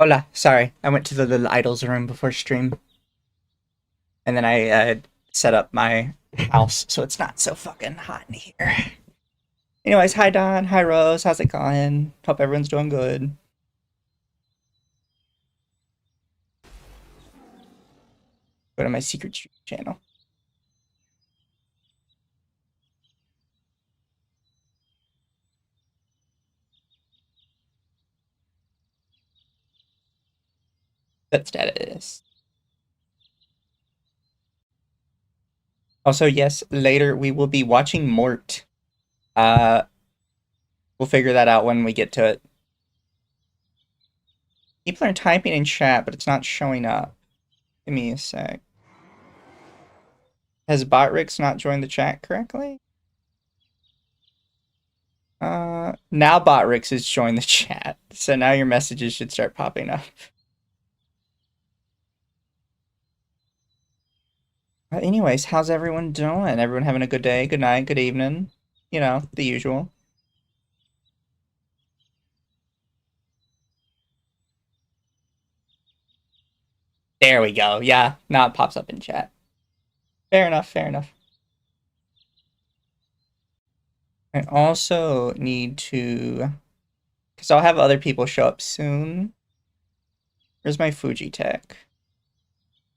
Hola, sorry. I went to the little idols room before stream, and then I set up my house so it's not so fucking hot in here. Anyways, hi Don, hi Rose, how's it going? Hope everyone's doing good. Go to my secret stream channel. That status. Also, yes, later we will be watching Mort. Uh, we'll figure that out when we get to it. People are typing in chat, but it's not showing up. Give me a sec. Has Botrix not joined the chat correctly? Now Botrix has joined the chat, so now your messages should start popping up. Anyways, how's everyone doing? Everyone having a good day, good night, good evening? You know, the usual. There we go. Yeah, now it pops up in chat. Fair enough, fair enough. I also need to, because I'll have other people show up soon. Where's my Fuji Tech?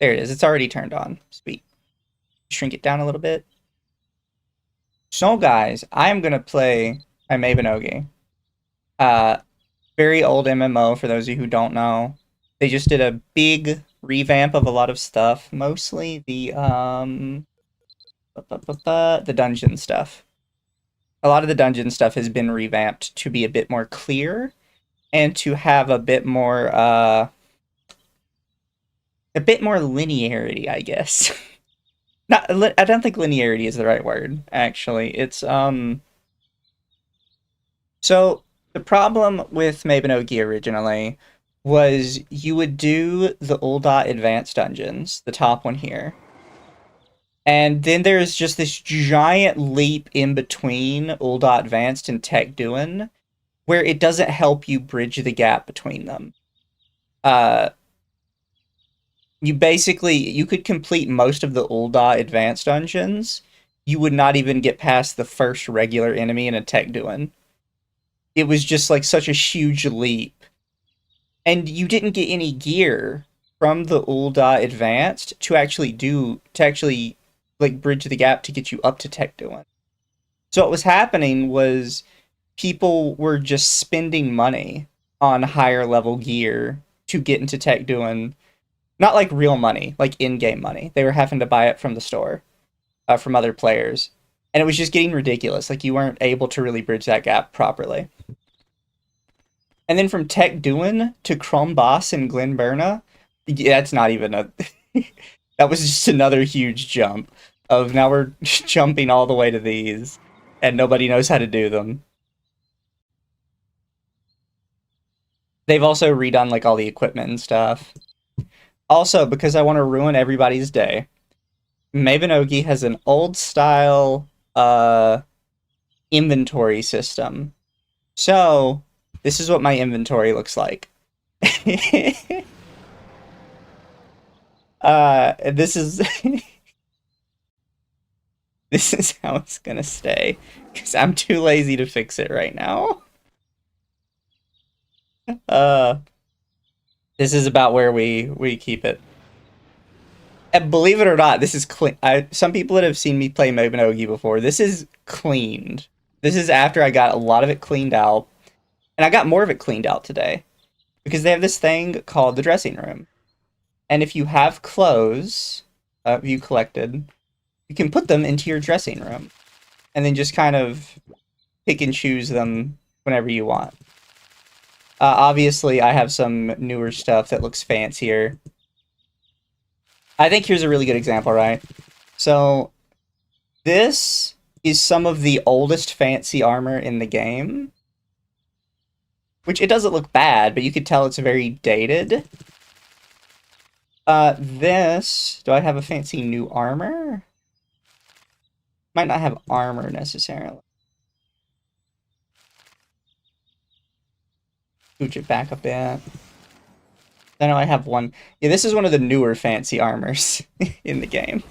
There it is. It's already turned on. Sweet. Shrink it down a little bit. So, guys, I am going to play my Mabinogi. Very old MMO for those of you who don't know. They just did a big revamp of a lot of stuff, mostly the dungeon stuff. A lot of the dungeon stuff has been revamped to be a bit more clear and to have a bit more linearity, I guess. Not, I don't think linearity is the right word, actually. It's so the problem with Mabinogi originally was you would do the Ul'dah Advanced Dungeons, the top one here, and then there's just this giant leap in between Ul'dah Advanced and Tech Duin, where it doesn't help you bridge the gap between them. Uh, you could complete most of the Ul'dah Advanced Dungeons. You would not even get past the first regular enemy in a Tech Duin. It was just like such a huge leap. And you didn't get any gear from the Ul'dah Advanced to actually like bridge the gap to get you up to Tech Duin. So what was happening was people were just spending money on higher level gear to get into Tech Duin. Not like real money, like in-game money. They were having to buy it from the store, from other players. And it was just getting ridiculous. Like you weren't able to really bridge that gap properly. And then from Tech Duin to Chrome Boss and Glen Burna, yeah, that's not even a. That was just another huge jump. Of now we're jumping all the way to these, and nobody knows how to do them. They've also redone like all the equipment and stuff. Also, because I want to ruin everybody's day, Mabinogi has an old style inventory system. So this is what my inventory looks like. This is this is how it's gonna stay because I'm too lazy to fix it right now. Uh, this is about where we keep it. And believe it or not, this is clean. Some people that have seen me play Mabinogi before, this is cleaned. This is after I got a lot of it cleaned out, and I got more of it cleaned out today because they have this thing called the dressing room, and if you have clothes, you collected, you can put them into your dressing room, and then just kind of pick and choose them whenever you want. Obviously, I have some newer stuff that looks fancier. I think here's a really good example, right? So, this is some of the oldest fancy armor in the game. Which, it doesn't look bad, but you could tell it's very dated. This... Do I have a fancy new armor? Might not have armor, necessarily. Scooch it back a bit. I know I have one. Yeah, this is one of the newer fancy armors in the game.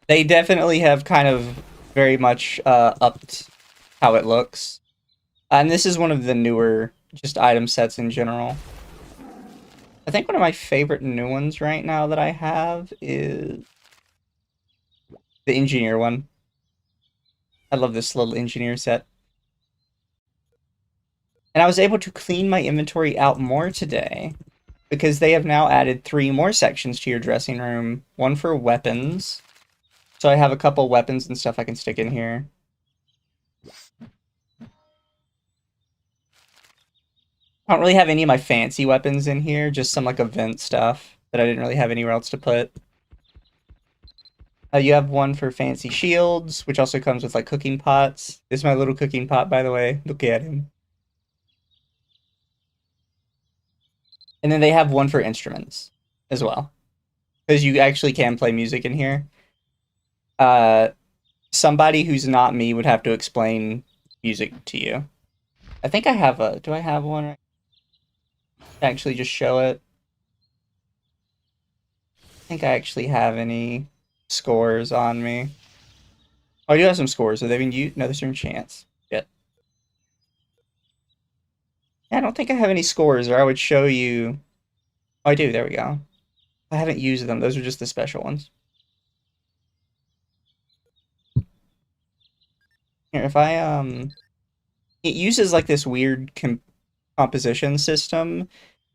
They definitely have kind of very much upped how it looks. And this is one of the newer just item sets in general. I think one of my favorite new ones right now that I have is the engineer one. I love this little engineer set. And I was able to clean my inventory out more today because they have now added 3 more sections to your dressing room. One for weapons. So I have a couple weapons and stuff I can stick in here. I don't really have any of my fancy weapons in here, just some like event stuff that I didn't really have anywhere else to put. You have one for fancy shields, which also comes with like cooking pots. This is my little cooking pot, by the way. Look at him. And then they have one for instruments as well, because you actually can play music in here. Somebody who's not me would have to explain music to you. I think I have a. Do I have one? Actually, just show it. I think I actually have any scores on me. Oh, I do have some scores. Are they being used? No, there's some chance. Yet. Yeah, I don't think I have any scores, or I would show you. Oh, I do. There we go. I haven't used them. Those are just the special ones. Here, if I it uses like this weird composition system,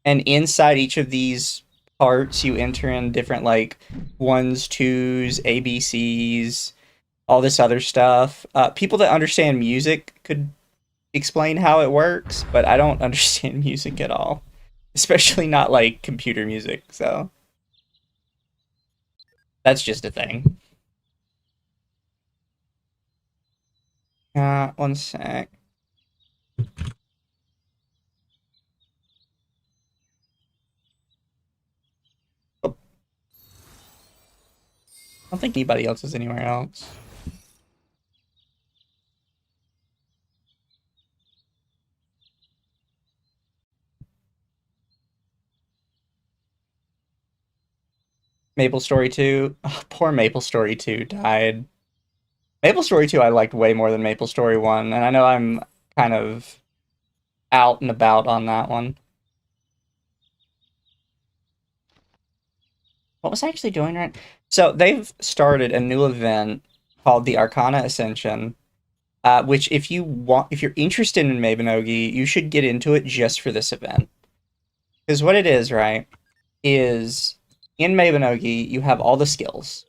and inside each of these parts, you enter in different like ones, twos, ABCs, all this other stuff. People that understand music could explain how it works, but I don't understand music at all, especially not like computer music. So that's just a thing. One sec. Oh, I don't think anybody else is anywhere else. Maple Story 2. Oh, poor Maple Story 2 died. Maple Story 2 I liked way more than Maple Story 1, and I know I'm kind of out and about on that one. What was I actually doing right? So they've started a new event called the Arcana Ascension, which if you're interested in Mabinogi, you should get into it just for this event. Because what it is, right, is in Mabinogi, you have all the skills.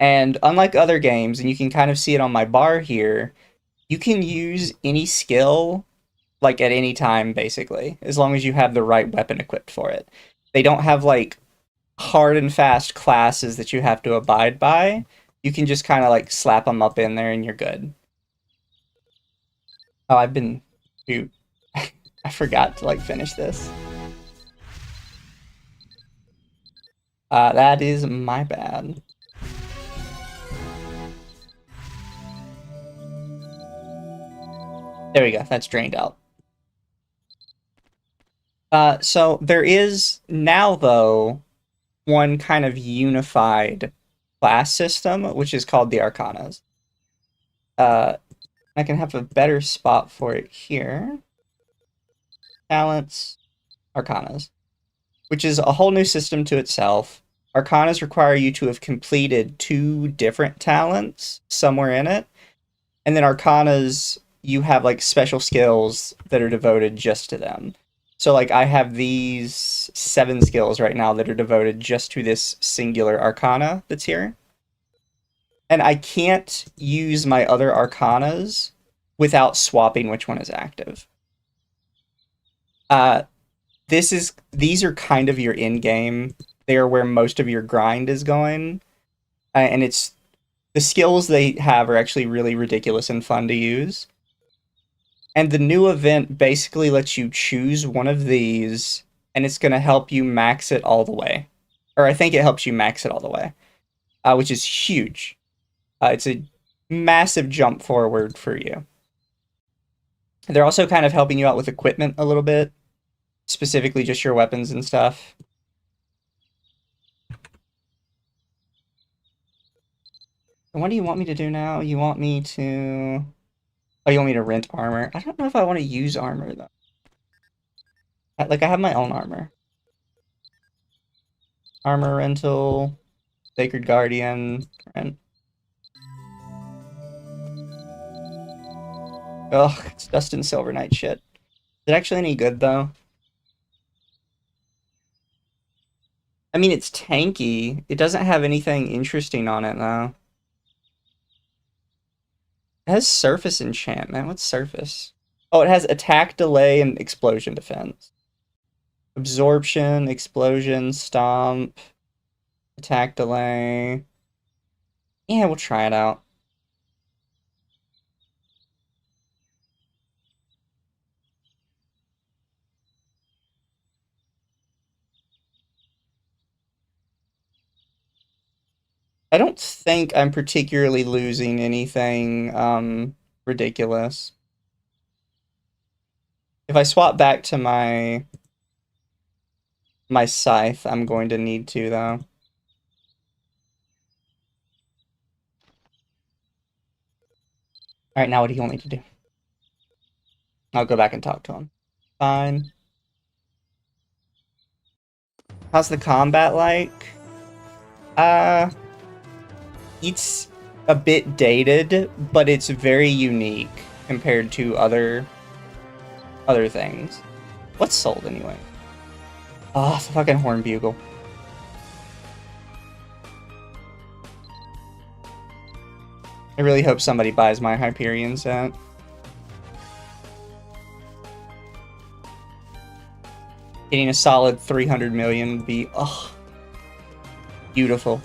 And unlike other games, and you can kind of see it on my bar here, you can use any skill like at any time, basically, as long as you have the right weapon equipped for it. They don't have like hard and fast classes that you have to abide by. You can just kind of like slap them up in there and you're good. Oh, shoot. I forgot to like finish this. That is my bad. There we go. That's drained out. So there is now, though, one kind of unified class system, which is called the Arcanas. I can have a better spot for it here. Talents, Arcanas, which is a whole new system to itself. Arcanas require you to have completed 2 different talents somewhere in it. And then Arcanas, you have like special skills that are devoted just to them. So like I have these 7 skills right now that are devoted just to this singular Arcana that's here. And I can't use my other Arcanas without swapping which one is active. Uh, these are kind of your in-game. They are where most of your grind is going. And it's the skills they have are actually really ridiculous and fun to use. And the new event basically lets you choose one of these, and it's going to help you max it all the way. Or I think it helps you max it all the way, which is huge. It's a massive jump forward for you. They're also kind of helping you out with equipment a little bit, specifically just your weapons and stuff. And what do you want me to do now? You want me to... Oh, you want me to rent armor? I don't know if I want to use armor, though. Like, I have my own armor. Armor rental, Sacred Guardian, rent. Ugh, it's Dustin Silver Knight shit. Is it actually any good, though? I mean, it's tanky. It doesn't have anything interesting on it, though. It has surface enchantment. What's surface? Oh, it has attack, delay, and explosion defense. Absorption, explosion, stomp, attack, delay. Yeah, we'll try it out. I don't think I'm particularly losing anything ridiculous. If I swap back to my scythe, I'm going to need to, though. Alright, now what do you want me to do? I'll go back and talk to him. Fine. How's the combat like? It's a bit dated, but it's very unique compared to other things. What's sold anyway? Oh, it's a fucking horn bugle. I really hope somebody buys my Hyperion set. Getting a solid 300 million would be, oh, beautiful.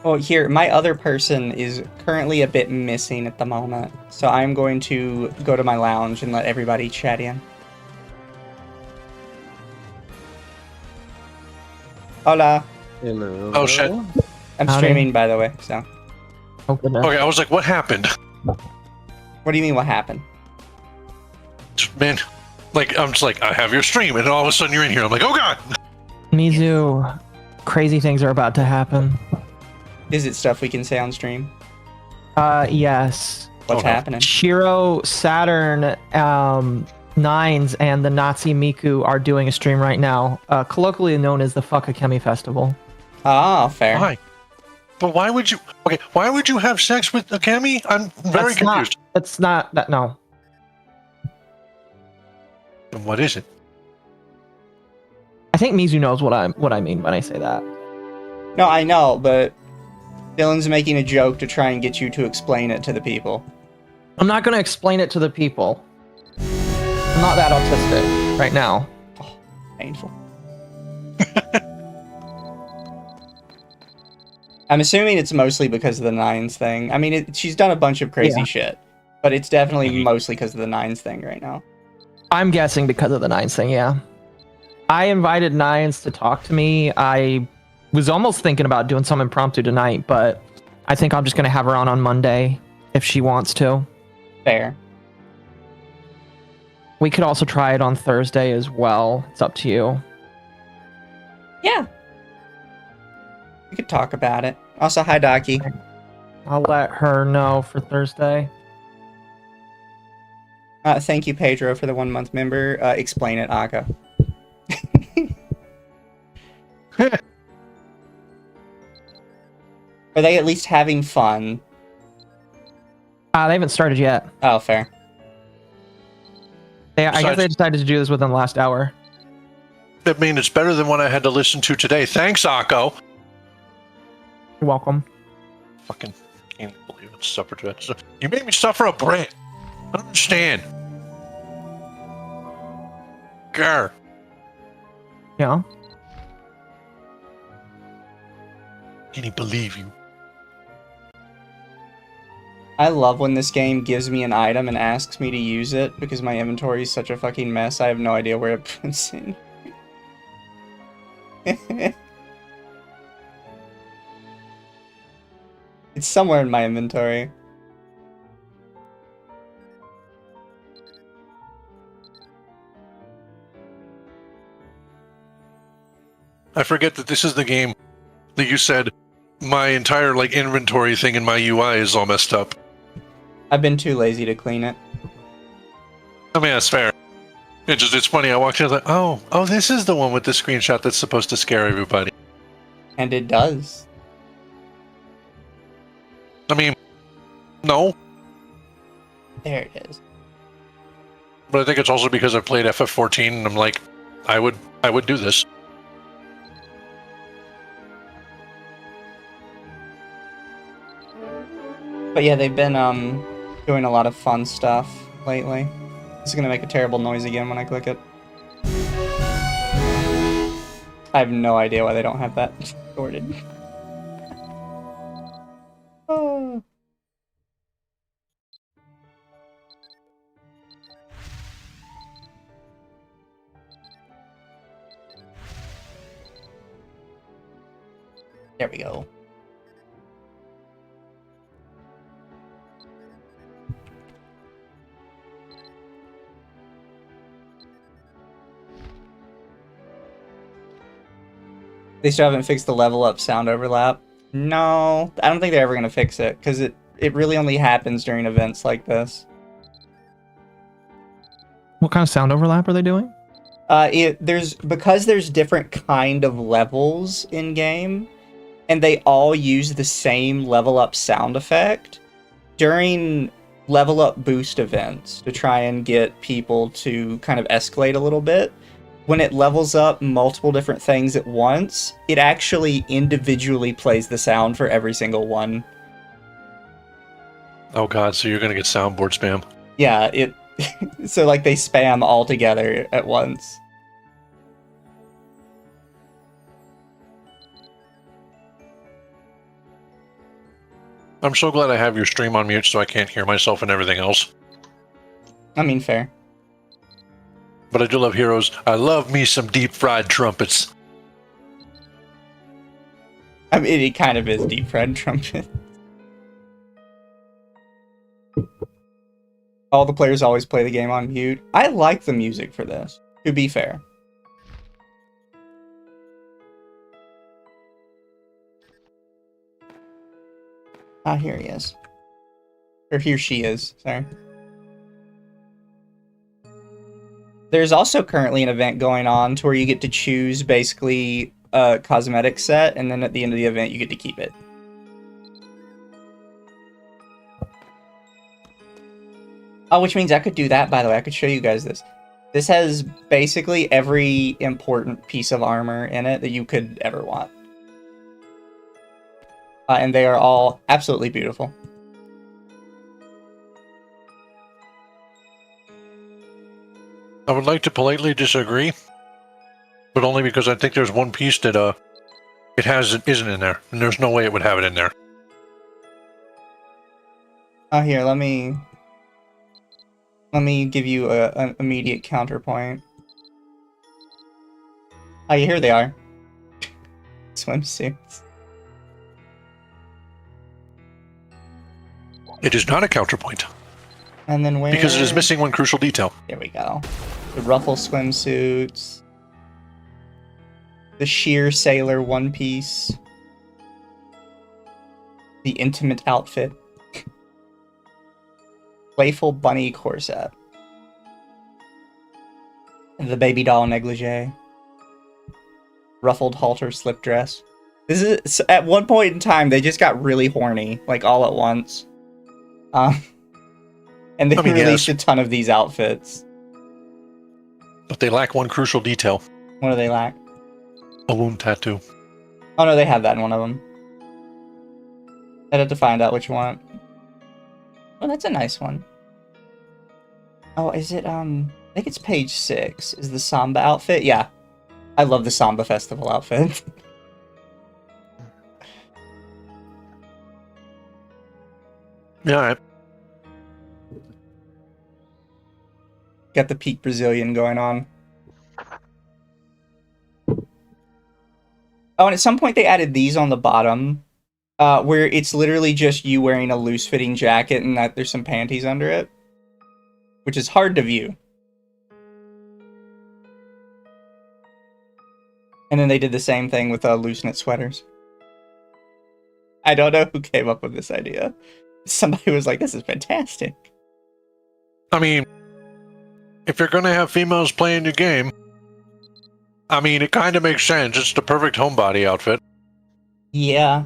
Oh, here, my other person is currently a bit missing at the moment, so I'm going to go to my lounge and let everybody chat in. Hola. Hello. Oh, shit. I'm Howdy. streaming, by the way, so. Oh, goodness. Okay, I was like, what happened? What do you mean, what happened? Man, like, I'm just like, I have your stream, and all of a sudden you're in here. I'm like, oh god! Mizu, crazy things are about to happen. Is it stuff we can say on stream? Yes. What's Oh, no. happening? Shiro, Saturn, Nines, and the Nazi Miku are doing a stream right now, colloquially known as the Fuckakemi Festival. Ah, fair. Why? But why would you? Okay, why would you have sex with Akemi? I'm very confused. That's not that. No. And what is it? I think Mizu knows what I mean when I say that. No, I know, but Dylan's making a joke to try and get you to explain it to the people. I'm not going to explain it to the people. I'm not that autistic right now. Oh, painful. I'm assuming it's mostly because of the Nines thing. I mean, she's done a bunch of crazy shit, but it's definitely mostly because of the Nines thing right now. I'm guessing because of the Nines thing, yeah. I invited Nines to talk to me. I was almost thinking about doing some impromptu tonight, but I think I'm just going to have her on Monday if she wants to. Fair. We could also try it on Thursday as well. It's up to you. Yeah. We could talk about it. Also, hi, Docky. I'll let her know for Thursday. Thank you, Pedro, for the 1 month member. Explain it, Aka. Are they at least having fun? They haven't started yet. Oh, fair. I guess they decided to do this within the last hour. I mean, it's better than what I had to listen to today. Thanks, Akko. You're welcome. Fucking can't believe it. Suffer to it. You made me suffer a brand. I don't understand. Grr. Yeah. Can't even believe you. I love when this game gives me an item and asks me to use it because my inventory is such a fucking mess. I have no idea where it puts it. It's somewhere in my inventory. I forget that this is the game that you said my entire like inventory thing in my UI is all messed up. I've been too lazy to clean it. I mean, that's fair. It's funny. I walked in, I was like, oh, this is the one with the screenshot that's supposed to scare everybody. And it does. I mean, no. There it is. But I think it's also because I've played FF14 and I'm like, I would do this. But yeah, they've been doing a lot of fun stuff lately. This is gonna make a terrible noise again when I click it. I have no idea why they don't have that sorted. Oh. There we go. They still haven't fixed the level up sound overlap. No, I don't think they're ever going to fix it, because it really only happens during events like this. What kind of sound overlap are they doing? Because there's different kind of levels in game, and they all use the same level up sound effect during level up boost events to try and get people to kind of escalate a little bit. When it levels up multiple different things at once, it actually individually plays the sound for every single one. Oh god, so you're gonna get soundboard spam. Yeah, so like they spam all together at once. I'm so glad I have your stream on mute so I can't hear myself and everything else. I mean, fair. But I do love Heroes. I love me some deep fried trumpets. I mean, it kind of is deep fried trumpet. All the players always play the game on mute. I like the music for this, to be fair. Ah, here he is. Or here she is, sorry. There's also currently an event going on to where you get to choose basically a cosmetic set, and then at the end of the event you get to keep it. Oh, which means I could do that, by the way. I could show you guys this. This has basically every important piece of armor in it that you could ever want. And they are all absolutely beautiful. I would like to politely disagree, but only because I think there's one piece that isn't in there, and there's no way it would have it in there. Oh, here, let me give you an immediate counterpoint. Oh, here they are. Swimsuits. It is not a counterpoint. And then where? Because it is missing one crucial detail. There we go. The ruffle swimsuits. The sheer sailor one piece. The intimate outfit. Playful bunny corset. The baby doll negligee. Ruffled halter slip dress. This is at one point in time they just got really horny, like all at once. And they released a ton of these outfits. But they lack one crucial detail. What do they lack? A wound tattoo. Oh no, they have that in one of them. I'd have to find out which one. Oh, that's a nice one. Oh, is it, I think it's page 6. Is the Samba outfit? Yeah. I love the Samba Festival outfit. Yeah, Got the peak Brazilian going on. Oh, and at some point they added these on the bottom, where it's literally just you wearing a loose-fitting jacket and that there's some panties under it, which is hard to view. And then they did the same thing with loose knit sweaters. I don't know who came up with this idea. Somebody was like, this is fantastic. I mean, if you're going to have females playing your game, I mean, it kind of makes sense. It's the perfect homebody outfit. Yeah.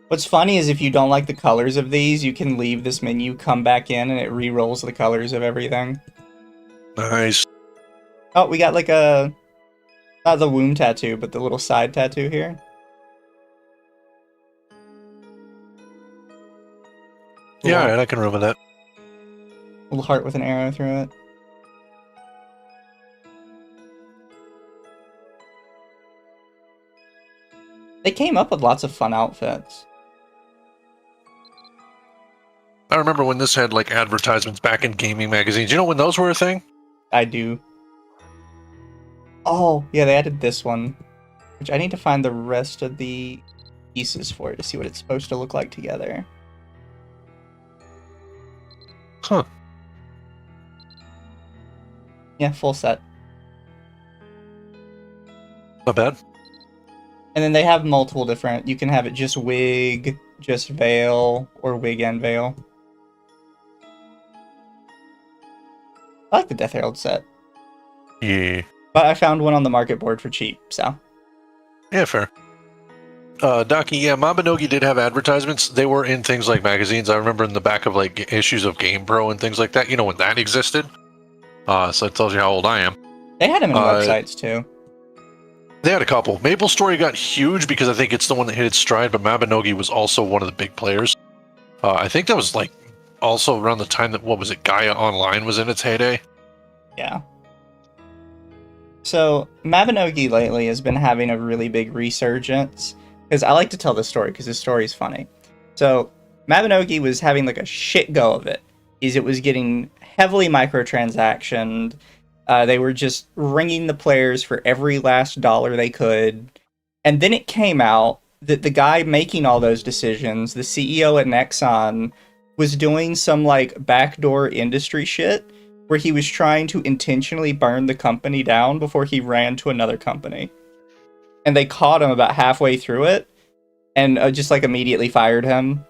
What's funny is if you don't like the colors of these, you can leave this menu, come back in, and it re-rolls the colors of everything. Nice. Oh, we got like a... not the womb tattoo, but the little side tattoo here. Yeah, and I can remember that. Little heart with an arrow through it. They came up with lots of fun outfits. I remember when this had like advertisements back in gaming magazines. You know when those were a thing? I do. Oh, yeah, they added this one. Which I need to find the rest of the pieces for it to see what it's supposed to look like together. Huh. Yeah, full set. Not bad. And then they have multiple different... you can have it just wig, just veil, or wig and veil. I like the Death Herald set. Yeah. But I found one on the market board for cheap, so... Yeah, fair. Docky, yeah, Mabinogi did have advertisements. They were in things like magazines. I remember in the back of like issues of Game Pro and things like that. You know, when that existed. So it tells you how old I am. They had them in websites, too. They had a couple. Maple Story got huge because I think it's the one that hit its stride, but Mabinogi was also one of the big players. I think that was like also around the time that, what was it, Gaia Online was in its heyday? Yeah. So, Mabinogi lately has been having a really big resurgence. Because I like to tell this story, because this story is funny. So, Mabinogi was having like a shit go of it. It was getting heavily microtransactioned. They were just ringing the players for every last dollar they could. And then it came out that the guy making all those decisions, the CEO at Nexon, was doing some like backdoor industry shit where he was trying to intentionally burn the company down before he ran to another company. And they caught him about halfway through it and just like immediately fired him.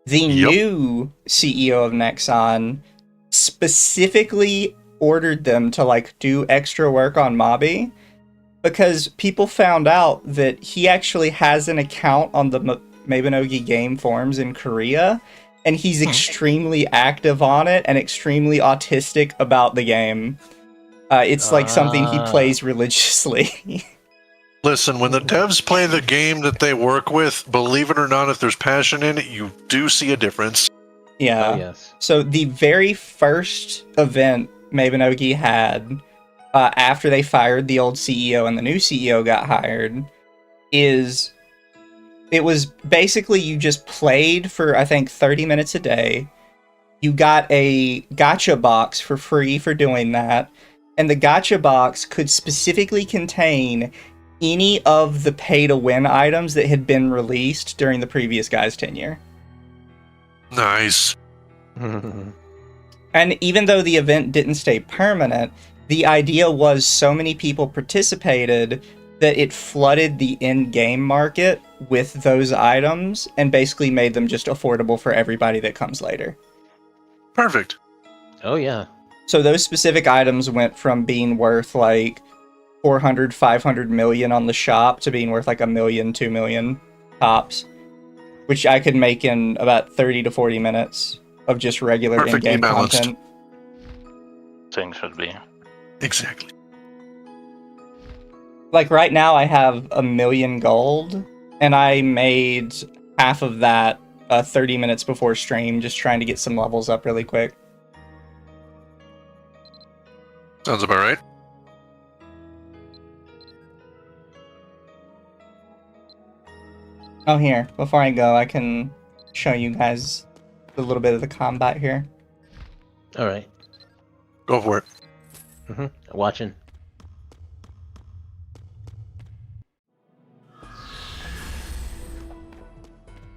The new CEO of Nexon specifically ordered them to like do extra work on Mabi because people found out that he actually has an account on the Mabinogi game forums in Korea, and he's extremely active on it and extremely autistic about the game. It's like something he plays religiously. Listen, when the devs play the game that they work with, believe it or not, if there's passion in it, you do see a difference. Yeah. Oh, yes. So the very first event Mabinogi had after they fired the old CEO and the new CEO got hired it was basically you just played for I think 30 minutes a day. You got a gacha box for free for doing that, and the gacha box could specifically contain any of the pay-to-win items that had been released during the previous guy's tenure. Nice. And even though the event didn't stay permanent, the idea was so many people participated that it flooded the in-game market with those items and basically made them just affordable for everybody that comes later. Perfect. Oh, yeah. So those specific items went from being worth like 400, 500 million on the shop to being worth like 1 million, 2 million tops, which I could make in about 30 to 40 minutes of just regular Perfectly in-game balanced. content. Things should be. Exactly. Like right now I have 1 million gold, and I made half of that 30 minutes before stream, just trying to get some levels up really quick. Sounds about right. Oh, here, before I go, I can show you guys a little bit of the combat here. All right. Go for it. Watching.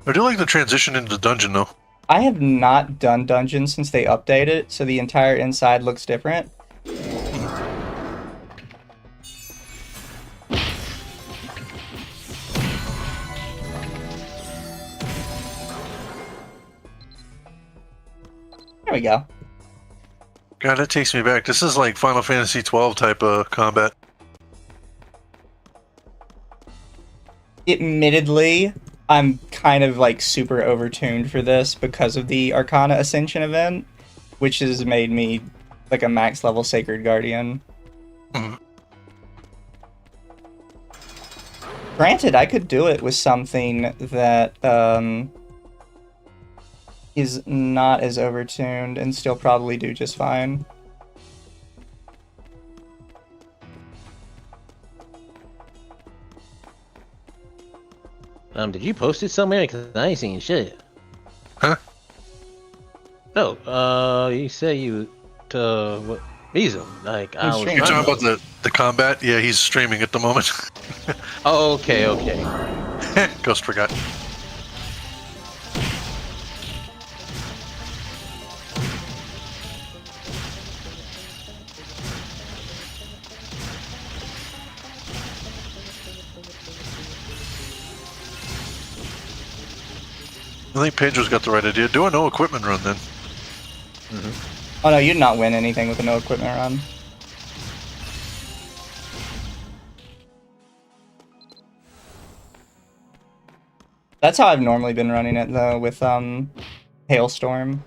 I do like the transition into the dungeon, though. I have not done dungeons since they updated it, so the entire inside looks different. There we go. God, that takes me back. This is like Final Fantasy 12 type of combat. Admittedly, I'm kind of like super overtuned for this because of the Arcana Ascension event, which has made me like a max level Sacred Guardian. Granted, I could do it with something that is not as overtuned and still probably do just fine. Did you post it somewhere? Because I ain't seen shit. Huh? No, you said you what? Mizu. Like I was. streaming. You're trying talking about the combat? Yeah, he's streaming at the moment. Oh, okay. Ghost forgot. I think Pedro's got the right idea. Do a no equipment run then. Oh no, you'd not win anything with a no equipment run. That's how I've normally been running it though, with Hailstorm.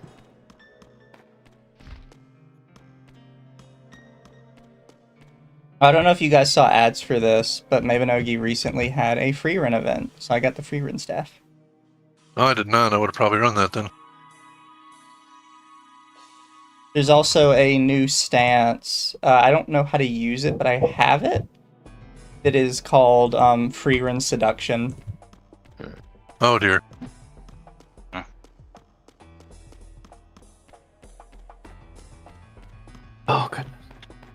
I don't know if you guys saw ads for this, but Mabinogi recently had a free run event, so I got the free run staff. Oh, I did not. I would have probably run that then. There's also a new stance. I don't know how to use it, but I have it. That is called Free Run Seduction. Oh dear. Oh, goodness.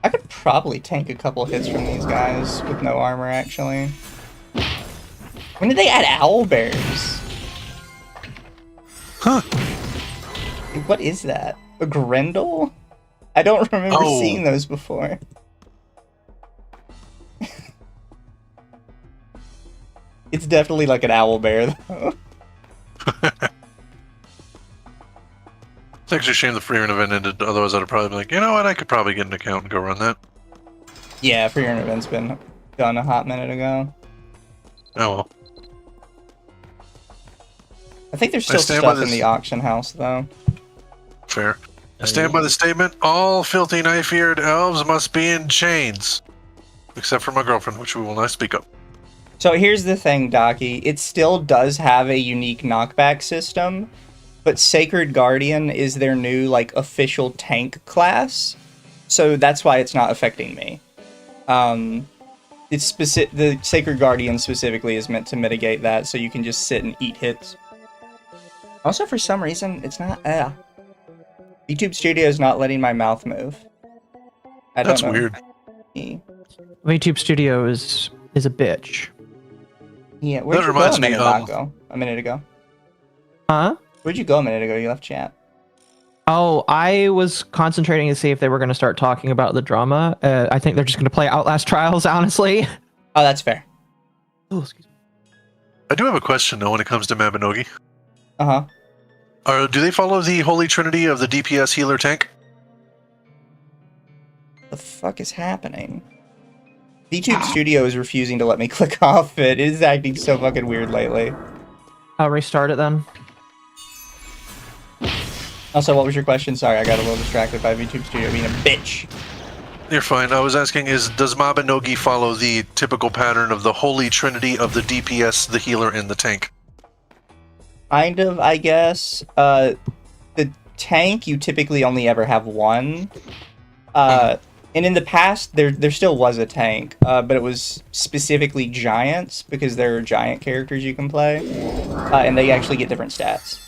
I could probably tank a couple hits from these guys with no armor, actually. When did they add owlbears? Huh. What is that? A Grendel? I don't remember Oh. seeing those before. It's definitely like an owlbear, though. It's actually a shame the free run event ended. Otherwise, I'd have probably been like, you know what? I could probably get an account and go run that. Yeah, free run event's been done a hot minute ago. Oh well. I think there's still stand by stuff in this. the auction house, though. Fair. I stand by the statement, all filthy knife-eared elves must be in chains. Except for my girlfriend, which we will not speak of. So here's the thing, Docky. It still does have a unique knockback system, but Sacred Guardian is their new, like, official tank class. So that's why it's not affecting me. It's the Sacred Guardian specifically is meant to mitigate that, so you can just sit and eat hits. Also, for some reason, it's not... YouTube Studio is not letting my mouth move. I don't That's know. weird. YouTube Studio is a bitch. Yeah, where'd That you go reminds a me, minute ago? Huh? Where'd you go a minute ago? You left chat. Oh, I was concentrating to see if they were going to start talking about the drama. I think they're just going to play Outlast Trials, honestly. Oh, that's fair. Oh, excuse me. I do have a question, though, when it comes to Mabinogi. Uh-huh. Do they follow the holy trinity of the DPS healer tank? The fuck is happening? VTube Studio is refusing to let me click off it. It is acting so fucking weird lately. I'll restart it then. Also, what was your question? Sorry, I got a little distracted by VTube Studio being a bitch. You're fine. I was asking, does Mabinogi follow the typical pattern of the holy trinity of the DPS, the healer, and the tank? Kind of, I guess. The tank, you typically only ever have one. And in the past, there still was a tank, but it was specifically giants, because there are giant characters you can play, and they actually get different stats.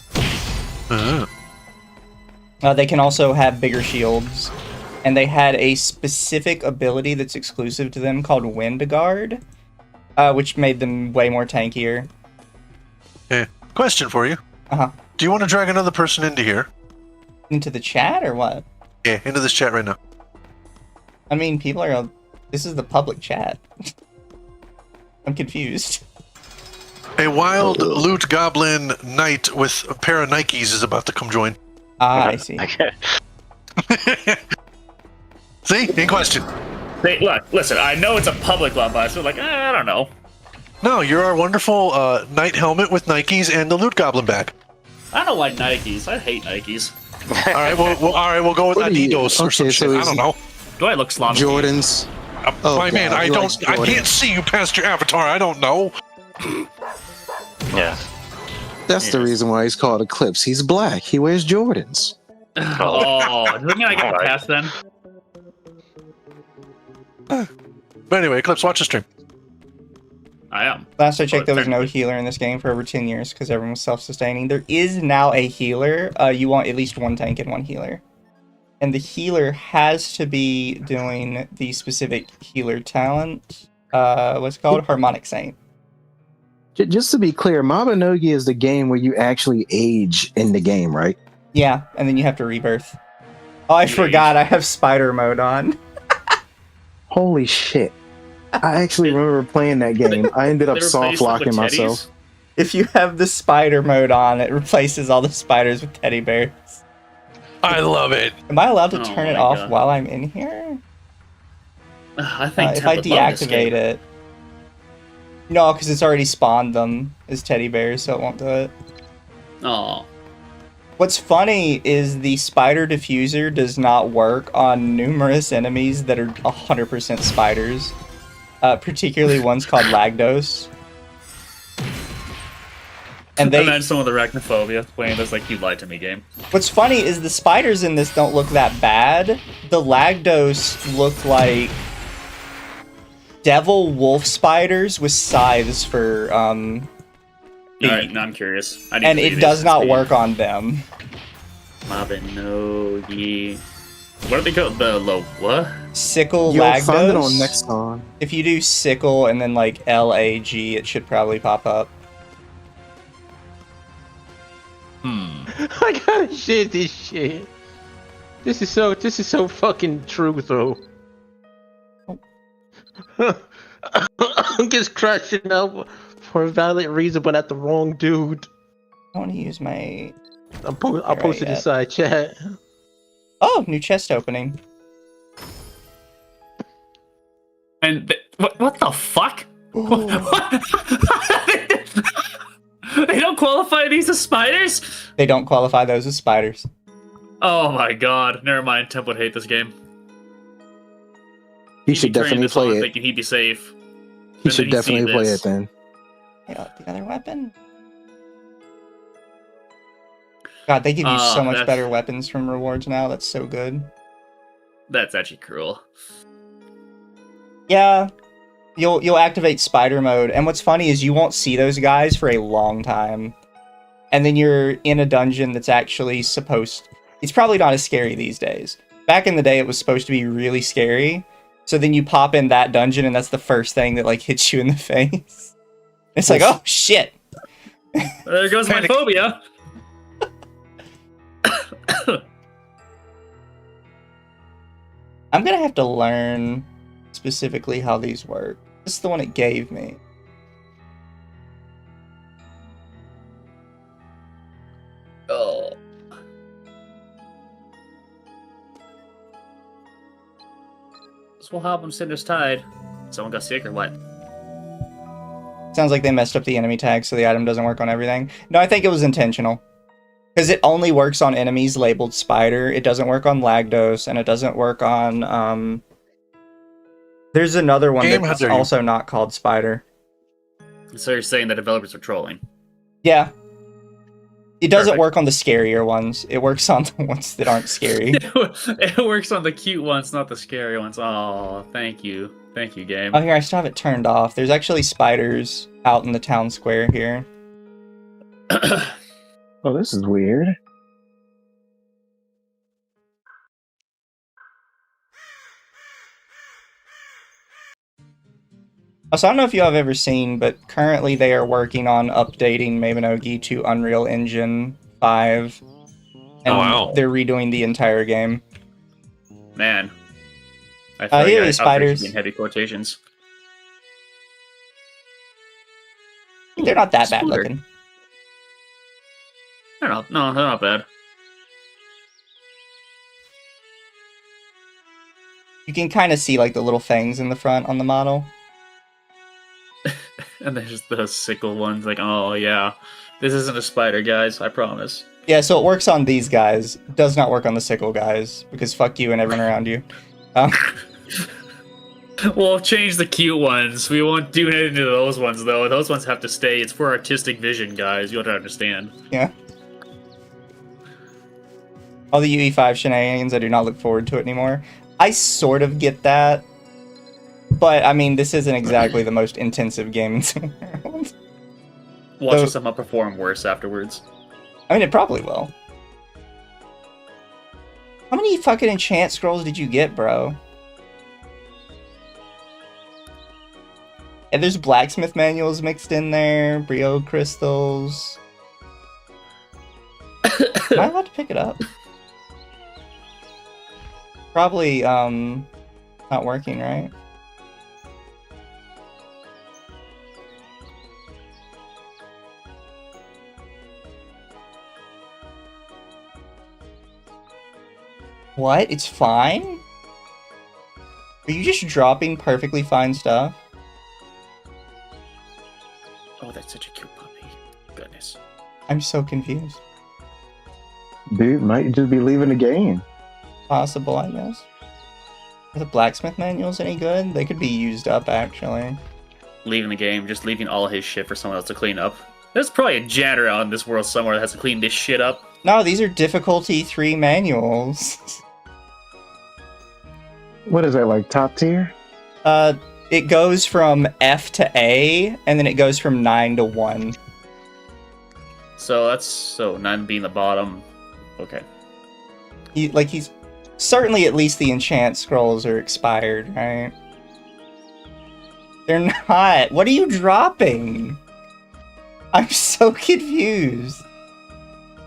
They can also have bigger shields. And they had a specific ability that's exclusive to them called Wind Guard, which made them way more tankier. Okay. Question for you. Uh-huh. Do you want to drag another person into here? Into the chat or what? Yeah, into this chat right now. I mean, people are... This is the public chat. I'm confused. A wild loot goblin knight with a pair of Nikes is about to come join. Ah, I see. Okay. See? In question. Hey, look, listen, I know it's a public one, but I feel like, I don't know. No, you're our wonderful knight helmet with Nikes and the loot goblin bag. I don't like Nikes. I hate Nikes. All right, we'll go with What are you- Adidas or some okay, shit. so I is don't he- know. Do I look slummy? Jordans. Oh, My man, God, I he likes don't. I Jordan. can't see you past your avatar. I don't know. Yeah. That's the reason why he's called Eclipse. He's black. He wears Jordans. Oh, does that mean I get a Alright. pass then? But anyway, Eclipse, watch the stream. I am. Last I checked, there was no technically. healer in this game for over 10 years because everyone was self-sustaining. There is now a healer. You want at least one tank and one healer. And the healer has to be doing the specific healer talent. What's it called? Harmonic Saint. Just to be clear, Mabinogi is the game where you actually age in the game, right? Yeah, and then you have to rebirth. Oh, I forgot I have spider mode on. Holy shit. I actually remember playing that game. I ended up They replaced soft it with locking teddies? myself. If you have the spider mode on, it replaces all the spiders with teddy bears. I love it. Am I allowed to Oh turn it my off God. while I'm in here? I think If I Temp would love this deactivate game. it. No, because it's already spawned them as teddy bears, so it won't do it. Oh. What's funny is the spider diffuser does not work on numerous enemies that are 100% spiders. Particularly ones called Lagdos. And And then some of the arachnophobia playing this like you lied to me game. what's funny is the spiders in this don't look that bad. The Lagdos look like devil wolf spiders with scythes for Alright, now I'm curious. I need and to see it this does to not see. work on them. Mabinogi. What do they call the what? Sickle You'll Lagdos. find it on next song. If you do sickle and then like LAG, it should probably pop up. I gotta share this shit. This is so fucking true though. I'm just crashing out for a valid reason, but at the wrong dude. I want to use my... I'll Right, post it yeah. inside chat. Oh, new chest opening. And what the fuck? They don't qualify these as spiders? They don't qualify those as spiders. Oh my god. Never mind. Temp would hate this game. He He'd should be turning definitely this on play it. Thinking he'd be safe. He then should he'd see definitely play this. it then. Yeah, the other weapon. God, they give you so much that's- better weapons from rewards now. That's so good. That's actually cruel. Yeah, you'll activate spider mode, and what's funny is you won't see those guys for a long time, and then you're in a dungeon that's actually supposed. It's probably not as scary these days. Back in the day, it was supposed to be really scary. So then you pop in that dungeon, and that's the first thing that like hits you in the face. It's like, oh shit. There goes my Panic. phobia. I'm gonna have to learn specifically how these work. This is the one it gave me. Oh. This will help him Cinder's Tide. Someone got sick or what? Sounds like they messed up the enemy tag so the item doesn't work on everything. No, I think it was intentional. Because it only works on enemies labeled spider. It doesn't work on Lagdos, and it doesn't work on, There's another one Game, that's how dare you. also not called spider. So you're saying the developers are trolling? Yeah. It doesn't Perfect. work on the scarier ones. It works on the ones that aren't scary. It works on the cute ones, not the scary ones. Oh, thank you. Thank you, game. Oh, here, I still have it turned off. There's actually spiders out in the town square here. Oh, this is weird. Also, I don't know if you have ever seen, but currently they are working on updating Mabinogi to Unreal Engine 5. And wow. they're redoing the entire game. Man. I thought here I is got upgrade spiders. should be in heavy quotations. They're not that bad Spooder. looking. They're not, no, they're not bad. You can kind of see like the little fangs in the front on the model. And there's the sickle ones, like, oh yeah. This isn't a spider, guys, I promise. Yeah, so it works on these guys. It does not work on the sickle guys, because fuck you and everyone around you. We'll change the cute ones. We won't do anything to those ones, though. Those ones have to stay. It's for artistic vision, guys. You have to understand. Yeah. All the UE5 shenanigans, I do not look forward to it anymore. I sort of get that. But, I mean, this isn't exactly the most intensive game in the world. Watch So- somehow perform worse afterwards. I mean, it probably will. How many fucking enchant scrolls did you get, bro? And there's blacksmith manuals mixed in there, brio crystals. Am I allowed to pick it up? Probably, not working, right? What? It's fine? Are you just dropping perfectly fine stuff? Oh, that's such a cute puppy. Goodness. I'm so confused. Dude might just be leaving the game. Possible, I guess. Are the blacksmith manuals any good? They could be used up, actually. Leaving the game, just leaving all his shit for someone else to clean up. There's probably a janitor out in this world somewhere that has to clean this shit up. No, these are difficulty 3 manuals. What is that, like top tier? It goes from F to A, and then it goes from 9 to 1. So 9 being the bottom. Okay. He's certainly at least the enchant scrolls are expired, right? They're not. What are you dropping? I'm so confused.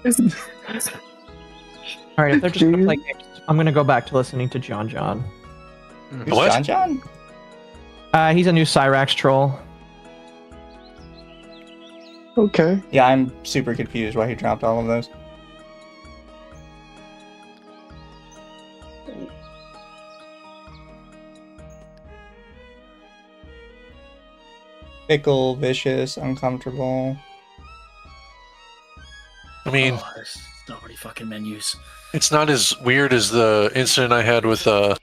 All right, if they're just gonna play games, I'm gonna go back to listening to John John. Who's What? John John? He's a new Cyrax troll. Okay. Yeah, I'm super confused why he dropped all of those. Fickle, vicious, uncomfortable. I mean, Oh, there's so many fucking menus. it's not as weird as the incident I had with the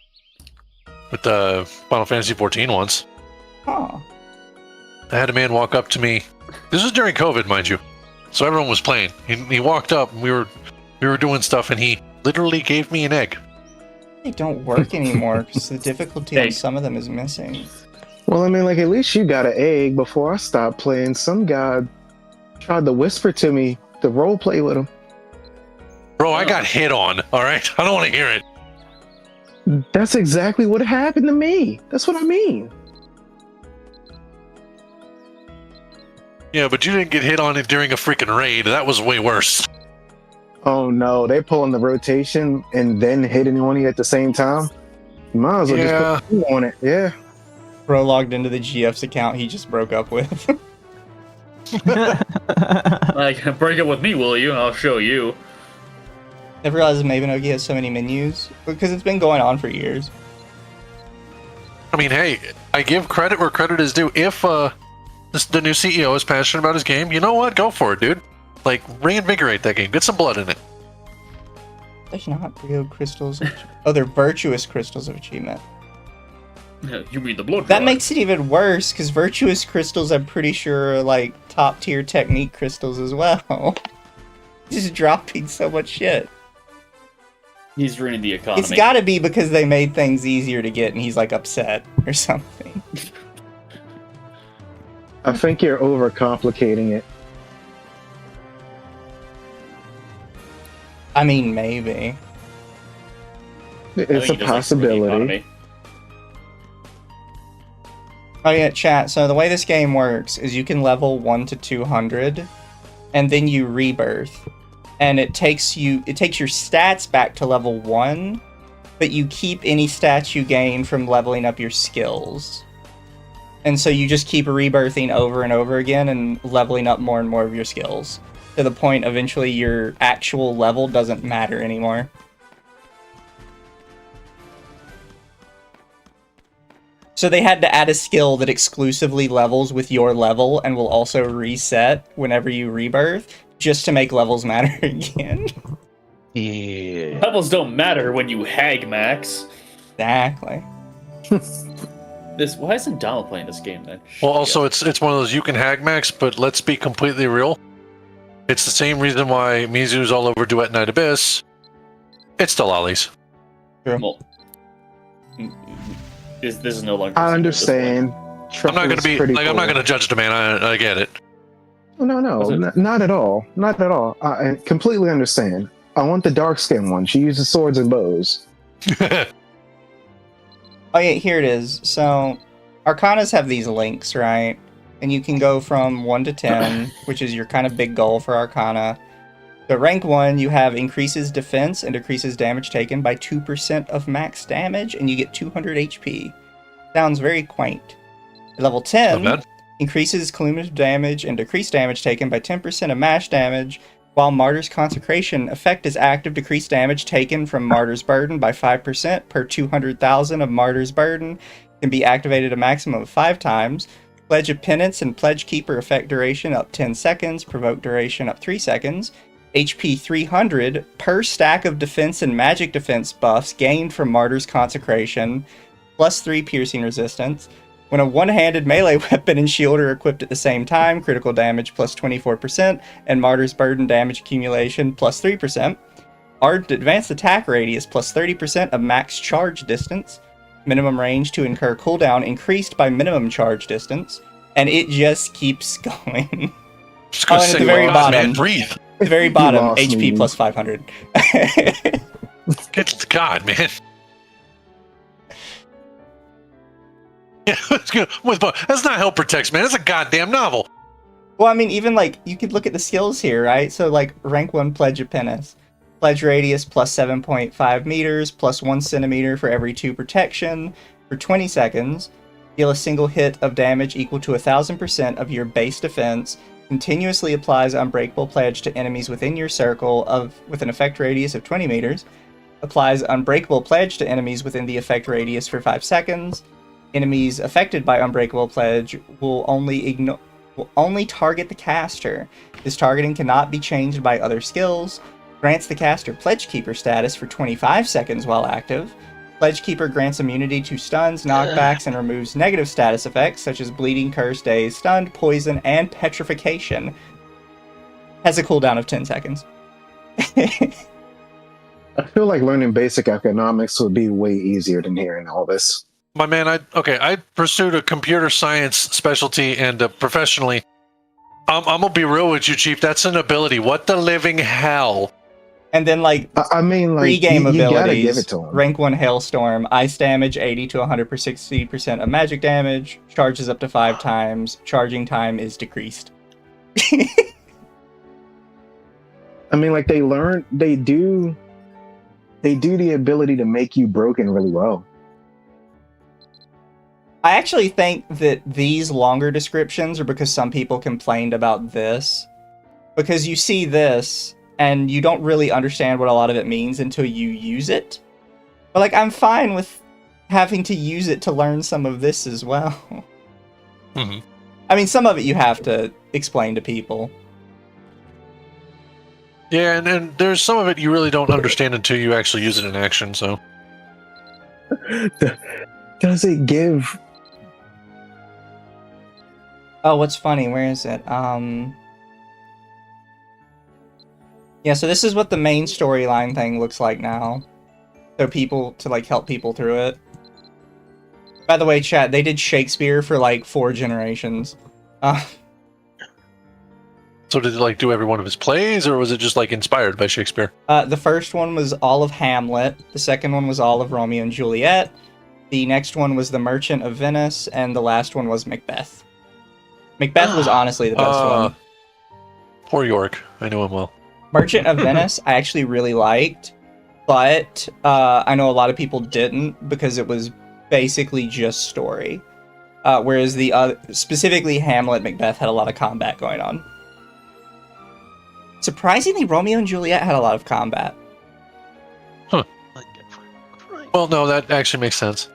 Final Fantasy 14 once. Huh. I had a man walk up to me. This was during COVID, mind you. So everyone was playing. He walked up and we were doing stuff and he literally gave me an egg. They don't work anymore because the difficulty on Egg. some of them is missing. Well, I mean, like, at least you got an egg before I stopped playing. Some guy tried to whisper to me to role play with him. Bro, I got hit on, alright? I don't want to hear it. That's exactly what happened to me. That's what I mean. Yeah, but you didn't get hit on it during a freaking raid. That was way worse. Oh no, they pulling the rotation and then hitting on you at the same time. You might as well just put you on it. Yeah. Bro logged into the GF's account he just broke up with. Like, break up with me, will you? And I'll show you. Never realized Mabinogi has so many menus because it's been going on for years. I mean, hey, I give credit where credit is due. If the new CEO is passionate about his game, you know what? Go for it, dude. Like, reinvigorate that game. Get some blood in it. They're not real crystals. Oh, they're virtuous crystals of achievement. You mean the blood That drive. makes it even worse because virtuous crystals, I'm pretty sure, are like top tier technique crystals as well. Just dropping so much shit. He's ruining the economy. It's gotta be because they made things easier to get and he's like upset or something. I think you're overcomplicating it. I mean, maybe. I It's think a he does like to ruin the possibility. economy. Oh yeah, chat. So the way this game works is you can level 1 to 200, and then you rebirth, and it takes your stats back to level 1, but you keep any stats you gain from leveling up your skills. And so you just keep rebirthing over and over again and leveling up more and more of your skills, to the point eventually your actual level doesn't matter anymore. So they had to add a skill that exclusively levels with your level and will also reset whenever you rebirth, just to make levels matter again. Yeah. Levels don't matter when you hag max. Exactly. Why isn't Donald playing this game then? Well, also it's one of those you can hag max, but let's be completely real. It's the same reason why Mizu's all over Duet Night Abyss. It's the lollies. Well, this is no longer. I understand. I'm not gonna be like I'm not gonna judge the man. I get it. No, not at all. Not at all. I completely understand. I want the dark skin one. She uses swords and bows. Oh yeah, here it is. So, Arcanas have these links, right? And you can go from 1 to 10, which is your kind of big goal for Arcana. So rank 1, you have increases defense and decreases damage taken by 2% of max damage, and you get 200 HP. Sounds very quaint. At level 10, increases cumulative damage and decreased damage taken by 10% of mash damage, while Martyr's Consecration effect is active. Decreased damage taken from Martyr's Burden by 5% per 200,000 of Martyr's Burden can be activated a maximum of 5 times. Pledge of Penance and Pledge Keeper effect duration up 10 seconds, provoke duration up 3 seconds. HP 300 per stack of defense and magic defense buffs gained from Martyr's Consecration, plus 3 piercing resistance. When a one-handed melee weapon and shield are equipped at the same time, critical damage plus 24%, and Martyr's Burden damage accumulation plus 3%. Advanced attack radius plus 30% of max charge distance. Minimum range to incur cooldown increased by minimum charge distance. And it just keeps going. Just gonna and at say, the very bottom, man, breathe. the very bottom, lost HP me. plus 500. Get to God, man. Yeah, that's not Help Protects, man. It's a goddamn novel. Well, I mean, even like, you could look at the skills here, right? So like, rank 1 Pledge of Penance. Pledge radius plus 7.5 meters, plus 1 centimeter for every 2 protection, for 20 seconds. Deal a single hit of damage equal to 1000% of your base defense. Continuously applies Unbreakable Pledge to enemies within your circle with an effect radius of 20 meters. Applies Unbreakable Pledge to enemies within the effect radius for 5 seconds. Enemies affected by Unbreakable Pledge will only target the caster. This targeting cannot be changed by other skills. Grants the caster Pledge Keeper status for 25 seconds while active. Pledge Keeper grants immunity to stuns, knockbacks, and removes negative status effects such as bleeding, curse, daze, stunned, poison, and petrification. Has a cooldown of 10 seconds. I feel like learning basic economics would be way easier than hearing all this. My man, I pursued a computer science specialty and professionally. I'm gonna be real with you, Chief. That's an ability. What the living hell? And then, like, I mean, like, pre-game you gotta abilities. give it to him. Rank 1 Hailstorm, ice damage 80 to 160% of magic damage, charges up to 5 times, charging time is decreased. I mean, like, they do the ability to make you broken really well. I actually think that these longer descriptions are because some people complained about this. Because you see this, and you don't really understand what a lot of it means until you use it. But, like, I'm fine with having to use it to learn some of this as well. Mm-hmm. I mean, some of it you have to explain to people. Yeah, and there's some of it you really don't understand until you actually use it in action, so. Does it give... Oh, what's funny? Where is it? Yeah, so this is what the main storyline thing looks like now. So people, to like help people through it. By the way, chat, they did Shakespeare for like 4 generations. So did it like do every one of his plays, or was it just like inspired by Shakespeare? The first one was all of Hamlet. The second one was all of Romeo and Juliet. The next one was The Merchant of Venice, and the last one was Macbeth. Macbeth was honestly the best one. Poor York. I know him well. Merchant of Venice, I actually really liked, but I know a lot of people didn't because it was basically just story. Whereas specifically Hamlet, Macbeth had a lot of combat going on. Surprisingly, Romeo and Juliet had a lot of combat. Well, no, that actually makes sense.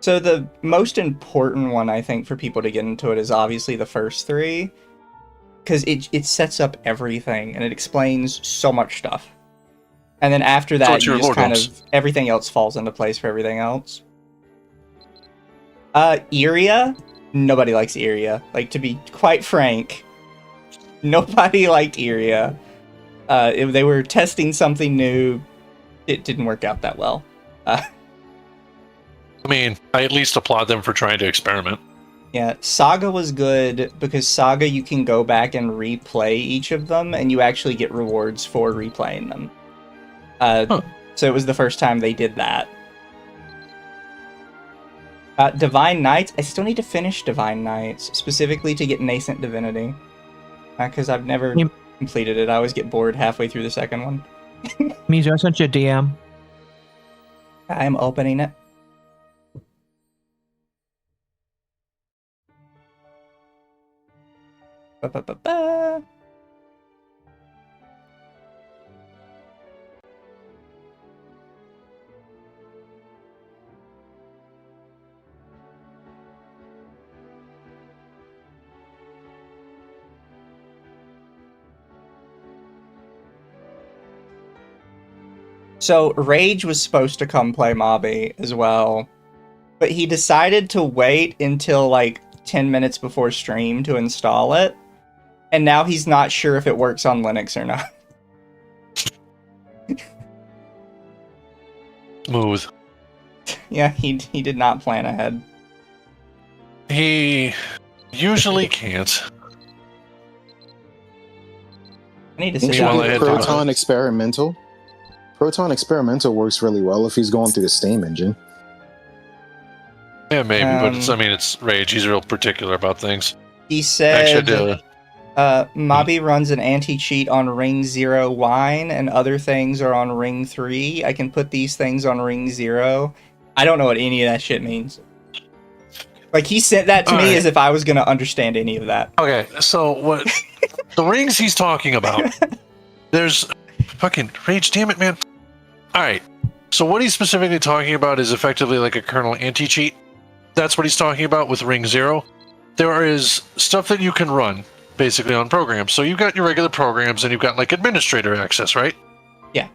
So the most important one, I think, for people to get into it is obviously the first three, because it sets up everything and it explains so much stuff. And then after that, you just kind of everything else falls into place for everything else. Iria, nobody likes Iria. Like, to be quite frank, nobody liked Iria. If they were testing something new, it didn't work out that well. I mean, I at least applaud them for trying to experiment. Yeah, Saga was good because Saga you can go back and replay each of them, and you actually get rewards for replaying them. So it was the first time they did that. Divine Knights, I still need to finish Divine Knights, specifically to get Nascent Divinity. Because I've never completed it. I always get bored halfway through the second one. Mizu, I sent you a DM. I'm opening it. Ba-ba-ba-ba. So Rage was supposed to come play Mabi as well, but he decided to wait until like 10 minutes before stream to install it, and now he's not sure if it works on Linux or not. Smooth. Yeah, he did not plan ahead. He usually can't. I need to Think see you Well, get I had Proton Experimental. Proton Experimental works really well if he's going through the Steam engine. Yeah, maybe, but it's Rage. He's real particular about things. He said Actually, Mabi runs an anti-cheat on Ring 0 wine, and other things are on Ring 3. I can put these things on Ring 0. I don't know what any of that shit means. Like, he sent that to me as if I was going to understand any of that. Okay, so what the rings he's talking about, there's fucking Rage, damn it, man. Alright, so what he's specifically talking about is effectively like a kernel anti-cheat. That's what he's talking about with Ring 0. There is stuff that you can run, basically, on programs. So you've got your regular programs, and you've got, like, administrator access, right? Yeah.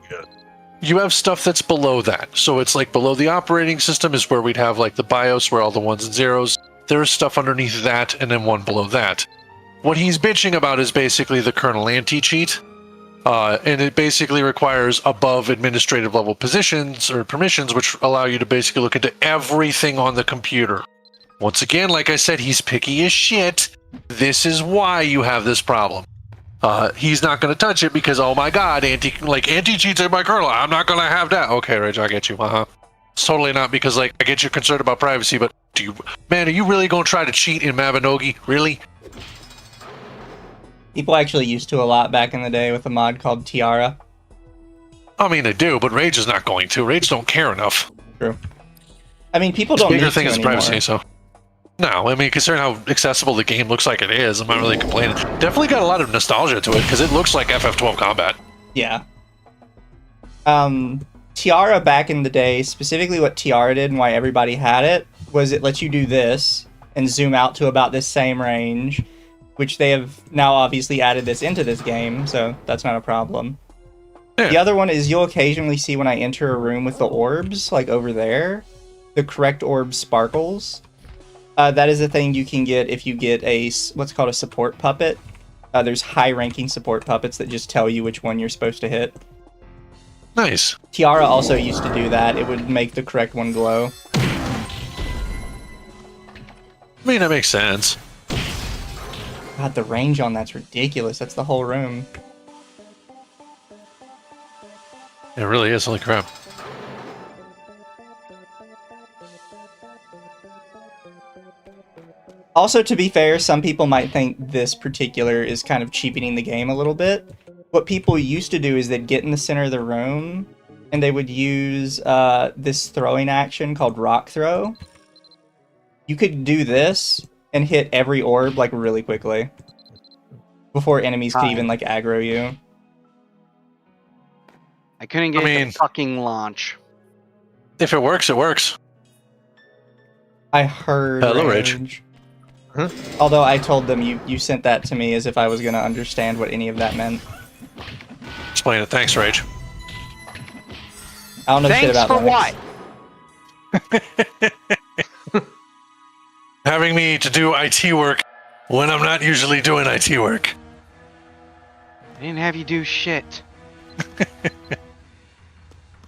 You have stuff that's below that. So it's, like, below the operating system is where we'd have, like, the BIOS, where all the ones and zeros. There's stuff underneath that, and then one below that. What he's bitching about is basically the kernel anti-cheat. And it basically requires above administrative level positions or permissions, which allow you to basically look into everything on the computer. Once again, like I said, he's picky as shit. This is why you have this problem. He's not going to touch it because, oh my god, anti-cheats in my kernel. I'm not going to have that. Okay, Rich, I get you. It's totally not because, like, I get you're concerned about privacy, but are you really going to try to cheat in Mabinogi? Really? People actually used to a lot back in the day with a mod called Tiara. I mean, they do, but Rage is not going to. Rage don't care enough. True. I mean, people The don't bigger need thing to is anymore. privacy, so. No, I mean, considering how accessible the game looks like it is, I'm not really complaining. Definitely got a lot of nostalgia to it, because it looks like FF12 combat. Yeah. Tiara back in the day, specifically what Tiara did and why everybody had it, was it lets you do this and zoom out to about this same range, which they have now obviously added this into this game, so that's not a problem. Yeah. The other one is you'll occasionally see when I enter a room with the orbs, like over there, the correct orb sparkles. That is a thing you can get if you get what's called a support puppet. There's high-ranking support puppets that just tell you which one you're supposed to hit. Nice. Tiara also used to do that. It would make the correct one glow. I mean, that makes sense. God, the range on that's ridiculous. That's the whole room. It really is, holy crap. Also, to be fair, some people might think this particular is kind of cheapening the game a little bit. What people used to do is they'd get in the center of the room, and they would use this throwing action called rock throw. You could do this and hit every orb like really quickly before enemies could even like aggro you. I couldn't get the fucking launch. If it works, it works. I heard. Hello, Rage. Huh? Although I told them you sent that to me as if I was going to understand what any of that meant. Explain it. Thanks, Rage. I don't know shit Thanks about for Linux. what? Having me to do IT work when I'm not usually doing IT work. I didn't have you do shit.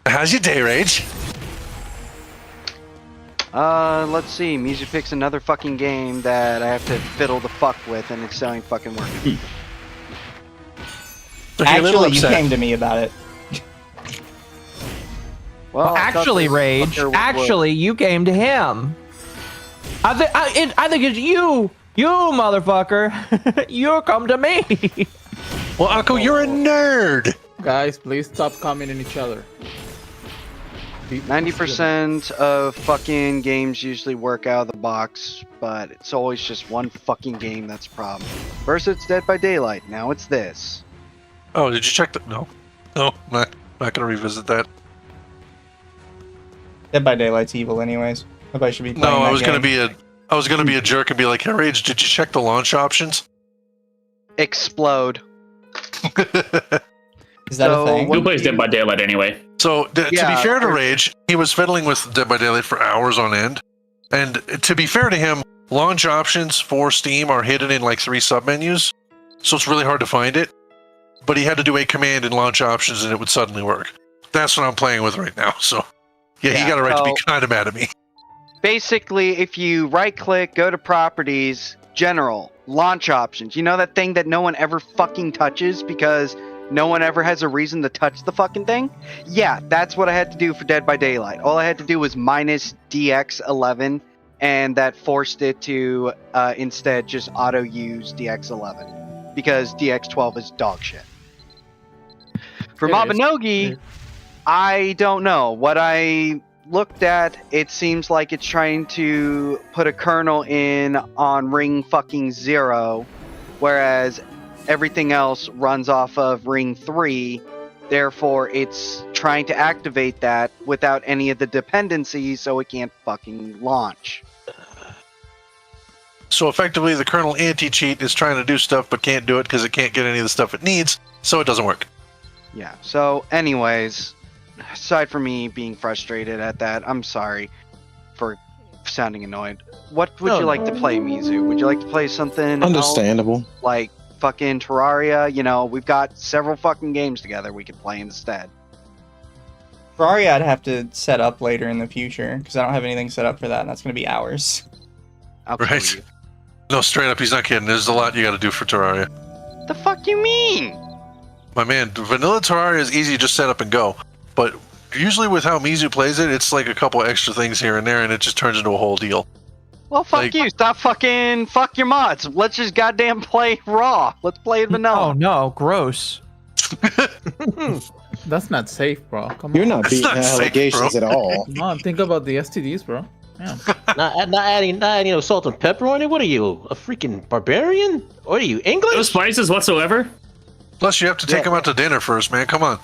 How's your day, Rage? Let's see. Mizu picks another fucking game that I have to fiddle the fuck with, and it's still ain't fucking working. Actually, you came to me about it. Well, Actually, Rage. Actually, you came to him. I think it's you. You motherfucker. You come to me. Well, Akko, you're a nerd. Guys, please stop commenting each other. 90% of fucking games usually work out of the box, but it's always just one fucking game that's a problem. First it's Dead by Daylight, now it's this. Oh, did you check that? No. No, not going to revisit that. Dead by Daylight's evil anyways. Nobody should be playing No, that I was going game. to be a jerk and be like, "Hey, Rage, did you check the launch options?" Explode. Is that a thing? Who plays Dead by Daylight anyway? So, to be fair to Rage, he was fiddling with Dead by Daylight for hours on end. And to be fair to him, launch options for Steam are hidden in like 3 submenus, so it's really hard to find it. But he had to do a command in launch options and it would suddenly work. That's what I'm playing with right now, so... Yeah, he got a right to be kind of mad at me. Basically, if you right-click, go to Properties, General, Launch Options, you know that thing that no one ever fucking touches because no one ever has a reason to touch the fucking thing? Yeah, that's what I had to do for Dead by Daylight. All I had to do was minus DX11, and that forced it to instead just auto-use DX11, because DX12 is dog shit. For Mabinogi, I don't know. What I looked at, it seems like it's trying to put a kernel in on ring fucking 0, whereas everything else runs off of ring 3. Therefore, it's trying to activate that without any of the dependencies, so it can't fucking launch. So effectively, the kernel anti-cheat is trying to do stuff but can't do it because it can't get any of the stuff it needs, so it doesn't work. Yeah, so anyways, aside from me being frustrated at that, I'm sorry for sounding annoyed. What would you like to play, Mizu? Would you like to play something Understandable. else, like fucking Terraria? You know, we've got several fucking games together we could play instead. Ferrari I'd have to set up later in the future, because I don't have anything set up for that, and that's going to be hours. Right. No, straight up, he's not kidding. There's a lot you got to do for Terraria. The fuck you mean? My man, vanilla Terraria is easy to just set up and go. But usually with how Mizu plays it, it's like a couple extra things here and there, and it just turns into a whole deal. Well, fuck you. Stop fucking... Fuck your mods. Let's just goddamn play raw. Let's play it vanilla. Oh, no. Gross. That's not safe, bro. Come You're on. not beating allegations at all. Come on, think about the STDs, bro. Yeah. not adding salt and pepper on it. What are you, a freaking barbarian? What are you, English? No spices whatsoever? Plus, you have to take him out to dinner first, man. Come on.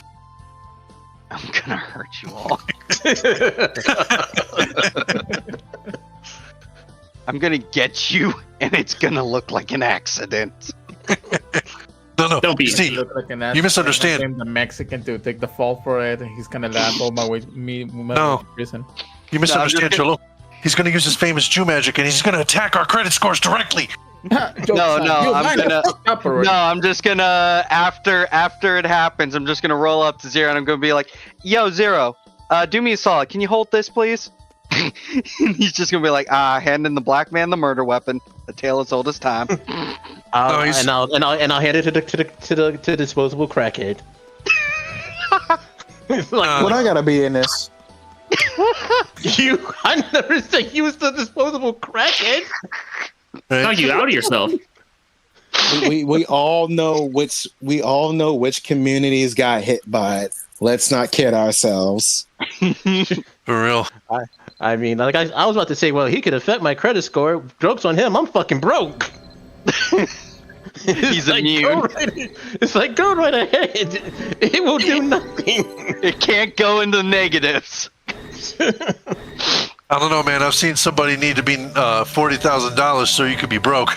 I'm gonna hurt you all. I'm gonna get you, and it's gonna look like an accident. No, Don't be. Steve, Look like an you misunderstand. The Mexican to take the fall for it, and he's gonna laugh all my way to prison. You misunderstand, Cholo. He's going to use his famous Jew magic, and he's going to attack our credit scores directly. I'm just gonna after it happens, I'm just gonna roll up to Zero and I'm gonna be like, "Yo, Zero, do me a solid. Can you hold this, please?" And he's just gonna be like, hand in the black man the murder weapon. The tale as old as time. I'll hand it to the disposable crackhead. What I gotta be in this? I never said use the disposable crackhead. Knock you out of yourself. we all know which communities got hit by it. Let's not kid ourselves. For real. I mean, like I was about to say, well, he could affect my credit score. Joke's on him. I'm fucking broke. He's immune. It's like, go right ahead. It will do nothing. It can't go into negatives. I don't know, man. I've seen somebody need to be $40,000 so you could be broke.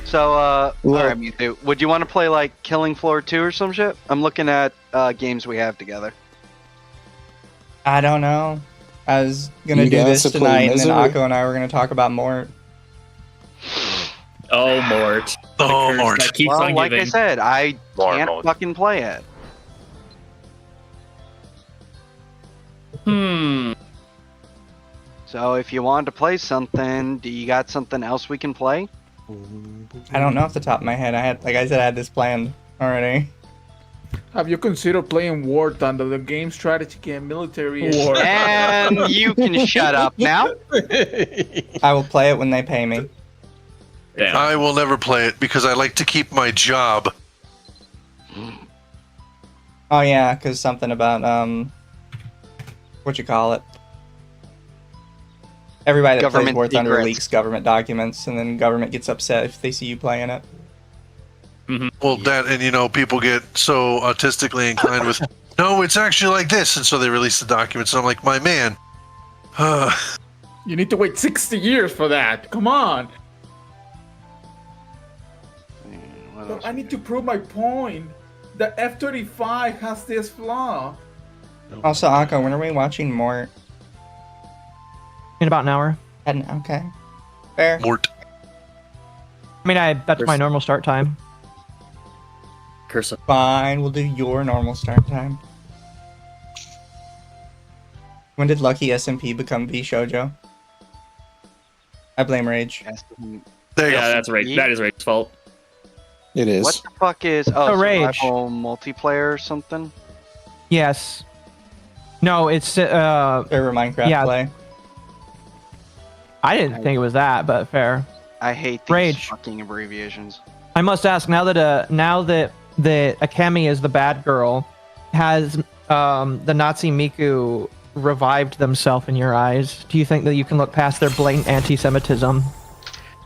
So, alright, Mewtwo, would you want to play like Killing Floor 2 or some shit? I'm looking at games we have together. I don't know. I was gonna You do guys this to play tonight, and then Misery? Akko and I were gonna talk about Mort. Oh, Mort. Oh, The curse Mort. that keeps Well, on like I giving. said, I Lord can't mode. fucking play it. So if you wanted to play something, do you got something else we can play? I don't know off the top of my head. Like I said, I had this planned already. Have you considered playing War under the game strategy and military? War. And you can shut up now. I will play it when they pay me. Damn. I will never play it because I like to keep my job. Oh yeah, because something about what you call it? Everybody that Government plays War Thunder secrets. leaks government documents, and then government gets upset if they see you playing it. Well, that, and you know, people get so autistically inclined with, no, it's actually like this, and so they release the documents, and I'm like, my man, You need to wait 60 years for that. Come on. What else? I need to prove my point. The F-35 has this flaw. Also, Akko, when are we watching Mort? In about an hour. Okay, fair. Mort. I mean, that's my normal start time. Curse of Fine, we'll do your normal start time. When did Lucky SMP become V Shoujo? I blame Rage. There you Yeah, go. that's Rage. That is Rage's fault. It is. What the fuck is Rage. survival multiplayer or something? Yes. No, it's Server Minecraft Yeah. play. I didn't think it was that, but fair. I hate these Rage. fucking abbreviations. I must ask, now that Akemi is the bad girl, has the Nazi Miku revived themselves in your eyes? Do you think that you can look past their blatant anti-Semitism?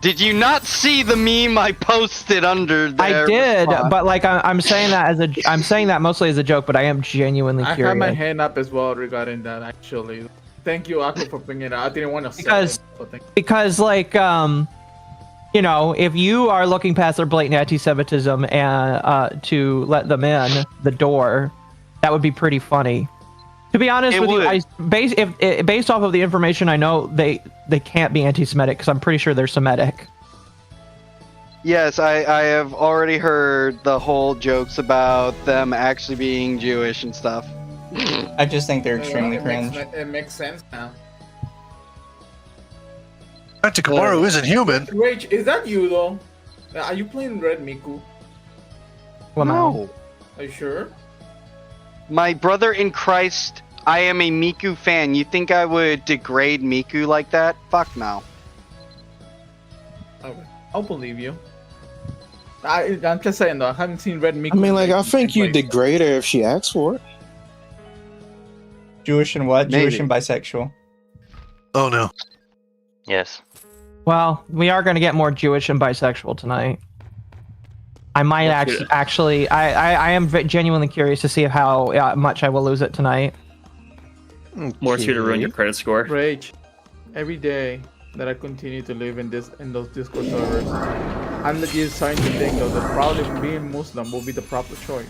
Did you not see the meme I posted under there? I did, but like I'm saying that I'm saying that mostly as a joke, but I am genuinely I curious. have my hand up as well regarding that, actually. Thank you, Akko, for bringing it up. I didn't want to say Because- it, but thank Because like you know, if you are looking past their blatant anti-Semitism and to let them in the door, that would be pretty funny. To be honest It with would. you, based off of the information I know, they can't be anti-Semitic because I'm pretty sure they're Semitic. Yes, I have already heard the whole jokes about them actually being Jewish and stuff. I just think they're you. extremely It cringe. It makes sense now. Takamaru isn't human. Rage, is that you though? Are you playing Red Miku? Lamau. Are you sure? My brother in Christ, I am a Miku fan. You think I would degrade Miku like that? Fuck no. Okay, I'll believe you. I'm just saying though, I haven't seen Red Miku. I mean, like, I think you play. degrade her if she asks for it. Jewish and what? Maybe. Jewish and bisexual. Oh no. Yes. Well, we are going to get more Jewish and bisexual tonight. I might actually, I am genuinely curious to see how much I will lose it tonight. More here to ruin your credit score. Rage. Every day that I continue to live in those Discord servers, I'm legit starting to think though that probably being Muslim will be the proper choice.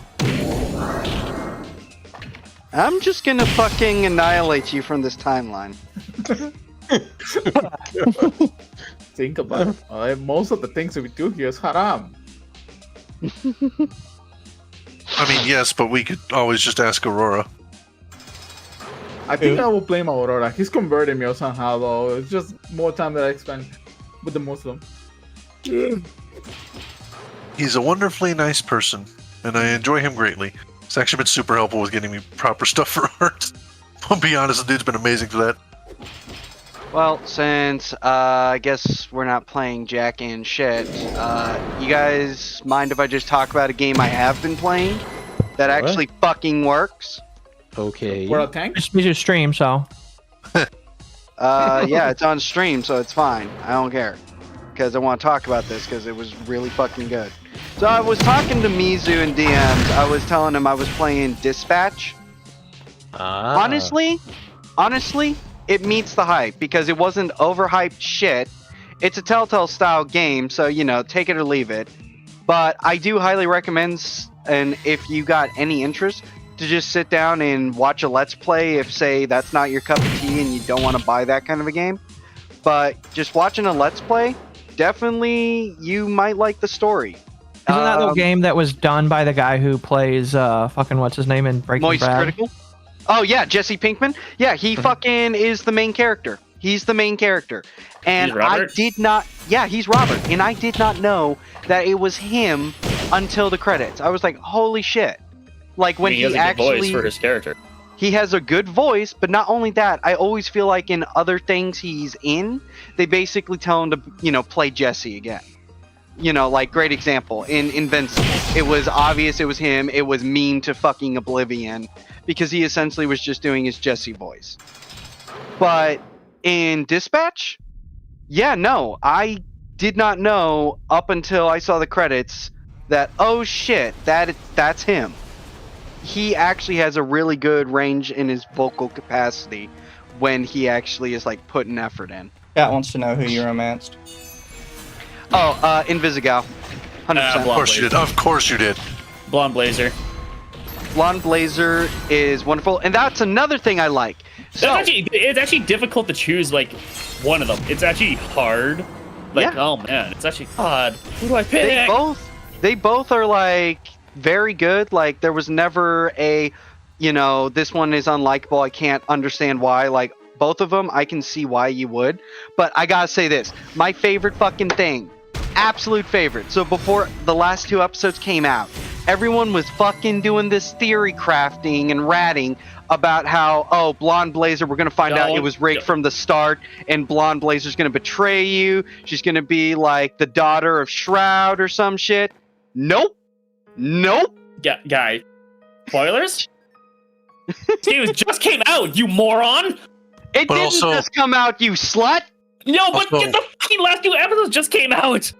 I'm just gonna fucking annihilate you from this timeline. Think about it. Most of the things that we do here is haram. I mean, yes, but we could always just ask Aurora. I think I will blame Aurora. He's converted me somehow though. It's just more time that I spend with the Muslim. He's a wonderfully nice person, and I enjoy him greatly. He's actually been super helpful with getting me proper stuff for art. I'll be honest, the dude's been amazing for that. Well, since I guess we're not playing jack and shit, you guys mind if I just talk about a game I have been playing that actually fucking works? Okay. World of Tanks? Just use your stream, so. Yeah, it's on stream, so it's fine. I don't care. Because I want to talk about this because it was really fucking good. So I was talking to Mizu in DMs. I was telling him I was playing Dispatch. Honestly, it meets the hype because it wasn't overhyped shit. It's a Telltale style game, so take it or leave it. But I do highly recommend, and if you got any interest, to just sit down and watch a Let's Play if, say, that's not your cup of tea and you don't want to buy that kind of a game. But just watching a Let's Play, definitely you might like the story. Isn't that the game that was done by the guy who plays fucking what's his name in Breaking Moist Bad? Critical? Oh yeah, Jesse Pinkman. Yeah, he fucking is the main character. He's the main character. And He's Robert? I did not he's Robert. And I did not know that it was him until the credits. I was like, holy shit. Like when he has a good voice for his character. He has a good voice, but not only that, I always feel like in other things he's in, they basically tell him to, play Jesse again. Like great example in Invincible. It was obvious it was him. It was mean to fucking oblivion because he essentially was just doing his Jesse voice. But in Dispatch, I did not know up until I saw the credits that, oh shit, that's him. He actually has a really good range in his vocal capacity when he actually is like putting effort in. Cat wants to know who you romanced. Oh, Invisigal. 100%. Of course you did. Blonde Blazer. Blonde Blazer is wonderful, and that's another thing I like. So It's actually difficult to choose like one of them. It's actually hard. Oh man, it's actually hard. Who do I pick? They both are like very good. Like there was never a, this one is unlikable. I can't understand why. Like both of them, I can see why you would. But I gotta say this, my favorite fucking thing, absolute favorite. So before the last 2 episodes came out, everyone was fucking doing this theory crafting and ratting about how, Blonde Blazer, we're gonna find out it was rigged from the start, and Blonde Blazer's gonna betray you. She's gonna be like the daughter of Shroud or some shit. Nope. Yeah, guy. Spoilers? It just came out, you moron! It didn't just come out, you slut! No, but the fucking last 2 episodes just came out!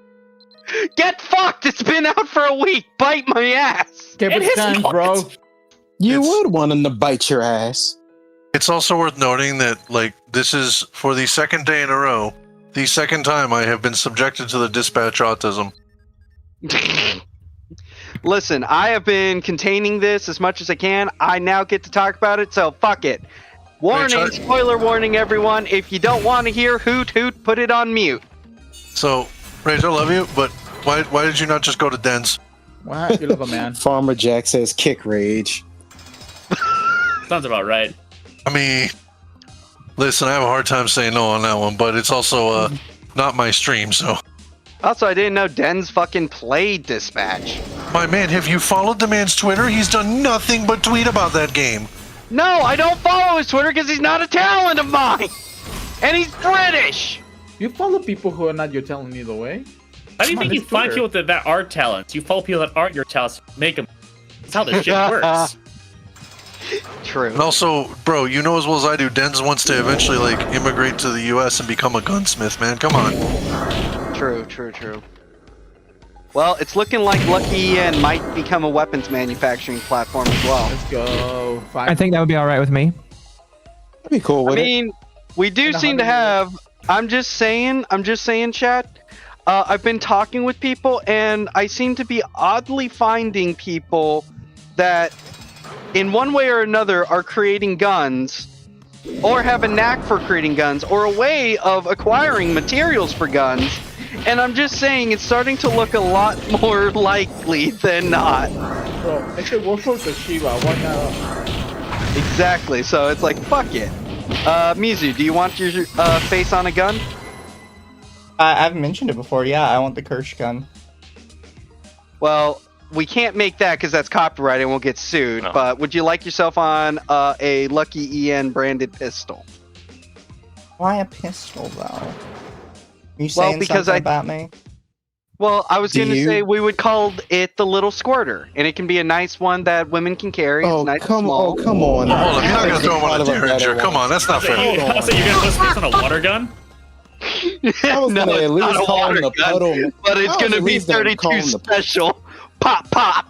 Get fucked! It's been out for a week! Bite my ass! Keep it stands, bro. You would want him to bite your ass. It's also worth noting that, this is, for the second day in a row, the second time I have been subjected to the Dispatch autism. Listen, I have been containing this as much as I can. I now get to talk about it, so fuck it. Warning, spoiler warning, everyone. If you don't want to hear hoot hoot, put it on mute. So, Rage, I love you, but why did you not just go to Dens? What? You love a man. Farmer Jack says kick Rage. Sounds about right. I mean, listen, I have a hard time saying no on that one, but it's also not my stream, so. Also, I didn't know Den's fucking played Dispatch. My man, have you followed the man's Twitter? He's done nothing but tweet about that game. No, I don't follow his Twitter because he's not a talent of mine! And he's British! You follow people who are not your talent either way. How do you think you find people that are talents? You follow people that aren't your talents, make them. That's how this shit works. True. And also, bro, you know as well as I do, Dens wants to eventually, immigrate to the U.S. and become a gunsmith, man. Come on. True. Well, it's looking like Lucky and might become a weapons manufacturing platform as well. Let's go. I think that would be all right with me. That'd be cool with I mean, we do seem to have. I'm just saying, chat. I've been talking with people, and I seem to be oddly finding people that, in one way or another, are creating guns, or have a knack for creating guns, or a way of acquiring materials for guns. And I'm just saying, it's starting to look a lot more likely than not. Bro, it could work for Toshiba. Why not? Exactly. So it's like, fuck it. Mizu, do you want your face on a gun? I've mentioned it before. Yeah, I want the Kirsch gun. Well, we can't make that because that's copyright and we'll get sued. No. But would you like yourself on a Lucky EN branded pistol? Why a pistol, though? Are you saying because something about me? Well, I was Do going to you? say we would call it the little squirter, and it can be a nice one that women can carry. Oh, It's nice come and small. on, come on. Hold on, you're not gonna throw him on a Out of better Derringer. Come one. on, that's not So fair. you're gonna put space on a water gun? I was No, gonna it's at not least a call water him the gun, puddle. but it's I was going to at be least gonna call 32 him the- special. Pop, pop.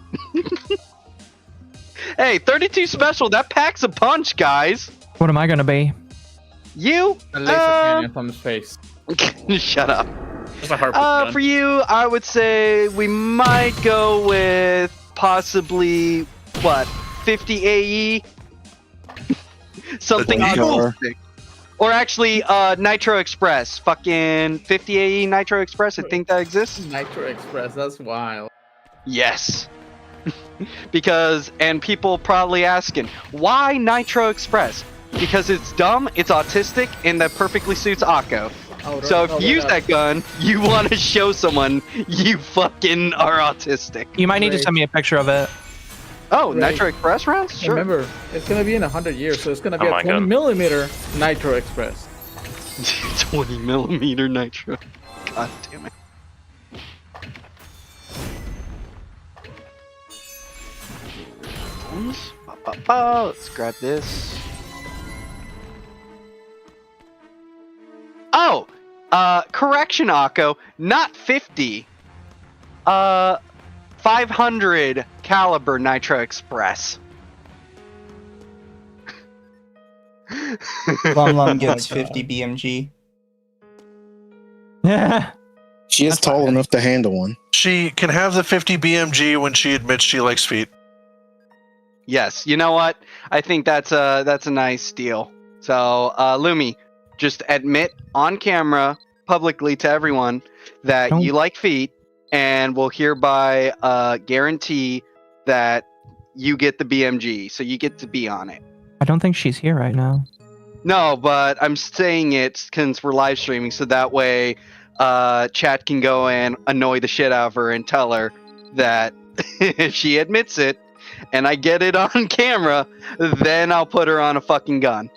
Hey, 32 special. That packs a punch, guys. What am I gonna be? You? A laser cannon from his face. Shut up. Just a harpoon gun. For you, I would say we might go with possibly, what, 50 AE? Something Sure. realistic. Or actually, Nitro Express. Fucking 50 AE Nitro Express. I think that exists. Nitro Express, that's wild. Yes. Because, and people probably asking, why Nitro Express? Because it's dumb, it's autistic, and that perfectly suits Akko. So if you use that gun, you want to show someone you fucking are autistic. You might need to Great. send me a picture of it. Oh, Right. Nitro Express rounds? Sure. Remember, it's gonna be in 100 years, so it's gonna be Oh a my 20 God. millimeter Nitro Express. 20 millimeter Nitro. God damn it. Let's grab this. Oh! Correction, Akko. Not 50. 500 caliber Nitro Express. Lum Lum gets God. 50 BMG. Yeah. She is tall enough to handle one. She can have the 50 BMG when she admits she likes feet. Yes, you know what? I think that's a nice deal. So, Lumi, just admit on camera publicly to everyone that Don't- you like feet, and we'll hereby guarantee that you get the BMG, so you get to be on it. I don't think she's here right now. No, but I'm saying it since we're live streaming, so that way chat can go and annoy the shit out of her and tell her that if she admits it and I get it on camera, then I'll put her on a fucking gun.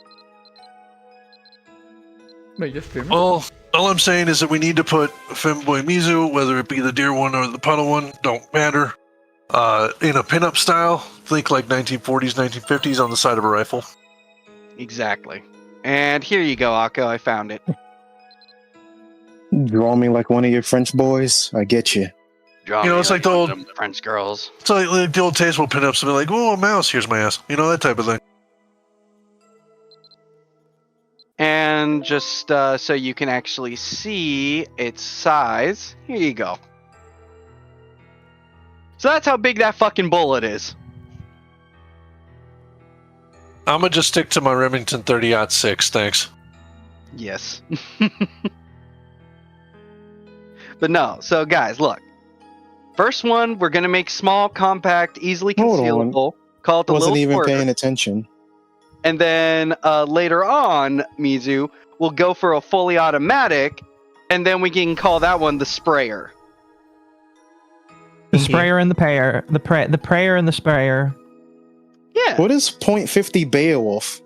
Wait, just stream it? Well, all I'm saying is that we need to put Femboy Mizu, whether it be the deer one or the puddle one, don't matter, in a pinup style. Think like 1940s, 1950s on the side of a rifle. Exactly. And here you go, Akko. I found it. Draw me like one of your French boys. I get you. Draw You know, me it's like the one old- of them French girls. It's like the old tasteful pinups. They're like, oh, a mouse, here's my ass. You know, that type of thing. And just so you can actually see its size, here you go. So that's how big that fucking bullet is. I'm going to just stick to my Remington 30-06, thanks. Yes. But no, so guys, look. First one, we're gonna make small, compact, easily Hold on. concealable. Call it the Wasn't little even squirter. paying attention. And then later on, Mizu, we'll go for a fully automatic, and then we can call that one the sprayer. The Thank you. sprayer and the prayer. The prayer and the sprayer. Yeah, What is .50 Beowulf?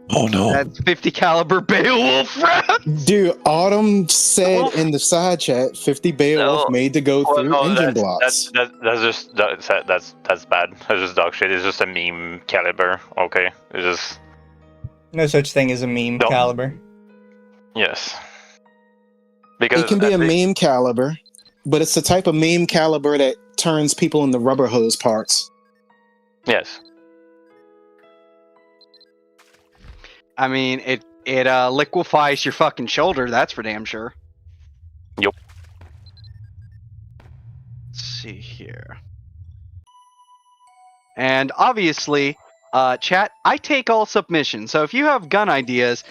Oh, no. that's 50 caliber Beowulf round. Dude, Autumn said in the side chat, 50 Beowulf No. made to go Well, through no, engine that's, blocks. that's just that's bad. That's just dog shit. It's just a meme caliber. Okay, it's just No such thing as a meme No. caliber. yes. Because It can be I a think- meme caliber, but it's the type of meme caliber that turns people into rubber hose parts. Yes. I mean, it liquefies your fucking shoulder. That's for damn sure. Yup. Let's see here. And obviously, chat, I take all submissions. So if you have gun ideas,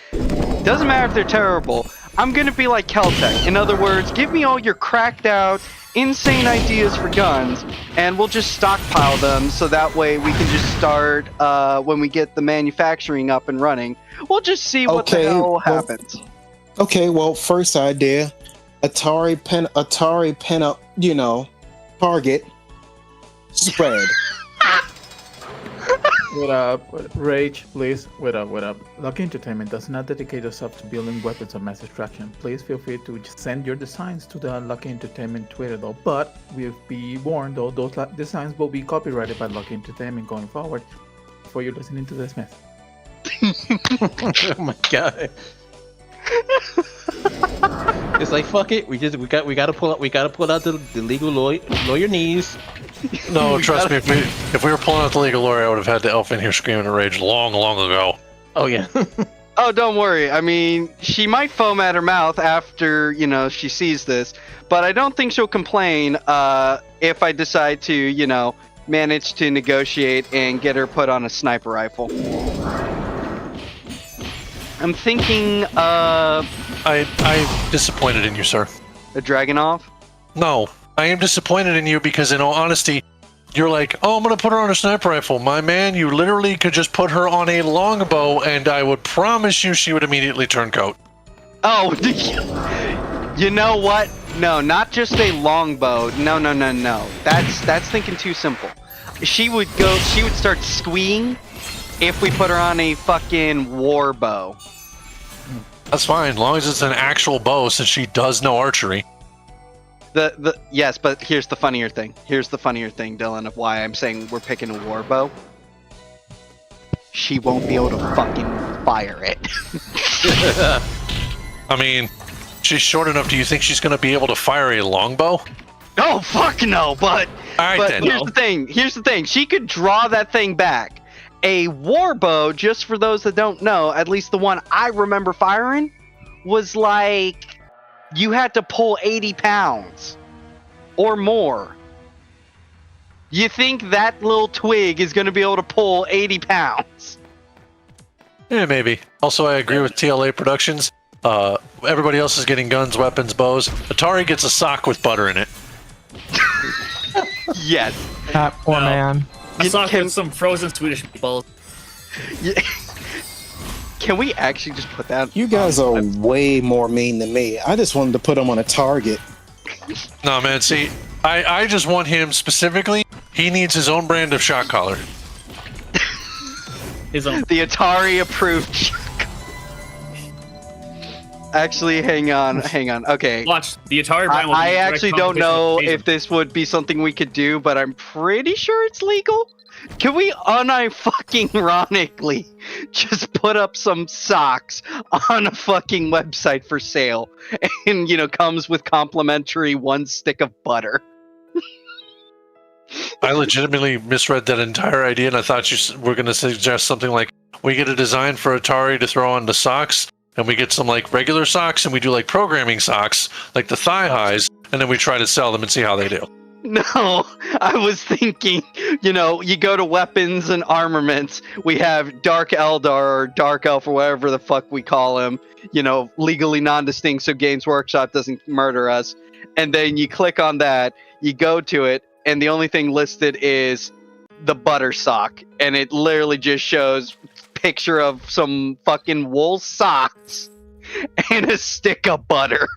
doesn't matter if they're terrible, I'm gonna be like Keltec. In other words, give me all your cracked out, insane ideas for guns, and we'll just stockpile them so that way we can just start when we get the manufacturing up and running. We'll just see what Okay, the hell well- happens. Okay, well, first idea, Atari pinup, target spread. What up? Rage, please. What up? What up? Lucky Entertainment does not dedicate itself to building weapons of mass destruction. Please feel free to send your designs to the Lucky Entertainment Twitter, though. But we'll be warned, though, those designs will be copyrighted by Lucky Entertainment going forward. Before you're listening to this mess. Oh my god. It's like fuck it. We gotta pull out the legal lawyer knees. No, trust me. If we were pulling out the legal lawyer, I would have had the elf in here screaming in rage long ago. Oh yeah. Oh, don't worry. I mean, she might foam at her mouth after, she sees this, but I don't think she'll complain if I decide to, manage to negotiate and get her put on a sniper rifle. I'm thinking, I'm disappointed in you, sir. a Dragunov? No, I am disappointed in you because, in all honesty, you're like, oh, I'm going to put her on a sniper rifle. My man, you literally could just put her on a longbow, and I would promise you she would immediately turn coat. Oh, you know what? No, not just a longbow. No. That's thinking too simple. She would start squeeing if we put her on a fucking war bow. That's fine, as long as it's an actual bow, since she does know archery. Yes, but here's the funnier thing. Dylan, of why I'm saying we're picking a war bow. She won't be able to fucking fire it. I mean, she's short enough. Do you think she's going to be able to fire a longbow? Oh fuck no! But then. Here's the thing. She could draw that thing back. A war bow, just for those that don't know, at least the one I remember firing, was like you had to pull 80 pounds or more. You think that little twig is going to be able to pull 80 pounds? Yeah, maybe. Also, I agree with TLA Productions. Everybody else is getting guns, weapons, bows. Atari gets a sock with butter in it. Yes. That poor man. I saw some frozen Swedish meatballs. Yeah. Can we actually just put that? You guys are way more mean than me. I just wanted to put him on a target. No, man, see, I just want him specifically. He needs his own brand of shot collar. His own. The Atari approved. Actually, hang on. Okay. Watch the Atari brand. I actually don't know if this would be something we could do, but I'm pretty sure it's legal. Can we ironically just put up some socks on a fucking website for sale and, comes with complimentary 1 stick of butter? I legitimately misread that entire idea, and I thought you were going to suggest something like, we get a design for Atari to throw on the socks, and we get some regular socks, and we do programming socks, like the thigh highs, and then we try to sell them and see how they do. No, I was thinking, you go to weapons and armaments, we have Dark Eldar or Dark Elf or whatever the fuck we call him, legally non-distinct so Games Workshop doesn't murder us. And then you click on that, you go to it, and the only thing listed is the butter sock. And it literally just shows picture of some fucking wool socks and a stick of butter.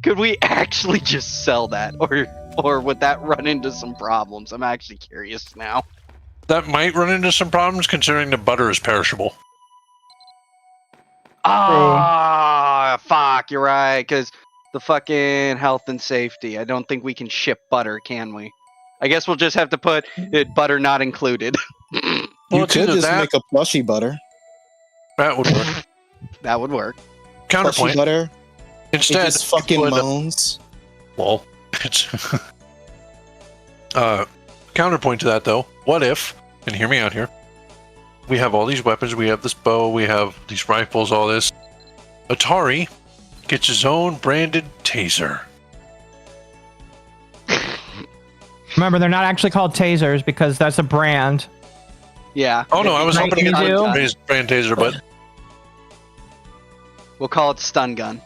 Could we actually just sell that, or would that run into some problems? I'm actually curious now. That might run into some problems considering the butter is perishable. Fuck, you're right, because the fucking health and safety. I don't think we can ship butter, can we? I guess we'll just have to put it butter not included. You could just make a plushy butter. That would work. That would work. Counterpoint. Plushy butter. Instead, it just fucking moans. Well, counterpoint to that though. What if, and hear me out here, we have all these weapons, we have this bow, we have these rifles, all this. Atari gets his own branded taser. Remember, they're not actually called tasers because that's a brand. Yeah. Oh no, I was hoping to get a brand taser, but we'll call it stun gun.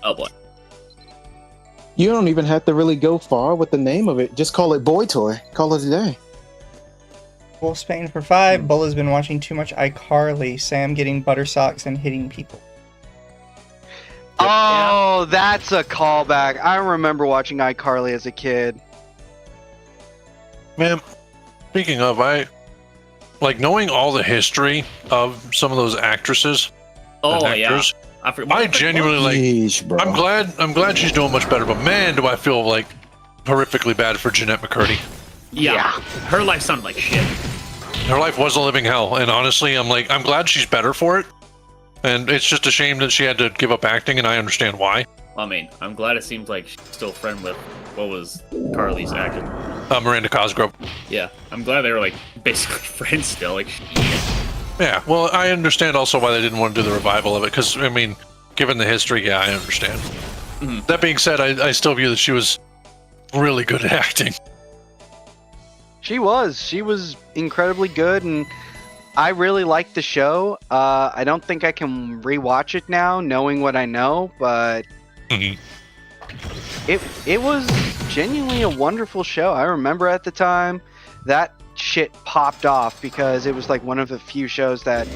Oh boy. You don't even have to really go far with the name of it. Just call it Boy Toy. Call it a day. Wolfsbane for 5. Bulla's been watching too much iCarly. Sam getting butter socks and hitting people. Oh, that's a callback. I remember watching iCarly as a kid. Man, speaking of, I like knowing all the history of some of those actresses. Oh and yeah, actors. I forgot. I genuinely like. Yeesh, bro. I'm glad she's doing much better, but man, do I feel like horrifically bad for Jeanette McCurdy. Yeah, her life sounded like shit. Her life was a living hell, and honestly, I'm glad she's better for it. And it's just a shame that she had to give up acting, and I understand why. I mean, I'm glad it seems like she's still friend with what was Carly's actor. Miranda Cosgrove. Yeah, I'm glad they were like basically friends still. Like, Yeah, well, I understand also why they didn't want to do the revival of it, because, I mean, given the history, yeah, I understand. Mhm. That being said, I still view that she was really good at acting. She was incredibly good, and I really liked the show. I don't think I can rewatch it now, knowing what I know, but Mhm. it was genuinely a wonderful show. I remember at the time that shit popped off because it was like one of the few shows that,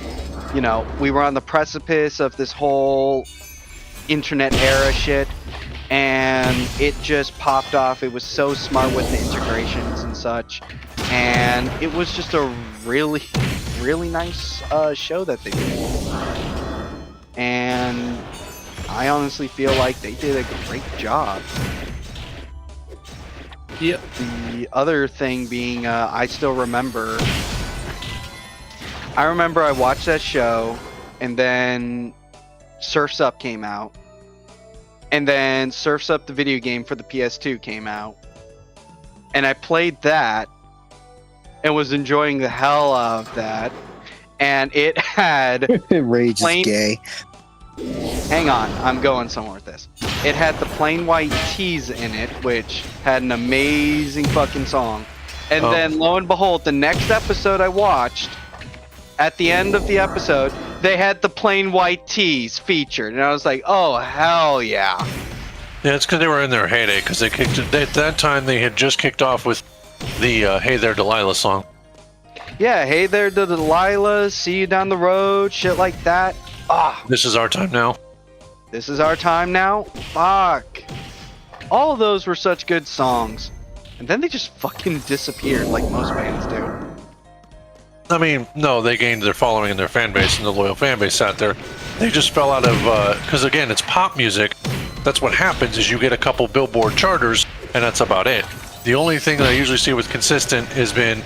you know, we were on the precipice of this whole internet era shit, and it just popped off. It was so smart with the integrations and such, and it was just a really nice show that they did, and I honestly feel like they did a great job. Yep. The other thing being, I remember I watched that show, and then Surf's Up came out, and then Surf's Up the video game for the PS2 came out, and I played that and was enjoying the hell out of that, and it had Rage is gay. Hang on, I'm going somewhere with this. It had the Plain White Tees in it, which had an amazing fucking song. And then, lo and behold, the next episode I watched, at the end of the episode, they had the Plain White Tees featured. And I was like, oh, hell yeah. Yeah, it's because they were in their heyday, because at that time they had just kicked off with the Hey There Delilah song. Yeah, Hey There Delilah, See You Down the Road, shit like that. Ah, This Is Our Time Now. This Is Our Time Now. Fuck. All of those were such good songs. And then they just fucking disappeared like most bands do. I mean, no, they gained their following and their fan base, and the loyal fan base sat there. They just fell out of, because again, it's pop music. That's what happens, is you get a couple Billboard charters, and that's about it. The only thing that I usually see with consistent has been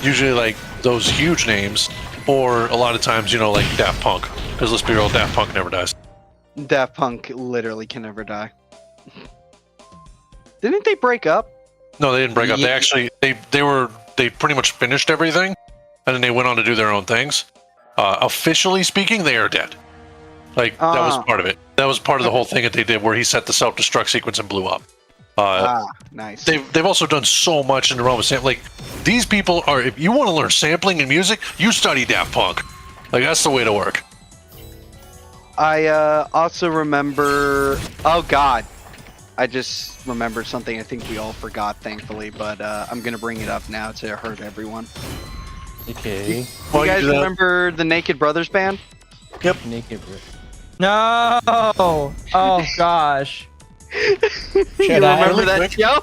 usually like those huge names, or a lot of times, you know, like Daft Punk. Because let's be real, Daft Punk never dies. Daft Punk literally can never die. Didn't they break up? No, they didn't break up. They actually, they pretty much finished everything, and then they went on to do their own things. Officially speaking, they are dead. Like, that was part of it. That was part of the whole thing that they did, where he set the self-destruct sequence and blew up. Nice. They've also done so much in the realm of sampling. Like, these people are, if you want to learn sampling and music, you study Daft Punk. Like, that's the way to work. I also remember, oh god, I just remembered something I think we all forgot, thankfully, but I'm gonna bring it up now to hurt everyone. Okay. You guys remember the Naked Brothers band? Yep. Naked Brothers. No! Oh gosh. You remember that show?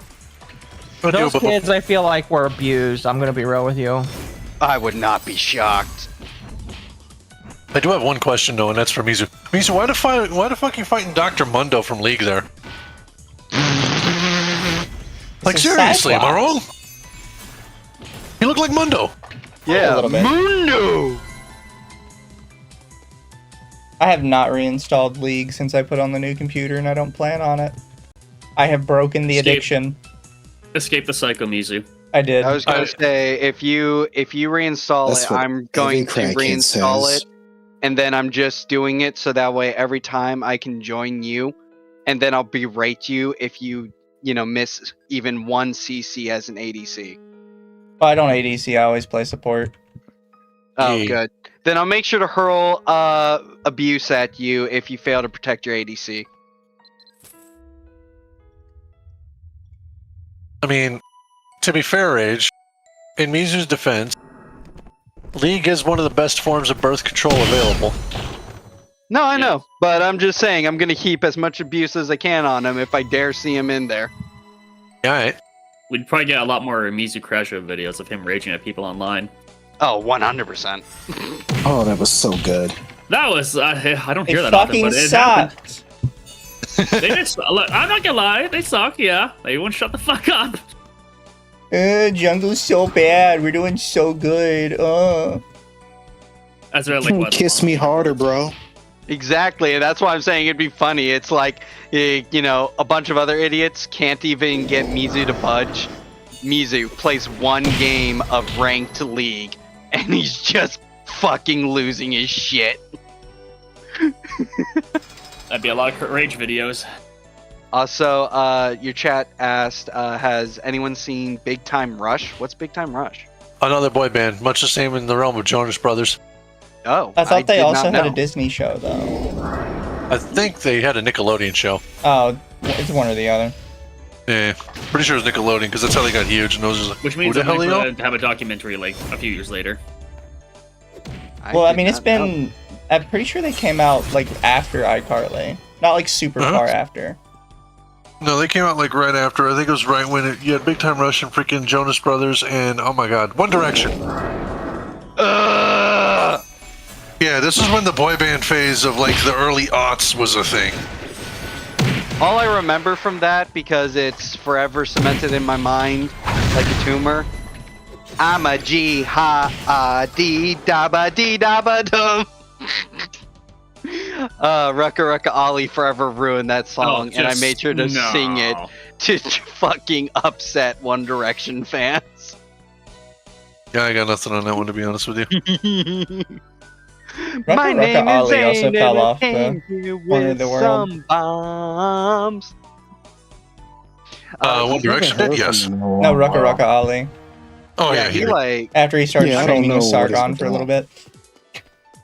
Those kids, I feel like, were abused. I'm gonna be real with you. I would not be shocked. I do have one question though, and that's for Mizu. Mizu, why the fuck you fighting Dr. Mundo from League there? Like, seriously, am I wrong? You look like Mundo. Yeah, a little bit. Mundo. I have not reinstalled League since I put on the new computer, and I don't plan on it. I have broken the addiction. Escape the Psycho Mizu. I did. I was gonna say, if you reinstall That's it, what I'm going to every crackhead reinstall says. it, and then I'm just doing it so that way every time I can join you, and then I'll berate you if you miss even one CC as an ADC. Well, I don't ADC. I always play support. Oh, Yeah. good. Then I'll make sure to hurl abuse at you if you fail to protect your ADC. I mean, to be fair, Rage, in Mizu's defense, League is one of the best forms of birth control available. No, I know, but I'm just saying I'm gonna heap as much abuse as I can on him if I dare see him in there. All right. We'd probably get a lot more Mizu Crasher videos of him raging at people online. Oh, 100%. Oh, that was so good. That was I don't hear It that often, fucking but it happened. sucked. They did, look, I'm not gonna lie, they suck. Yeah, they won't shut the fuck up. Jungle's so bad. We're doing so good. That's really like what Kiss me harder, bro. Exactly, that's why I'm saying it'd be funny. It's like, you know, a bunch of other idiots can't even get Mizu to budge. Mizu plays one game of ranked league, and he's just fucking losing his shit. That'd be a lot of rage videos. Also, your chat asked, has anyone seen Big Time Rush? What's Big Time Rush? Another boy band, much the same in the realm of Jonas Brothers. Oh, I thought they did also not had a know. Disney show though. I think they had a Nickelodeon show. Oh, it's one or the other. Yeah, pretty sure it was Nickelodeon because that's how they got huge. And those like, Which means who the they're hell going they are? to have a documentary like a few years later. Well, I did mean, it's not know. been. I'm pretty sure they came out like after iCarly, not like super Uh-huh. far after. No, they came out like right after. I think it was right when you had Big Time Rush and freaking Jonas Brothers and oh my god, One Direction. Yeah, this is when the boy band phase of like the early aughts was a thing. All I remember from that, because it's forever cemented in my mind like a tumor. I'm a G ha dee dabba dee dabba dum. Rucka Rucka Ollie forever ruined that song, and I made sure to sing it to fucking upset One Direction fans. Yeah, I got nothing on that one to be honest with you. My Rucka name is Ollie also Zayn, fell and off I came the here corner of with the world. some bombs. One Direction did, yes. No, Rucka Rucka Ollie. Oh yeah, yeah, he did. like After he started Yeah, I don't training with know what it's Sargon for a little bit.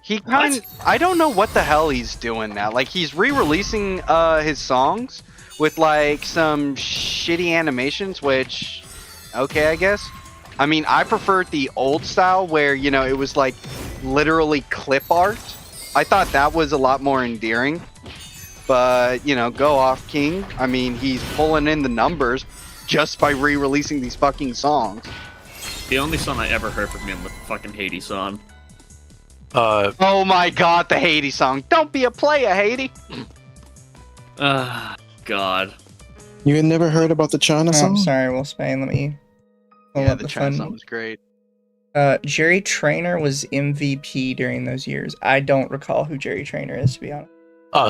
he kind. I don't know what the hell he's doing now. Like he's re-releasing his songs with like some shitty animations, which okay, I guess. I mean, I preferred the old style where you know it was like literally clip art. I thought that was a lot more endearing. But you know, go off, King. I mean, he's pulling in the numbers just by re-releasing these fucking songs. The only song I ever heard from him was the fucking Hades song. Oh my god, the Hades song. Don't be a player, Hades. God. You had never heard about the China Oh, song? I'm sorry, Will Spain. Let me. pull Yeah, up the China fun- song was great. Jerry Trainer was MVP during those years. I don't recall who Jerry Trainer is, to be honest.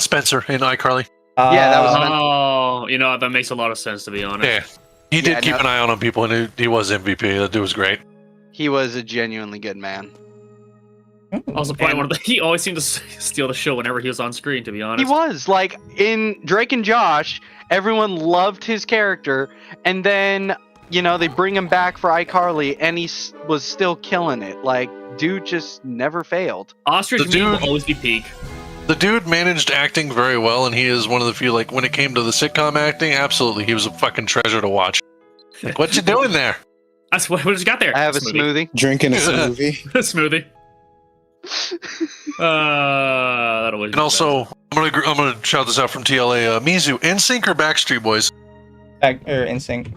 Spencer in iCarly. Yeah, that was- Oh, you know, that makes a lot of sense, to be honest. Yeah, he did Yeah, keep no- an eye on people, and he was MVP. That dude was great. He was a genuinely good man. Also, probably one of the. He always seemed to steal the show whenever he was on screen, to be He honest. was like in Drake and Josh. Everyone loved his character, and then you know they bring him back for iCarly, and he was still killing it. Like, dude just never failed. Ostrich The Meat will dude- always be peak. The dude managed acting very well, and he is one of the few. Like when it came to the sitcom acting, absolutely, he was a fucking treasure to watch. Like, what you doing there? That's what we just got there. I have a smoothie. Drinking a smoothie. Smoothie. That always. And also, I'm gonna shout this out from TLA. Mizu, NSYNC or Backstreet Boys? Instinct.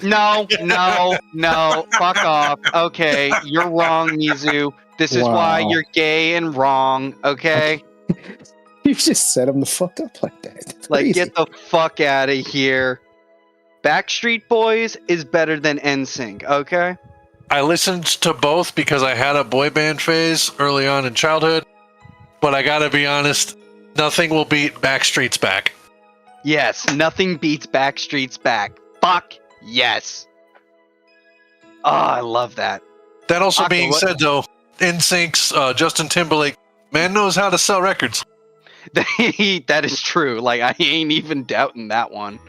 No, no, no. Fuck off. Okay, you're wrong, Mizu. This is why Wow. you're gay and wrong. Okay, You just set him the fuck up like that. That's like crazy. get the fuck out of here. Backstreet Boys is better than NSYNC. Okay. I listened to both because I had a boy band phase early on in childhood, but I gotta be honest, nothing will beat Backstreet's Back. Yes, nothing beats Backstreet's Back. Fuck yes. Oh, I love that. That also Okay, being what- said, though, NSYNC's Justin Timberlake, man knows how to sell records. That is true. Like I ain't even doubting that one.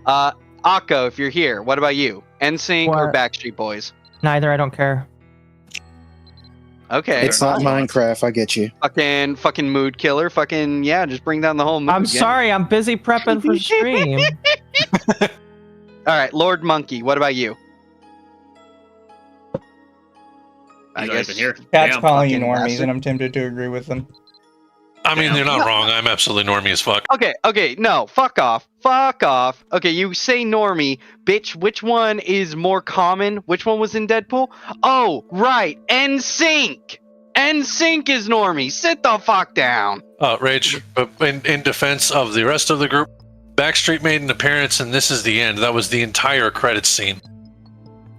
Akko, if you're here, what about you? NSYNC or What? Backstreet Boys? Neither. I don't care. Okay. It's not Minecraft, I get you. Fucking mood killer. Fucking yeah, just bring down the whole mood. I'm yeah. sorry. I'm busy prepping for stream. All right, Lord Monkey, what about you? He's not even here. Cat's Damn. calling you fucking normies, bastard. and I'm tempted to agree with them. I mean, they're not wrong. I'm absolutely normie as fuck. Okay, no, fuck off. Okay, you say normie, bitch, which one is more common? Which one was in Deadpool? Oh, right, NSYNC! NSYNC is normie, sit the fuck down. Rage, but in defense of the rest of the group, Backstreet made an appearance, and this is the end. That was the entire credits scene.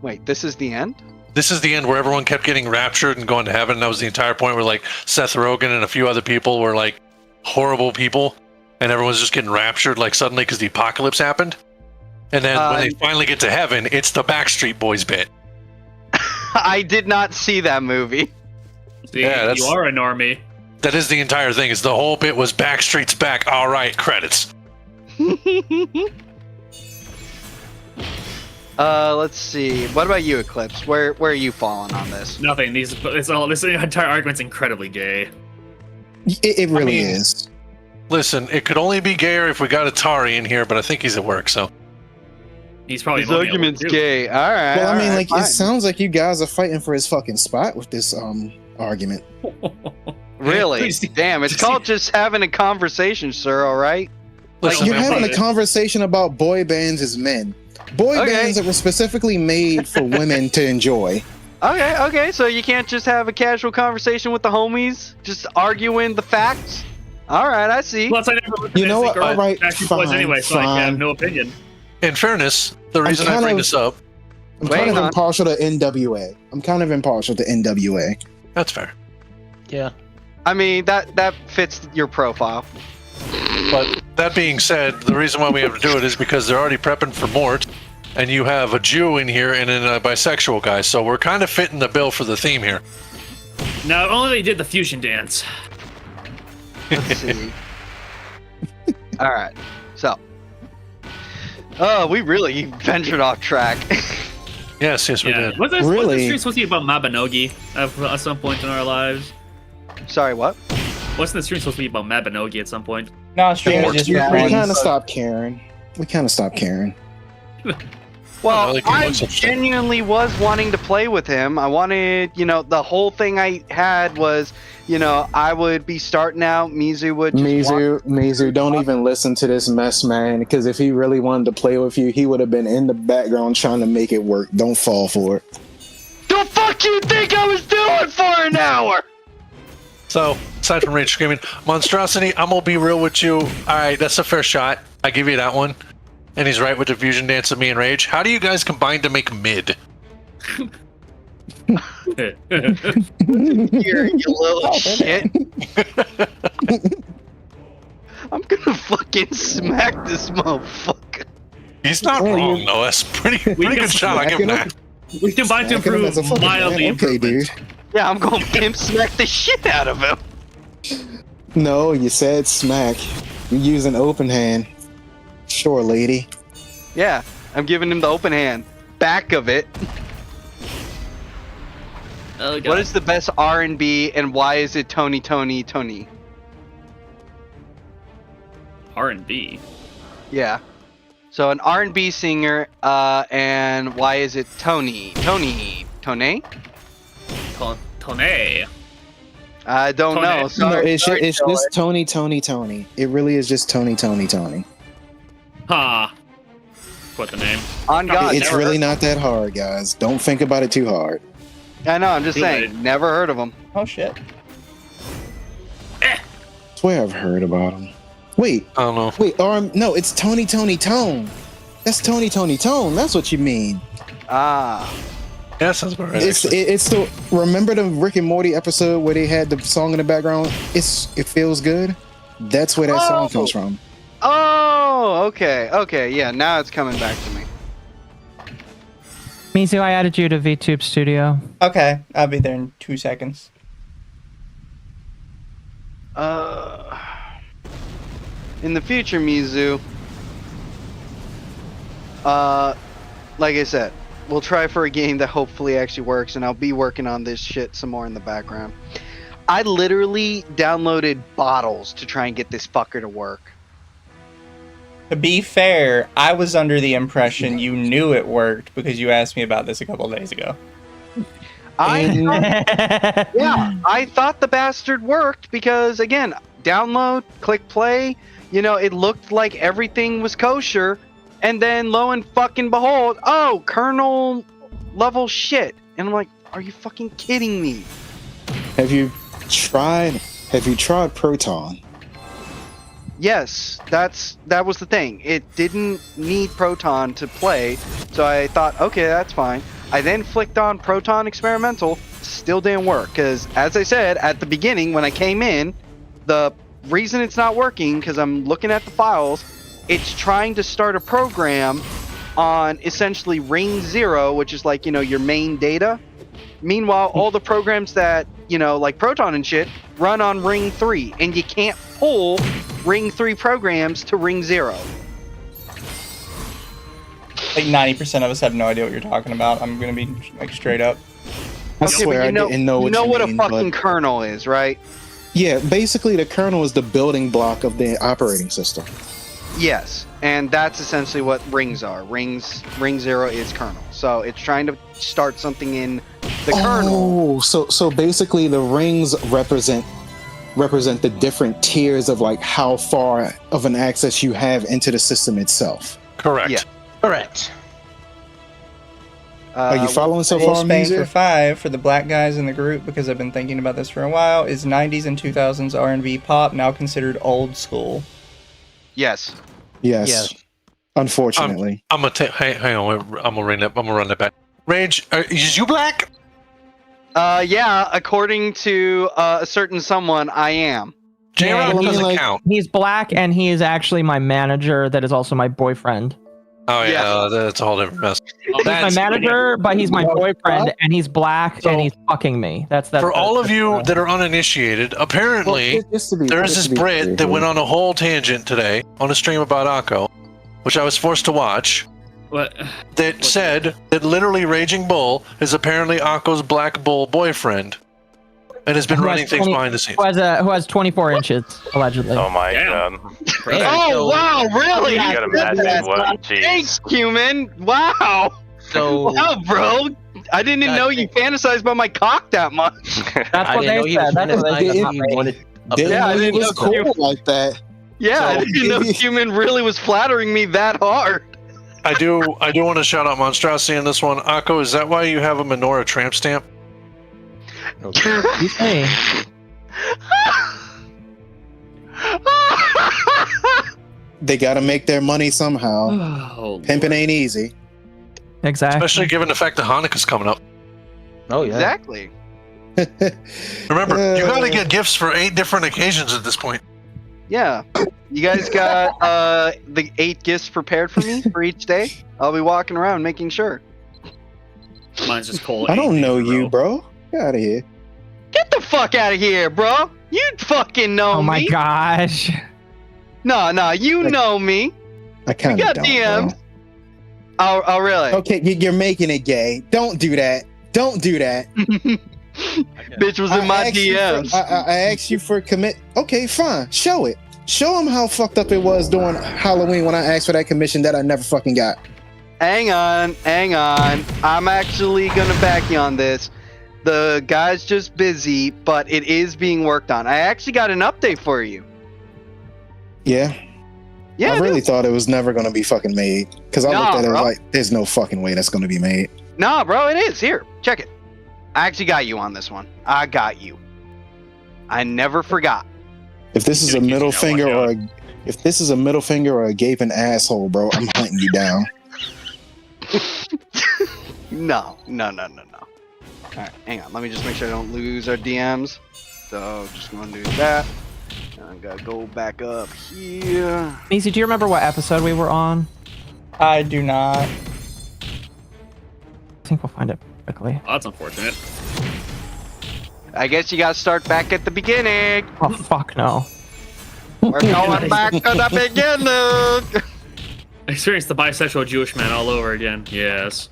Wait, this is the end? This is the end where everyone kept getting raptured and going to heaven. That was the entire point where like Seth Rogen and a few other people were like horrible people, and everyone's just getting raptured like suddenly because the apocalypse happened. And then when they finally get to heaven, it's the Backstreet Boys bit. I did not see that movie. See, you are a normie. That is the entire thing. Is the whole bit was Backstreet's back. All right, credits. Let's see. What about you, Eclipse? Where are you falling on this? Nothing. This entire argument's incredibly gay. It really is. Listen, it could only be gayer if we got Atari in here, but I think he's at work, so. He's probably his argument's gay. All right. Well, I mean, like, fine. it sounds like you guys are fighting for his fucking spot with this argument. Really? Damn, it's called just having a conversation, sir, all right? Like, you're having a conversation about boy bands as men. Boy bands that were specifically made for women to enjoy. Okay, so you can't just have a casual conversation with the homies, just arguing the facts? All right, I see. Plus, I never looked You know what? All right, fine, anyway, so I have no opinion. In fairness, the reason I bring this up... I'm kind of impartial to NWA. That's fair. Yeah. I mean, that fits your profile. But that being said, the reason why we have to do it is because they're already prepping for Mort, and you have a Jew in here and a bisexual guy, so we're kind of fitting the bill for the theme here. Now, only they did the fusion dance. Let's see. All right, so. Oh, we really ventured off track. Yes, we did. Was the stream supposed to be about Mabinogi at some point in our lives? Sorry, what? Wasn't the stream supposed to be about Mabinogi at some point? No, stream was just we kind of stopped caring. Well, I genuinely was wanting to play with him. I wanted, the whole thing I had was, I would be starting out. Mizu would Mizu, don't even listen to this mess, man. Because if he really wanted to play with you, he would have been in the background trying to make it work. Don't fall for it. The fuck you think I was doing for an hour? So, aside from Rage Screaming, Monstrosity, I'm gonna be real with you. Alright, that's a fair shot. I give you that one. And he's right with the fusion dance of me and Rage. How do you guys combine to make mid? You little shit. I'm gonna fucking smack this motherfucker. He's not wrong, though. That's pretty good shot. I give him that. We combine to improve mildly. Okay, dude. Yeah, I'm gonna pimp smack the shit out of him. No, you said smack. You use an open hand. Sure, lady. Yeah, I'm giving him the open hand. Back of it. Oh, God. What is the best R&B and why is it Tony? R&B? Yeah. So an R&B singer, and why is it Tony? Tone? Tone. I don't know. Sorry, No, it's just Tony. It really is just Tony. Ha. What the name? On God, It's really not that hard, guys. Don't think about it too hard. I know, I'm just saying. Never heard of him. Oh, shit. I swear I've heard about him. Wait. I don't know. Wait, no, it's Tony Tone. That's Tony Tone. That's what you mean. Ah. Yeah, sounds about right. It's the remember the Rick and Morty episode where they had the song in the background? It feels good. That's where that song comes from. Oh, okay, yeah, now it's coming back to me. Mizu, I added you to VTube Studio. Okay, I'll be there in 2 seconds. In the future, Mizu, like I said, we'll try for a game that hopefully actually works, and I'll be working on this shit some more in the background. I literally downloaded bottles to try and get this fucker to work. To be fair, I was under the impression you knew it worked because you asked me about this a couple days ago. I thought the bastard worked because, again, download, click play. You know, it looked like everything was kosher, and then lo and fucking behold, oh, kernel level shit. And I'm like, are you fucking kidding me? Have you tried Proton? Yes, that was the thing. It didn't need Proton to play, so I thought, okay, that's fine. I then flicked on Proton Experimental, still didn't work, because as I said at the beginning when I came in, the reason it's not working, because I'm looking at the files, it's trying to start a program on essentially ring 0, which is like, you know, your main data. Meanwhile, all the programs that, you know, like Proton and shit, run on ring 3, and you can't pull ring 3 programs to ring 0. Like 90% of us have no idea what you're talking about. I'm gonna be like straight up. I swear I didn't know what you mean, a fucking but- kernel is, right? Yeah, basically the kernel is the building block of the operating system. Yes, and that's essentially what rings are. Ring 0 is kernel. So it's trying to start something in the kernel. Oh, so basically the rings represent the different tiers of like how far of an access you have into the system itself. Correct. Yeah. Correct. Are you following so Full far, Spain Mizu? for 5 for the black guys in the group, because I've been thinking about this for a while. Is 90s and 2000s R&B pop now considered old school? Yes. Yes. Unfortunately. I'm gonna hang on. I'm gonna run that back. Rage, is you black? Yeah, according to a certain someone, I am. J-Rock Yeah, doesn't like- count. He's black, and he is actually my manager. That is also my boyfriend. Oh yeah, that's a whole different mess. He's my manager, but he's my boyfriend, and he's black, and he's fucking me. That's For all of you that are uninitiated, apparently there's this Brit that went on a whole tangent today on a stream about Akko, which I was forced to watch. What? That said that literally Raging Bull is apparently Akko's black bull boyfriend, and has been Who has running things 20 behind the scenes. who has 24 inches allegedly. Oh my Damn. god. Oh, wow, really? You got a massive one. Jeez. Thanks, human. Wow. So Wow, bro. I didn't even know you fantasized about my cock that much. That's I what didn't know they he was said. That is fantasizing not about me. he wanted a Didn't Yeah, know I he didn't was know cool like that. Yeah, I So, didn't know human really was flattering me that hard. I do want to shout out Monstrosity in this one. Akko, is that why you have a Menorah tramp stamp? Hey, They gotta make their money somehow. Oh, Pimping ain't easy. exactly. Especially given the fact that Hanukkah's coming up. Oh yeah. Exactly. Remember, you got to get gifts for 8 different occasions at this point. Yeah. You guys got the 8 gifts prepared for me for each day? I'll be walking around making sure. mine's just cold. I don't know you, bro. Get out of here. Get the fuck out of here, bro. You fucking know Oh my me. gosh. No, you know me. I kind You of got don't. DMs. Bro. Oh, really? Okay, you're making it gay. Don't do that. Don't do that. Bitch was in my asked you DMs. for- I asked you for commit. Okay, fine. Show it. Show them how fucked up it was during Halloween when I asked for that commission that I never fucking got. Hang on. I'm actually gonna back you on this. The guy's just busy, but it is being worked on. I actually got an update for you. Yeah. Yeah, I really thought it was never gonna be fucking made. Because I Nah, looked at it bro. like, there's no fucking way that's gonna be made. Nah, bro, it is. Here, check it. I actually got you on this one. I got you. I never forgot. If this is a Gonna keep middle you on finger one or if this is a middle finger or a gaping asshole, bro, I'm hunting you down. No. Alright, hang on. Let me just make sure I don't lose our DMs. So, just gonna do that. I gotta go back up here. Easy, do you remember what episode we were on? I do not. I think we'll find it quickly. Oh, that's unfortunate. I guess you gotta start back at the beginning. Oh fuck no. We're going back to the beginning. Experience the bisexual Jewish man all over again. Yes.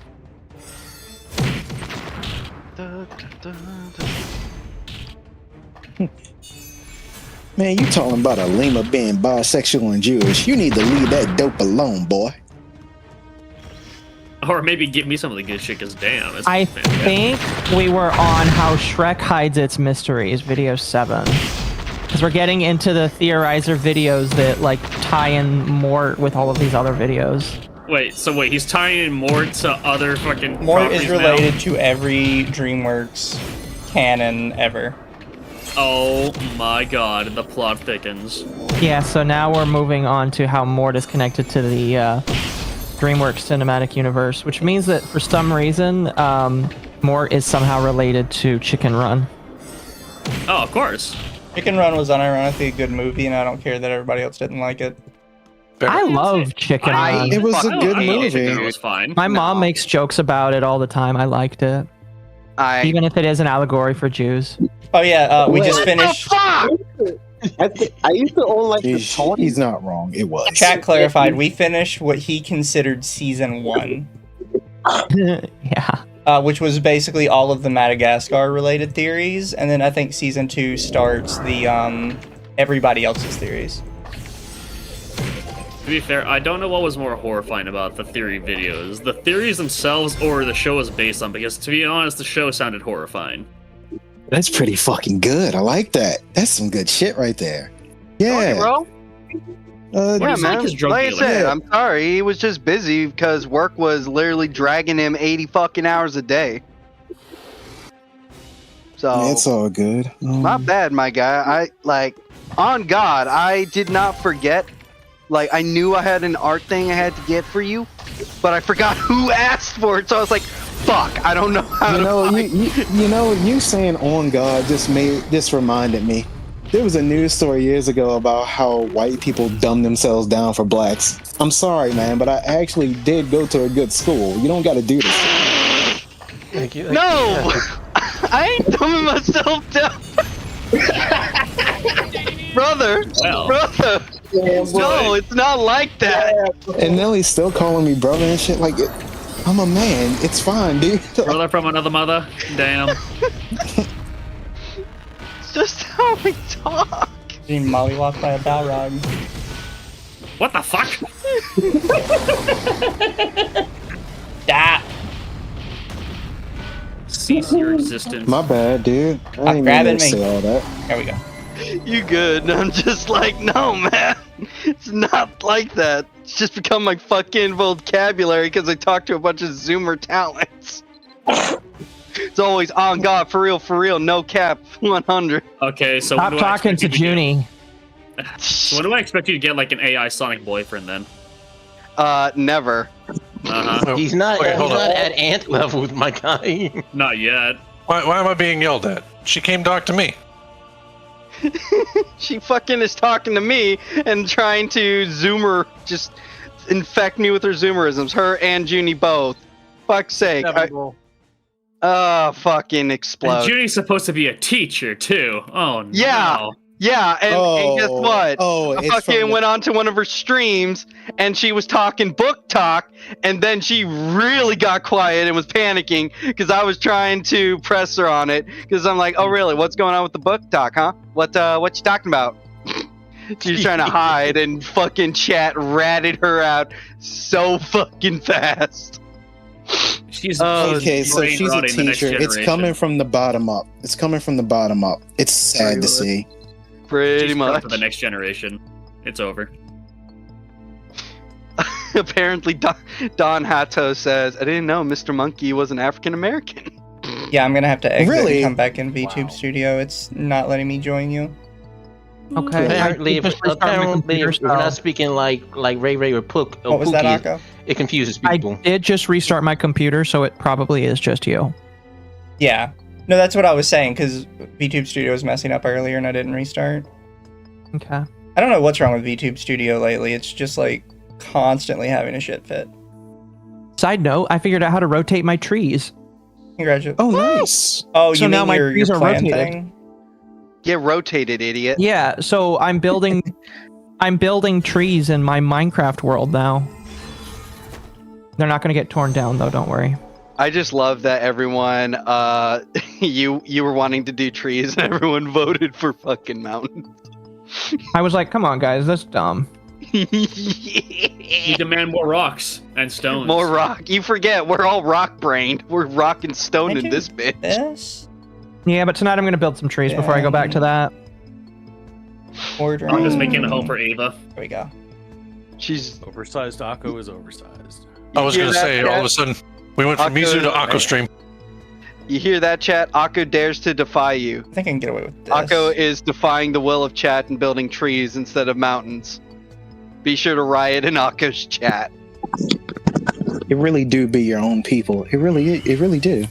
Man, you talking about a Lima being bisexual and Jewish. You need to leave that dope alone, boy. Or maybe give me some of the good shit, because damn. It's I fantastic. think we were on how Shrek hides its mysteries, video 7. Because we're getting into the theorizer videos that like tie in Mort with all of these other videos. Wait, he's tying in Mort to other fucking Mort is properties related now? to every DreamWorks canon ever. Oh my god, the plot thickens. Yeah, so now we're moving on to how Mort is connected to the DreamWorks cinematic universe, which means that for some reason, Mort is somehow related to Chicken Run. Oh, of course. Chicken Run was unironically a good movie, and I don't care that everybody else didn't like it. I love Chicken Run. It was a good I thought movie. Chicken Run was fine. My mom makes jokes about it all the time. I liked it. Even if it is an allegory for Jews. Oh yeah, we just finished. I used to own like the toy. He's not wrong. It was. Chat clarified. We finished what he considered season 1, Yeah. which was basically all of the Madagascar-related theories, and then I think season 2 starts the everybody else's theories. To be fair, I don't know what was more horrifying about the theory videos. The theories themselves or the show was based on, because to be honest, the show sounded horrifying. That's pretty fucking good. I like that. That's some good shit right there. Yeah. bro. Yeah, man. his drug Like I dealer? said, Yeah. I'm sorry. He was just busy because work was literally dragging him 80 fucking hours a day. So Yeah, it's all good. not bad, my guy. On God, I did not forget. Like, I knew I had an art thing I had to get for you, but I forgot who asked for it. So I was like, "Fuck, I don't know how." You saying "on God" just reminded me. There was a news story years ago about how white people dumb themselves down for blacks. I'm sorry, man, but I actually did go to a good school. You don't got to do this. Thank you. No, I ain't dumbing myself down, brother. Well. Brother. No, it's not like that. And Nellie's still calling me brother and shit. Like, I'm a man. It's fine, dude. Brother from another mother? Damn. It's just how we talk. Being mollywopped by a Balrog. What the fuck? Ah! Cease your existence. My bad, dude. I I'm ain't mean grabbing to me. say all that. There we go. You good? And I'm just like, no, man. It's not like that. It's just become my fucking vocabulary because I talk to a bunch of Zoomer talents. It's always on God, for real, no cap, 100. Okay, so Stop when do I talking to expect you Junie. So when do I expect you to get like an AI Sonic boyfriend then? Never. Uh-huh. He's not. Wait, He's hold not on. at ant level with my guy. Not yet. Why am I being yelled at? She came talk to me. She fucking is talking to me and trying to Zoomer, just infect me with her Zoomerisms. Her and Junie both. Fuck's sake. Fucking explode. And Junie's supposed to be a teacher too. Oh no. Yeah. Yeah, and guess what? Oh, I it's fucking from the- went on to one of her streams and she was talking book talk, and then she really got quiet and was panicking because I was trying to press her on it because I'm like, oh really? What's going on with the book talk, huh? What you talking about? She was trying to hide, and fucking chat ratted her out so fucking fast. She's Okay, so brain she's a rotting the next teacher. It's generation. coming from the bottom up. It's coming from the bottom up. It's sad to see. Pretty She's much. for the next generation. It's over. Apparently, Don Hato says, I didn't know Mr. Monkey was an African American. Yeah, I'm gonna have to exit Really? and come back in VTube Studio. It's not letting me join you. Okay. Apparently, Just restart my computer, if we're not speaking like Ray or Pook, What was that, Pookie, Akko? it confuses I people. did just restart my computer, so it probably is just you. Yeah. No, that's what I was saying, because VTube Studio was messing up earlier and I didn't restart. Okay. I don't know what's wrong with VTube Studio lately. It's just like constantly having a shit fit. Side note, I figured out how to rotate my trees. Congratulations. Oh, nice. Oh, So you now mean my your trees are plan rotated. thing? Get rotated, idiot. Yeah, so I'm building trees in my Minecraft world now. They're not going to get torn down though, don't worry. I just love that everyone, you were wanting to do trees and everyone voted for fucking mountains. I was like, come on guys, that's dumb. You demand more rocks and stones. More rock. You forget, we're all rock brained. We're rock and stone Can't in you this bitch. This? Yeah, but tonight I'm going to build some trees before I go back to that. Ordering. I'm just making a home for Ava. There we go. She's Oversized Akko is oversized. I was going to say, all of a sudden, we went from Akko- Mizu to Akko stream. You hear that, chat? Akko dares to defy you. I think I can get away with this. Akko is defying the will of chat and building trees instead of mountains. Be sure to riot in Akko's chat. It really do be your own people. It really do.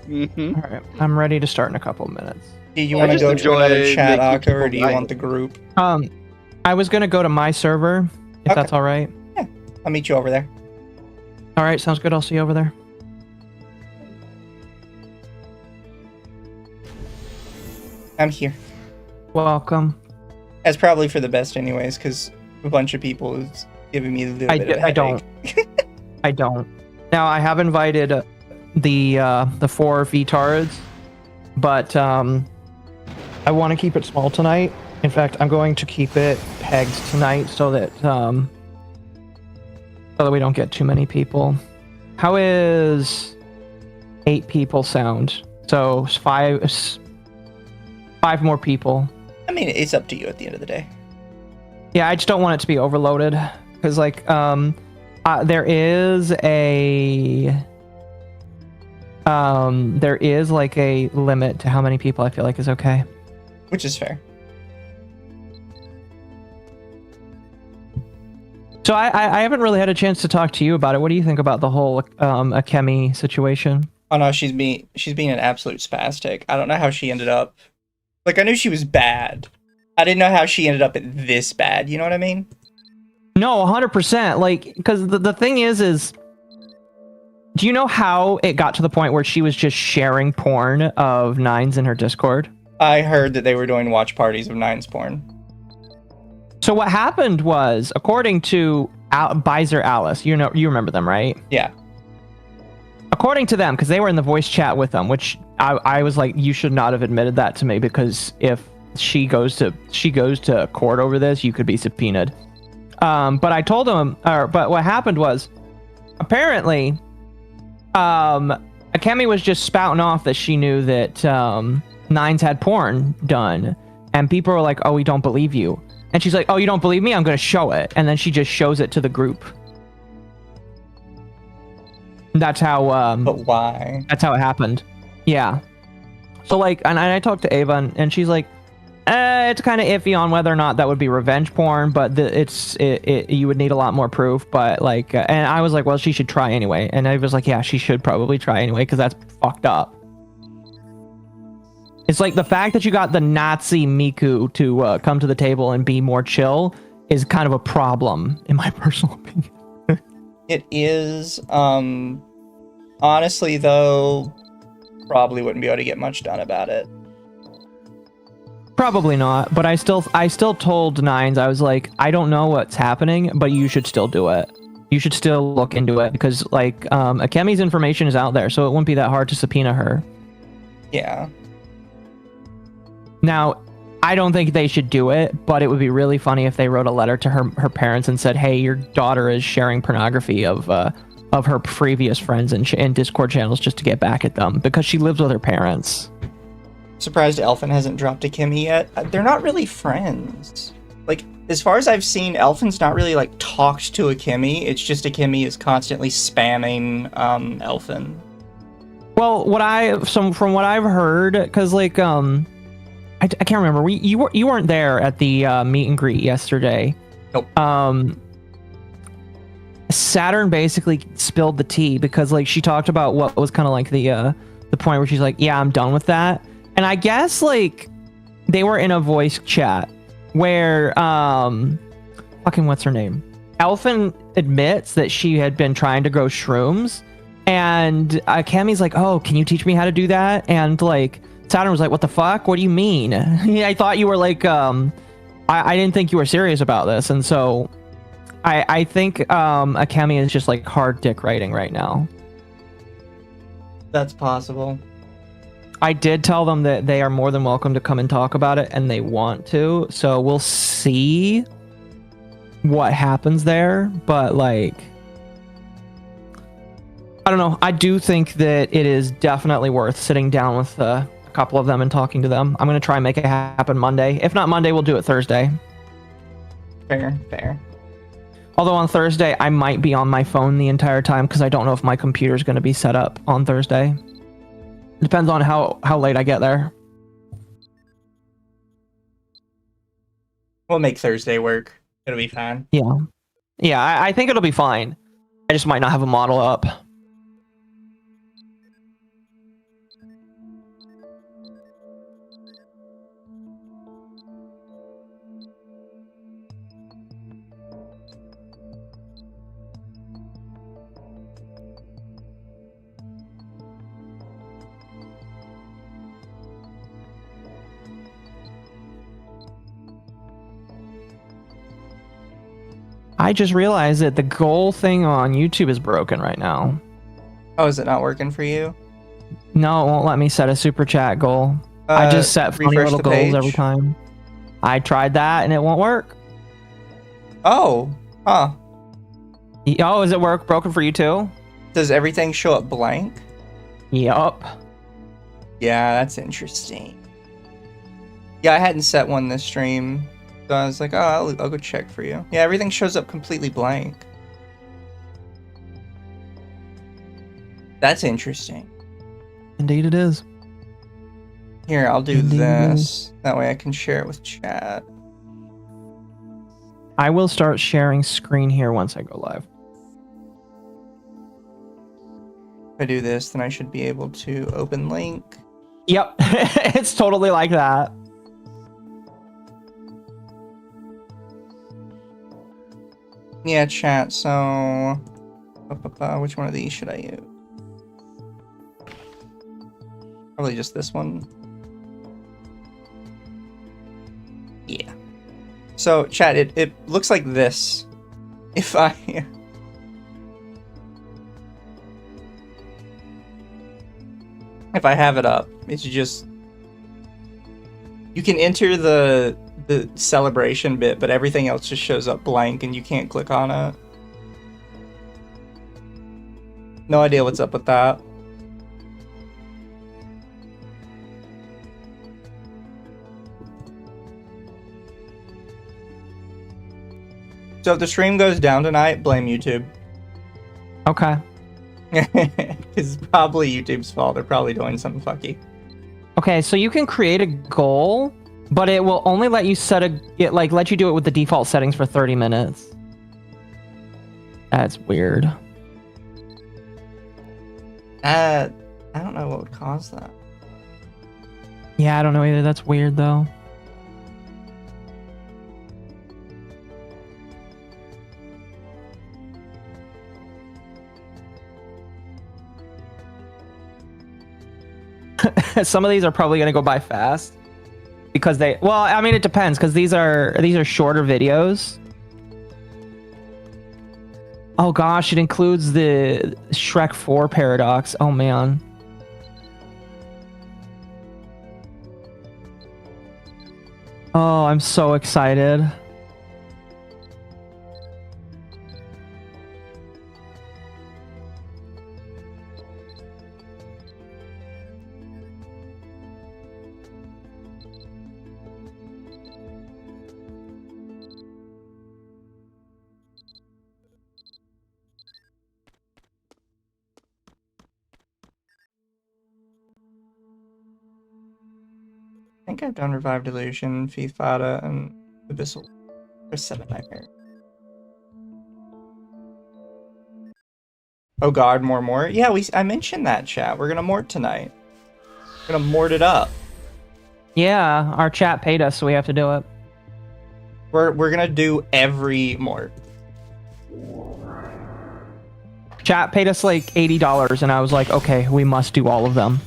Mm-hmm. All right, I'm ready to start in a couple of minutes. Do you want to just go to enjoy another chat, making Akko, or people do you riot. want the group? I was gonna go to my server, if Okay. that's all right. I'll meet you over there. All right, sounds good. I'll see you over there. I'm here. Welcome. That's probably for the best, anyways, because a bunch of people is giving me a little bit of a I don't. I don't. Now I have invited the 4 VTards, but I want to keep it small tonight. In fact, I'm going to keep it pegged tonight so that we don't get too many people. How is 8 people sound? So 5 more people. I mean, it's up to you at the end of the day. Yeah, I just don't want it to be overloaded because like there is like a limit to how many people I feel like is okay. Which is fair. So I haven't really had a chance to talk to you about it. What do you think about the whole Akemi situation? Oh no, she's being an absolute spastic. I don't know how she ended up. Like, I knew she was bad. I didn't know how she ended up at this bad. You know what I mean? No, 100%. Like, because the thing is, do you know how it got to the point where she was just sharing porn of Nines in her Discord? I heard that they were doing watch parties of Nines porn. So what happened was, according to Bizer Alice, you remember them, right? Yeah. According to them, because they were in the voice chat with them, which I was like, you should not have admitted that to me, because if she goes to court over this, you could be subpoenaed. But I told them, but what happened was, apparently, Akemi was just spouting off that she knew that Nines had porn done, and people were like, "Oh, we don't believe you." And she's like, "Oh, you don't believe me? I'm going to show it." And then she just shows it to the group. That's how. But why? That's how it happened. Yeah. So like, and I talked to Ava, and she's like, it's kind of iffy on whether or not that would be revenge porn, but you would need a lot more proof. But like, and I was like, well, she should try anyway. And Ava was like, yeah, she should probably try anyway, because that's fucked up. It's like the fact that you got the Nazi Miku to come to the table and be more chill is kind of a problem, in my personal opinion. It is. Honestly, though, probably wouldn't be able to get much done about it. Probably not, but I still told Nines, I was like, I don't know what's happening, but you should still do it. You should still look into it, because like Akemi's information is out there, so it wouldn't be that hard to subpoena her. Yeah. Now, I don't think they should do it, but it would be really funny if they wrote a letter to her parents and said, "Hey, your daughter is sharing pornography of her previous friends in Discord channels just to get back at them because she lives with her parents." Surprised Elfin hasn't dropped Akemi yet. They're not really friends. Like, as far as I've seen, Elfin's not really like talked to Akemi. It's just Akemi is constantly spamming Elfin. Well, from what I've heard, because like I can't remember. You weren't there at the meet and greet yesterday. Nope. Saturn basically spilled the tea because like she talked about what was kind of like the point where she's like, yeah, I'm done with that. And I guess like they were in a voice chat where fucking what's her name? Elfin admits that she had been trying to grow shrooms, and Kami's like, oh, can you teach me how to do that? And like Saturn was like, what the fuck? What do you mean? I thought you were like, I didn't think you were serious about this. And so I think Akemi is just like hard dick writing right now. That's possible. I did tell them that they are more than welcome to come and talk about it, and they want to. So we'll see what happens there. But like, I don't know. I do think that it is definitely worth sitting down with a couple of them and talking to them. I'm gonna try and make it happen Monday. If not Monday, we'll do it Thursday. Fair. Although on Thursday, I might be on my phone the entire time because I don't know if my computer's going to be set up on Thursday. Depends on how late I get there. We'll make Thursday work. It'll be fine. Yeah, I think it'll be fine. I just might not have a model up. I just realized that the goal thing on YouTube is broken right now. Oh, is it not working for you? No, it won't let me set a super chat goal. I just set funny refresh little the goals page. every time. I tried that and it won't work. Oh, huh. Oh, is it broken for you too? Does everything show up blank? Yup. Yeah, that's interesting. Yeah, I hadn't set one this stream. So I was like, oh, I'll go check for you. Yeah, everything shows up completely blank. That's interesting. Indeed it is. Here, I'll do Indeed. this. That way I can share it with chat. I will start sharing screen here once I go live. If I do this, then I should be able to open link. Yep, it's totally like that. Yeah, chat, so... which one of these should I use? Probably just this one. Yeah. So, chat, it looks like this. If I... If I have it up, it's just... You can enter the celebration bit, but everything else just shows up blank and you can't click on it. No idea what's up with that. So if the stream goes down tonight, blame YouTube. Okay. It's probably YouTube's fault. They're probably doing something fucky. Okay, so you can create a goal, but it will only let you let you do it with the default settings for 30 minutes. That's weird. I don't know what would cause that. Yeah, I don't know either. That's weird though. Some of these are probably going to go by fast because I mean, it depends because these are shorter videos. Oh gosh, it includes the Shrek 4 paradox. Oh man. Oh, I'm so excited. I think I've done Revive Delusion, Fifada, and Abyssal. There's 7 Nightmare. Oh god, more. Yeah, I mentioned that, chat. We're gonna Mort tonight. We're gonna Mort it up. Yeah, our chat paid us, so we have to do it. We're gonna do every Mort. Chat paid us like $80, and I was like, okay, we must do all of them.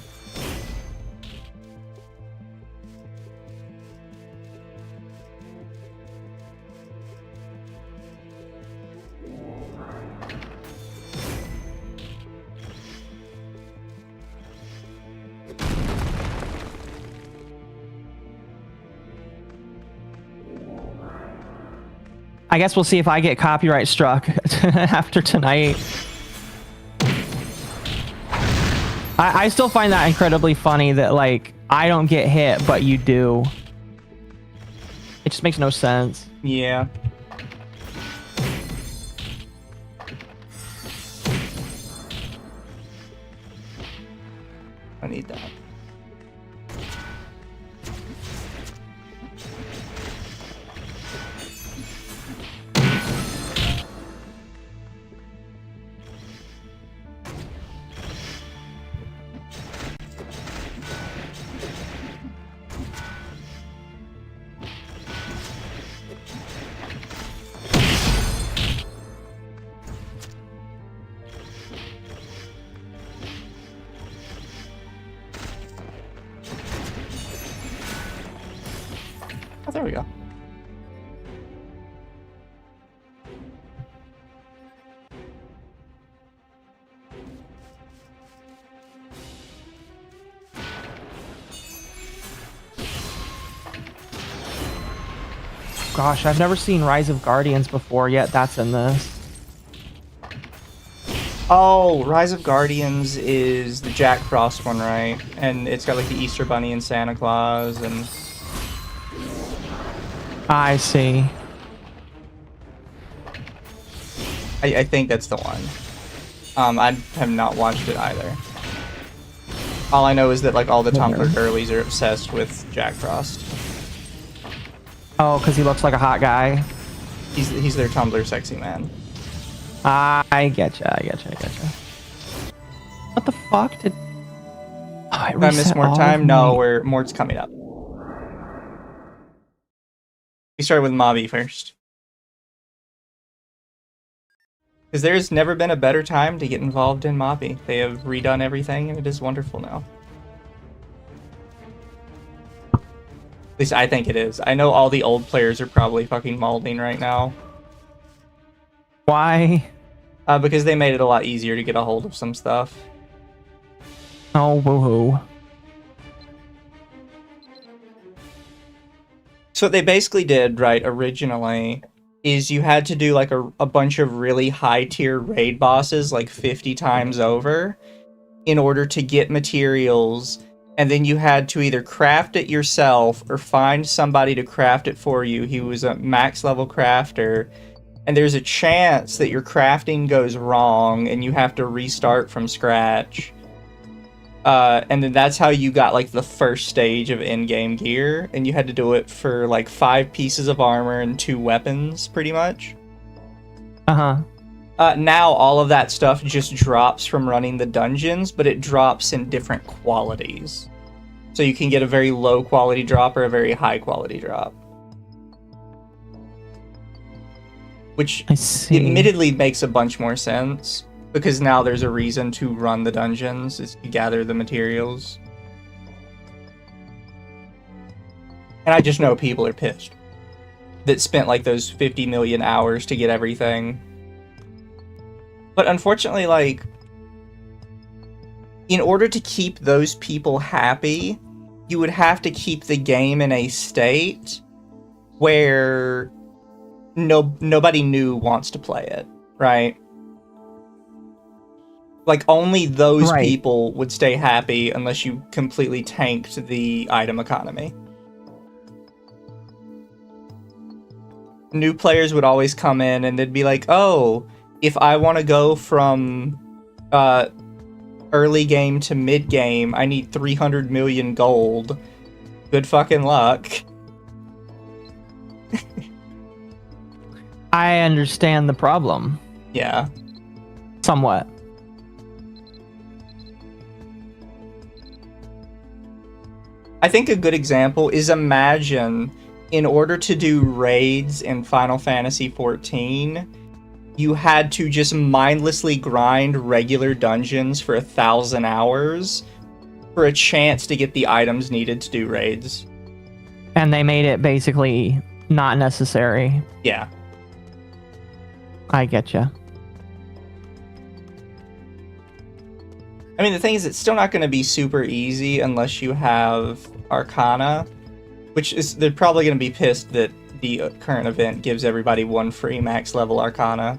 I guess we'll see if I get copyright struck after tonight. I still find that incredibly funny that like I don't get hit, but you do. It just makes no sense. Yeah. I need that. Oh, there we go. Gosh, I've never seen Rise of Guardians before, yet that's in this. Oh, Rise of Guardians is the Jack Frost one, right? And it's got like the Easter Bunny and Santa Claus and... I see. I think that's the one. I have not watched it either. All I know is that like all the Tumblr girlies are obsessed with Jack Frost. Oh, because he looks like a hot guy. He's their Tumblr sexy man. I getcha, I getcha, I getcha. What the fuck did... Oh, I Did I miss reset more all time? of No, me. Mort's coming up. We started with Mabi first. Because there's never been a better time to get involved in Mabi. They have redone everything and it is wonderful now. At least I think it is. I know all the old players are probably fucking mauling right now. Why? Because they made it a lot easier to get a hold of some stuff. Oh, woohoo. So what they basically did, right, originally, is you had to do like a bunch of really high tier raid bosses like 50 times over in order to get materials, and then you had to either craft it yourself or find somebody to craft it for you. He was a max level crafter, and there's a chance that your crafting goes wrong and you have to restart from scratch. And then that's how you got like the first stage of in-game gear, and you had to do it for like 5 pieces of armor and 2 weapons, pretty much. Now all of that stuff just drops from running the dungeons, but it drops in different qualities. So you can get a very low quality drop or a very high quality drop. Which admittedly makes a bunch more sense, because now there's a reason to run the dungeons, is to gather the materials. And I just know people are pissed that spent like those 50 million hours to get everything. But unfortunately, like, in order to keep those people happy, you would have to keep the game in a state where nobody new wants to play it, right? Like, only those people would stay happy unless you completely tanked the item economy. New players would always come in and they'd be like, oh, if I want to go from early game to mid game, I need 300 million gold. Good fucking luck. I understand the problem. Yeah. Somewhat. I think a good example is, imagine, in order to do raids in Final Fantasy XIV, you had to just mindlessly grind regular dungeons for 1,000 hours for a chance to get the items needed to do raids. And they made it basically not necessary. Yeah. I getcha. I mean, the thing is, it's still not going to be super easy unless you have Arcana, which is, they're probably going to be pissed that the current event gives everybody 1 free max level Arcana.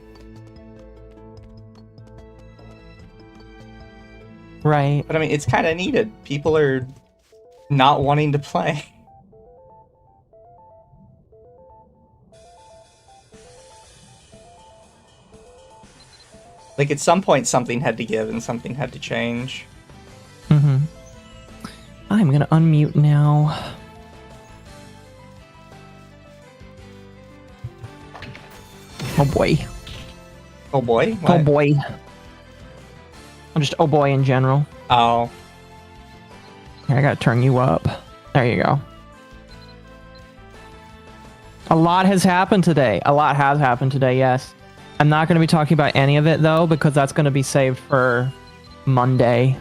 Right. But I mean, it's kind of needed. People are not wanting to play. Like, at some point, something had to give and something had to change. Mm-hmm. I'm gonna unmute now. Oh boy. Oh boy? What? Oh boy. I'm just oh boy in general. Oh. Here, I gotta turn you up. There you go. A lot has happened today. A lot has happened today, yes. I'm not going to be talking about any of it, though, because that's going to be saved for Monday.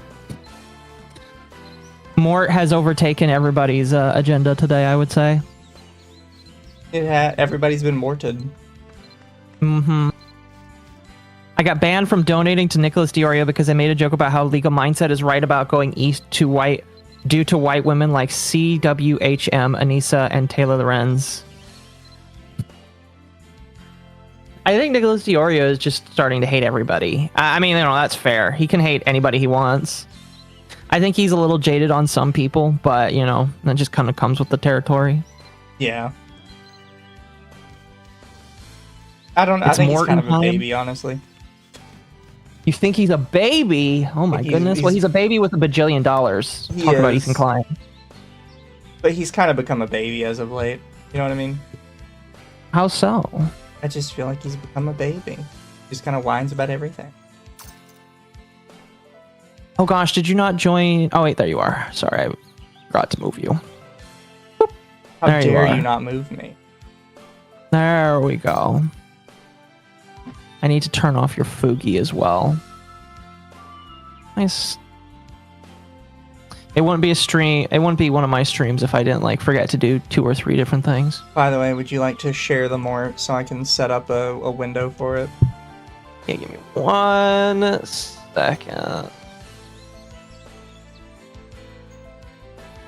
Mort has overtaken everybody's agenda today, I would say. Everybody's been morted. Mm-hmm. I got banned from donating to Nicholas Diorio because I made a joke about how legal mindset is right about going east to white due to white women like CWHM, Anissa, and Taylor Lorenz. I think Nicholas Diorio is just starting to hate everybody. I mean, you know, that's fair. He can hate anybody he wants. I think he's a little jaded on some people, but, you know, that just kind of comes with the territory. Yeah. I think he's kind of a baby, honestly. You think he's a baby? Oh my goodness. Well, he's a baby with $1 bajillion. Talk about Ethan Klein. But he's kind of become a baby as of late. You know what I mean? How so? I just feel like he's become a baby. Just kind of whines about everything. Oh gosh, did you not join? Oh wait, there you are. Sorry, I forgot to move you. Boop. How there dare you not move me? There we go. I need to turn off your Fugi as well. Nice. It wouldn't be a stream. It wouldn't be one of my streams if I didn't like forget to do 2 or 3 different things. By the way, would you like to share the Mort so I can set up a window for it? Yeah, give me 1 second.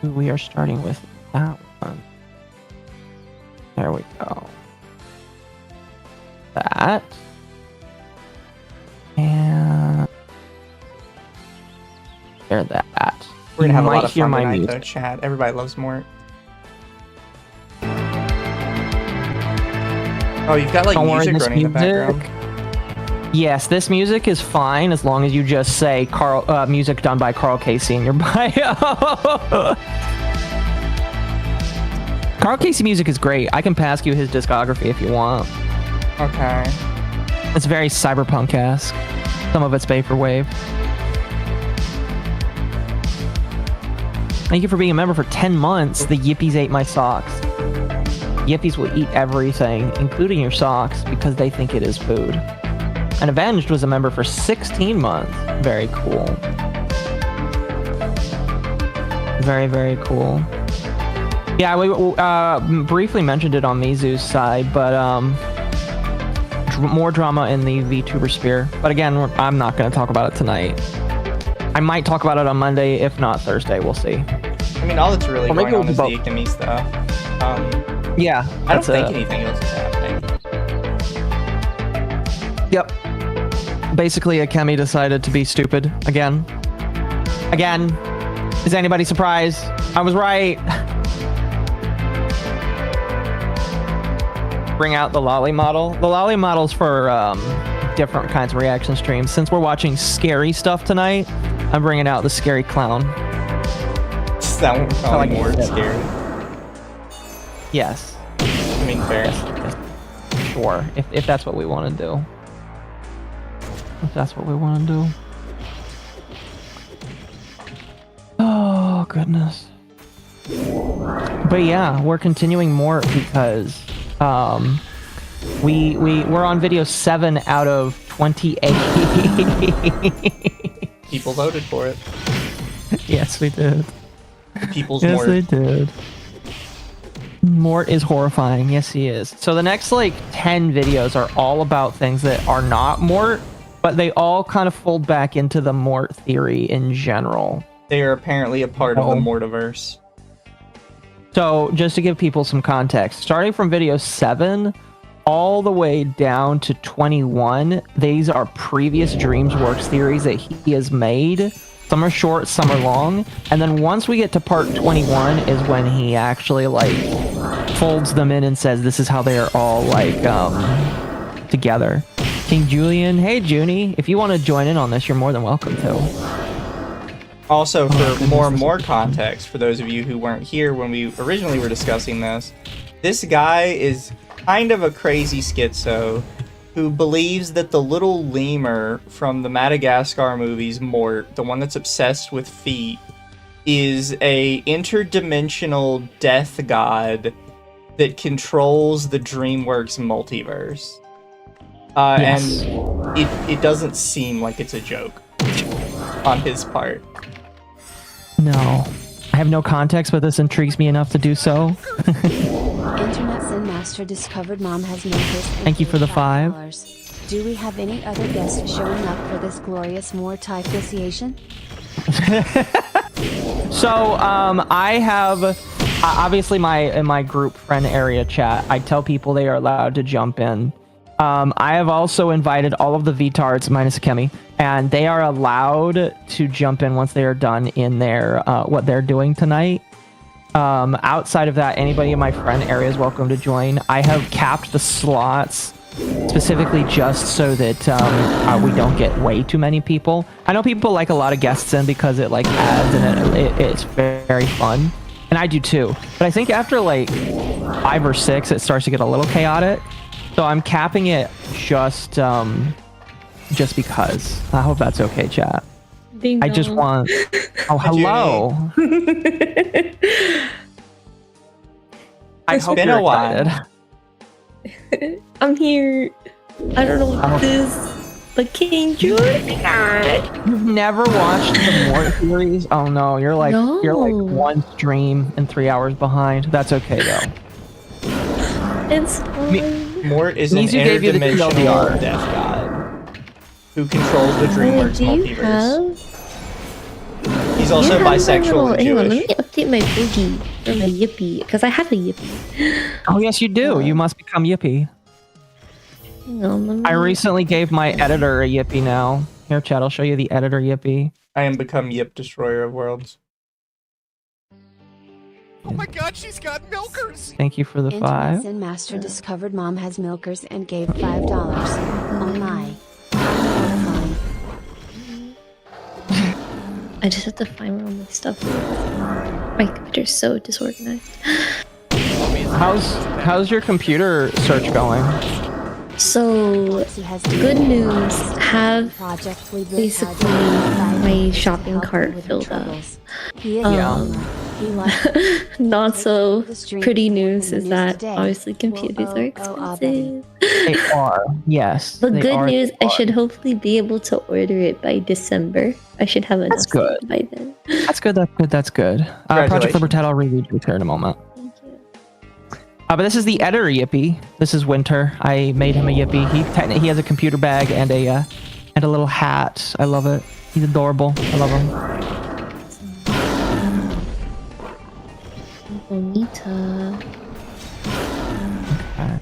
We are starting with that one. There we go. That. And there that. We're gonna have a lot of fun tonight, though, chat. Everybody loves Mort. Oh, you've got like music running in the background. Yes, this music is fine as long as you just say Carl music done by Carl Casey in your bio. Carl Casey music is great. I can pass you his discography if you want. Okay. It's very cyberpunk-esque. Some of it's vaporwave. Thank you for being a member for 10 months. The Yippies ate my socks. Yippies will eat everything, including your socks, because they think it is food. And Avenged was a member for 16 months. Very cool. Very, very cool. Yeah, we briefly mentioned it on Mizu's side, but more drama in the VTuber sphere. But again, I'm not going to talk about it tonight. I might talk about it on Monday, if not Thursday. We'll see. I mean, all that's really going on is the Ikemi stuff. Yeah. I don't think anything else is happening. Yep. Basically, Ikemi decided to be stupid again. Again. Is anybody surprised? I was right. Bring out the lolly model. The lolly model's for different kinds of reaction streams. Since we're watching scary stuff tonight, I'm bringing out the scary clown. That one probably more scary. Yes. I mean, fair. Yes. Sure. If that's what we want to do. If that's what we want to do. Oh, goodness. But yeah, we're continuing more because we're on video 7 out of 28. People voted for it. Yes, we did. People's yes, Mort. they did. Mort is horrifying. Yes, he is. So the next like 10 videos are all about things that are not Mort, but they all kind of fold back into the Mort theory in general. They are apparently a part of the Mortiverse. So just to give people some context, starting from video 7 all the way down to 21, these are previous DreamsWorks theories that he has made Some are short, some are long. And then once we get to part 21 is when he actually like folds them in and says this is how they are all like together. King Julian, hey Junie, if you want to join in on this, you're more than welcome to. Also, for more context, for those of you who weren't here when we originally were discussing this guy is kind of a crazy schizo who believes that the little lemur from the Madagascar movies, Mort, the one that's obsessed with feet, is a interdimensional death god that controls the DreamWorks multiverse. Yes. And it doesn't seem like it's a joke on his part. No. I have no context, but this intrigues me enough to do so. Internet Sin Master discovered Mom has made this. Thank you for the $5. Do we have any other guests showing up for this glorious mortification? So, I have obviously in my group friend area chat, I tell people they are allowed to jump in. I have also invited all of the VTards minus Kemi, and they are allowed to jump in once they are done in their what they're doing tonight. Outside of that, anybody in my friend area is welcome to join. I have capped the slots specifically just so that we don't get way too many people. I know people like a lot of guests in because it like adds and it's very fun, and I do too. But I think after like 5 or 6, it starts to get a little chaotic. So I'm capping it just because. I hope that's okay, chat. I just want... Oh, hello. I hope been you're a while. excited. I'm here. I don't know what this is, but King George. You've never watched the Mort series? Oh no, you're like one stream and 3 hours behind. That's okay though. It's fine. Mort is an Mizu gave you the interdimensional TLDR. death god who controls the DreamWorks multiverse. He's also bisexual and Hang on, let Jewish. me update my boogie or my yippee, because I have a yippee. Oh yes, you do. You must become Yippee. Hang on, let me... I recently gave my editor a Yippee now. Here, chat, I'll show you the editor Yippee. I am become Yip, Destroyer of Worlds. Oh my god, she's got milkers! Thank you for the Internet 5. Sin Master discovered Mom has milkers and gave $5. Oh my. I just have to find where all my stuff is. My computer's so disorganized. How's your computer search going? So, good news, have basically my shopping cart filled up. Not so pretty news is that obviously computers are expensive. They are, yes. But they good are. news, I should hopefully be able to order it by December. I should have enough good. by then. That's good, that's good. Project Libertad, I'll reread your here in a moment. But this is the editor Yippee. This is Winter. I made him a Yippee. He has a computer bag and a little hat. I love it. He's adorable. I love him. Bonita. Okay.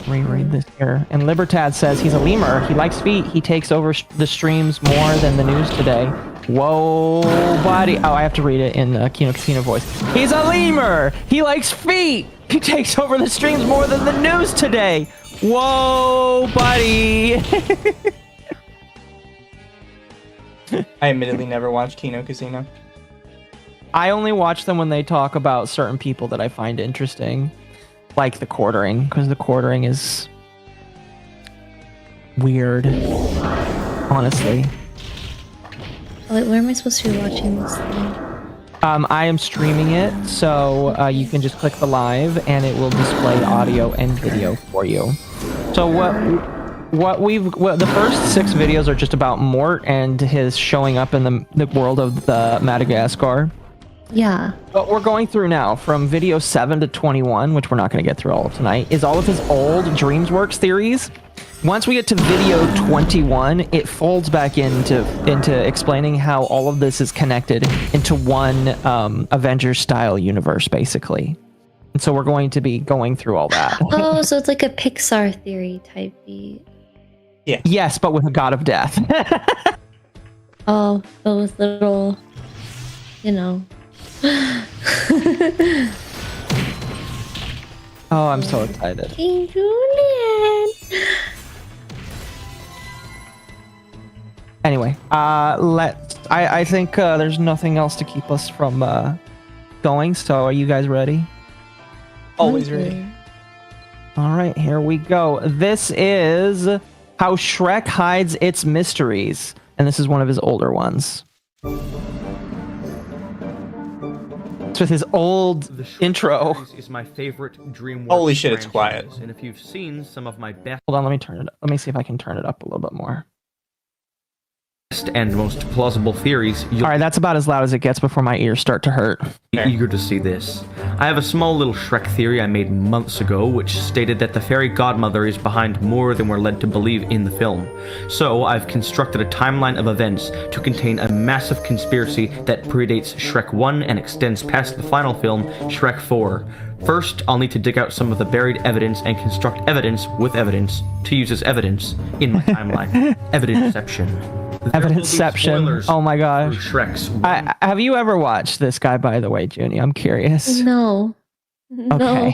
Reread this here. And Libertad says he's a lemur. He likes feet. He takes over the streams more than the news today. Whoa, buddy. Oh, I have to read it in Kino Casino voice. He's a lemur. He likes feet. He takes over the streams more than the news today. Whoa, buddy. I admittedly never watched Kino Casino. I only watch them when they talk about certain people that I find interesting. Like the quartering, because the quartering is weird, honestly. Wait, where am I supposed to be watching this thing? I am streaming it, so you can just click the live and it will display audio and video for you. So the first 6 videos are just about Mort and his showing up in the world of the Madagascar. Yeah. What we're going through now, from video 7 to 21, which we're not going to get through all of tonight, is all of his old DreamWorks theories. Once we get to video 21, it folds back into explaining how all of this is connected into one Avengers-style universe, basically. And so we're going to be going through all that. Oh, so it's like a Pixar theory type beat. Yeah. Yes, but with a god of death. Oh, those little, you know. Oh, I'm so excited. King Julian. Anyway, I think there's nothing else to keep us from going. So, are you guys ready? Always ready. All right, here we go. This is How Shrek Hides Its Mysteries, and this is one of his older ones. It's with his old intro. Is my favorite DreamWorks. Holy shit, it's quiet. franchise, And if you've seen some of my best Hold on, let me turn it up. Let me see if I can turn it up a little bit more. and most plausible theories, you'll All right, that's about as loud as it gets before my ears start to hurt. be eager to see this. I have a small little Shrek theory I made months ago, which stated that the fairy godmother is behind more than we're led to believe in the film. So I've constructed a timeline of events to contain a massive conspiracy that predates Shrek 1 and extends past the final film, Shrek 4. First, I'll need to dig out some of the buried evidence and construct evidence with evidence to use as evidence in my timeline. Evidenceception. Evidenceception. Oh my gosh. Shrek's. Have you ever watched this guy, by the way, Junie? I'm curious. No. Okay. No.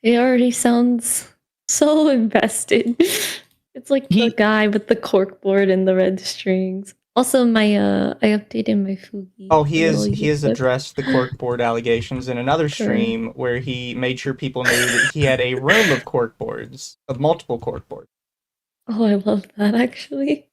It already sounds so invested. It's like the guy with the corkboard and the red strings. Also, I updated my Fugi. Oh, he has addressed the corkboard allegations in another stream where he made sure people knew that he had a room of corkboards, of multiple corkboards. Oh, I love that actually.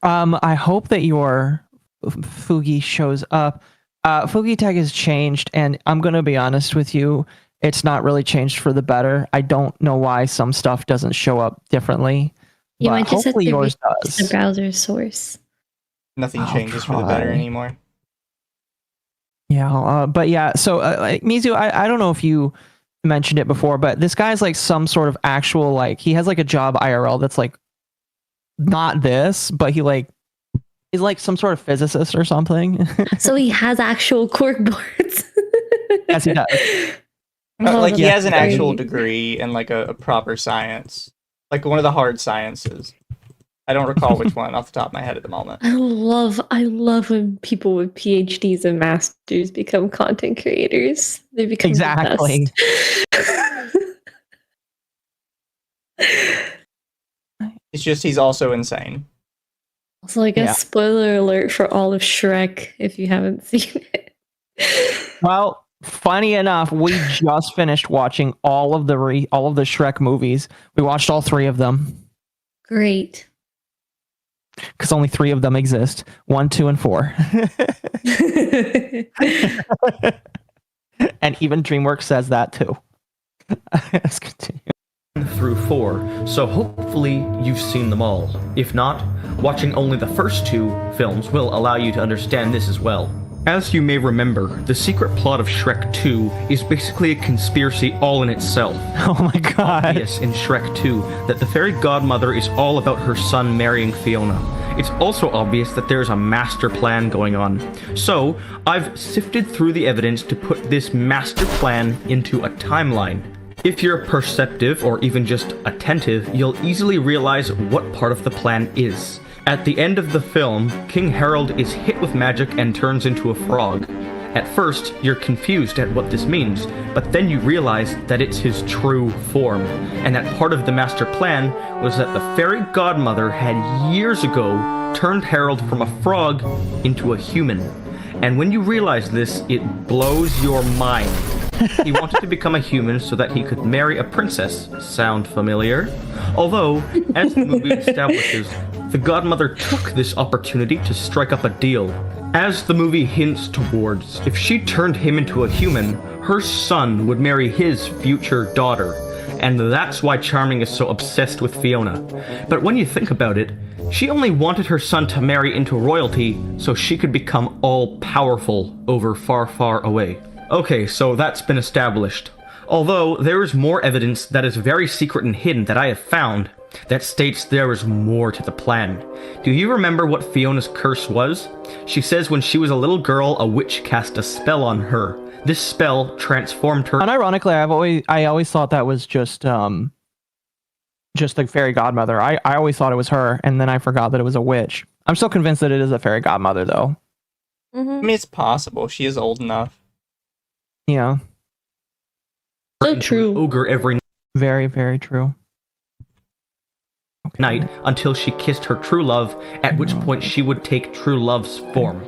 I hope that your Fugi shows up. Fugi tag has changed, and I'm gonna be honest with you, it's not really changed for the better. I don't know why some stuff doesn't show up differently. You but might just have hopefully to yours read does. the browser source. Nothing I'll changes for the better try. anymore. Yeah, but yeah, so Mizu, I don't know if you mentioned it before, but this guy's like some sort of actual, like, he has like a job IRL that's like not this, but he's like some sort of physicist or something. So he has actual corkboards. Yes, he does. Like he that's has an actual great. degree in like a proper science, like one of the hard sciences. I don't recall which one off the top of my head at the moment. I love when people with PhDs and masters become content creators. They become Exactly. the best. It's just he's also insane. Also, I guess Yeah. spoiler alert for all of Shrek if you haven't seen it. Well, funny enough, we just finished watching all of the Shrek movies. We watched all 3 of them Great. because only 3 of them exist. 1, 2, and 4. And even DreamWorks says that too. Let's continue. Through 4, so hopefully you've seen them all. If not, watching only the first 2 films will allow you to understand this as well. As you may remember, the secret plot of Shrek 2 is basically a conspiracy all in itself. Oh my god. Yes, in Shrek 2, that the fairy godmother is all about her son marrying Fiona. It's also obvious that there's a master plan going on. So, I've sifted through the evidence to put this master plan into a timeline. If you're perceptive or even just attentive, you'll easily realize what part of the plan is. At the end of the film, King Harold is hit with magic and turns into a frog. At first, you're confused at what this means, but then you realize that it's his true form, and that part of the master plan was that the fairy godmother had years ago turned Harold from a frog into a human. And when you realize this, it blows your mind. He wanted to become a human so that he could marry a princess. Sound familiar? Although, as the movie establishes, the godmother took this opportunity to strike up a deal. As the movie hints towards, if she turned him into a human, her son would marry his future daughter. And that's why Charming is so obsessed with Fiona. But when you think about it, she only wanted her son to marry into royalty so she could become all-powerful over far, far away. Okay, so that's been established. Although, there is more evidence that is very secret and hidden that I have found that states there is more to the plan. Do you remember what Fiona's curse was? She says when she was a little girl, a witch cast a spell on her. This spell transformed her... Unironically, I always thought that was just the fairy godmother. I always thought it was her, and then I forgot that it was a witch. I'm still convinced that it is a fairy godmother, though. I mean, it's possible. She is old enough. Yeah. So true. Ogre every Very, very true. night until she kissed her true love, at which point she would take true love's form.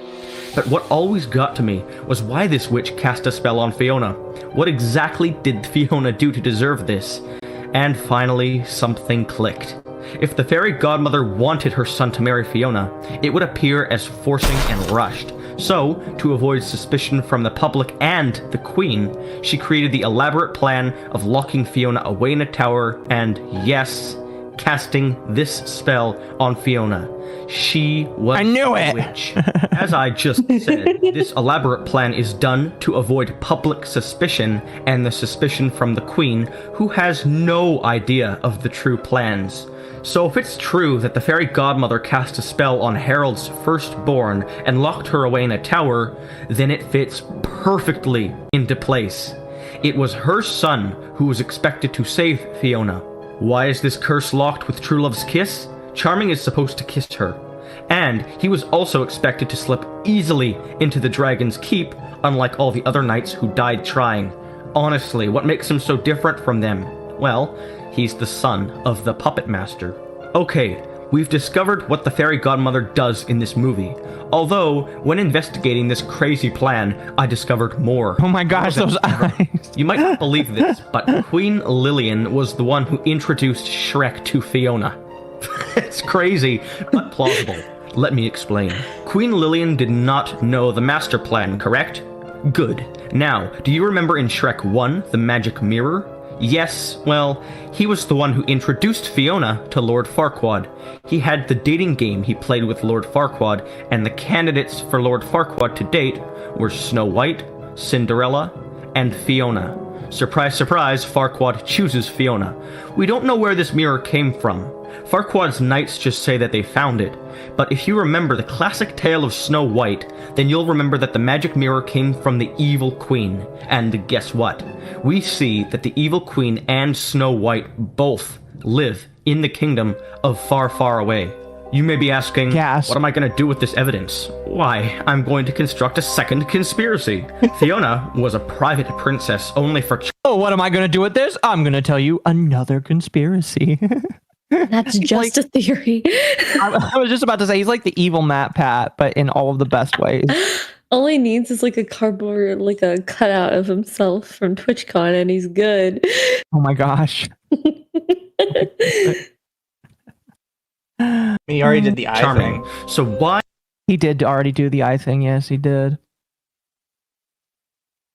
But what always got to me was why this witch cast a spell on Fiona. What exactly did Fiona do to deserve this? And finally, something clicked. If the fairy godmother wanted her son to marry Fiona, it would appear as forcing and rushed. So, to avoid suspicion from the public and the queen, she created the elaborate plan of locking Fiona away in a tower and, yes, casting this spell on Fiona. She was I knew a it! witch. As I just said, this elaborate plan is done to avoid public suspicion and the suspicion from the queen, who has no idea of the true plans. So if it's true that the fairy godmother cast a spell on Harold's firstborn and locked her away in a tower, then it fits perfectly into place. It was her son who was expected to save Fiona. Why is this curse locked with True Love's kiss? Charming is supposed to kiss her. And he was also expected to slip easily into the Dragon's Keep, unlike all the other knights who died trying. Honestly, what makes him so different from them? Well, he's the son of the puppet master. Okay, we've discovered what the fairy godmother does in this movie. Although, when investigating this crazy plan, I discovered more. Oh my gosh, those eyes. You might not believe this, but Queen Lillian was the one who introduced Shrek to Fiona. It's crazy, but plausible. Let me explain. Queen Lillian did not know the master plan, correct? Good. Now, do you remember in Shrek 1, the magic mirror? Yes, well, he was the one who introduced Fiona to Lord Farquaad. He had the dating game he played with Lord Farquaad, and the candidates for Lord Farquaad to date were Snow White, Cinderella, and Fiona. Surprise, surprise, Farquaad chooses Fiona. We don't know where this mirror came from. Farquaad's knights just say that they found it. But if you remember the classic tale of Snow White, then you'll remember that the magic mirror came from the evil queen. And guess what? We see that the evil queen and Snow White both live in the kingdom of Far, Far Away. You may be asking, what am I going to do with this evidence? Why, I'm going to construct a second conspiracy. Fiona was a private princess only for... Oh, what am I going to do with this? I'm going to tell you another conspiracy. That's just a theory. I was just about to say, he's like the evil Matt Pat, but in all of the best ways. All he needs is like a cardboard, like a cutout of himself from TwitchCon, and he's good. Oh my gosh. He already did the eye thing. So why... He did already do the eye thing, yes, he did.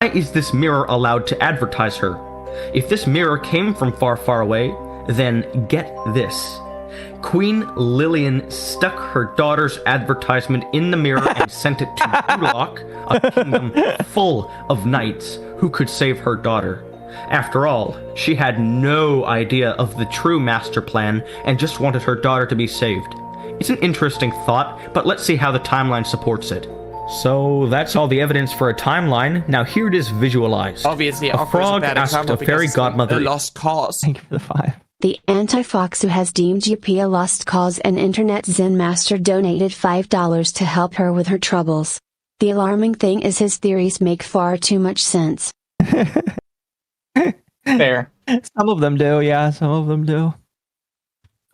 Why is this mirror allowed to advertise her? If this mirror came from Far, Far Away, then get this. Queen Lillian stuck her daughter's advertisement in the mirror and sent it to Budlock, a kingdom full of knights who could save her daughter. After all, she had no idea of the true master plan and just wanted her daughter to be saved. It's an interesting thought, but let's see how the timeline supports it. So that's all the evidence for a timeline. Now here it is visualized. Obviously, a frog asked a fairy godmother. A lost cause. Thank you for the 5. The anti-fox who has deemed GP a lost cause and Internet Zen Master donated $5 to help her with her troubles. The alarming thing is his theories make far too much sense. Fair. Some of them do, yeah, some of them do.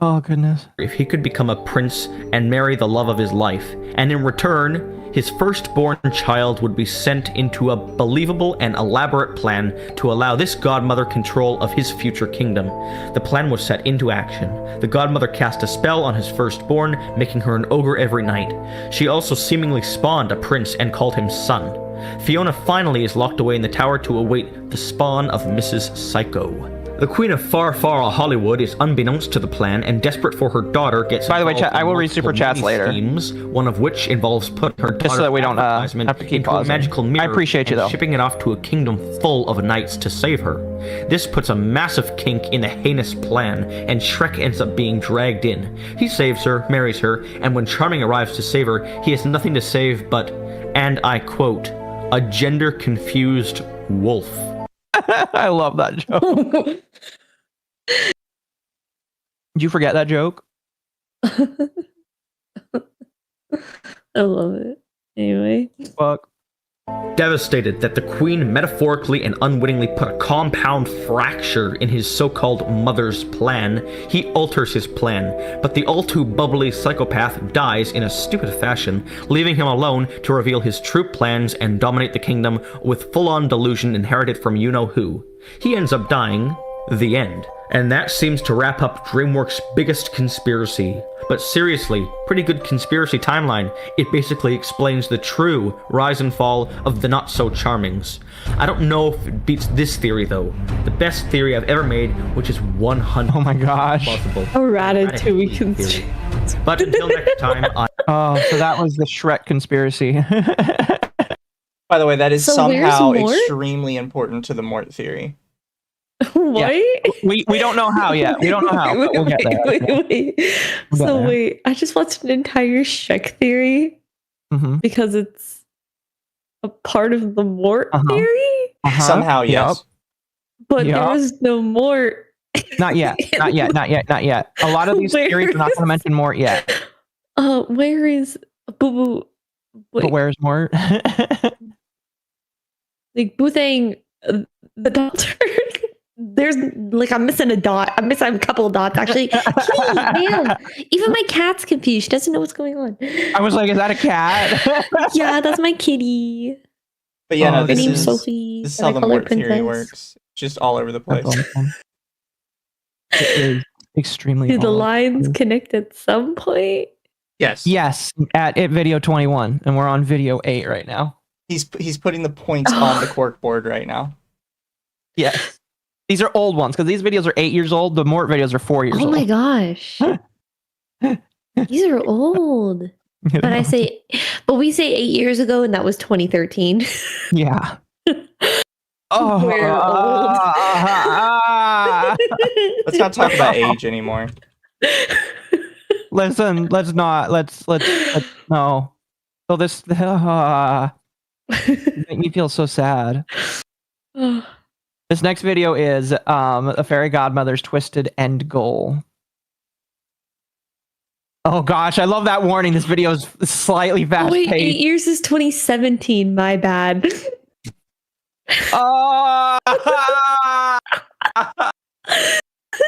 Oh, goodness. If he could become a prince and marry the love of his life, and in return, his firstborn child would be sent into a believable and elaborate plan to allow this godmother control of his future kingdom. The plan was set into action. The godmother cast a spell on his firstborn, making her an ogre every night. She also seemingly spawned a prince and called him son. Fiona finally is locked away in the tower to await the spawn of Mrs. Psycho. The Queen of Far, Far Hollywood is unbeknownst to the plan and desperate for her daughter gets. By the way, chat, I will read super chats later. Schemes, one of which involves putting her just so that we don't have to keep into a magical mirror. I appreciate you though. Shipping it off to a kingdom full of knights to save her. This puts a massive kink in the heinous plan, and Shrek ends up being dragged in. He saves her, marries her, and when Charming arrives to save her, he has nothing to save but, and I quote, a gender-confused wolf. I love that joke. Did you forget that joke? I love it. Anyway. Fuck. Devastated that the queen metaphorically and unwittingly put a compound fracture in his so-called mother's plan, he alters his plan, but the all-too bubbly psychopath dies in a stupid fashion, leaving him alone to reveal his true plans and dominate the kingdom with full-on delusion inherited from you-know-who. He ends up dying. The end. And that seems to wrap up DreamWorks' biggest conspiracy. But seriously, pretty good conspiracy timeline. It basically explains the true rise and fall of the not-so-charmings. I don't know if it beats this theory, though. The best theory I've ever made, which is 100 Oh my gosh. possible. A Ratatouille theory. But until next time, Oh, so that was the Shrek conspiracy. By the way, that is So where's somehow Mort? extremely important to the Mort theory. What? we don't know how yet. We don't know how. But we'll get there. Wait. We'll get So there. wait, I just watched an entire Shrek theory Mhm. because it's a part of the Mort Uh-huh. theory, Uh-huh. Somehow, Yep. yes. but Yup. there was no Mort. Not yet. Not yet. Not yet. Not yet. A lot of these Where theories are not going to mention Mort yet. Where is Boo Boo? But Wait, where's Mort? like Boothang, the doctor. There's like I'm missing a dot. I'm missing a couple of dots actually. Kitty, man. Even my cat's confused. She doesn't know what's going on. I was like, is that a cat? Yeah, that's my kitty. But yeah, no, Oh, this My name's is, Sophie. this is and how I the call her Mort theory Princess. works. Just all over the place. That's awesome. It is extremely Do the all- lines connect at some point? Yes. Yes, at it video 21, and we're on video 8 right now. He's putting the points on the cork board right now. Yes. These are old ones because these videos are 8 years old. The Mort videos are 4 years Oh old. my gosh. These are old. But we say 8 years ago, and that was 2013. Yeah. Oh, We're old. Let's not talk about age anymore. Listen, let's not. Let's no. So this make me feel so sad. This next video is a fairy godmother's twisted end goal. Oh gosh, I love that warning. This video is slightly fast Wait, 8 paced. years is 2017. My bad. Oh,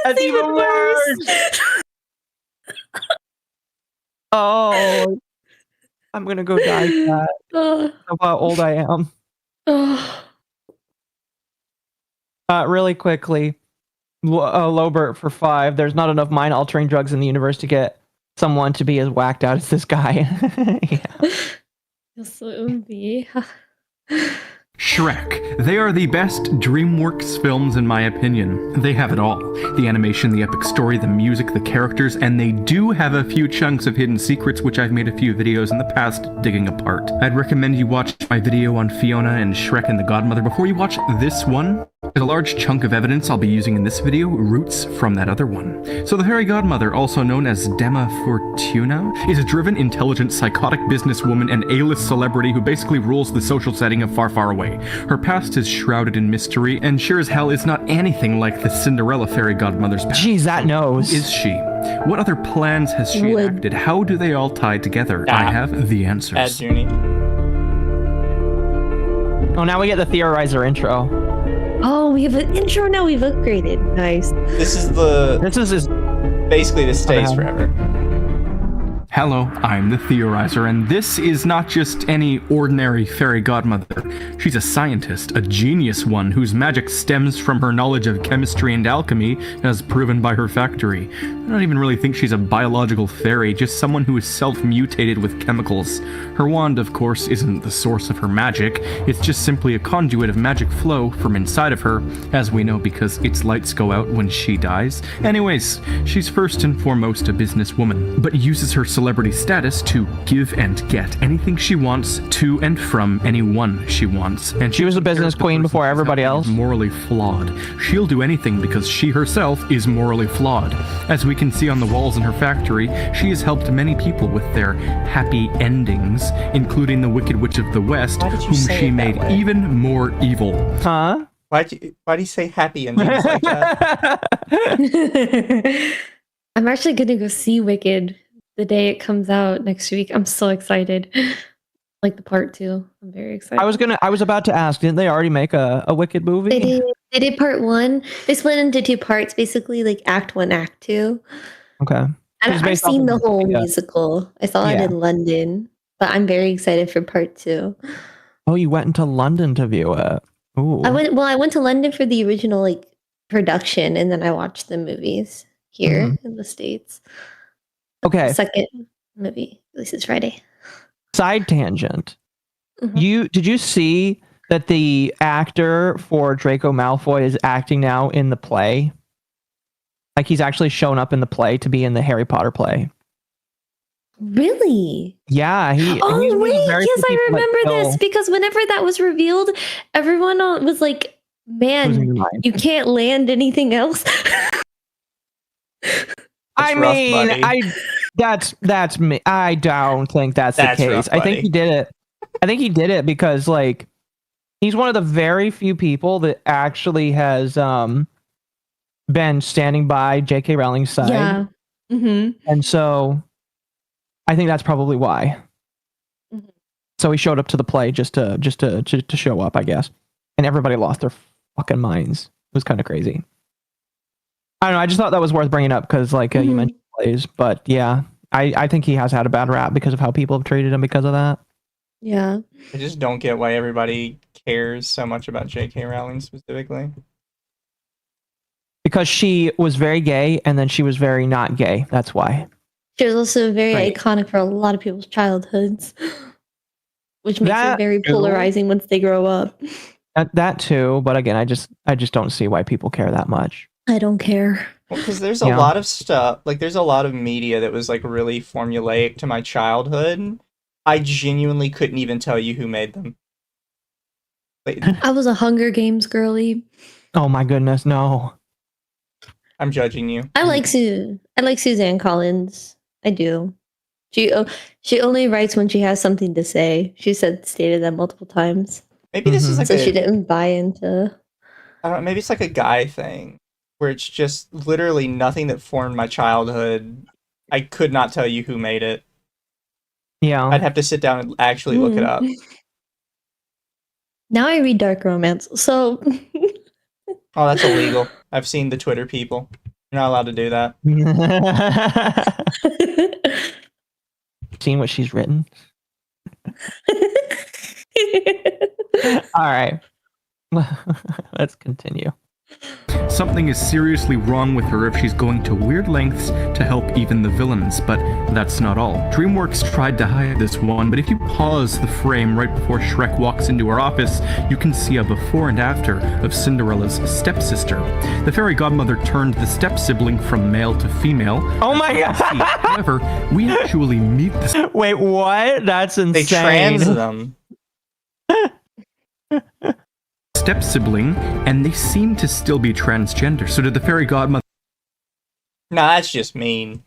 that's even worse. Oh, I'm gonna go die. Cat. That's how old I am. Really quickly, Lobert for 5. There's not enough mind-altering drugs in the universe to get someone to be as whacked out as this guy. Yeah. So it would be. Shrek. They are the best DreamWorks films in my opinion. They have it all. The animation, the epic story, the music, the characters, and they do have a few chunks of hidden secrets which I've made a few videos in the past digging apart. I'd recommend you watch my video on Fiona and Shrek and the Godmother before you watch this one. A large chunk of evidence I'll be using in this video roots from that other one. So the fairy godmother, also known as Dema Fortuna, is a driven, intelligent, psychotic businesswoman and A-list celebrity who basically rules the social setting of Far, Far Away. Her past is shrouded in mystery, and sure as hell is not anything like the Cinderella fairy godmother's past. Jeez, that nose. Who is she? What other plans has she enacted? How do they all tie together? I have the answers. Junie. Oh, now we get the Theorizer intro. Oh, we have an intro now. We've upgraded. Nice. This is basically this stays forever. Hello, I'm the Theorizer, and this is not just any ordinary fairy godmother. She's a scientist, a genius one, whose magic stems from her knowledge of chemistry and alchemy, as proven by her factory. I don't even really think she's a biological fairy, just someone who is self-mutated with chemicals. Her wand, of course, isn't the source of her magic, it's just simply a conduit of magic flow from inside of her, as we know because its lights go out when she dies. Anyways, she's first and foremost a businesswoman, but uses her celebrity status to give and get anything she wants to and from anyone she wants. And she was a business queen before everybody else. Morally flawed. She'll do anything because she herself is morally flawed. As we can see on the walls in her factory, she has helped many people with their happy endings, including the Wicked Witch of the West, whom she made even more evil. Huh? Why do you say happy endings like that? I'm actually gonna go see Wicked the day it comes out next week. I'm so excited. Like the part 2. I'm very excited. I was about to ask, didn't they already make a Wicked movie? They did part 1. They split into 2 parts, basically like act 1, act 2. Okay. And I've seen the whole musical. I saw it in London, but I'm very excited for part 2. Oh, you went into London to view it. Ooh. I went to London for the original like production, and then I watched the movies here in the States. Okay. The second movie releases Friday. Side tangent. Did you see that the actor for Draco Malfoy is acting now in the play? Like he's actually shown up in the play to be in the Harry Potter play. Really? Yeah. Wait, yes, I remember this because whenever that was revealed, everyone was like, "Man, you can't land anything else." I mean, that's me. I don't think that's the case. Rough, I think he did it. I think he did it because like he's one of the very few people that actually has been standing by J.K. Rowling's side. Yeah. And so I think that's probably why. So he showed up to the play just to show up, I guess. And everybody lost their fucking minds. It was kind of crazy. I don't know. I just thought that was worth bringing up because, like, you mentioned plays, but yeah, I think he has had a bad rap because of how people have treated him because of that. Yeah. I just don't get why everybody cares so much about J.K. Rowling specifically. Because she was very gay and then she was very not gay. That's why. She was also very iconic for a lot of people's childhoods, which makes her very polarizing once they grow up. That too, but again, I just don't see why people care that much. I don't care. Well, because there's a lot of stuff, like there's a lot of media that was like really formulaic to my childhood. I genuinely couldn't even tell you who made them. Like, I was a Hunger Games girly. Oh my goodness, no. I'm judging you. I like Suzanne Collins. I do. She only writes when she has something to say. She stated that multiple times. Maybe this is like she didn't buy into. I don't know. Maybe it's like a guy thing where it's just literally nothing that formed my childhood. I could not tell you who made it. Yeah, I'd have to sit down and actually look it up. Now I read dark romance, so. Oh, that's illegal. I've seen the Twitter people. You're not allowed to do that. Seen what she's written? All right. Let's continue. Something is seriously wrong with her if she's going to weird lengths to help even the villains, but that's not all. DreamWorks tried to hide this one, but if you pause the frame right before Shrek walks into her office, you can see a before and after of Cinderella's stepsister. The fairy godmother turned the step-sibling from male to female. Oh my god! However, we actually meet this. Wait, what? That's insane. They trans them. Step-sibling, and they seem to still be transgender. So did the fairy godmother... Nah, that's just mean.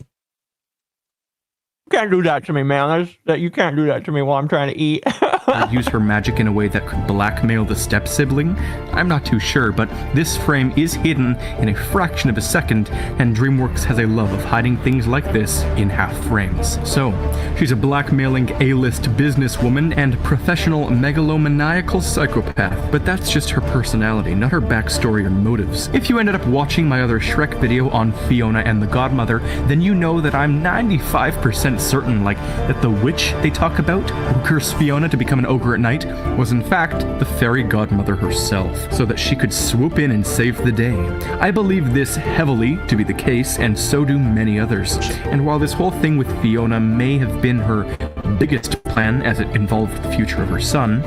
You can't do that to me, man. You can't do that to me while I'm trying to eat. use her magic in a way that could blackmail the step-sibling? I'm not too sure, but this frame is hidden in a fraction of a second, and DreamWorks has a love of hiding things like this in half frames. So, she's a blackmailing A-list businesswoman and professional megalomaniacal psychopath, but that's just her personality, not her backstory or motives. If you ended up watching my other Shrek video on Fiona and the Godmother, then you know that I'm 95% certain, that the witch they talk about, who cursed Fiona to become an ogre at night, was in fact the fairy godmother herself, so that she could swoop in and save the day. I believe this heavily to be the case, and so do many others. And while this whole thing with Fiona may have been her biggest plan as it involved the future of her son,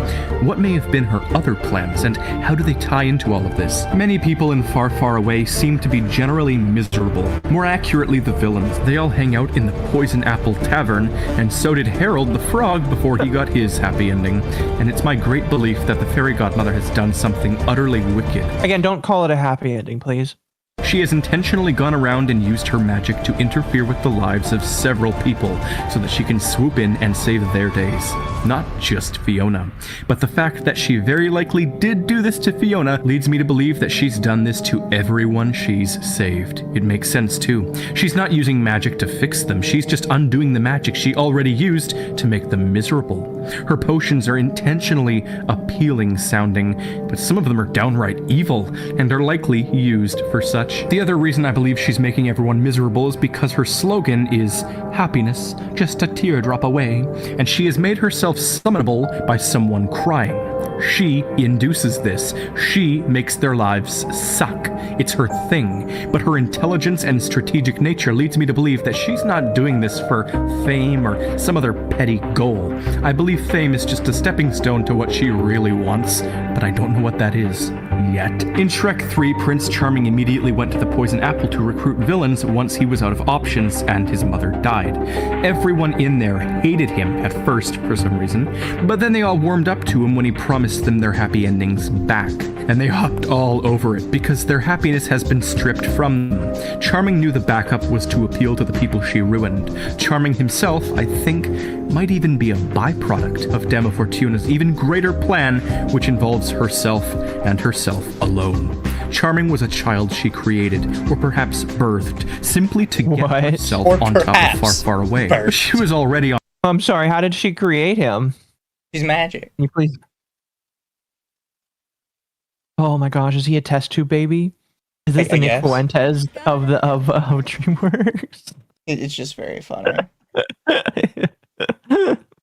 what may have been her other plans, and how do they tie into all of this? Many people in Far, Far Away seem to be generally miserable. More accurately, the villains. They all hang out in the Poison Apple Tavern, and so did Harold the Frog before he got his happy ending. And it's my great belief that the fairy godmother has done something utterly wicked. Again, don't call it a happy ending, please. She has intentionally gone around and used her magic to interfere with the lives of several people so that she can swoop in and save their days. not just Fiona. But the fact that she very likely did do this to Fiona leads me to believe that she's done this to everyone she's saved. It makes sense too. She's not using magic to fix them, she's just undoing the magic she already used to make them miserable. Her potions are intentionally appealing sounding, but some of them are downright evil and are likely used for such. The other reason I believe she's making everyone miserable is because her slogan is happiness, just a teardrop away, and she has made herself summonable by someone crying. She induces this. She makes their lives suck. It's her thing. But her intelligence and strategic nature leads me to believe that she's not doing this for fame or some other petty goal. I believe fame is just a stepping stone to what she really wants, but I don't know what that is yet. In Shrek 3, Prince Charming immediately went to the Poison Apple to recruit villains once he was out of options and his mother died. Everyone in there hated him at first for some reason, but then they all warmed up to him when he promised them their happy endings back, and they hopped all over it because their happiness has been stripped from them. Charming knew the backup was to appeal to the people she ruined. Charming himself, I think, might even be a byproduct of Dama Fortuna's even greater plan, which involves herself and herself alone. Charming was a child she created, or perhaps birthed, simply to get herself on top of Far, Far Away. But she was already on. I'm sorry, how did she create him? She's magic. Can you please? Oh my gosh, is he a test tube baby? Is this the Nick Fuentes of DreamWorks? It's just very funny.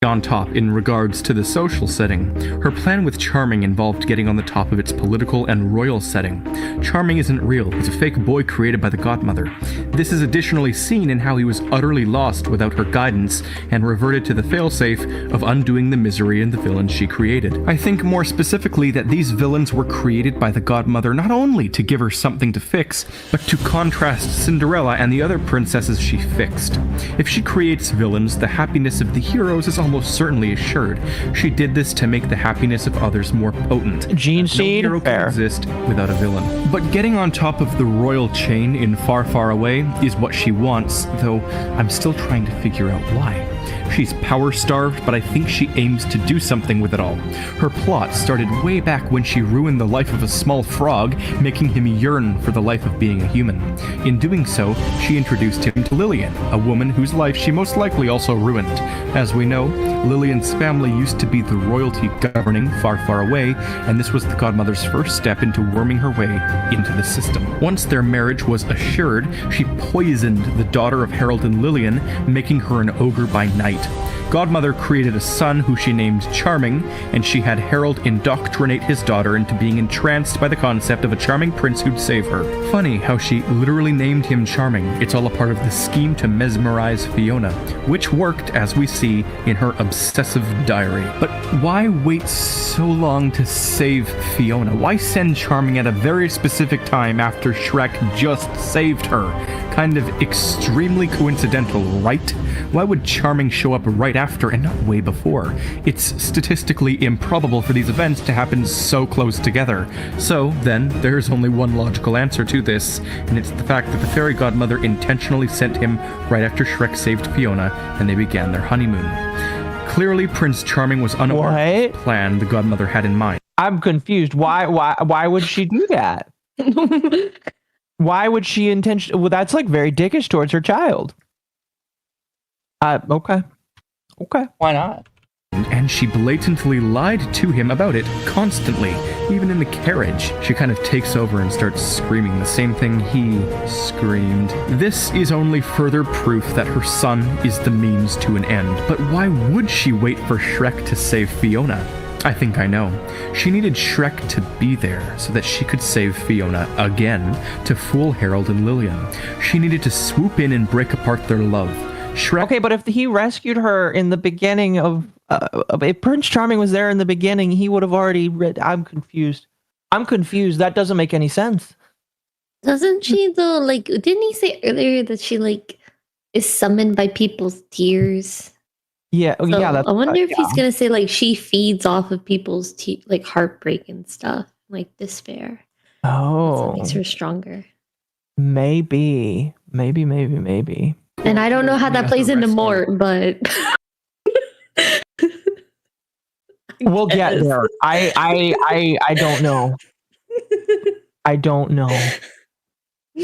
On top in regards to the social setting. Her plan with Charming involved getting on the top of its political and royal setting. Charming isn't real, he's a fake boy created by the godmother. This is additionally seen in how he was utterly lost without her guidance and reverted to the failsafe of undoing the misery and the villains she created. I think more specifically that these villains were created by the godmother not only to give her something to fix, but to contrast Cinderella and the other princesses she fixed. If she creates villains, the happiness of the heroes is almost certainly assured. She did this to make the happiness of others more potent. Gene Seed, no hero can exist without a villain. But getting on top of the royal chain in Far, Far Away is what she wants, though I'm still trying to figure out why. She's power-starved, but I think she aims to do something with it all. Her plot started way back when she ruined the life of a small frog, making him yearn for the life of being a human. In doing so, she introduced him to Lillian, a woman whose life she most likely also ruined. As we know, Lillian's family used to be the royalty governing Far, Far Away, and this was the godmother's first step into worming her way into the system. Once their marriage was assured, she poisoned the daughter of Harold and Lillian, making her an ogre by night. Godmother created a son who she named Charming, and she had Harold indoctrinate his daughter into being entranced by the concept of a charming prince who'd save her. Funny how she literally named him Charming. It's all a part of the scheme to mesmerize Fiona, which worked, as we see, in her obsessive diary. But why wait so long to save Fiona? Why send Charming at a very specific time after Shrek just saved her? Kind of extremely coincidental, right? Why would Charming show up right after and not way before? It's statistically improbable for these events to happen so close together. So, then, there's only one logical answer to this, and it's the fact that the fairy godmother intentionally sent him right after Shrek saved Fiona, and they began their honeymoon. Clearly, Prince Charming was unaware of the plan the godmother had in mind. I'm confused. Why would she do that? Why would she Well, that's like very dickish towards her child. Okay. Why not? And she blatantly lied to him about it constantly. Even in the carriage, she kind of takes over and starts screaming the same thing he screamed. This is only further proof that her son is the means to an end. But why would she wait for Shrek to save Fiona? I think I know. She needed Shrek to be there so that she could save Fiona again to fool Harold and Lillian. She needed to swoop in and break apart their love. Shrek. Okay, but if he rescued her in the beginning of if Prince Charming was there in the beginning, he would have already read. I'm confused. That doesn't make any sense. Doesn't she though? Like, didn't he say earlier that she like is summoned by people's tears? Yeah, so yeah. I wonder if he's gonna say like she feeds off of people's like heartbreak and stuff, like despair. Oh, that makes her stronger. Maybe. And I don't know how that plays into Mort, but We'll get there. I don't know. I don't know.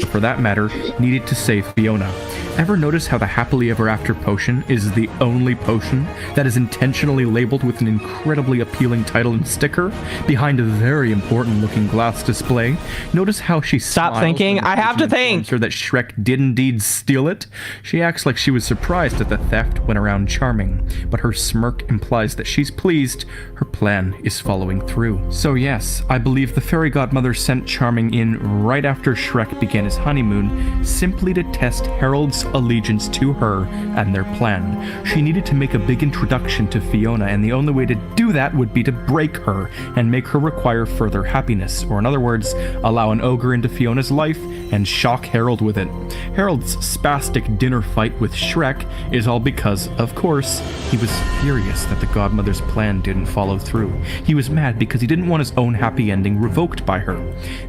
For that matter, needed to save Fiona. Ever notice how the happily ever after potion is the only potion that is intentionally labeled with an incredibly appealing title and sticker behind a very important looking glass display? Notice how she Stop thinking. I have to think. Her that Shrek did indeed steal it. She acts like she was surprised at the theft when around Charming, but her smirk implies that she's pleased her plan is following through. So yes, I believe the fairy godmother sent Charming in right after Shrek began his honeymoon, simply to test Harold's allegiance to her and their plan. She needed to make a big introduction to Fiona, and the only way to do that would be to break her and make her require further happiness, or in other words, allow an ogre into Fiona's life and shock Harold with it. Harold's spastic dinner fight with Shrek is all because, of course, he was furious that the godmother's plan didn't follow through. He was mad because he didn't want his own happy ending revoked by her.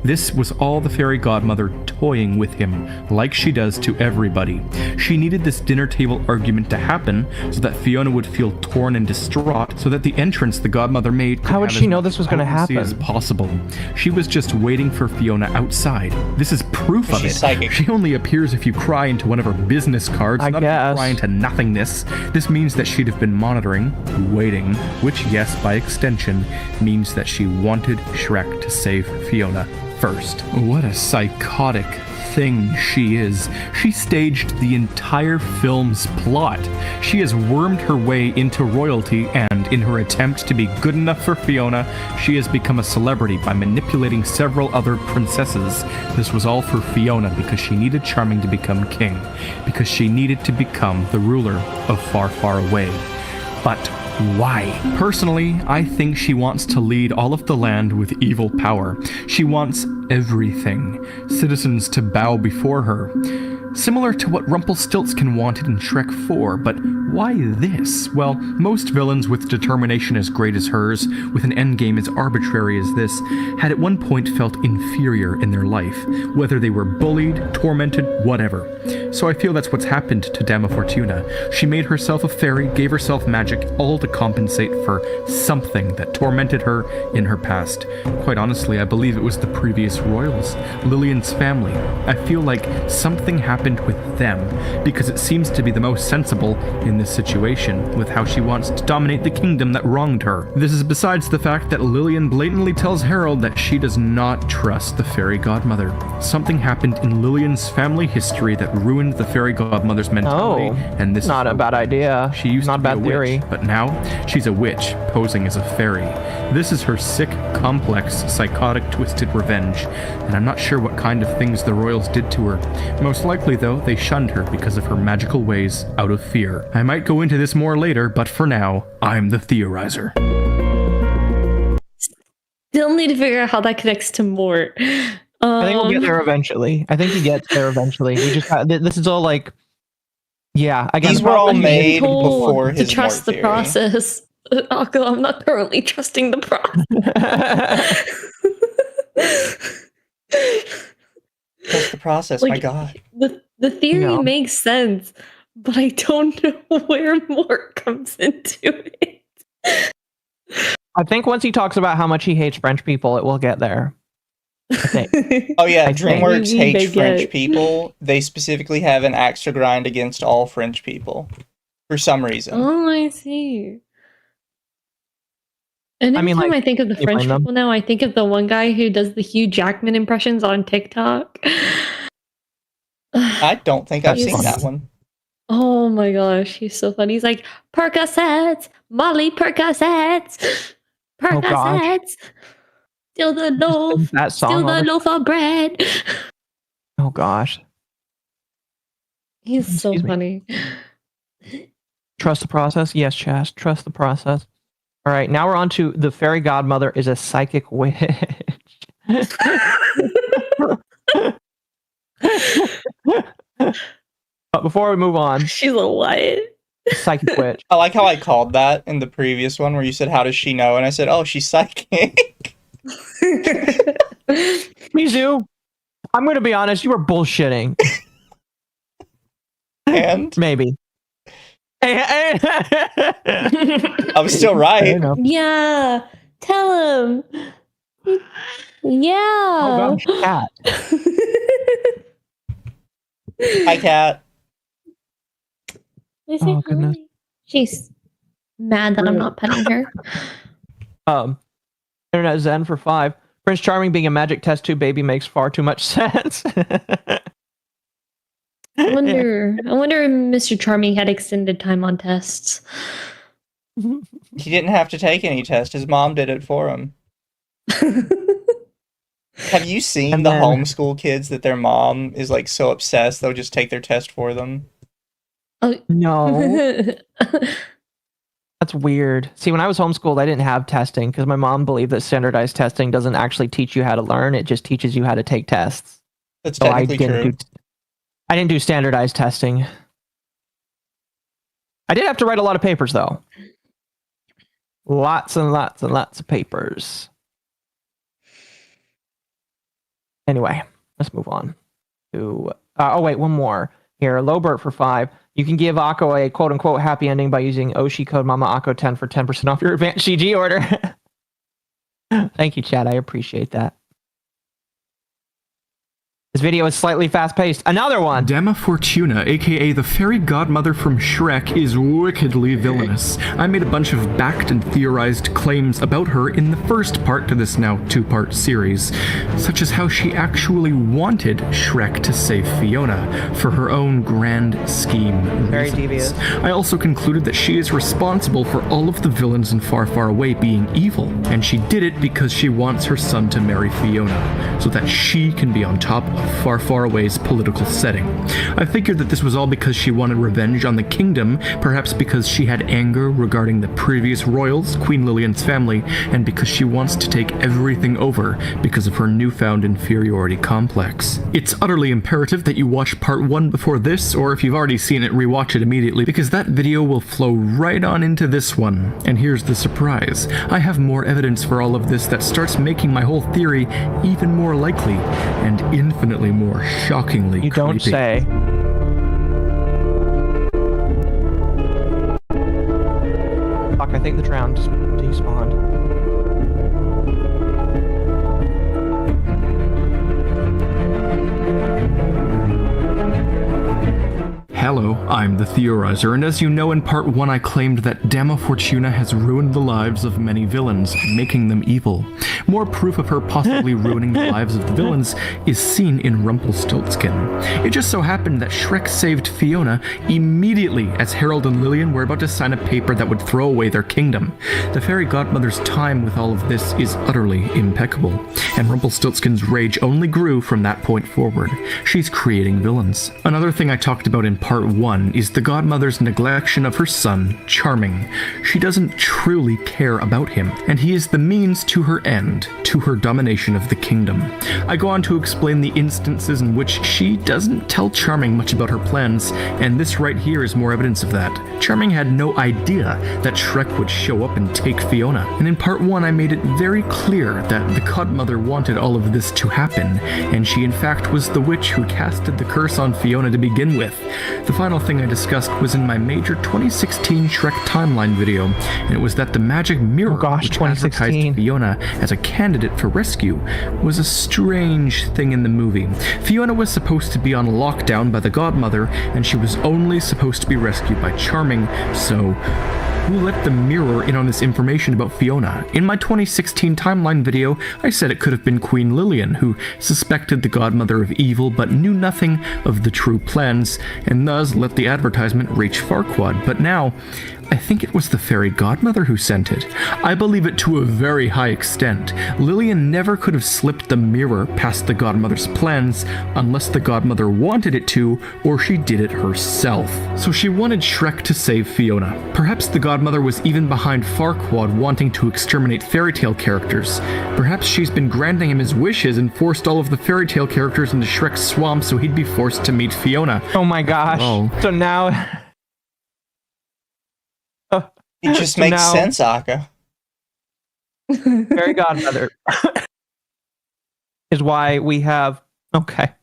This was all the fairy godmother toying with him, like she does to everybody. She needed this dinner table argument to happen so that Fiona would feel torn and distraught, so that the entrance the godmother made could How would have she as know this was going to much potency happen? as possible. She was just waiting for Fiona outside. This is proof of it. She's psychic. She only appears if you cry into one of her business cards, I not guess. if you cry into nothingness. This means that she'd have been monitoring, waiting, which, yes, by extension, means that she wanted Shrek to save Fiona first. What a psychotic thing she is. She staged the entire film's plot. She has wormed her way into royalty, and in her attempt to be good enough for Fiona, she has become a celebrity by manipulating several other princesses. This was all for Fiona because she needed Charming to become king, because she needed to become the ruler of Far, Far Away. But why? Personally, I think she wants to lead all of the land with evil power. She wants everything. Citizens to bow before her. Similar to what Rumpelstiltskin wanted in Shrek 4, but why this? Well, most villains with determination as great as hers, with an endgame as arbitrary as this, had at one point felt inferior in their life, whether they were bullied, tormented, whatever. So I feel that's what's happened to Dama Fortuna. She made herself a fairy, gave herself magic, all to compensate for something that tormented her in her past. Quite honestly, I believe it was the previous royals, Lillian's family. I feel like something happened with them, because it seems to be the most sensible in this situation, with how she wants to dominate the kingdom that wronged her. This is besides the fact that Lillian blatantly tells Harold that she does not trust the fairy godmother. Something happened in Lillian's family history that ruined the fairy godmother's mentality, and this not is a bad idea. She used not to a be bad a witch, theory. but now she's a witch posing as a fairy. This is her sick, complex, psychotic, twisted revenge, and I'm not sure what kind of things the royals did to her. Most likely, though, they shunned her because of her magical ways out of fear. I might go into this more later, but for now, I'm the theorizer. Still need to figure out how that connects to Mort. I think we'll get there eventually. I think he gets there eventually. We just this is all like, yeah. Again, These were all made told before to his trust Mort the theory. process. Akko, I'm not currently trusting the process. Trust the process, Like, my God. The theory No. makes sense, but I don't know where Mort comes into it. I think once he talks about how much he hates French people, it will get there. I think. Oh yeah, I think. DreamWorks Maybe hates they French get- people. They specifically have an axe to grind against all French people. For some reason. Oh, I see. And I every mean, time like, I think of the can you French blame them? people now, I think of the one guy who does the Hugh Jackman impressions on TikTok. I don't think I've That's seen funny. that one. Oh my gosh, he's so funny. He's like, Percocets, Molly Percocets, Oh, gosh. Percocets, steal the loaf, That steal song. the all the- loaf of bread. Oh gosh. He's so Excuse me. funny. Trust the process? Yes, Chas. Trust the process. All right, now we're on to the fairy godmother is a psychic witch. But before we move on, She's a what? psychic witch. I like how I called that in the previous one where you said, "How does she know?" And I said, "Oh, she's psychic." Mizu, I'm going to be honest, you were bullshitting. And Maybe. I'm still right. Yeah. Tell him. Yeah. Oh gosh, cat. Hi, cat. Is it goodness. hi? She's mad that I'm not petting her. Internet Zen for 5. Prince Charming being a magic test tube baby makes far too much sense. I wonder if Mr. Charming had extended time on tests. He didn't have to take any test. His mom did it for him. Have you seen the homeschool kids that their mom is like so obsessed they'll just take their test for them? Oh no. That's weird. See, when I was homeschooled, I didn't have testing because my mom believed that standardized testing doesn't actually teach you how to learn. It just teaches you how to take tests. That's technically true. I didn't do standardized testing. I did have to write a lot of papers, though. Lots and lots and lots of papers. Anyway, let's move on to... oh, wait, one more. Here, Lobert for 5. You can give Akko a quote-unquote happy ending by using Oshi code MAMAAKKO10 for 10% off your AdvancdGG order. Thank you, Chad. I appreciate that. This video is slightly fast-paced. Another one! Dama Fortuna, aka the fairy godmother from Shrek, is wickedly villainous. I made a bunch of backed and theorized claims about her in the first part to this now 2-part series, such as how she actually wanted Shrek to save Fiona for her own grand scheme Very reasons. devious. I also concluded that she is responsible for all of the villains in Far Far Away being evil, and she did it because she wants her son to marry Fiona, so that she can be on top of Far Far Away's political setting. I figured that this was all because she wanted revenge on the kingdom, perhaps because she had anger regarding the previous royals, Queen Lillian's family, and because she wants to take everything over because of her newfound inferiority complex. It's utterly imperative that you watch part 1 before this, or if you've already seen it, rewatch it immediately, because that video will flow right on into this one. And here's the surprise. I have more evidence for all of this that starts making my whole theory even more likely, and infinitely more shockingly You don't creepy. say. Fuck, I think the drown just despawned. Hello, I'm the Theorizer, and as you know, in part 1 I claimed that Dama Fortuna has ruined the lives of many villains, making them evil. More proof of her possibly ruining the lives of the villains is seen in Rumpelstiltskin. It just so happened that Shrek saved Fiona immediately as Harold and Lillian were about to sign a paper that would throw away their kingdom. The fairy godmother's time with all of this is utterly impeccable, and Rumpelstiltskin's rage only grew from that point forward. She's creating villains. Another thing I talked about in part 1 is the godmother's neglection of her son, Charming. She doesn't truly care about him, and he is the means to her end, to her domination of the kingdom. I go on to explain the instances in which she doesn't tell Charming much about her plans, and this right here is more evidence of that. Charming had no idea that Shrek would show up and take Fiona, and in part 1 I made it very clear that the godmother wanted all of this to happen, and she in fact was the witch who casted the curse on Fiona to begin with. The final thing I discussed was in my major 2016 Shrek timeline video, and it was that the magic mirror, which advertised Fiona as a candidate for rescue, was a strange thing in the movie. Fiona was supposed to be on lockdown by the godmother, and she was only supposed to be rescued by Charming, so who let the mirror in on this information about Fiona? In my 2016 timeline video, I said it could have been Queen Lillian, who suspected the godmother of evil but knew nothing of the true plans, and thus let the advertisement reach Farquaad. But now, I think it was the fairy godmother who sent it. I believe it to a very high extent. Lillian never could have slipped the mirror past the godmother's plans unless the godmother wanted it to, or she did it herself. So she wanted Shrek to save Fiona. Perhaps the godmother was even behind Farquaad wanting to exterminate fairy tale characters. Perhaps she's been granting him his wishes and forced all of the fairy tale characters into Shrek's swamp so he'd be forced to meet Fiona. Oh my gosh. Oh. So now... It just makes sense, Akka. Fairy godmother is why we have... Okay.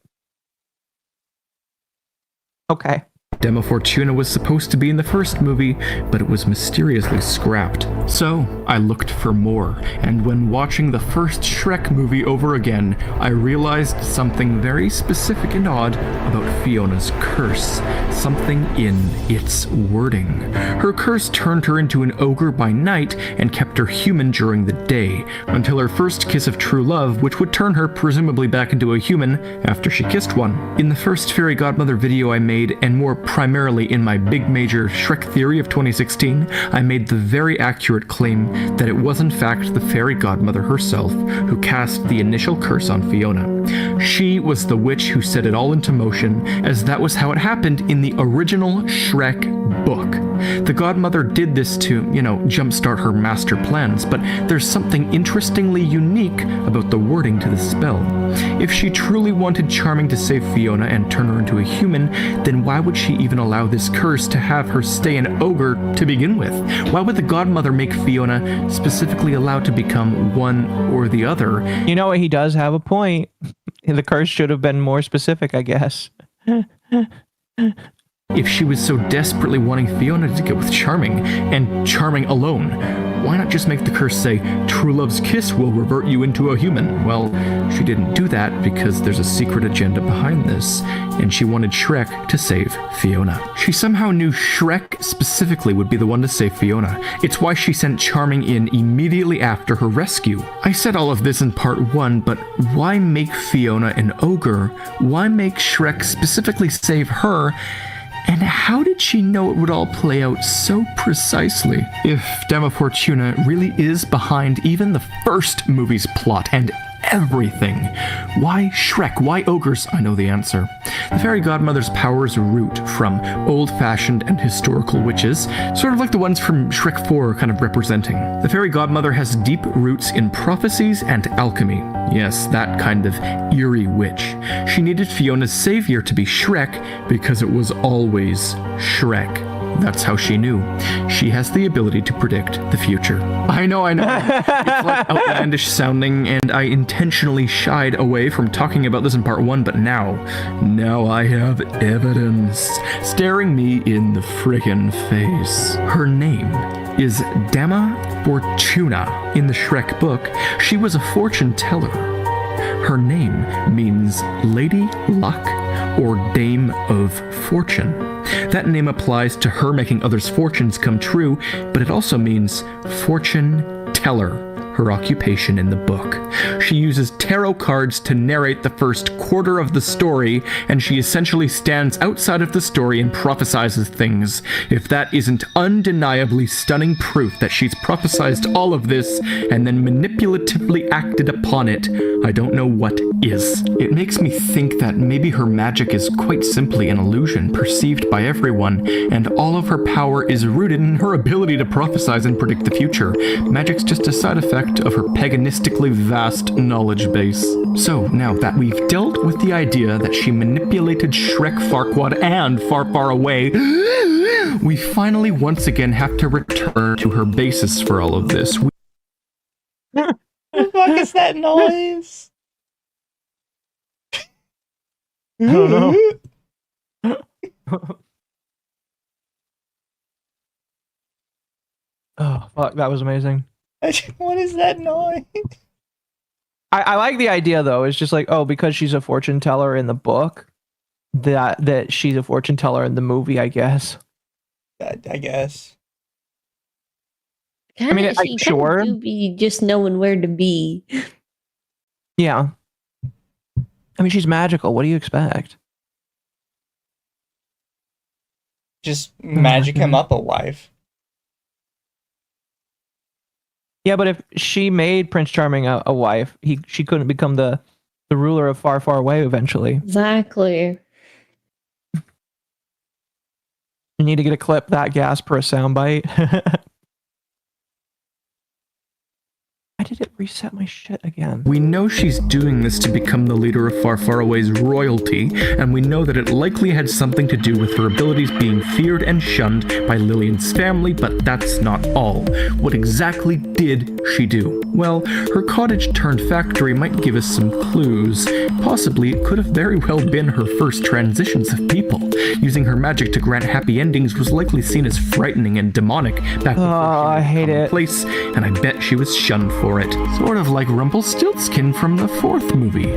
Dema Fortuna was supposed to be in the first movie, but it was mysteriously scrapped. So, I looked for more, and when watching the first Shrek movie over again, I realized something very specific and odd about Fiona's curse. Something in its wording. Her curse turned her into an ogre by night and kept her human during the day, until her first kiss of true love, which would turn her presumably back into a human after she kissed one. In the first Fairy Godmother video I made, and more primarily in my big major Shrek theory of 2016, I made the very accurate claim that it was in fact the Fairy Godmother herself who cast the initial curse on Fiona. She was the witch who set it all into motion, as that was how it happened in the original Shrek book. The Godmother did this to, jumpstart her master plans, but there's something interestingly unique about the wording to the spell. If she truly wanted Charming to save Fiona and turn her into a human, then why would she even allow this curse to have her stay an ogre to begin with? Why would the Godmother make Fiona specifically allowed to become one or the other? You know what? He does have a point. The curse should have been more specific, I guess. If she was so desperately wanting Fiona to get with Charming, and Charming alone, why not just make the curse say, true love's kiss will revert you into a human? Well, she didn't do that because there's a secret agenda behind this, and she wanted Shrek to save Fiona. She somehow knew Shrek specifically would be the one to save Fiona. It's why she sent Charming in immediately after her rescue. I said all of this in part 1, but why make Fiona an ogre? Why make Shrek specifically save her? And how did she know it would all play out so precisely? If Dama Fortuna really is behind even the first movie's plot and everything, why Shrek? Why ogres? I know the answer. The Fairy Godmother's powers root from old-fashioned and historical witches, sort of like the ones from Shrek 4 kind of representing. The Fairy Godmother has deep roots in prophecies and alchemy. Yes, that kind of eerie witch. She needed Fiona's savior to be Shrek because it was always Shrek. That's how she knew. She has the ability to predict the future. I know. It's like outlandish sounding, and I intentionally shied away from talking about this in part 1, but now I have evidence staring me in the frickin' face. Her name is Dama Fortuna. In the Shrek book, she was a fortune teller. Her name means Lady Luck or Dame of Fortune. That name applies to her making others' fortunes come true, but it also means fortune teller, her occupation in the book. She uses tarot cards to narrate the first quarter of the story, and she essentially stands outside of the story and prophesizes things. If that isn't undeniably stunning proof that she's prophesized all of this and then manipulatively acted upon it, I don't know what is. It makes me think that maybe her magic is quite simply an illusion perceived by everyone, and all of her power is rooted in her ability to prophesize and predict the future. Magic's just a side effect of her paganistically vast knowledge base. So, now that we've dealt with the idea that she manipulated Shrek, Farquaad, and Far Far Away, we finally once again have to return to her basis for all of this. What the fuck is that noise? I don't know. Oh, fuck, that was amazing. What is that noise? I like the idea, though. It's just like, because she's a fortune teller in the book, that she's a fortune teller in the movie, I guess. I guess. I mean, she sure. do be just knowing where to be. Yeah. I mean, she's magical. What do you expect? Just magic him up a wife. Yeah, but if she made Prince Charming a wife, she couldn't become the ruler of Far, Far Away eventually. Exactly. You need to get a clip that gas per a soundbite. Why did it reset my shit again. We know she's doing this to become the leader of Far Far Away's royalty, and we know that it likely had something to do with her abilities being feared and shunned by Lillian's family, but that's not all. What exactly did she do? Well, her cottage-turned-factory might give us some clues. Possibly, it could have very well been her first transitions of people. Using her magic to grant happy endings was likely seen as frightening and demonic back before I hate it. place, and I bet she was shunned for it. Sort of like Rumpelstiltskin from the 4th movie.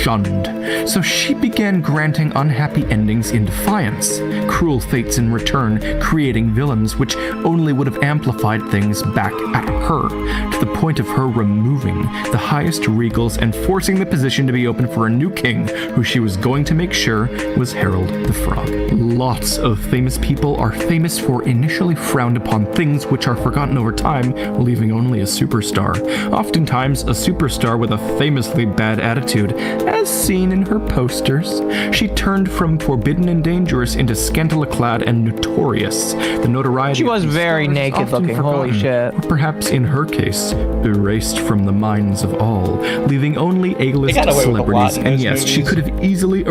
Shunned. So she began granting unhappy endings in defiance. Cruel fates in return, creating villains which only would have amplified things back at her, to the point of her removing the highest regals and forcing the position to be open for a new king, who she was going to make sure was Harold the Frog. Lots of famous people are famous for initially frowned upon things which are forgotten over time, leaving only a superstar. Oftentimes, a superstar with a famously bad attitude, as seen in her posters. She turned from forbidden and dangerous into scantily clad and notorious. The notoriety She was very naked looking, holy shit. or perhaps in her case, erased from the minds of all, leaving only A-list got away with a lot celebrities. in And those yes, she movies. could have easily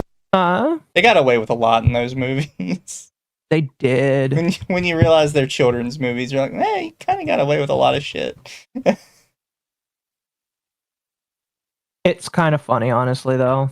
They got away with a lot in those movies. They did. When you realize they're children's movies, you're like, hey, you kind of got away with a lot of shit. It's kind of funny, honestly, though.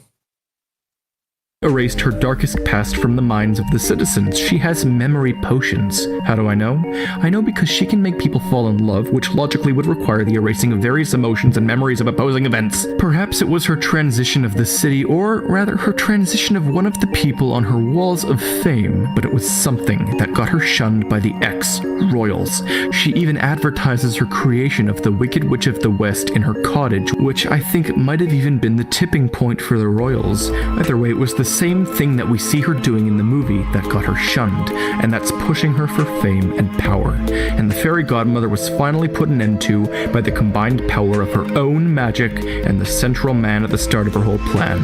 erased her darkest past from the minds of the citizens. She has memory potions. How do I know? I know because she can make people fall in love, which logically would require the erasing of various emotions and memories of opposing events. Perhaps it was her transition of the city, or rather her transition of one of the people on her walls of fame, but it was something that got her shunned by the ex-royals. She even advertises her creation of the Wicked Witch of the West in her cottage, which I think might have even been the tipping point for the royals. Either way, it was the same thing that we see her doing in the movie that got her shunned, and that's pushing her for fame and power. And the fairy godmother was finally put an end to by the combined power of her own magic and the central man at the start of her whole plan.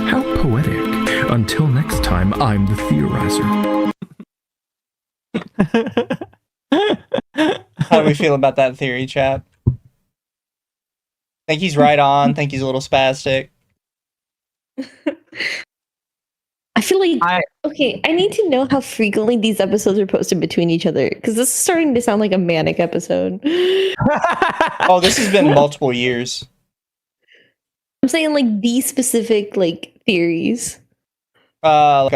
How poetic. Until next time, I'm the Theorizer. How do we feel about that theory, chap? Think he's right on? Think he's a little spastic? I feel like okay, I need to know how frequently these episodes are posted between each other, because this is starting to sound like a manic episode. Oh, this has been multiple years. I'm saying like these specific like theories. Like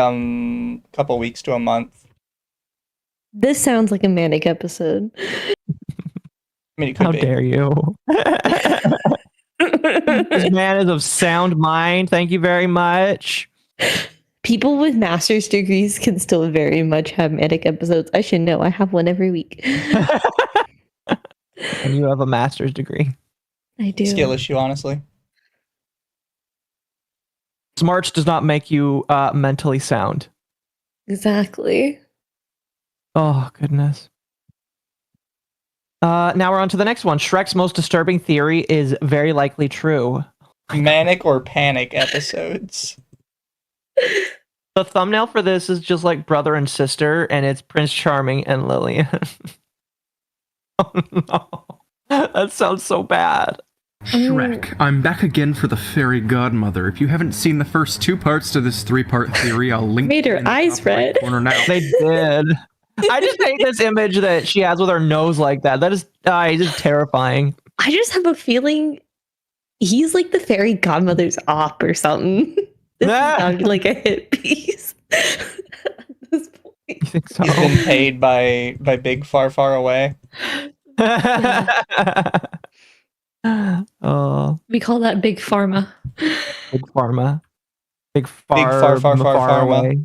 couple weeks to a month. This sounds like a manic episode. I mean, it could How be. dare you? This man is of sound mind. Thank you very much. People with master's degrees can still very much have manic episodes. I should know. I have one every week. And you have a master's degree. I do. Skill issue, honestly. Smarts does not make you mentally sound. Exactly. Oh, goodness. Now we're on to the next one. Shrek's most disturbing theory is very likely true. Manic or panic episodes. The thumbnail for this is just like brother and sister, and it's Prince Charming and Lillian. Oh no. That sounds so bad. Shrek, I'm back again for the fairy godmother. If you haven't seen the first two parts to this three-part theory, I'll link Made her in the eyes top right red. corner now. They did. I just hate this image that she has with her nose like that. That is just terrifying. I just have a feeling he's like the fairy godmother's op or something. This sounds like a hit piece. At this point. You think so? He's been paid by Big Far Far Away. Oh, We call that big pharma. big pharma. Big far, Big far, far, far, far pharma. away.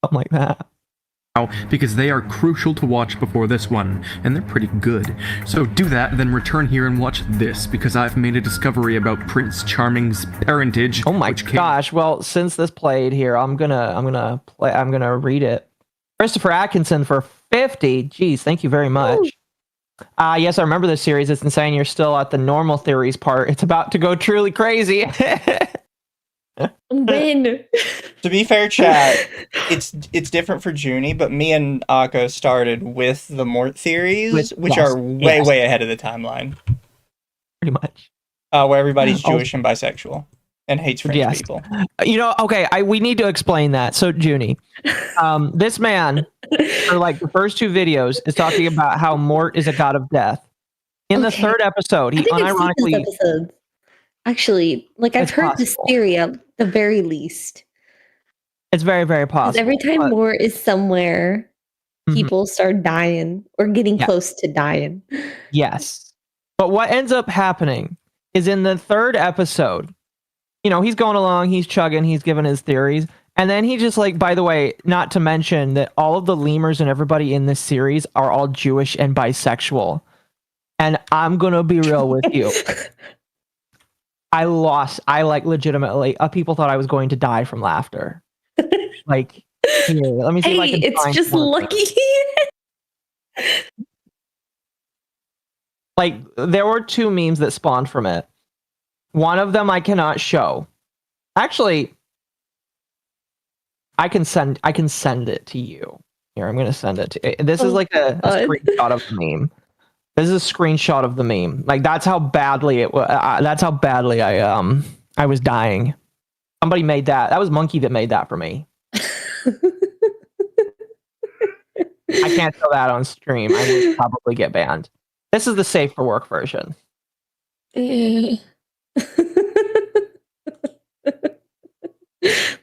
Something like that. Because they are crucial to watch before this one, and they're pretty good. So do that, then return here and watch this, because I've made a discovery about Prince Charming's parentage. Oh my gosh! Well, since this played here, I'm gonna read it. Christopher Atkinson for 50. Jeez, thank you very much. Yes, I remember this series. It's insane. You're still at the normal theories part. It's about to go truly crazy. When? To be fair, chat, it's different for Junie, but me and Akko started with the Mort theories, which are way ahead of the timeline. Pretty much. Where everybody's Jewish and bisexual and hates French people. You know, okay, we need to explain that. So, Junie, this man, for like the first 2 videos, is talking about how Mort is a god of death. In the 3rd episode, he unironically... Actually, like I've heard this theory at the very least. It's very, very possible. Every time Mort is somewhere, people start dying or getting close to dying. Yes. But what ends up happening is in the 3rd episode, you know, he's going along, he's chugging, he's giving his theories. And then he just like, by the way, not to mention that all of the lemurs and everybody in this series are all Jewish and bisexual. And I'm going to be real with you. I like legitimately, people thought I was going to die from laughter. Like, here, let me see if I can it's find just one. lucky. Like, there were 2 memes that spawned from it. One of them I cannot show. Actually, I can send it to you. Here, I'm gonna send it to. This is like a screenshot of the meme. This is a screenshot of the meme. Like that's how badly it was. That's how badly I was dying. Somebody made that. That was Monkey that made that for me. I can't show that on stream. I would probably get banned. This is the safe for work version. That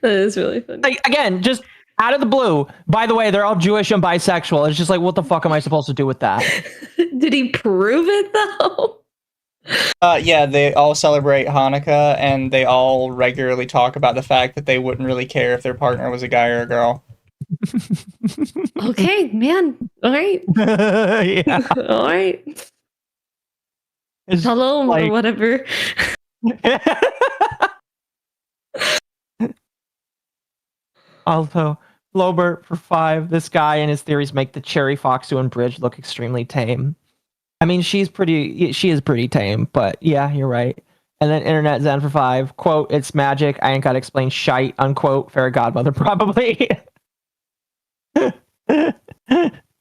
is really funny. Like, again, just out of the blue. By the way, they're all Jewish and bisexual. It's just like, what the fuck am I supposed to do with that? Did he prove it though? Yeah, they all celebrate Hanukkah, and they all regularly talk about the fact that they wouldn't really care if their partner was a guy or a girl. Okay, man. All right. Yeah. All right. Shalom or whatever. Also, Lobert for 5. This guy and his theories make the Cherry Foxuan Bridge look extremely tame. I mean, she is pretty tame, but yeah, you're right. And then Internet Zen for 5. Quote, it's magic. I ain't gotta explain shite. Unquote. Fairy godmother, probably. They're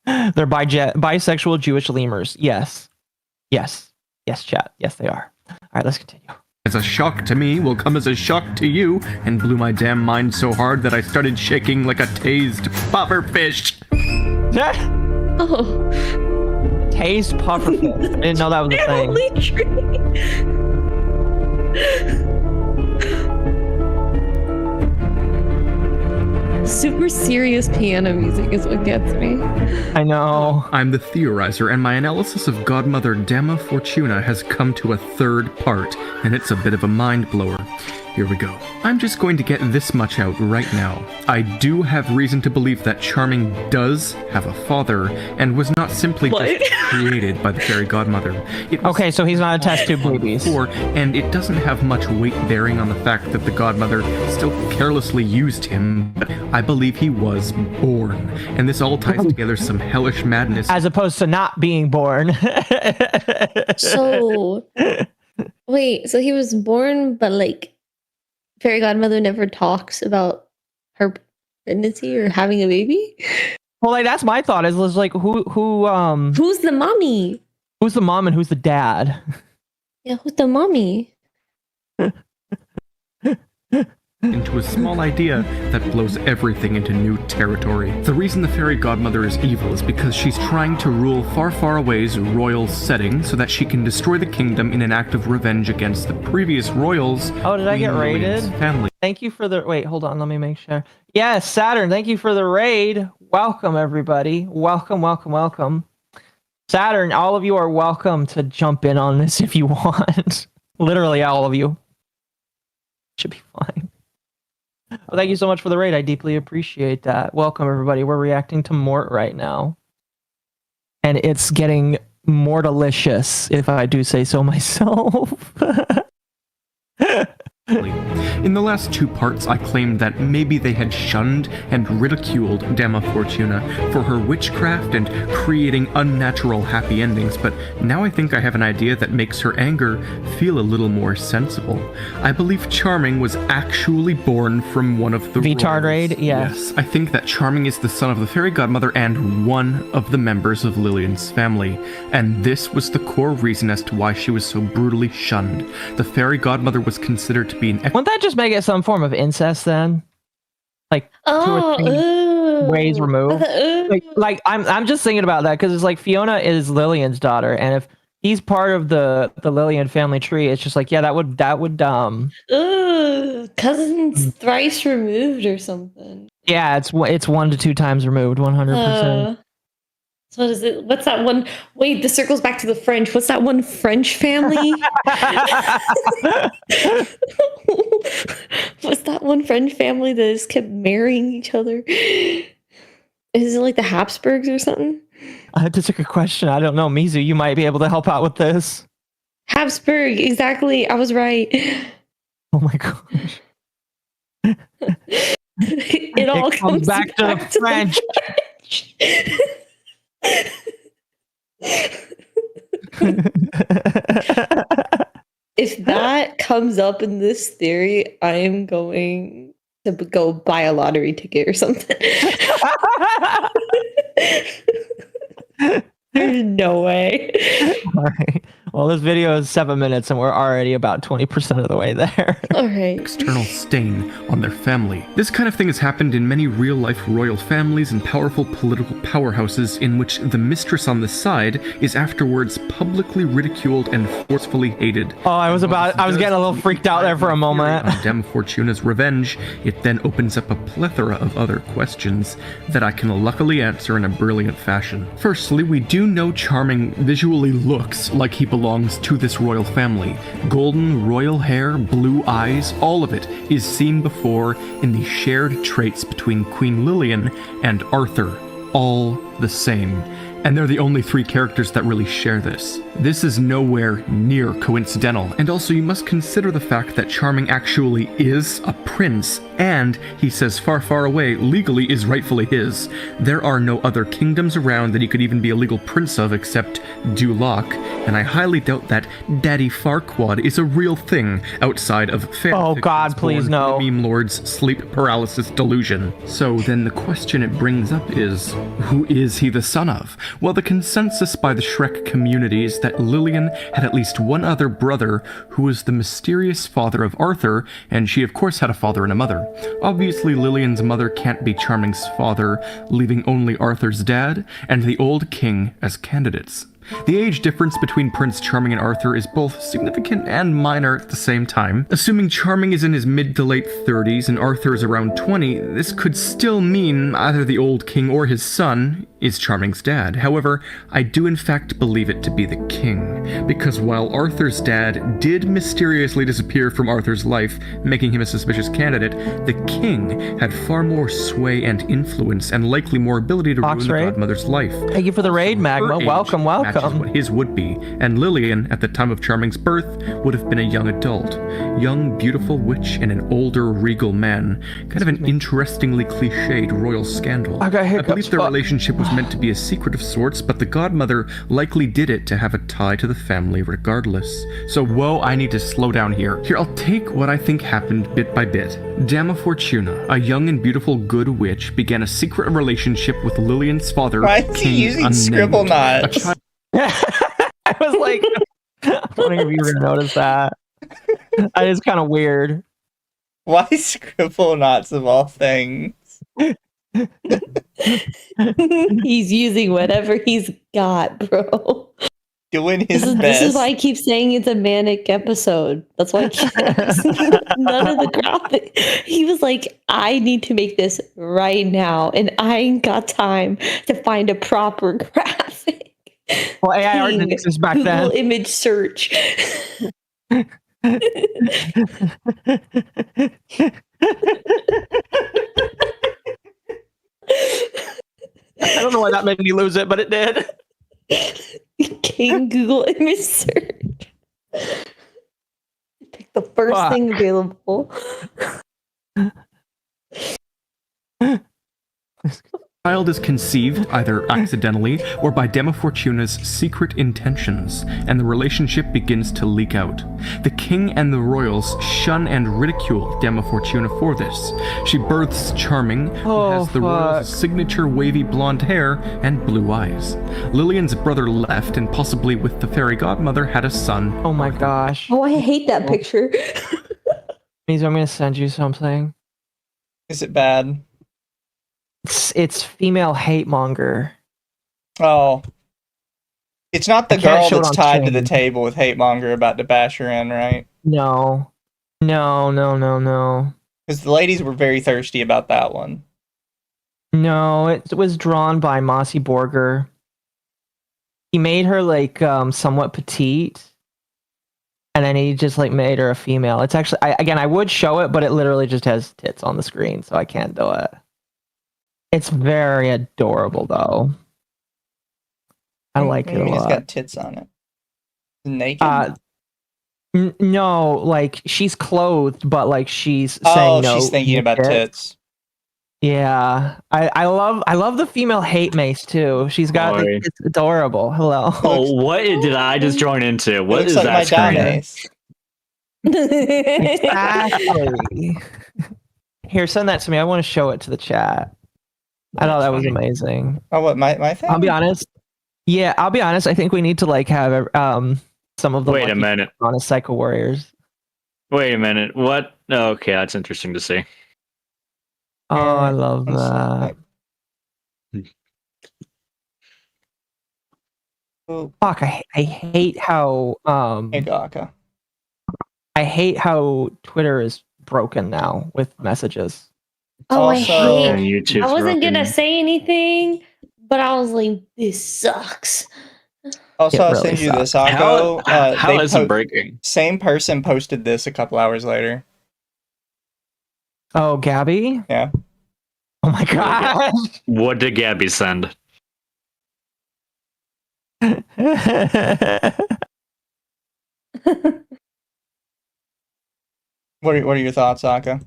bisexual Jewish lemurs. Yes. Yes. Yes, chat. Yes, they are. All right, let's continue. As a shock to me will come as a shock to you, and blew my damn mind so hard that I started shaking like a tased pufferfish. Oh. Tased pufferfish. I didn't know that was a thing. Holy tree. Super serious piano music is what gets me. I know. I'm the theorizer, and my analysis of Godmother Dama Fortuna has come to a 3rd part, and it's a bit of a mind blower. Here we go. I'm just going to get this much out right now. I do have reason to believe that Charming does have a father, and was not simply just created by the fairy godmother. Okay, so he's not a test tube baby. And it doesn't have much weight bearing on the fact that the godmother still carelessly used him, but I believe he was born. And this all ties together some hellish madness. As opposed to not being born. So, wait, so he was born, but like, fairy godmother never talks about her pregnancy or having a baby? Well, like that's my thought. Is like who's the mommy? Who's the mom and who's the dad? Yeah, who's the mommy? Into a small idea that blows everything into new territory. The reason the fairy godmother is evil is because she's trying to rule far, far away's royal setting so that she can destroy the kingdom in an act of revenge against the previous royals. Oh, did I get raided? Family. Thank you for the... Wait, hold on. Let me make sure. Yes, Saturn, thank you for the raid. Welcome, everybody. Welcome, welcome, welcome. Saturn, all of you are welcome to jump in on this if you want. Literally all of you. Should be fine. Well, thank you so much for the raid. I deeply appreciate that. Welcome, everybody. We're reacting to Mort right now. And it's getting more delicious, if I do say so myself. In the last 2 parts, I claimed that maybe they had shunned and ridiculed Dama Fortuna for her witchcraft and creating unnatural happy endings, but now I think I have an idea that makes her anger feel a little more sensible. I believe Charming was actually born from one of the Retard raid? Yeah. Yes, I think that Charming is the son of the fairy godmother and one of the members of Lillian's family, and this was the core reason as to why she was so brutally shunned. The fairy godmother was considered to be an Wouldn't that just make it some form of incest then? Like 2 or 3 ways removed. Like I'm just thinking about that because it's like Fiona is Lillian's daughter, and if he's part of the Lillian family tree, it's just like, yeah, that would cousins thrice removed or something. yeah, it's 1 to 2 times removed, 100%. So what is it? What's that one? Wait, this circles back to the French. What's that one French family? What's that one French family that just kept marrying each other? Is it like the Habsburgs or something? That's a good question. I don't know. Mizu, you might be able to help out with this. Habsburg, exactly. I was right. Oh my gosh. It all comes back to the French. If that comes up in this theory, I am going to go buy a lottery ticket or something. There's no way. All right. Well, this video is 7 minutes and we're already about 20% of the way there. All right. External stain on their family. This kind of thing has happened in many real-life royal families and powerful political powerhouses in which the mistress on the side is afterwards publicly ridiculed and forcefully hated. Oh, I was getting a little freaked out there for a moment. On Dama Fortuna's revenge, it then opens up a plethora of other questions that I can luckily answer in a brilliant fashion. Firstly, we do know Charming visually looks like he belongs to this royal family. Golden royal hair, blue eyes, all of it is seen before in the shared traits between Queen Lillian and Arthur, all the same. And they're the only 3 characters that really share this. This is nowhere near coincidental, and also you must consider the fact that Charming actually is a prince, and he says far, far away legally is rightfully his. There are no other kingdoms around that he could even be a legal prince of except Duloc, and I highly doubt that Daddy Farquaad is a real thing outside of fan Oh God, please no. Meme Lord's sleep paralysis delusion. So then the question it brings up is, who is he the son of? Well, the consensus by the Shrek community is that Lillian had at least one other brother who was the mysterious father of Arthur, and she of course had a father and a mother. Obviously, Lillian's mother can't be Charming's father, leaving only Arthur's dad and the old king as candidates. The age difference between Prince Charming and Arthur is both significant and minor at the same time. Assuming Charming is in his mid to late 30s and Arthur is around 20, this could still mean either the old king or his son is Charming's dad. However, I do in fact believe it to be the king, because while Arthur's dad did mysteriously disappear from Arthur's life, making him a suspicious candidate, the king had far more sway and influence and likely more ability to ruin the godmother's life. Thank you for the raid, Magma. Welcome. Matches what his would be, and Lillian, at the time of Charming's birth, would have been a young adult. Young, beautiful witch and an older, regal man. Kind of an interestingly cliched royal scandal. I believe their relationship was meant to be a secret of sorts, but the godmother likely did it to have a tie to the family regardless. So whoa, I need to slow down here. Here, I'll take what I think happened bit by bit. Dama Fortuna, a young and beautiful good witch, began a secret relationship with Lillian's father, Why is he using scribble knots? I was like, I was wondering if you were going to notice that. That is kind of weird. Why scribble knots of all things? He's using whatever he's got, bro. Doing his best. This is why I keep saying it's a manic episode. That's why I keep none of the graphic. He was like, I need to make this right now, and I ain't got time to find a proper graphic. Well, AI already did this back then. Google image search. I don't know why that made me lose it, but it did. King Google image search. Pick the first Fuck. thing available. Child is conceived either accidentally or by Dama Fortuna's secret intentions, and the relationship begins to leak out. The king and the royals shun and ridicule Dama Fortuna for this. She births Charming, who has the royals' signature wavy blonde hair and blue eyes. Lillian's brother left, and possibly with the fairy godmother, had a son. Oh my gosh. Oh, I hate that picture. Means I'm gonna send you something. Is it bad? It's female hate monger. Oh. It's not the I can't girl show it that's on tied to the stream. table with hate monger about to bash her in, right? No. No. Because the ladies were very thirsty about that one. No, it was drawn by Mossy Borger. He made her like somewhat petite, and then he just like made her a female. It's actually I would show it, but it literally just has tits on the screen, so I can't do it. It's very adorable though. I like it a It's lot. got tits on it. Naked? No, like she's clothed, but like she's Oh, saying no. she's thinking about tits. Yeah, I love the female hate mace too. She's got Boy. it's adorable. Hello. Oh, what did I just join into? What is like that my screen? Exactly. Here, send that to me. I want to show it to the chat. I thought that was amazing. Oh, what my thing? I'll be honest. Yeah, I'll be honest. I think we need to like have some of the Wait a minute. honest Psycho Warriors. Wait a minute. What? Okay, that's interesting to see. Oh, I love that. Fuck, I hate how Hey, Gaka. I hate how Twitter is broken now with messages. Oh, I Also- hate. I wasn't gonna say anything, but I was like, "This sucks." Also, It I'll really send you this, How- Akko. how They is it breaking? Same person posted this a couple hours later. Oh, Gabby? Yeah. Oh my god. What did Gabby send? What are your thoughts, Akko?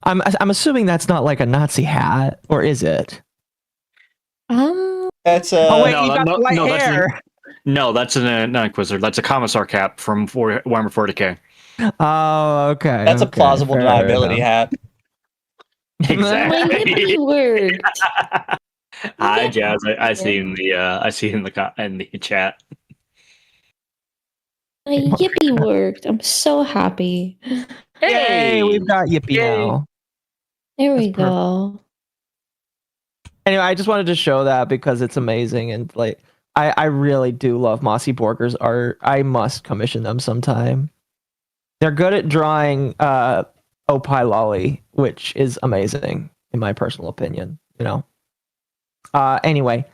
I'm assuming that's not like a Nazi hat, or is it? That's Oh wait, no, you got no, the white no, that's hair. No, that's an Inquisitor. That's a Commissar cap from Warhammer 40k. Oh, okay. That's a okay, plausible fair deniability enough. hat. Exactly. My yippee word. Hi, Jazz. I see in the chat. My yippee worked. I'm so happy. Hey, we've got Yippee now. There we go. Anyway, I just wanted to show that because it's amazing, and like I really do love Mossy Borger's art. I must commission them sometime. They're good at drawing Opie Lolly, which is amazing in my personal opinion, you know. Anyway,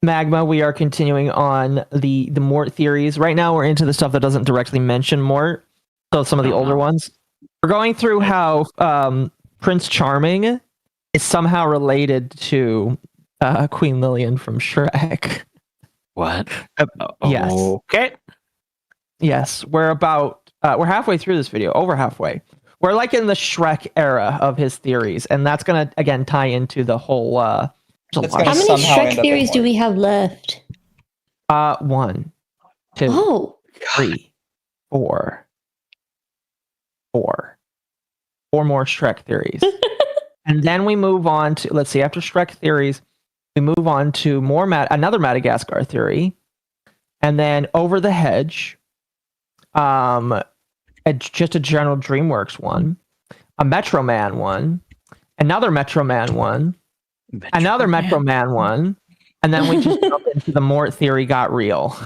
Magma, we are continuing on the Mort theories. Right now we're into the stuff that doesn't directly mention Mort. So some of the older ones. We're going through how Prince Charming is somehow related to Queen Lillian from Shrek. What? Yes. Okay. Yes, we're halfway through this video, over halfway. We're like in the Shrek era of his theories, and that's gonna again tie into the whole. How many Shrek theories do we have left? 1, 2, Oh. 3, 4. 4 more Shrek theories. And then we move on to, let's see, after Shrek theories, we move on to another Madagascar theory. And then Over the Hedge, just a general DreamWorks one, a Metro Man one, another Metro Man one, another Metro Man one, and then we just jump into the Mort theory got real.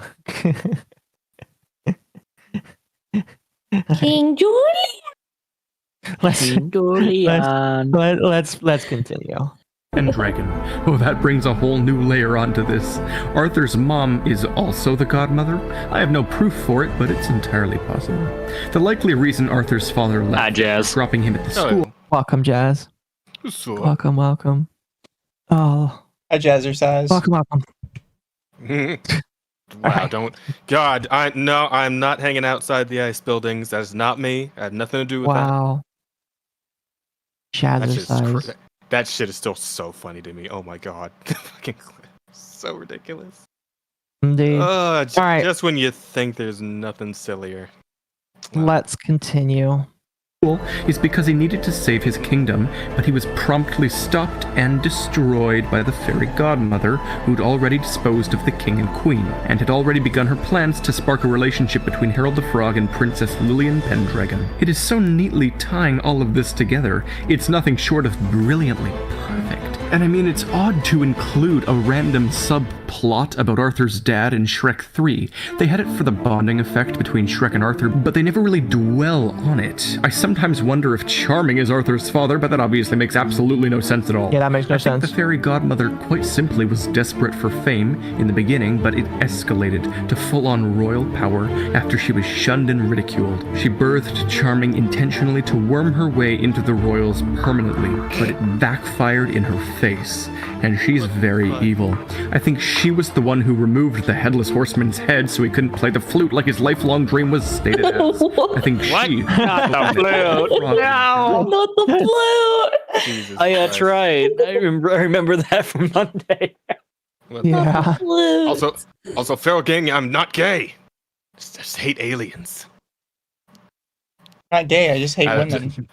King Julian. Let's continue. And dragon. Oh, that brings a whole new layer onto this. Arthur's mom is also the godmother. I have no proof for it, but it's entirely possible. The likely reason Arthur's father left, dropping him at the school. Welcome, Jazz. Welcome. Oh. Hi, Jazzercise. Welcome. Wow, don't. God, I'm not hanging outside the ice buildings. That is not me. I have nothing to do with Wow. that. That shit, Jazzercise. that shit is still so funny to me. Oh my god. The fucking clip. So ridiculous. Indeed. All right. Just when you think there's nothing sillier. Let's continue. Is because he needed to save his kingdom, but he was promptly stopped and destroyed by the fairy godmother, who'd already disposed of the king and queen, and had already begun her plans to spark a relationship between Harold the Frog and Princess Lillian Pendragon. It is so neatly tying all of this together, it's nothing short of brilliantly perfect. And I mean, it's odd to include a random subplot about Arthur's dad in Shrek 3. They had it for the bonding effect between Shrek and Arthur, but they never really dwell on it. I sometimes wonder if Charming is Arthur's father, but that obviously makes absolutely no sense at all. Yeah, that makes no sense. The fairy godmother quite simply was desperate for fame in the beginning, but it escalated to full-on royal power after she was shunned and ridiculed. She birthed Charming intentionally to worm her way into the royals permanently, but it backfired in her face, and she's very evil. I think she was the one who removed the headless horseman's head so he couldn't play the flute like his lifelong dream was stated as. I think she... Not the flute. No, not the flute. Jesus Oh, yeah, that's right. I remember that from Monday. Yeah. Also, feral gang, I'm not gay. Just hate aliens. I'm not gay. I just hate women.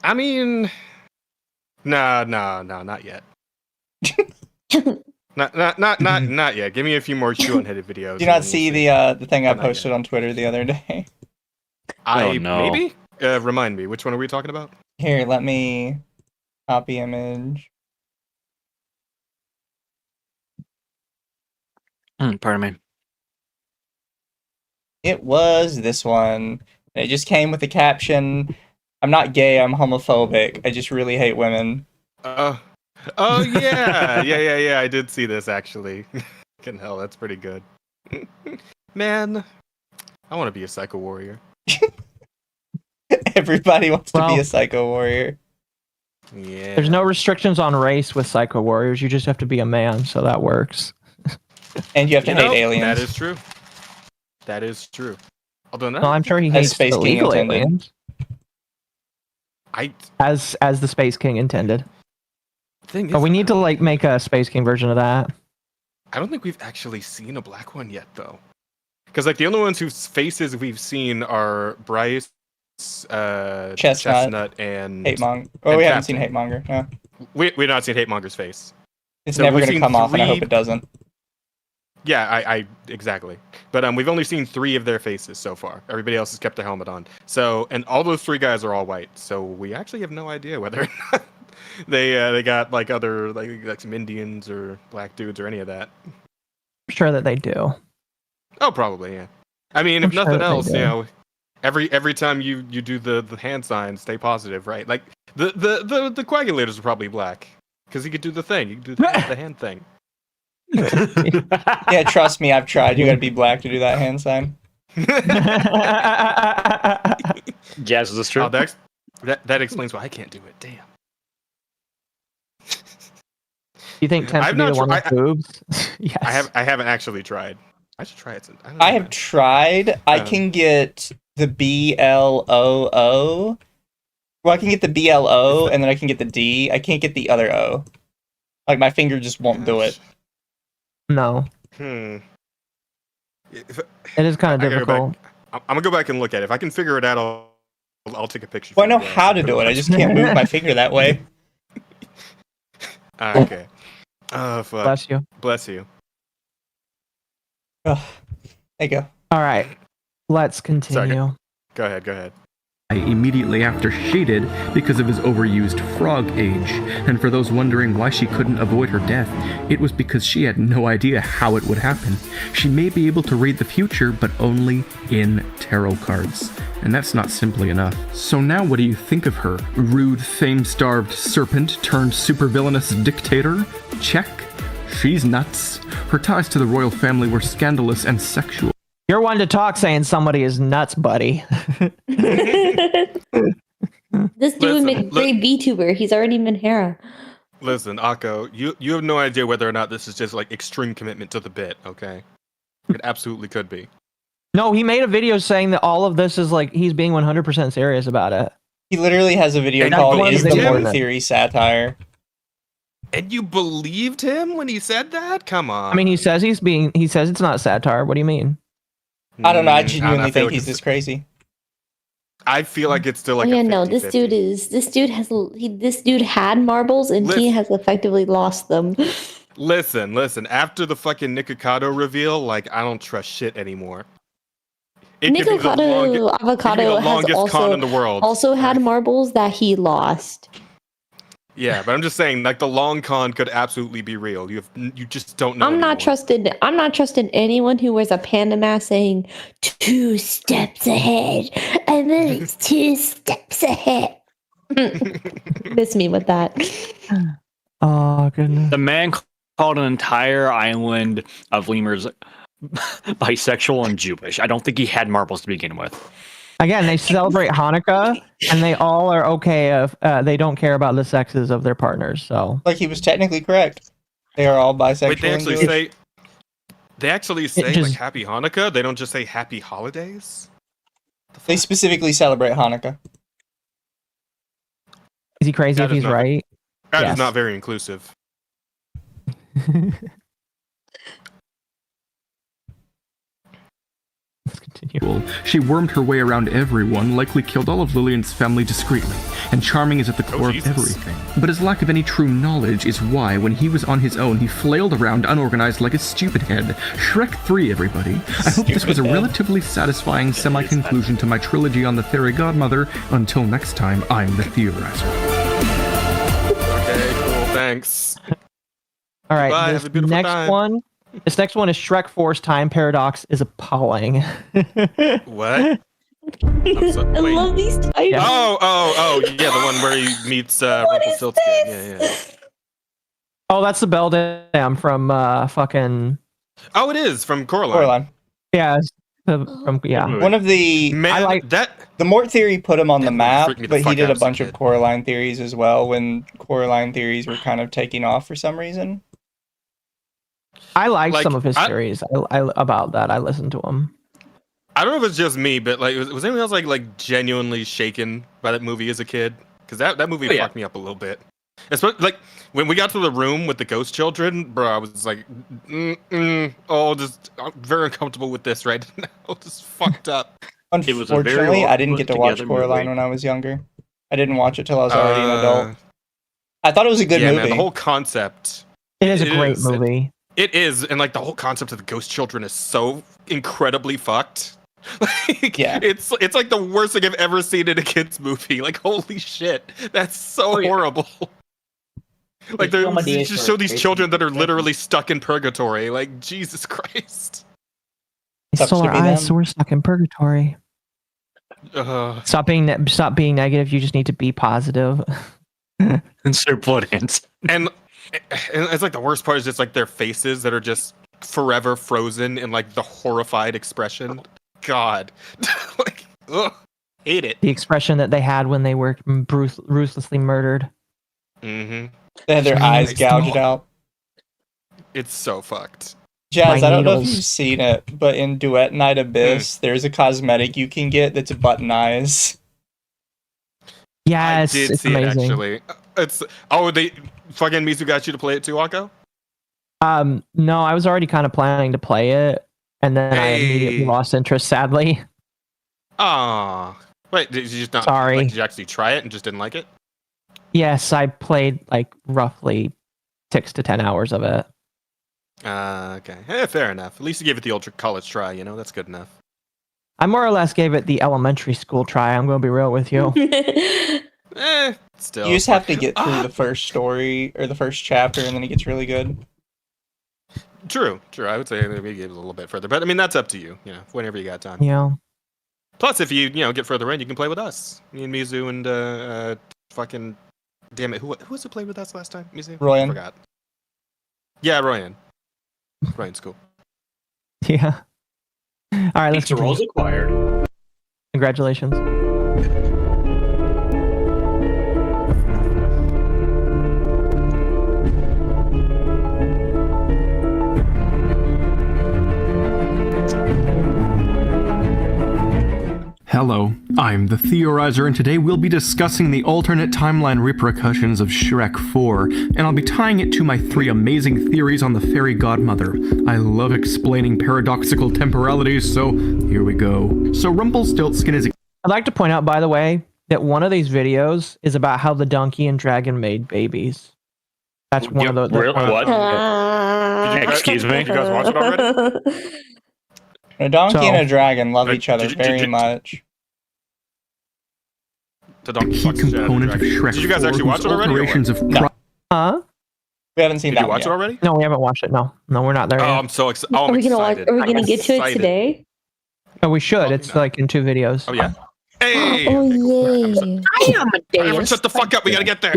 I mean, no, not yet. not yet. Give me a few more shoe-on-headed videos. Do you not see the thing I posted on Twitter the other day? Maybe? Remind me, which one are we talking about? Here, let me copy image. Pardon me. It was this one. It just came with the caption, "I'm not gay, I'm homophobic. I just really hate women." Oh yeah. Yeah, I did see this actually. Fucking hell, that's pretty good. Man, I want to be a psycho warrior. Everybody wants to be a psycho warrior. Yeah. There's no restrictions on race with Psycho Warriors. You just have to be a man, so that works. And you have to hate aliens. That is true. That is true. Although no, I'm sure he hates Space the King legal intended. aliens. As the Space King intended. Thing is, But we need to make a Space King version of that. I don't think we've actually seen a black one yet, though. Because the only ones whose faces we've seen are Bryce, Chestnut, and Hatemonger. Oh, we haven't seen Hatemonger. No. We've not seen Hatemonger's face. It's never going to come off, and I hope it doesn't. Yeah, I exactly. But we've only seen 3 of their faces so far. Everybody else has kept their helmet on. So, and all those 3 guys are all white. So we actually have no idea whether or not they got other like some Indians or black dudes or any of that. I'm sure that they do. Oh, probably, yeah. I mean, if nothing else, every time you do the hand sign, stay positive, right? Like the coagulators are probably black because he could do the thing. You can do the hand thing. Yeah, trust me, I've tried. You gotta be black to do that hand sign. Jazz, is this true? Oh, that explains why I can't do it. Damn. You think tends to be the one with boobs? Yes. I haven't actually tried. I should try it. I have tried. I can get the BLOO. Well, I can get the BLO, and then I can get the D. I can't get the other O. Like, my finger just won't do it. No. It is kind of difficult. I'm gonna go back and look at it. If I can figure it out, I'll take a picture. Well, I know how to do it. I just can't move my finger that way. Okay. Oh, fuck. Bless you. Bless you. Oh, there you go. All right. Let's continue. Sorry. Go ahead. Immediately after she did because of his overused frog age. And for those wondering why she couldn't avoid her death, it was because she had no idea how it would happen. She may be able to read the future, but only in tarot cards. And that's not simply enough. So now what do you think of her? Rude, fame-starved serpent turned supervillainous dictator? Check. She's nuts. Her ties to the royal family were scandalous and sexual. You're one to talk saying somebody is nuts, buddy. This dude would make a great VTuber. He's already Minhera. Listen, Akko, you have no idea whether or not this is just like extreme commitment to the bit, okay? It absolutely could be. No, he made a video saying that all of this is like he's being 100% serious about it. He literally has a video And called you "Is the believed Mort him? Theory Satire?" And you believed him when he said that? Come on. I mean, he says it's not satire. What do you mean? I don't know. I I genuinely feel think like he's it's- this crazy. I feel like it's still like yeah, a no, this 50-50. this dude had marbles and he has effectively lost them. Listen. After the fucking Nikocado reveal, like, I don't trust shit anymore. It could be the Nikocado Avocado has longest con in the world. also had marbles that he lost. Yeah, but I'm just saying, like, the long con could absolutely be real. You just don't know. I'm not trusting anyone who wears a panda mask saying 2 steps ahead and then it's 2 steps ahead. Miss me with that. Oh goodness. The man called an entire island of lemurs bisexual and Jewish. I don't think he had marbles to begin with. Again, they celebrate Hanukkah, and they all are okay if they don't care about the sexes of their partners. So, Like, he was technically correct. They are all bisexual. Wait, they and actually Jewish. say. They actually say just- like Happy Hanukkah. They don't just say Happy Holidays. They specifically celebrate Hanukkah. is he crazy That if is he's not- right? That is Yes. not very inclusive. She wormed her way around everyone, likely killed all of Lillian's family discreetly, and Charming is at the core of everything. But his lack of any true knowledge is why, when he was on his own, he flailed around unorganized like a stupid head. Shrek 3, everybody. I hope this was a relatively satisfying semi-conclusion to my trilogy on the Fairy Godmother. Until next time, I'm the Theorizer. Okay, cool. Thanks. All right, Goodbye, this have a beautiful next time. one. This next one is Shrek 4's time paradox is appalling. What? I love these titles. Oh, yeah, the one where he meets Rumpelstiltskin. Yeah. Oh, that's the Beldam from fucking. Oh, it is from Coraline. Coraline. Yeah, from One of the Man, the Mort theory put him on the map, freaked me the but he fuck did out a as a bunch of Coraline theories as well when Coraline theories were kind of taking off for some reason. I like Like, some of his theories. I about that. I listened to him. I don't know if it's just me, but like, was anyone else like genuinely shaken by that movie as a kid? Because that movie fucked me up a little bit. Especially like when we got to the room with the ghost children, bro. I was like, I'm very uncomfortable with this right now. Just fucked up. Unfortunately, I didn't get to watch Coraline when I was younger. I didn't watch it till I was already an adult. I thought it was a good movie. Man, the whole concept. It is a great movie. It is, and like the whole concept of the ghost children is so incredibly fucked. Like, yeah, it's like the worst thing I've ever seen in a kids movie. Like, holy shit, that's so horrible. Like, they just show these children that are literally stuck in purgatory. Like, Jesus Christ. They stole our eyes, so we're stuck in purgatory. Stop being negative. You just need to be positive. Insert plugins. And it's like the worst part is just like their faces that are just forever frozen in like the horrified expression. God, like, ugh, hate it. The expression that they had when they were ruthlessly murdered. Mm-hmm. They had their eyes gouged out. It's so fucked. Jazz, I don't know if you've seen it, but in Duet Night Abyss, there's a cosmetic you can get that's button eyes. Yes, I did it's see amazing. it actually. They fucking Mizu got you to play it too, Akko? No, I was already kind of planning to play it, and then I immediately lost interest, sadly. Ah, wait, did you just not? Sorry. Like, did you actually try it and just didn't like it? Yes, I played like roughly 6 to 10 hours of it. Okay. Fair enough. At least you gave it the ultra college try, you know? That's good enough. I more or less gave it the elementary school try. I'm going to be real with you. Still. You just have to get through the first story or the first chapter, and then it gets really good. True. I would say maybe give it a little bit further, but I mean that's up to you. You know, whenever you got time. Yeah. Plus, if you get further in, you can play with us. Me and Mizu and fucking damn it, who was it played with us last time? Mizu. Royan. I forgot. Yeah, Royan. Royan's cool. Yeah. All right, let's Pizza rolls acquired. Congratulations. Hello, I'm the Theorizer, and today we'll be discussing the alternate timeline repercussions of Shrek 4, and I'll be tying it to my 3 amazing theories on the fairy godmother. I love explaining paradoxical temporalities, so here we go. So Rumpelstiltskin is... I'd like to point out, by the way, that one of these videos is about how the donkey and dragon made babies. That's one of the... What? Excuse me? Did you guys watch it already? A donkey and a dragon love each other very much. The donkey key component of Shrek. Did you guys actually watch it already? No. Huh? We haven't seen Did that you watch yet. it already? No, we haven't watched it. No, we're not there Oh, yet. I'm so excited. Oh, I'm Are we gonna excited. Are we gonna get to it excited. today? Oh, we should. It's like in 2 videos. Oh yeah. Hey. Oh okay, yay! Everyone shut the fuck up. We gotta get there.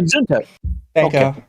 Thank you.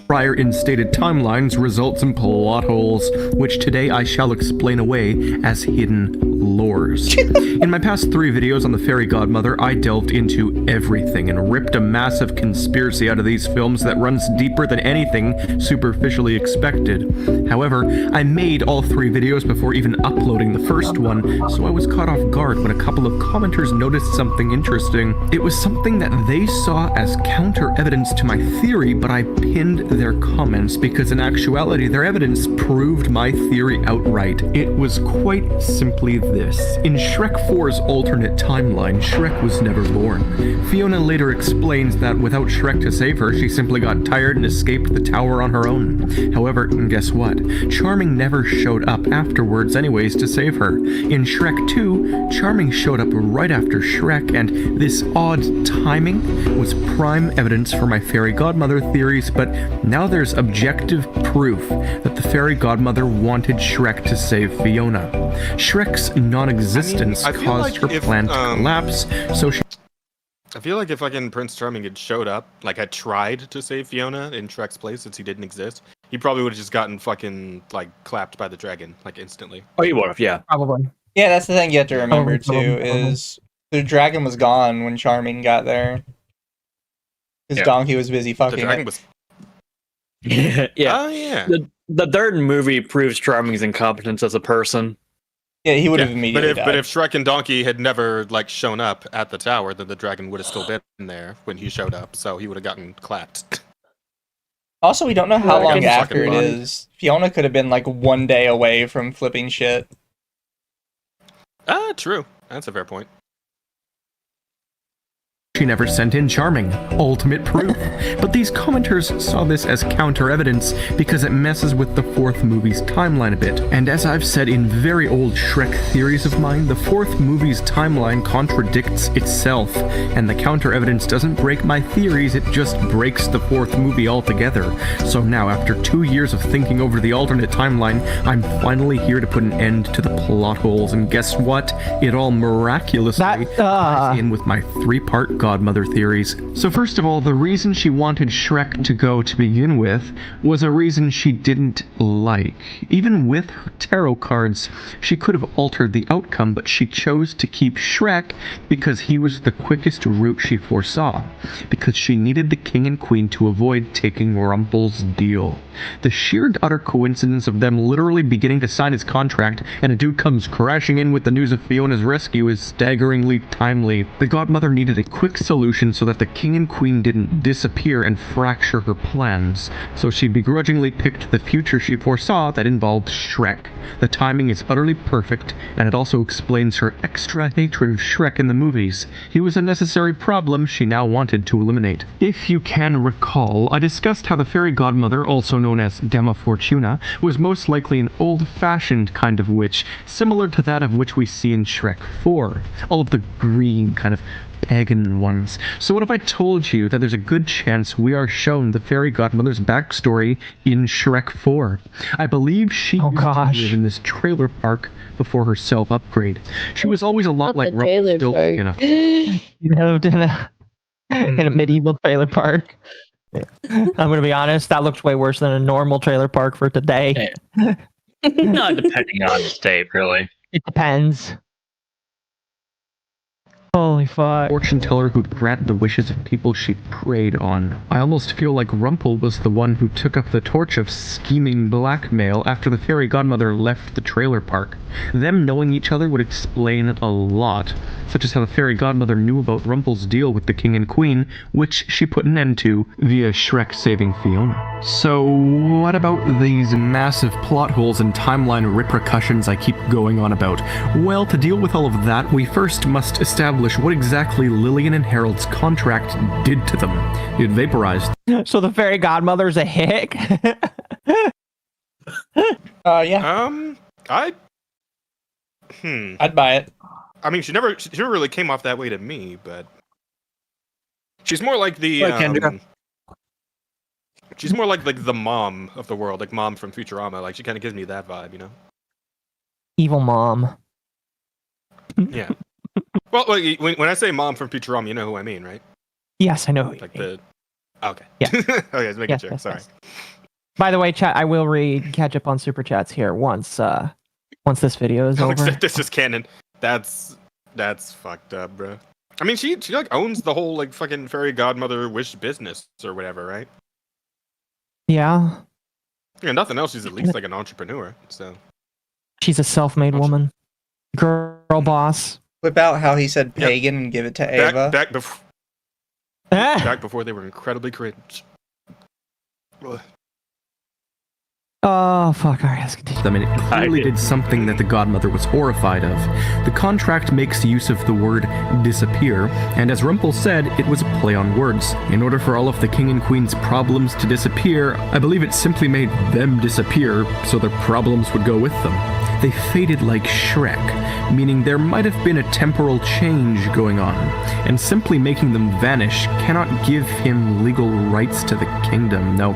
Prior instated timelines results in plot holes, which today I shall explain away as hidden lores. In my past 3 videos on the fairy godmother, I delved into everything and ripped a massive conspiracy out of these films that runs deeper than anything superficially expected. However, I made all 3 videos before even uploading the first one, so I was caught off guard when a couple of commenters noticed something interesting. It was something that they saw as counter evidence to my theory, but I pinned their comments because in actuality their evidence proved my theory outright. It was quite simply this. In Shrek 4's alternate timeline, Shrek was never born. Fiona later explains that without Shrek to save her, she simply got tired and escaped the tower on her own. However, guess what? Charming never showed up afterwards anyways to save her. In Shrek 2, Charming showed up right after Shrek, and this odd timing was prime evidence for my fairy godmother theories, but now there's objective proof that the fairy godmother wanted Shrek to save Fiona. Shrek's non-existence I feel caused like her if, plan to collapse, so she... I feel like if fucking Prince Charming had showed up, like had tried to save Fiona in Shrek's place since he didn't exist, he probably would have just gotten fucking like clapped by the dragon like instantly. Oh, he would have, yeah. Probably. Yeah, that's the thing you have to remember too, is the dragon was gone when Charming got there. His donkey was busy fucking dragon it. was... yeah. Oh yeah. The third movie proves Charming's incompetence as a person. Yeah, he would have immediately But if Shrek and Donkey had never like shown up at the tower, then the dragon would have still been there when he showed up, so he would have gotten clapped. Also, we don't know how long Dragon's after fucking it body. is. Fiona could have been like 1 day away from flipping shit. Ah, true. That's a fair point. She never sent in Charming. Ultimate proof. But these commenters saw this as counter-evidence because it messes with the 4th movie's timeline a bit. And as I've said in very old Shrek theories of mine, the 4th movie's timeline contradicts itself. And the counter-evidence doesn't break my theories, it just breaks the 4th movie altogether. So now, after 2 years of thinking over the alternate timeline, I'm finally here to put an end to the plot holes. And guess what? It all miraculously ties in with my 3-part godmother theories. So first of all, the reason she wanted Shrek to go to begin with was a reason she didn't like. Even with her tarot cards, she could have altered the outcome, but she chose to keep Shrek because he was the quickest route she foresaw, because she needed the king and queen to avoid taking Rumpel's deal. The sheer and utter coincidence of them literally beginning to sign his contract and a dude comes crashing in with the news of Fiona's rescue is staggeringly timely. The godmother needed a quick solution so that the king and queen didn't disappear and fracture her plans, so she begrudgingly picked the future she foresaw that involved Shrek. The timing is utterly perfect, and it also explains her extra hatred of Shrek in the movies. He was a necessary problem she now wanted to eliminate. If you can recall, I discussed how the fairy godmother, also known as Dama Fortuna, was most likely an old-fashioned kind of witch, similar to that of which we see in Shrek 4. All of the green kind of pagan ones. So what if I told you that there's a good chance we are shown the fairy godmother's backstory in Shrek 4? I believe she used to live in this trailer park before her self-upgrade. She was always a lot like Rumpelstiltskin. You lived in a medieval trailer park. I'm gonna be honest, that looks way worse than a normal trailer park for today. Not depending on the state, really. It depends. Holy fuck. Fortune teller who'd grant the wishes of people she preyed on. I almost feel like Rumpel was the one who took up the torch of scheming blackmail after the fairy godmother left the trailer park. Them knowing each other would explain a lot, such as how the fairy godmother knew about Rumpel's deal with the king and queen, which she put an end to via Shrek saving Fiona. So what about these massive plot holes and timeline repercussions I keep going on about? Well, to deal with all of that, we first must establish what exactly Lillian and Harold's contract did to them. It vaporized. So the fairy godmother's a hick? Yeah. I'd buy it. I mean, she never really came off that way to me, but she's more like the she's more like the mom of the world, like Mom from Futurama. Like she kind of gives me that vibe, you know? Evil mom. Yeah. Well, like, when I say Mom from Futurama, you know who I mean, right? Yes, I know. Like the. Okay. Yeah. Okay, just making sure. Yes, Sorry. yes. By the way, chat, I will catch up on super chats here once this video is over. This is canon. That's fucked up, bro. I mean, she like owns the whole like fucking fairy godmother wish business or whatever, right? Yeah. Yeah, nothing else. She's at least like an entrepreneur. So she's a self-made woman, girl boss. Whip out how he said pagan and give it to Ava. Back before they were incredibly cringe. Ugh. Oh, fuck. Alright, let's continue. I mean, it clearly did something that the godmother was horrified of. The contract makes use of the word disappear, and as Rumpel said, it was a play on words. In order for all of the king and queen's problems to disappear, I believe it simply made them disappear, so their problems would go with them. They faded like Shrek, meaning there might have been a temporal change going on, and simply making them vanish cannot give him legal rights to the kingdom. No,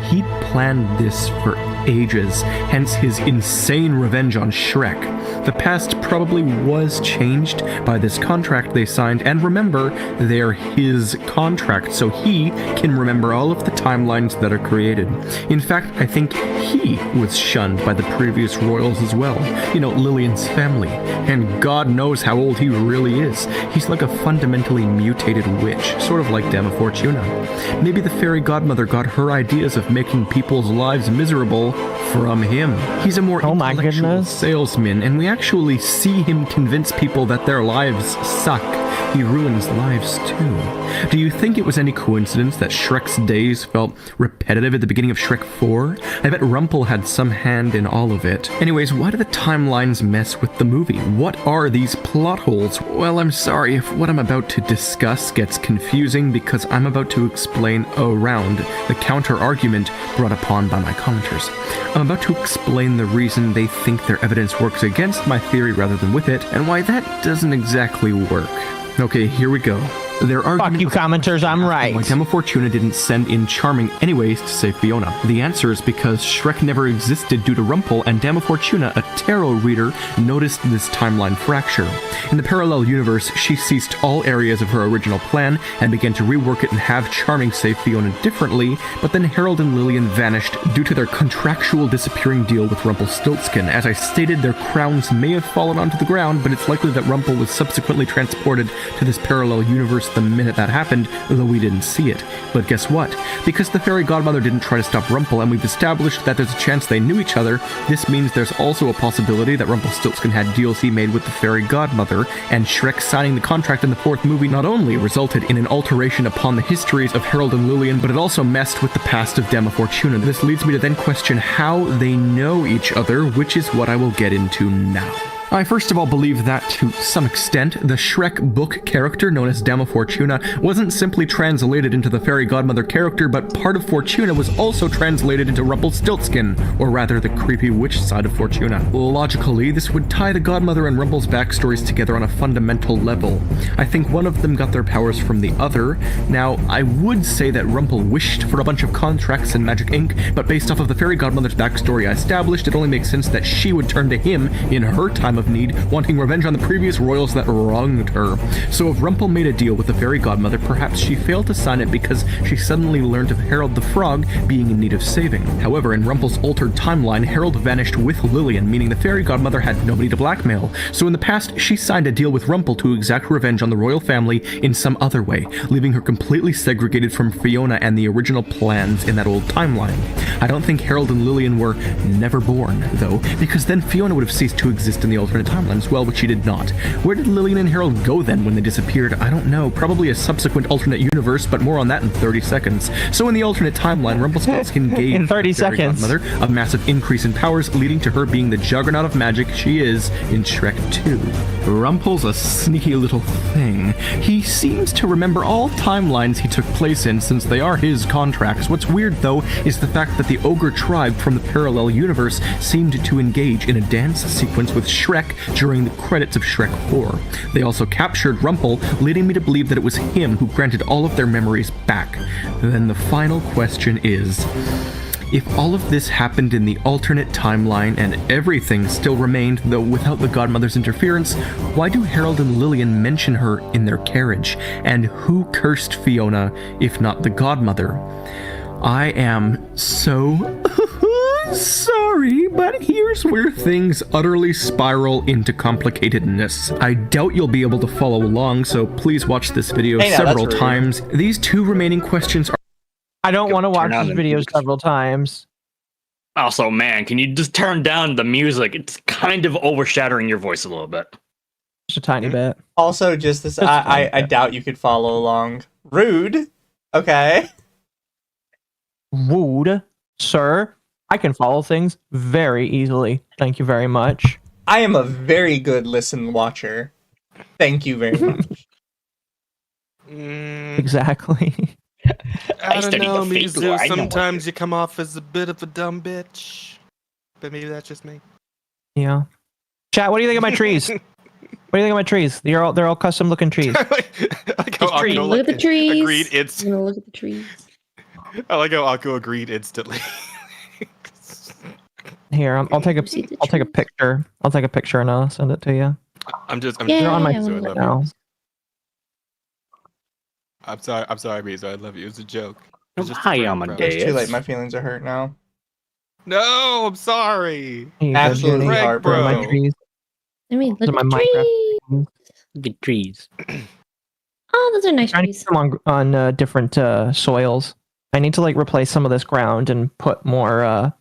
he planned this for ages, hence his insane revenge on Shrek. The past probably was changed by this contract they signed, and remember, they're his contract, so he can remember all of the timelines that are created. In fact, I think he was shunned by the previous royals as well. You know, Lillian's family. And God knows how old he really is. He's like a fundamentally mutated witch, sort of like Dama Fortuna. Maybe the fairy godmother got her ideas of making people's lives miserable from him. He's a more intellectual salesman, and we actually see him convince people that their lives suck. He ruins lives too. Do you think it was any coincidence that Shrek's days felt repetitive at the beginning of Shrek 4? I bet Rumpel had some hand in all of it. Anyways, why do the timelines mess with the movie? What are these plot holes? Well, I'm sorry if what I'm about to discuss gets confusing because I'm about to explain around the counter-argument brought upon by my commenters. I'm about to explain the reason they think their evidence works against my theory rather than with it, and why that doesn't exactly work. Okay, here we go. Their argument. Fuck you, commenters, I'm right. Why Dama Fortuna didn't send in Charming anyways to save Fiona. The answer is because Shrek never existed due to Rumpel, and Dama Fortuna, a tarot reader, noticed this timeline fracture. In the parallel universe, she ceased all areas of her original plan and began to rework it and have Charming save Fiona differently, but then Harold and Lillian vanished due to their contractual disappearing deal with Rumpelstiltskin. As I stated, their crowns may have fallen onto the ground, but it's likely that Rumpel was subsequently transported to this parallel universe the minute that happened, though we didn't see it. But guess what? Because the fairy godmother didn't try to stop Rumpel, and we've established that there's a chance they knew each other, this means there's also a possibility that Rumpelstiltskin had deals he made with the fairy godmother, and Shrek signing the contract in the fourth movie not only resulted in an alteration upon the histories of Harold and Lillian, but it also messed with the past of Dama Fortuna. This leads me to then question how they know each other, which is what I will get into now. I first of all believe that, to some extent, the Shrek book character known as Dama Fortuna wasn't simply translated into the fairy godmother character, but part of Fortuna was also translated into Rumpelstiltskin, or rather the creepy witch side of Fortuna. Logically, this would tie the godmother and Rumpel's backstories together on a fundamental level. I think one of them got their powers from the other. Now, I would say that Rumpel wished for a bunch of contracts and magic ink, but based off of the fairy godmother's backstory I established, it only makes sense that she would turn to him in her time of of need, wanting revenge on the previous royals that wronged her. So if Rumpel made a deal with the fairy godmother, perhaps she failed to sign it because she suddenly learned of Harold the Frog being in need of saving. However, in Rumpel's altered timeline, Harold vanished with Lillian, meaning the fairy godmother had nobody to blackmail. So in the past, she signed a deal with Rumpel to exact revenge on the royal family in some other way, leaving her completely segregated from Fiona and the original plans in that old timeline. I don't think Harold and Lillian were never born, though, because then Fiona would have ceased to exist in the alternate timeline as well, but she did not. Where did Lillian and Harold go then when they disappeared? I don't know. Probably a subsequent alternate universe, but more on that in 30 sequence. So in the alternate timeline, Rumpelstiltskin gave in 30 the fairy seconds. godmother a massive increase in powers, leading to her being the juggernaut of magic she is in Shrek 2. Rumpel's a sneaky little thing. He seems to remember all timelines he took place in since they are his contracts. What's weird, though, is the fact that the ogre tribe from the parallel universe seemed to engage in a dance sequence with Shrek during the credits of Shrek 4. They also captured Rumpel, leading me to believe that it was him who granted all of their memories back. Then the final question is, if all of this happened in the alternate timeline and everything still remained, though without the godmother's interference, why do Harold and Lillian mention her in their carriage? And who cursed Fiona, if not the godmother? I am so sorry, but here's where things utterly spiral into complicatedness. I doubt you'll be able to follow along, so please watch this video several times. These two remaining questions are... I don't want to watch this video several times. Also, man, can you just turn down the music? It's kind of overshadowing your voice a little bit. Just a tiny bit. Also, just this, I doubt you could follow along. Rude. Okay. Rude, sir. I can follow things very easily. Thank you very much. I am a very good listen watcher. Thank you very much. Exactly. I don't know, Mizu. Sometimes you come off as a bit of a dumb bitch. But maybe that's just me. Yeah. Chat, what do you think of my trees? What do you think of my trees? They're all custom looking trees. Look at the trees. Agreed. I'm gonna look at the trees. I like how Akko agreed instantly. Here, I'll take a picture. I'll take a picture and I'll send it to you. They're on my Mizu, I love now. you. I'm sorry, Mizu. I love you. It was a joke. It was just Hi, a prank, Amadeus. It's too late. My feelings are hurt now. No, I'm sorry. Absolutely Right, heartbroken. bro. I mean, look Those are at my the Minecraft trees. Good trees. Oh, those are nice I need trees. them on different soils. I need to like replace some of this ground and put more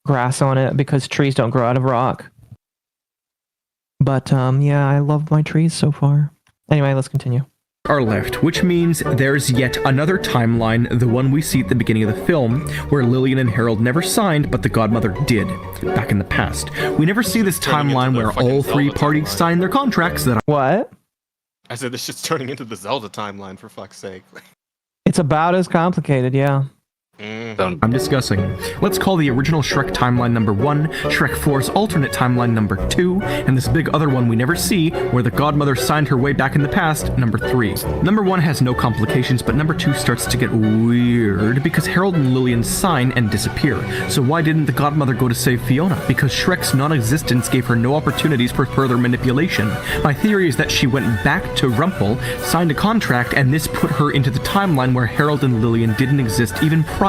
grass on it because trees don't grow out of rock. But yeah, I love my trees so far. Anyway, let's continue. Are left, which means there's yet another timeline, the one we see at the beginning of the film, where Lillian and Harold never signed, but the godmother did, back in the past. We never see this timeline where all three parties signed their contracts that What? I said this shit's turning into the Zelda timeline, for fuck's sake. It's about as complicated, yeah. I'm discussing. Let's call the original Shrek timeline number 1, Shrek 4's alternate timeline number 2, and this big other one we never see, where the godmother signed her way back in the past, number 3. Number 1 has no complications, but number 2 starts to get weird, because Harold and Lillian sign and disappear. So why didn't the godmother go to save Fiona? Because Shrek's non-existence gave her no opportunities for further manipulation. My theory is that she went back to Rumpel, signed a contract, and this put her into the timeline where Harold and Lillian didn't exist even prior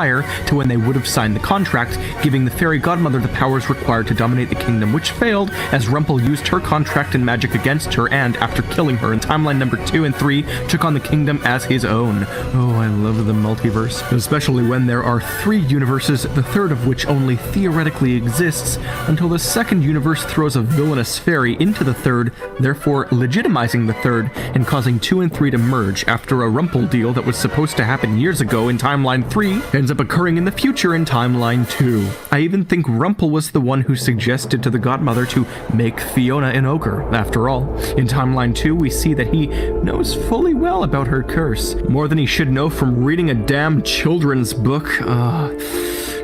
to when they would have signed the contract, giving the fairy godmother the powers required to dominate the kingdom, which failed as Rumpel used her contract and magic against her and, after killing her in timeline number 2 and 3, took on the kingdom as his own. Oh, I love the multiverse, especially when there are 3 universes, the third of which only theoretically exists, until the second universe throws a villainous fairy into the third, therefore legitimizing the third and causing 2 and 3 to merge after a Rumpel deal that was supposed to happen years ago in timeline 3 ends up occurring in the future in timeline 2. I even think Rumpel was the one who suggested to the godmother to make Fiona an ogre. After all, in timeline 2 we see that he knows fully well about her curse, more than he should know from reading a damn children's book.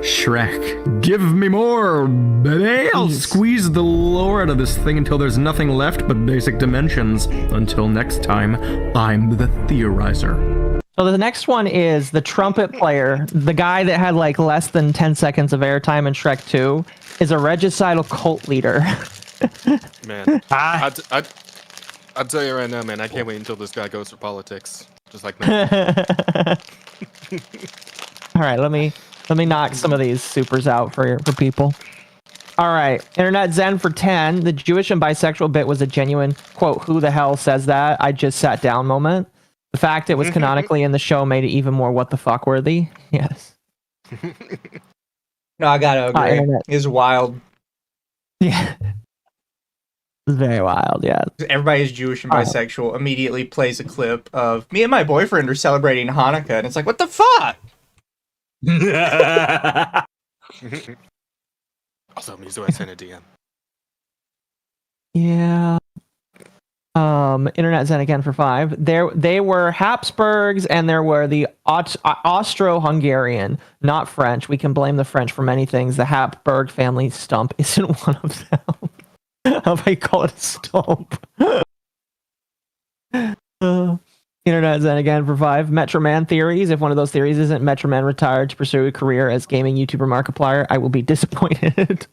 Shrek, give me more, baby! I'll squeeze the lore out of this thing until there's nothing left but basic dimensions. Until next time, I'm the Theorizer. So the next one is the trumpet player, the guy that had like less than 10 seconds of airtime in Shrek 2, is a regicidal cult leader. Man, I'll tell you right now, man. I can't wait until this guy goes for politics, just like that. All right, let me knock some of these supers out for people. All right, Internet Zen for 10. The Jewish and bisexual bit was a genuine, quote, who the hell says that? I just sat down moment. The fact it was canonically in the show made it even more what the fuck worthy. Yes. No, I gotta agree. Internet. It's wild. Yeah. It's very wild, yeah. Everybody is Jewish and bisexual immediately plays a clip of me and my boyfriend are celebrating Hanukkah, and it's like, what the fuck? Also, Mizu, I sent a DM. Yeah. Internet Zen again for 5. They were Habsburgs and there were the Austro-Hungarian, not French. We can blame the French for many things. The Habsburg family stump isn't one of them. How about you call it a stump? Internet Zen again for 5. Metro Man theories. If one of those theories isn't Metro Man retired to pursue a career as gaming YouTuber Markiplier, I will be disappointed.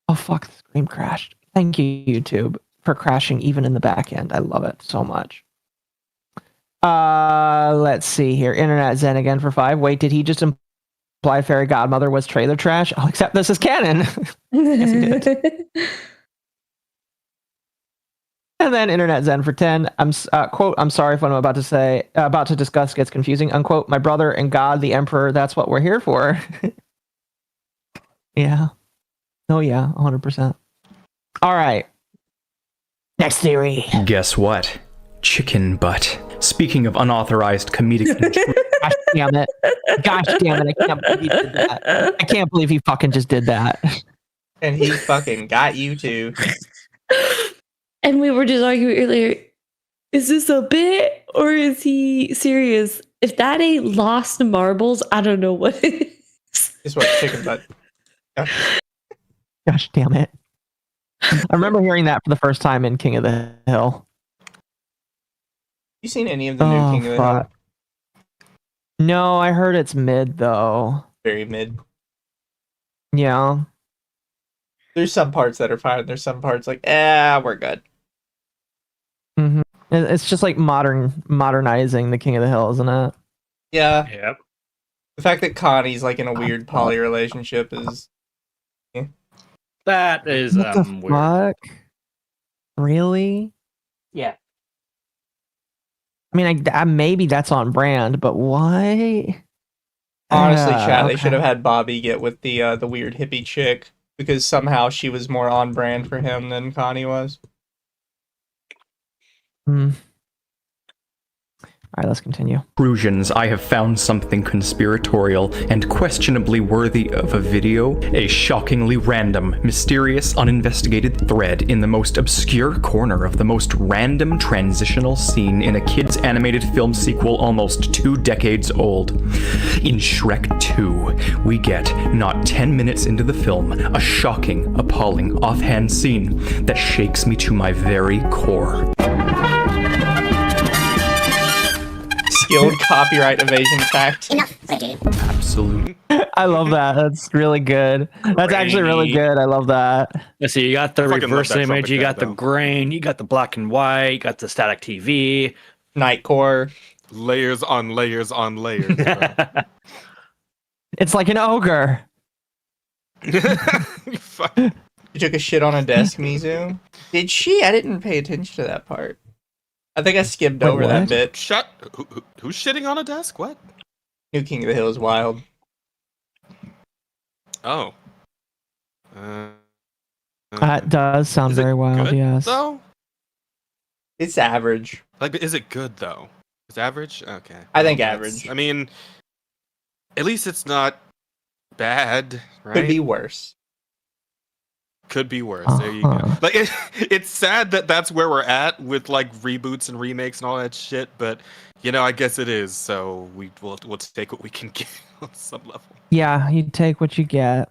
Oh fuck, the screen crashed. Thank you, YouTube, for crashing even in the back end. I love it so much. Let's see here. Internet Zen again for 5. Wait, did he just imply Fairy Godmother was trailer trash? I'll accept this as canon. Yes, he did. And then Internet Zen for 10. Quote, I'm sorry if what I'm about to discuss gets confusing. Unquote, my brother and God, the Emperor, that's what we're here for. Yeah. Oh yeah, 100%. All right. Next theory. Guess what? Chicken butt. Speaking of unauthorized comedic Gosh damn it. Gosh damn it. I can't believe he did that. I can't believe he fucking just did that. And he fucking got you too. And we were just arguing earlier, is this a bit or is he serious? If that ain't lost marbles, I don't know what it is. It's what chicken butt. Gosh damn it. I remember hearing that for the first time in King of the Hill. You seen any of the new King of the Hill? No, I heard it's mid though. Very mid. Yeah. There's some parts that are fine. There's some parts like, we're good. Mm-hmm. It's just like modernizing the King of the Hill, isn't it? Yeah. Yep. The fact that Connie's like in a weird poly relationship is. Yeah. That is What the weird. fuck? Really? Yeah. I mean, maybe that's on brand, but why? Honestly, chat, okay. they should have had Bobby get with the weird hippie chick because somehow she was more on brand for him than Connie was. All right, let's continue. Intrusions, I have found something conspiratorial and questionably worthy of a video. A shockingly random, mysterious, uninvestigated thread in the most obscure corner of the most random transitional scene in a kid's animated film sequel almost 2 decades old. In Shrek 2, we get, not 10 minutes into the film, a shocking, appalling, offhand scene that shakes me to my very core. Skilled copyright evasion fact. Absolutely. I love that. That's really good. That's actually really good. I love that. Let's see, you got the fucking reverse love that image, you trumpet got the guy, though. grain, you got the black and white, you got the static TV. Nightcore. Layers on layers on layers. Bro. It's like an ogre. Fuck. You took a shit on a desk, Mizu? Did she? I didn't pay attention to that part. I think I skipped over that bit. Shut. Who's shitting on a desk? What? New King of the Hill is wild. Oh. That does sound very wild, Good, yes. though? It's average. Like, is it good though? It's average? Okay. I think That's- average. I mean, at least it's not bad, right? Could be worse. Could be worse. There you go. Like, it's sad that that's where we're at with like reboots and remakes and all that shit, but you know, I guess it is. So we'll take what we can get on some level. Yeah, you take what you get.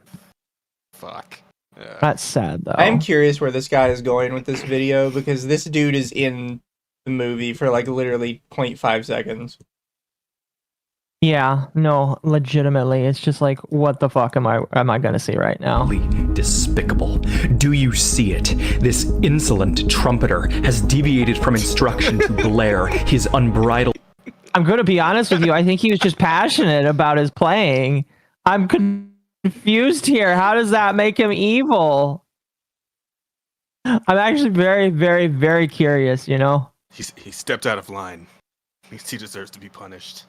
Fuck. Yeah. That's sad though. I am curious where this guy is going with this video because this dude is in the movie for like literally 0.5 seconds. Yeah, no, legitimately, it's just like, what the fuck am I gonna see right now? Despicable. Do you see it? This insolent trumpeter has deviated from instruction to blare his unbridled. I'm gonna be honest with you. I think he was just passionate about his playing. I'm confused here. How does that make him evil? I'm actually very, very, very curious. You know. He stepped out of line. He deserves to be punished.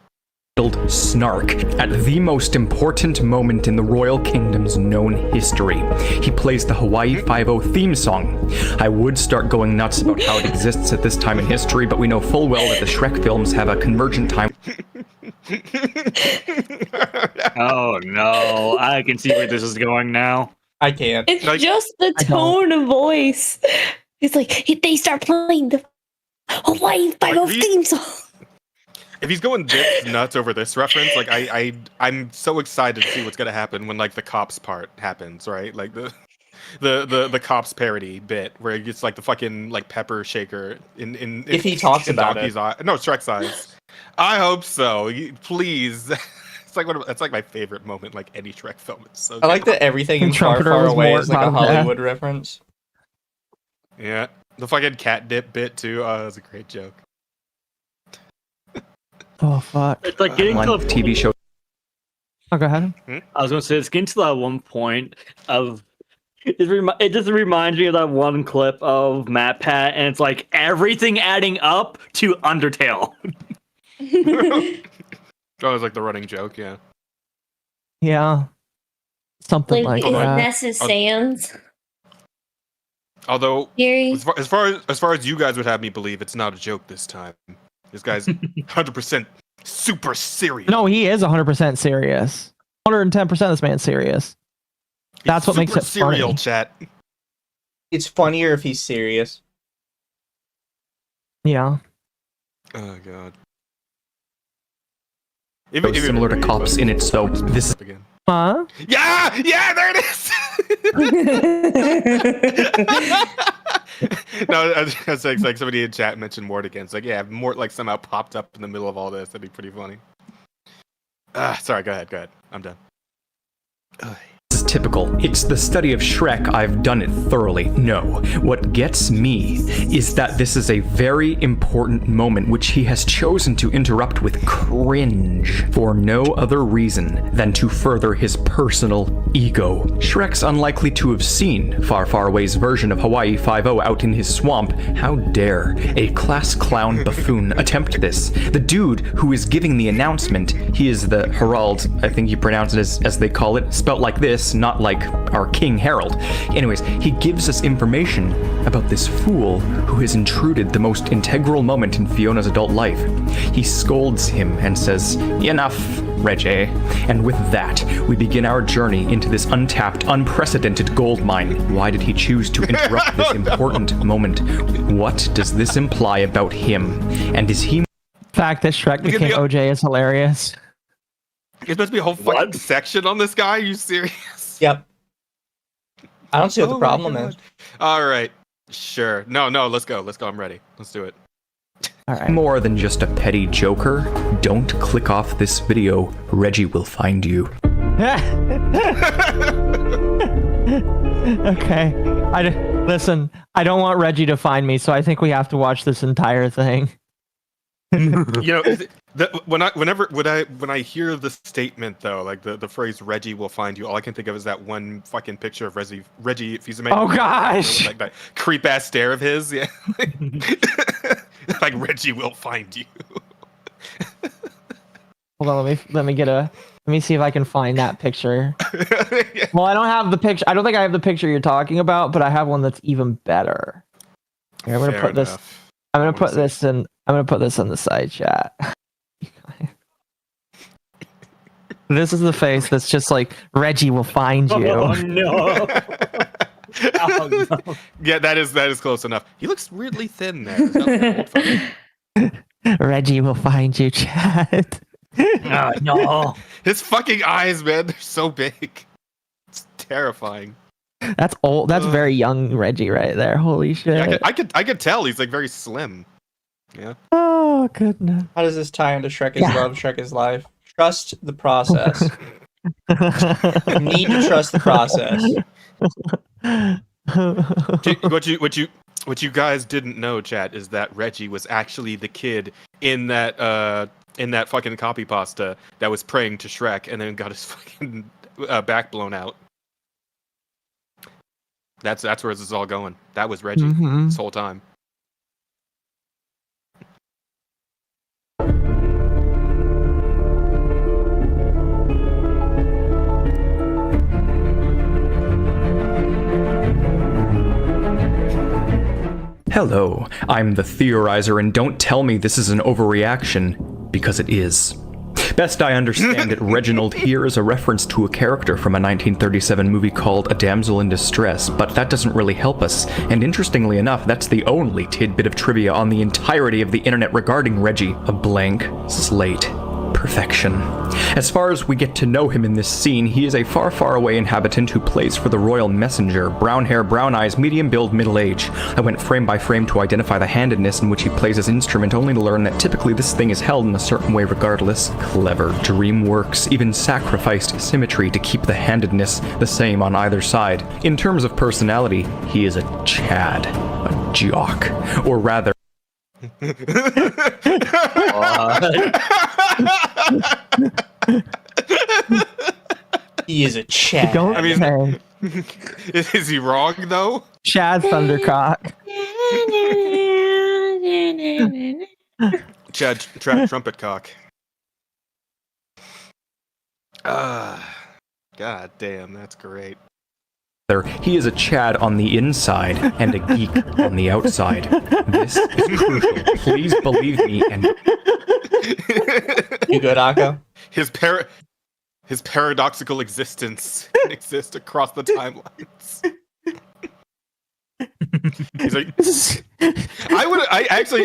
Snark at the most important moment in the Royal Kingdom's known history. He plays the Hawaii Five-0 theme song. I would start going nuts about how it exists at this time in history, but we know full well that the Shrek films have a convergent time. Oh no, I can see where this is going now. I can't. It's just the tone of voice. It's like they start playing the Hawaii Five-0 theme song. If he's going this nuts over this reference, like I'm so excited to see what's gonna happen when like the cops part happens, right? Like the cops parody bit where it gets like the fucking like pepper shaker in if he talks about Donkey's it. eye. No, Shrek's eyes. I hope so. Please. It's like my favorite moment, like any Shrek film. It's so I like good. that everything in Far Trumpeter Far was Away Mort is like a Bob, yeah. Hollywood reference. Yeah, the fucking cat dip bit too. Oh, that was a great joke. Oh fuck! It's like getting to the TV show. Oh, go ahead. I was gonna say it's getting to that one point of it just reminds me of that one clip of Matt Pat, and it's like everything adding up to Undertale. Oh, it was like the running joke, yeah. Yeah, something like is that. Ness's Sands? Although, Gary? as far as you guys would have me believe, it's not a joke this time. This guy's 100% super serious. No, he is 100% serious. 110% this man's serious. That's what makes it serial funny. chat. It's funnier if he's serious. Yeah. Oh god. Similar to cops in it, so this is again. Huh? Yeah, there it is. No, I was like somebody in chat mentioned Mort again. It's like, yeah, if Mort like somehow popped up in the middle of all this, that'd be pretty funny. Sorry, go ahead. I'm done. is typical. It's the study of Shrek. I've done it thoroughly. No, what gets me is that this is a very important moment which he has chosen to interrupt with cringe for no other reason than to further his personal ego. Shrek's unlikely to have seen Far Far Away's version of Hawaii Five-0 out in his swamp. How dare a class clown buffoon attempt this? The dude who is giving the announcement, he is the Herald, I think you pronounce it as they call it, spelt like this, not like our King Harold. Anyways, he gives us information about this fool who has intruded the most integral moment in Fiona's adult life. He scolds him and says, "Enough, Reggie." And with that, we begin our journey into this untapped, unprecedented gold mine. Why did he choose to interrupt this important moment? What does this imply about him? And is he... fact that Shrek became OJ is hilarious. There's supposed to be a whole fucking section on this guy? Are you serious? Yep. I don't see what the problem is. All right. Sure. No, let's go. I'm ready. Let's do it. All right. More than just a petty joker, don't click off this video. Reggie will find you. Okay. Listen, I don't want Reggie to find me, so I think we have to watch this entire thing. When I hear the statement though, like the phrase "Reggie will find you," all I can think of is that one fucking picture of Reggie Fils-Aimé. Oh gosh! Like that creep ass stare of his, yeah. Like Reggie will find you. Hold on, let me see if I can find that picture. Well, I don't have the picture. I don't think I have the picture you're talking about, but I have one that's even better. Here, I'm gonna put this. I'm gonna put this in. I'm gonna put this in the side chat. This is the face that's just like Reggie will find you. Oh no! Oh, no. Yeah, that is close enough. He looks weirdly thin there. Reggie will find you, Chad. Oh, no. His fucking eyes, man, they're so big. It's terrifying. That's old. That's very young Reggie right there. Holy shit! Yeah, I could tell he's like very slim. Yeah. Oh goodness. How does this tie into Shrek is love, Shrek is life, Trust the process. You need to trust the process. What you guys didn't know, chat, is that Reggie was actually the kid in that fucking copy pasta that was praying to Shrek and then got his fucking back blown out. That's where this is all going. That was Reggie this whole time. Hello, I'm the Theorizer, and don't tell me this is an overreaction, because it is. Best I understand it, Reginald here is a reference to a character from a 1937 movie called A Damsel in Distress, but that doesn't really help us, and interestingly enough, that's the only tidbit of trivia on the entirety of the internet regarding Reggie. A blank slate. Perfection. As far as we get to know him in this scene, he is a far, far away inhabitant who plays for the Royal Messenger. Brown hair, brown eyes, medium build, middle age. I went frame by frame to identify the handedness in which he plays his instrument, only to learn that typically this thing is held in a certain way regardless. Clever. DreamWorks even sacrificed symmetry to keep the handedness the same on either side. In terms of personality, he is a Chad. A jock. Or rather, He is a Chad. Don't I mean, say. is he wrong though? Chad Thundercock. Chad trumpet cock. God damn, that's great. he is a Chad on the inside and a geek on the outside. This is crucial. Please believe me and... You good, Akko? His paradoxical existence can exist across the timelines. He's like,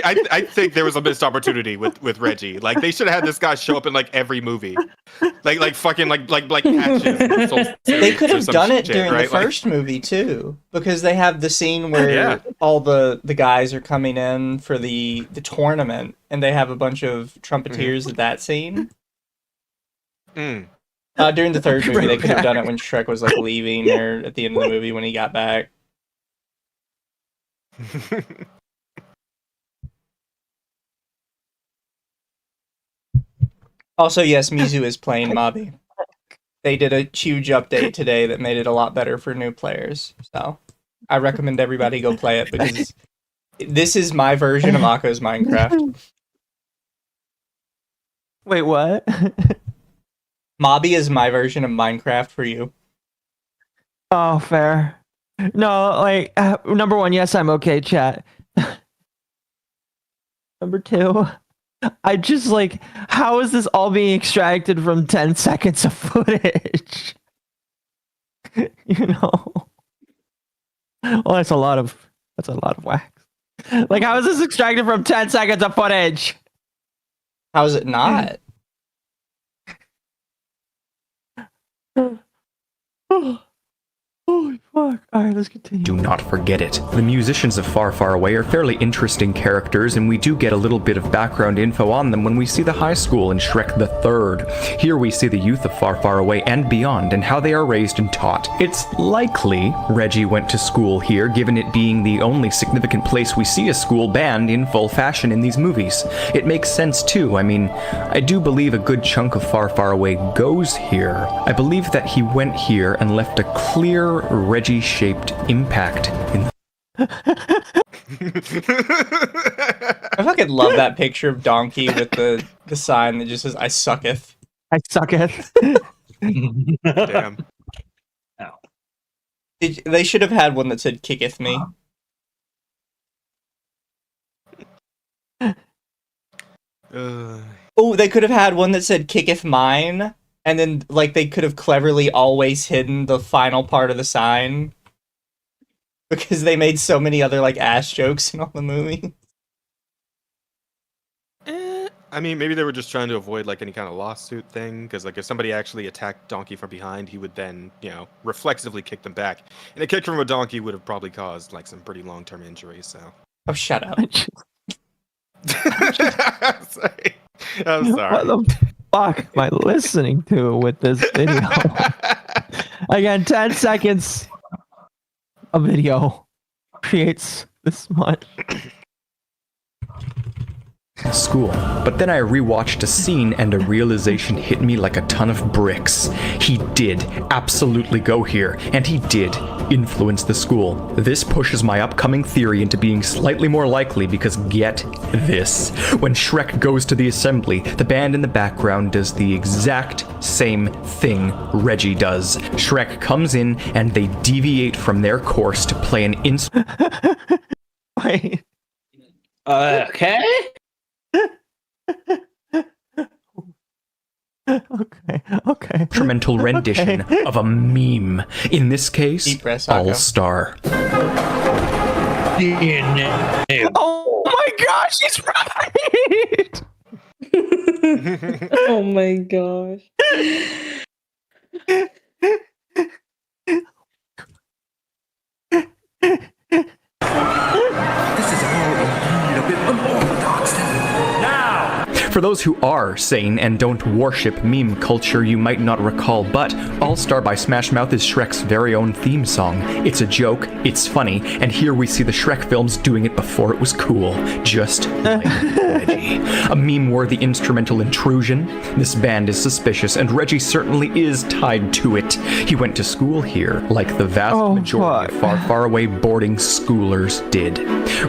I think there was a missed opportunity with Reggie. Like they should have had this guy show up in like every movie, like patches. They could have done it during the first movie too, because they have the scene where all the guys are coming in for the tournament, and they have a bunch of trumpeters at that scene. During the third movie, they could have done it when Shrek was like leaving, or at the end of the movie when he got back. Also, yes, Mizu is playing Mabi. They did a huge update today that made it a lot better for new players. So I recommend everybody go play it, because this is my version of Akko's Minecraft. Wait, what? Mabi is my version of Minecraft for you. Oh, fair. No, like, number one, yes, I'm okay, chat. Number two, I just, like, how is this all being extracted from 10 seconds of footage? You know? Well, that's a lot of wax. Like, how is this extracted from 10 seconds of footage? How is it not? Holy fuck. Alright, let's continue. Do not forget it. The musicians of Far, Far Away are fairly interesting characters, and we do get a little bit of background info on them when we see the high school in Shrek the Third. Here we see the youth of Far, Far Away and beyond, and how they are raised and taught. It's likely Reggie went to school here, given it being the only significant place we see a school band in full fashion in these movies. It makes sense too. I mean, I do believe a good chunk of Far, Far Away goes here. I believe that he went here and left a clear Reggie-shaped impact in I fucking love that picture of Donkey with the sign that just says "I sucketh." I sucketh. Damn. They should have had one that said "kicketh me." Oh, they could have had one that said "kicketh mine," and then like they could have cleverly always hidden the final part of the sign, because they made so many other like ass jokes in all the movie. I mean, maybe they were just trying to avoid like any kind of lawsuit thing, because like if somebody actually attacked Donkey from behind, he would then, you know, reflexively kick them back, and a kick from a donkey would have probably caused like some pretty long-term injuries. So. Oh, shut up. I'm sorry. What the fuck am I listening to with this video? Again, 10 seconds a video creates this much. School. But then I rewatched a scene and a realization hit me like a ton of bricks. He did absolutely go here, and he did influence the school. This pushes my upcoming theory into being slightly more likely because get this. When Shrek goes to the assembly, the band in the background does the exact same thing Reggie does. Shrek comes in and they deviate from their course to play an Wait. Okay. Okay. instrumental rendition of a meme. In this case, All-Star. Oh my gosh, he's right! Oh my gosh. For those who are sane and don't worship meme culture, you might not recall, but All-Star by Smash Mouth is Shrek's very own theme song. It's a joke, it's funny, and here we see the Shrek films doing it before it was cool. Just like Reggie. A meme-worthy instrumental intrusion? This band is suspicious, and Reggie certainly is tied to it. He went to school here, like the vast majority of far, far away boarding schoolers did.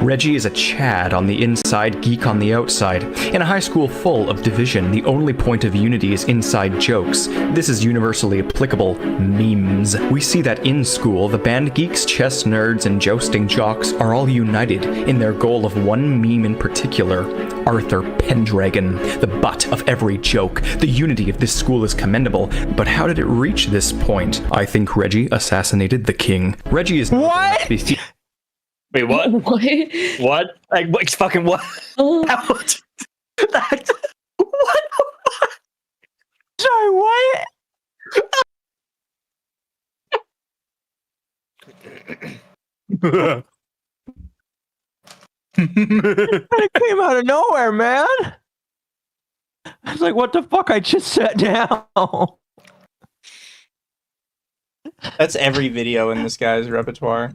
Reggie is a Chad on the inside, geek on the outside. In a high school full of division, the only point of unity is inside jokes. This is universally applicable memes. We see that in school, the band geeks, chess nerds, and jousting jocks are all united in their goal of one meme in particular, Arthur Pendragon, the butt of every joke. The unity of this school is commendable, but how did it reach this point? I think Reggie assassinated the king. Reggie is what? Wait, what? What? What? Like, fucking what? Oh. What? Sorry, what? It came out of nowhere, man. I was like, what the fuck? I just sat down. That's every video in this guy's repertoire.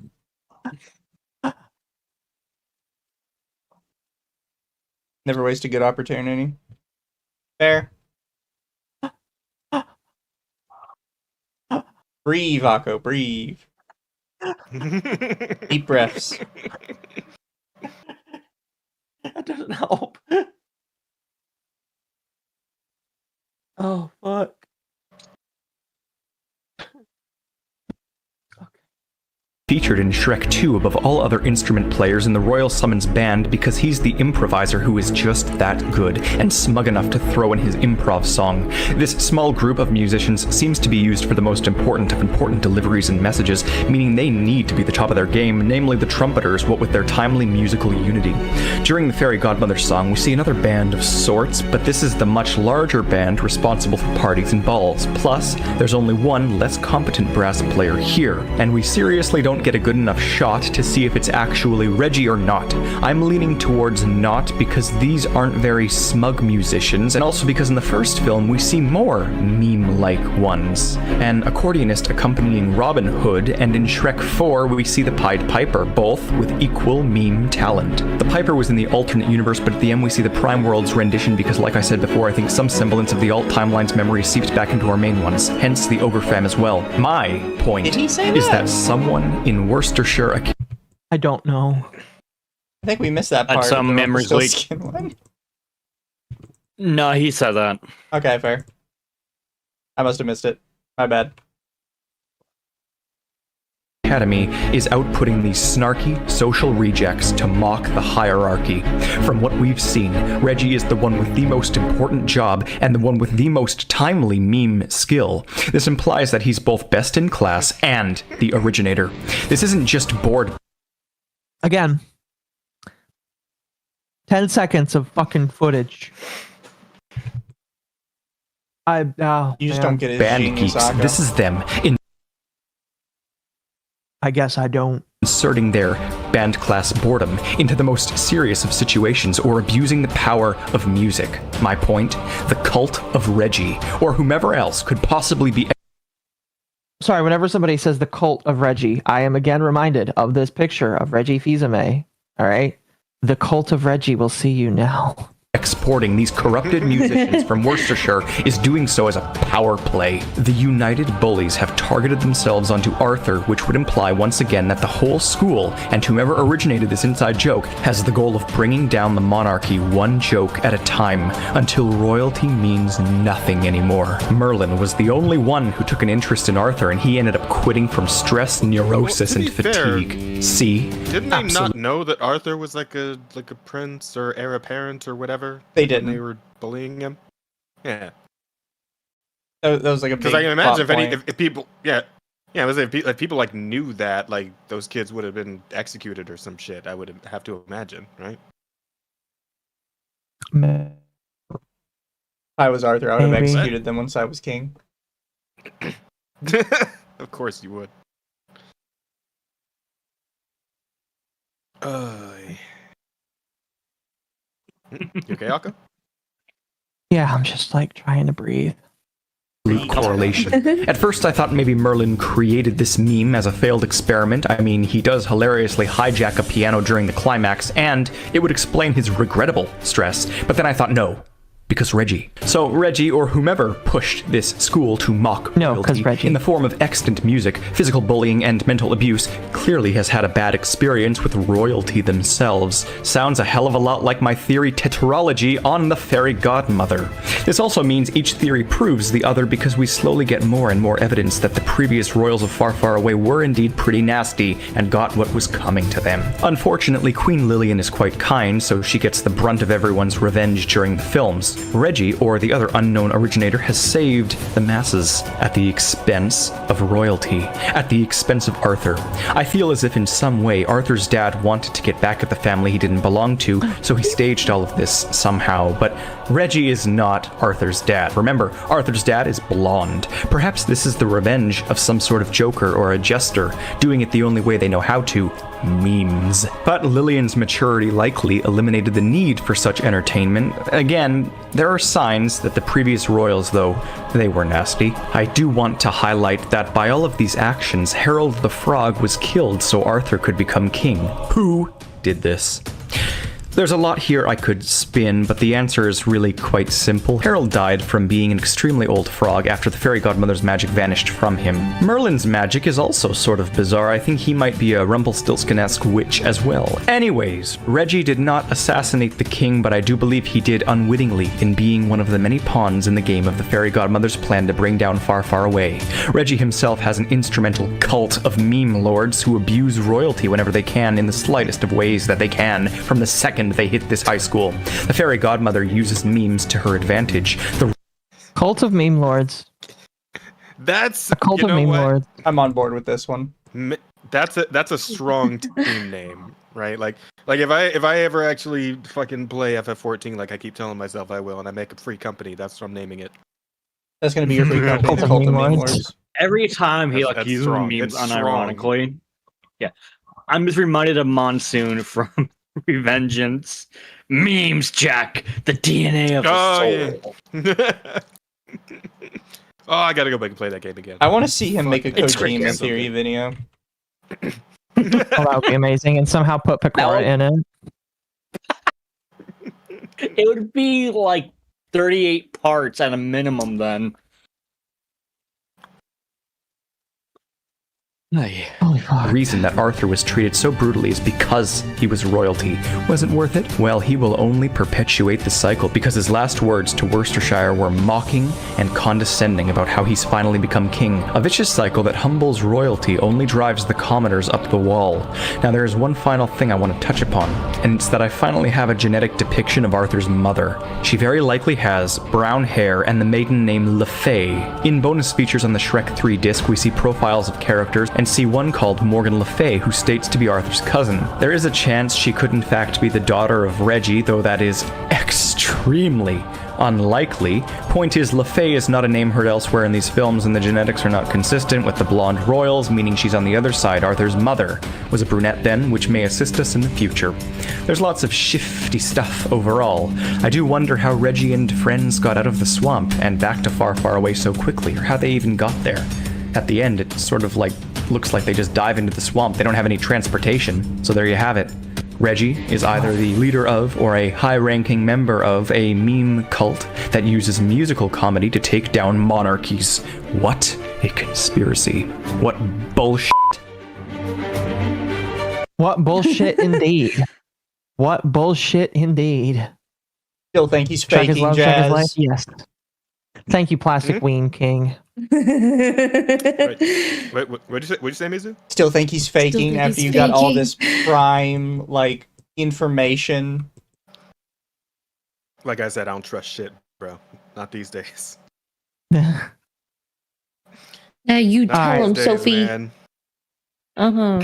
Never waste a good opportunity. Fair. Breathe, Akko, breathe. Deep breaths. That doesn't help. Oh, fuck. Featured in Shrek 2 above all other instrument players in the Royal Summons band because he's the improviser who is just that good and smug enough to throw in his improv song. This small group of musicians seems to be used for the most important of important deliveries and messages, meaning they need to be the top of their game, namely the trumpeters, what with their timely musical unity. During the Fairy Godmother song, we see another band of sorts, but this is the much larger band responsible for parties and balls. Plus, there's only one less competent brass player here, and we seriously don't get a good enough shot to see if it's actually Reggie or not. I'm leaning towards not because these aren't very smug musicians, and also because in the first film we see more meme-like ones. An accordionist accompanying Robin Hood, and in Shrek 4 we see the Pied Piper, both with equal meme talent. The Piper was in the alternate universe, but at the end we see the Prime World's rendition because, like I said before, I think some semblance of the alt timeline's memory seeped back into our main ones, hence the Oberfam as well. My point is that someone in Worcestershire... I don't know. I think we missed that part. Had some of the memories Rumpelstiltskin leak. one. No, he said that. Okay, fair. I must have missed it. My bad. Academy is outputting these snarky social rejects to mock the hierarchy. From what we've seen, Reggie is the one with the most important job and the one with the most timely meme skill. This implies that he's both best in class and the originator. This isn't just bored. Again. 10 seconds of fucking footage. You just don't get his band genius, geeks. Akko. This is them in I guess I don't. Inserting their band class boredom into the most serious of situations or abusing the power of music. My point, the cult of Reggie, or whomever else could possibly be. Sorry, whenever somebody says the cult of Reggie, I am again reminded of this picture of Reggie Fils-Aimé. All right? The cult of Reggie will see you now. Exporting these corrupted musicians from Worcestershire is doing so as a power play. The United Bullies have targeted themselves onto Arthur, which would imply once again that the whole school, and whomever originated this inside joke, has the goal of bringing down the monarchy one joke at a time, until royalty means nothing anymore. Merlin was the only one who took an interest in Arthur, and he ended up quitting from stress, neurosis, and fatigue. See? Didn't they not know that Arthur was like a prince or heir apparent or whatever? They didn't. When they were bullying him. Yeah. That was like a big because I can imagine plot if people, if people like knew that, like those kids would have been executed or some shit. I would have to imagine, right? If I was Arthur, I would have Maybe. executed them once I was king. Of course you would. You okay, Alka? Yeah, I'm just like trying to breathe. Correlation. At first I thought maybe Merlin created this meme as a failed experiment. I mean, he does hilariously hijack a piano during the climax, and it would explain his regrettable stress. But then I thought, no, because Reggie. So Reggie, or whomever, pushed this school to mock royalty in the form of extant music, physical bullying, and mental abuse, clearly has had a bad experience with royalty themselves. Sounds a hell of a lot like my theory tetralogy on the fairy godmother. This also means each theory proves the other because we slowly get more and more evidence that the previous royals of Far Far Away were indeed pretty nasty and got what was coming to them. Unfortunately, Queen Lillian is quite kind, so she gets the brunt of everyone's revenge during the films. Reggie, or the other unknown originator, has saved the masses at the expense of royalty, at the expense of Arthur. I feel as if in some way Arthur's dad wanted to get back at the family he didn't belong to, so he staged all of this somehow, but Reggie is not Arthur's dad. Remember, Arthur's dad is blonde. Perhaps this is the revenge of some sort of joker or a jester, doing it the only way they know how to, memes. But Lillian's maturity likely eliminated the need for such entertainment. Again, there are signs that the previous royals, though, they were nasty. I do want to highlight that by all of these actions, Harold the Frog was killed so Arthur could become king. Who did this? There's a lot here I could spin, but the answer is really quite simple. Harold died from being an extremely old frog after the fairy godmother's magic vanished from him. Merlin's magic is also sort of bizarre. I think he might be a Rumpelstiltskin-esque witch as well. Anyways, Reggie did not assassinate the king, but I do believe he did unwittingly in being one of the many pawns in the game of the fairy godmother's plan to bring down Far Far Away. Reggie himself has an instrumental cult of meme lords who abuse royalty whenever they can in the slightest of ways that they can from the second they hit this high school. The fairy godmother uses memes to her advantage. The Cult of meme lords. That's a cult of meme lords. I'm on board with this one. That's a strong team name, right? Like if I ever actually fucking play FF14, like I keep telling myself I will, and I make a free company, that's what I'm naming it. That's gonna be your free company. Cult of meme lords. Every time he That's uses strong. memes It's unironically, yeah, I'm just reminded of Monsoon from Revengeance. Memes, Jack, the DNA of the soul. Yeah. Oh, I gotta go back and play that game again. I want to see him make a It's great Kojima game. theory video. Oh, that would be amazing, and somehow put Picora in it. It would be like 38 parts at a minimum then. The reason that Arthur was treated so brutally is because he was royalty. Wasn't worth it? Well, he will only perpetuate the cycle because his last words to Worcestershire were mocking and condescending about how he's finally become king. A vicious cycle that humbles royalty only drives the commoners up the wall. Now there is one final thing I want to touch upon, and it's that I finally have a genetic depiction of Arthur's mother. She very likely has brown hair and the maiden name Le Fay. In bonus features on the Shrek 3 disc, we see profiles of characters and see one called Morgan Le Fay, who states to be Arthur's cousin. There is a chance she could in fact be the daughter of Reggie, though that is extremely Unlikely. Point is, LaFay is not a name heard elsewhere in these films, and the genetics are not consistent with the blonde royals, meaning she's on the other side. Arthur's mother was a brunette then, which may assist us in the future. There's lots of shifty stuff overall. I do wonder how Reggie and friends got out of the swamp and back to far, far away so quickly, or how they even got there. At the end, it sort of looks like they just dive into the swamp. They don't have any transportation, so there you have it. Reggie is either the leader of or a high-ranking member of a meme cult that uses musical comedy to take down monarchies. What a conspiracy. What bullshit. What bullshit indeed. What bullshit indeed. Still think he's Check his faking love, check his life? Jazz. Yes. Thank you, Plastic Ween King. Wait, what'd you say, Mizu? Still think he's faking after you got all this prime, information. Like I said, I don't trust shit, bro. Not these days. Now you tell him, Sophie. Oh,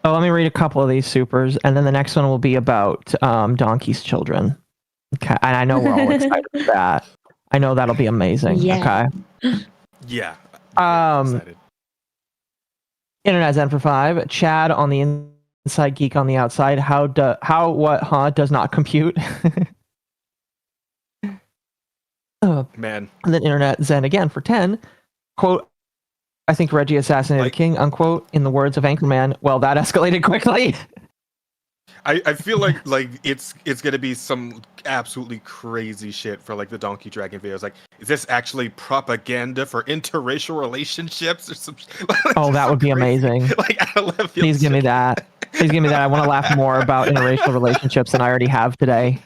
let me read a couple of these supers, and then the next one will be about Donkey's children. Okay, and I know we're all excited for that. I know that'll be amazing. Yeah. Okay. Yeah. Internet Zen for 5. Chad on the inside, Geek on the outside. What does not compute. Man. And then Internet Zen again for 10. Quote, I think Reggie assassinated the king, unquote, in the words of Anchorman. Well, that escalated quickly. I feel like it's gonna be some absolutely crazy shit for the Donkey Dragon videos. Is this actually propaganda for interracial relationships or some? Oh, that would be amazing. Please give me that. Please give me that. I want to laugh more about interracial relationships than I already have today.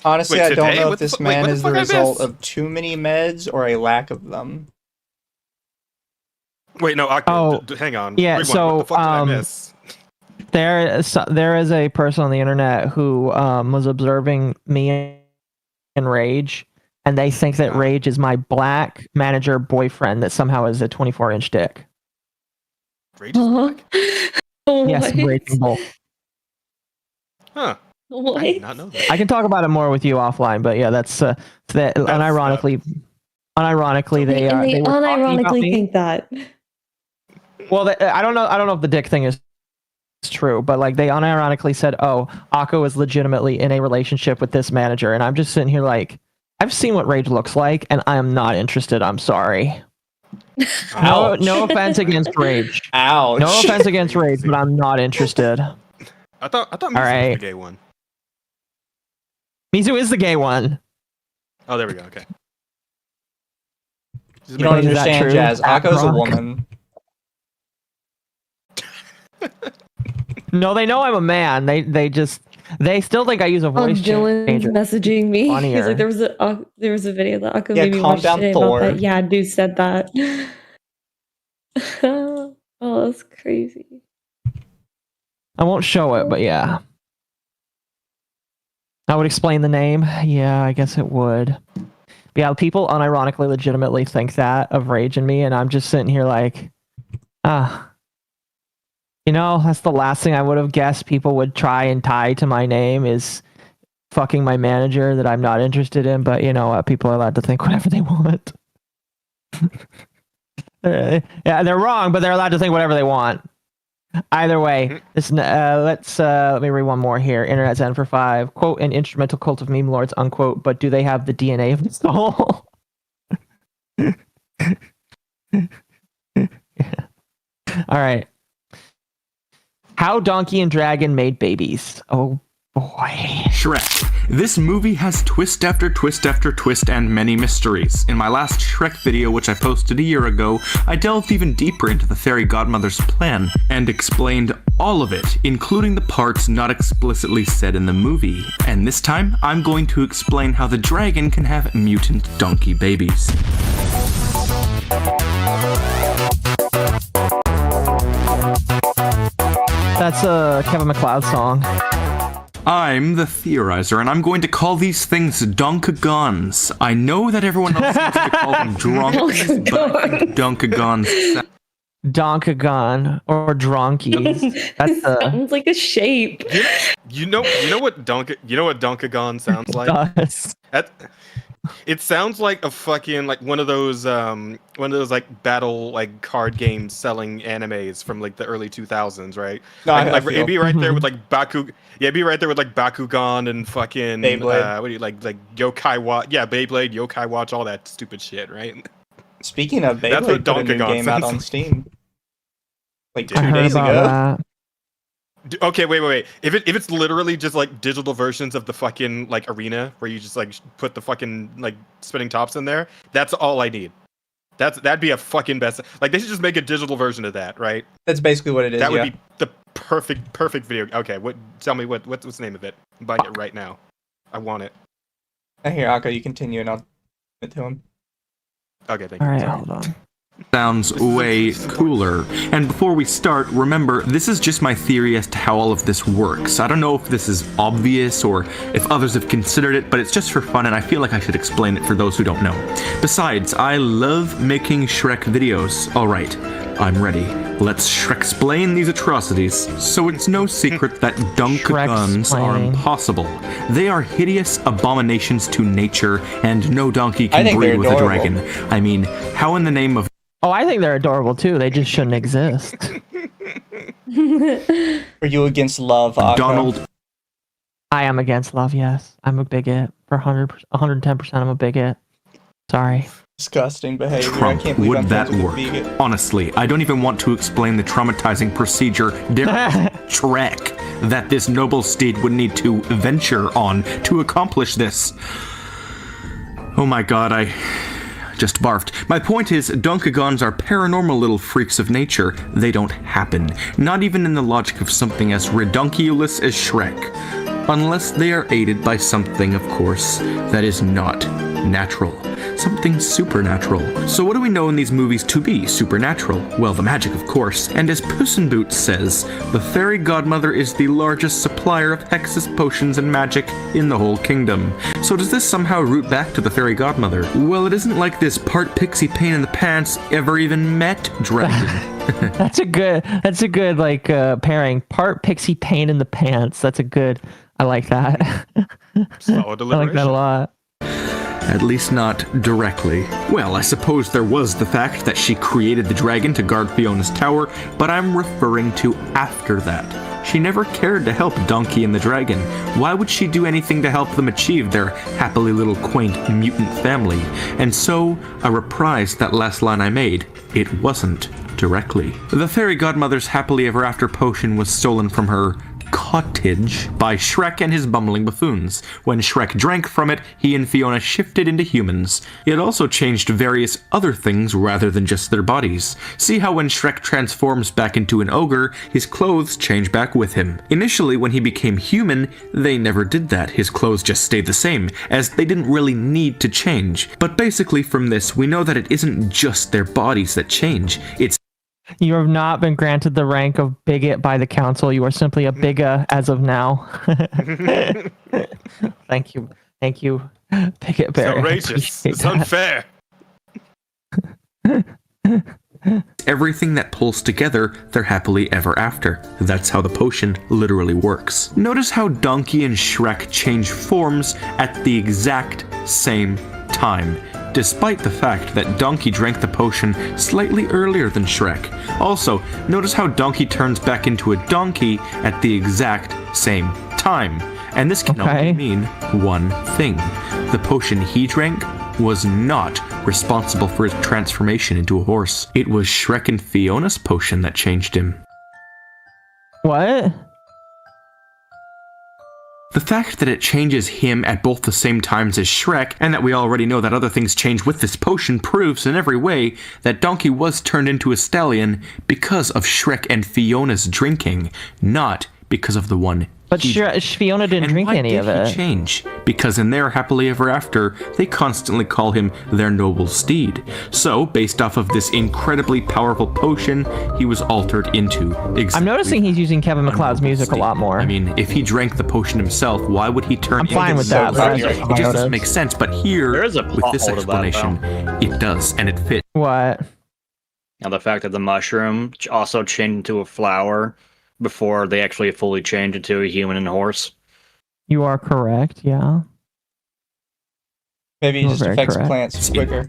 Honestly, Wait, I don't today? know What if the this fu- wait, man what the is the fuck I result missed? of too many meds or a lack of them. Wait, no. Hang on. Yeah, Rewind. so What the fuck did I miss? There is a person on the internet who was observing me and Rage, and they think that Rage is my black manager boyfriend that somehow is a 24-inch dick. Rage is black? Yes, Raging Bull. Huh. What? I did not know that. I can talk about it more with you offline, but yeah, that's unironically, they And they were talking about unironically me. think that. Well, I don't know if the dick thing is true, but they unironically said, "Oh, Akko is legitimately in a relationship with this manager," and I'm just sitting here I've seen what Rage looks like, and I am not interested. I'm sorry. No offense against Rage. Ouch. No offense against Rage, but I'm not interested. I thought Mizu was the gay one. Mizu is the gay one. Oh, there we go. Okay. You don't Is that understand, true? Jazz. Akko's a Rock? woman. No, they know I'm a man. They still think I use a voice Dylan's changer. messaging me. Funnier. He's like, there was a video that Akko Yeah, made me calm watch down, today Thor. about that. Yeah, dude said that. Oh, that's crazy. I won't show it, but yeah. I would explain the name. Yeah, I guess it would. But yeah, people unironically legitimately think that of Rage and me, and I'm just sitting here that's the last thing I would have guessed people would try and tie to my name is fucking my manager that I'm not interested in, but you know what? People are allowed to think whatever they want. Yeah, they're wrong, but they're allowed to think whatever they want. Either way, let me read one more here. Internet Zen for 5. Quote, an instrumental cult of meme lords, unquote, but do they have the DNA of the soul? All right. How Donkey and Dragon made babies. Oh boy. Shrek. This movie has twist after twist after twist and many mysteries. In my last Shrek video, which I posted a year ago, I delved even deeper into the fairy godmother's plan and explained all of it, including the parts not explicitly said in the movie. And this time, I'm going to explain how the dragon can have mutant donkey babies. That's a Kevin MacLeod song. I'm the theorizer, and I'm going to call these things Donkagons. I know that everyone else seems to call them Dronkies, but I think Donkagons. Donkagon or Dronkies. That's Sounds like a shape. You know what Donkagon sounds like? Does. It sounds like a fucking like one of those like battle like card games selling animes from like the early 2000s, right? No, I like feel- it'd be right there with like it'd be right there with like Bakugan and fucking Beyblade. what do you like Yokai Watch? Yeah, Beyblade, Yokai Watch, all that stupid shit, right? Speaking of That's what Beyblade, put a new Donkey Kong game out sounds on like. Steam. Like Did 2 it? days ago. Okay, wait. If it's literally just like digital versions of the fucking like arena where you just like put the fucking like spinning tops in there, that's all I need. That'd be a fucking best. Like they should just make a digital version of that, right? That's basically what it is. That would yeah. be the perfect video. Okay, tell me what's the name of it? I'm buying it right now. I want it. Here, Akko, you continue and I'll give it to him. Okay, thank All you. right, Sorry. hold on. Sounds way cooler. And before we start, remember, this is just my theory as to how all of this works. I don't know if this is obvious or if others have considered it, but it's just for fun and I feel like I should explain it for those who don't know. Besides, I love making Shrek videos. Alright, I'm ready. Let's Shrek-splain these atrocities. So it's no secret that Dunkaguns are impossible. They are hideous abominations to nature, and no donkey I can think breed they're with a adorable. dragon. I mean, how in the name of Oh, I think they're adorable too. They just shouldn't exist. Are you against love, Akko? Donald? I am against love, yes. I'm a bigot. For 110%, I'm a bigot. Sorry. Disgusting behavior. I Trump, can't believe would I'm that friends with work? a vegan. Honestly, I don't even want to explain the traumatizing procedure Shrek that this noble steed would need to venture on to accomplish this. Oh my god, I just barfed. My point is, Dunkagons are paranormal little freaks of nature. They don't happen. Not even in the logic of something as redunculous as Shrek. Unless they are aided by something, of course, that is not natural. Something supernatural. So what do we know in these movies to be supernatural? Well, the magic, of course. And as Puss in Boots says, the fairy godmother is the largest supplier of hexes, potions, and magic in the whole kingdom. So does this somehow root back to the fairy godmother? Well, it isn't like this part pixie pain in the pants ever even met dragon. That's a good like pairing. Part pixie pain in the pants. That's a good. I like that. Solid I like that a lot. At least not directly. Well, I suppose there was the fact that she created the dragon to guard Fiona's tower, but I'm referring to after that. She never cared to help Donkey and the dragon. Why would she do anything to help them achieve their happily little quaint mutant family? And so, I reprised that last line I made. It wasn't directly. The fairy godmother's happily ever after potion was stolen from her cottage by Shrek and his bumbling buffoons. When Shrek drank from it, he and Fiona shifted into humans. It also changed various other things rather than just their bodies. See how when Shrek transforms back into an ogre, his clothes change back with him. Initially, when he became human, they never did that. His clothes just stayed the same, as they didn't really need to change. But basically from this, we know that it isn't just their bodies that change. It's You have not been granted the rank of bigot by the council. You are simply a biga as of now. Thank you. Thank you, Bigot Bear. It's outrageous. It's unfair. everything that pulls together their happily ever after. That's how the potion literally works. Notice how Donkey and Shrek change forms at the exact same time, despite the fact that Donkey drank the potion slightly earlier than Shrek. Also, notice how Donkey turns back into a donkey at the exact same time. And this can only mean one thing. The potion he drank was not responsible for his transformation into a horse. It was Shrek and Fiona's potion that changed him. What? The fact that it changes him at both the same times as Shrek, and that we already know that other things change with this potion, proves in every way that Donkey was turned into a stallion because of Shrek and Fiona's drinking, not because of the one. But Fiona didn't drink any of it. Change because in their happily ever after, they constantly call him their noble steed. So, based off of this incredibly powerful potion, he was altered into exactly. I'm noticing he's using Kevin MacLeod's music a lot more. I mean, if he drank the potion himself, why would he turn? I'm fine with that. It just doesn't make sense. But here, There is a with plot this hole to that, explanation, it does, and it fits. What? Now the fact that the mushroom also changed into a flower before they actually fully change into a human and horse. You are correct, yeah. Maybe he You're just very affects correct. plants quicker.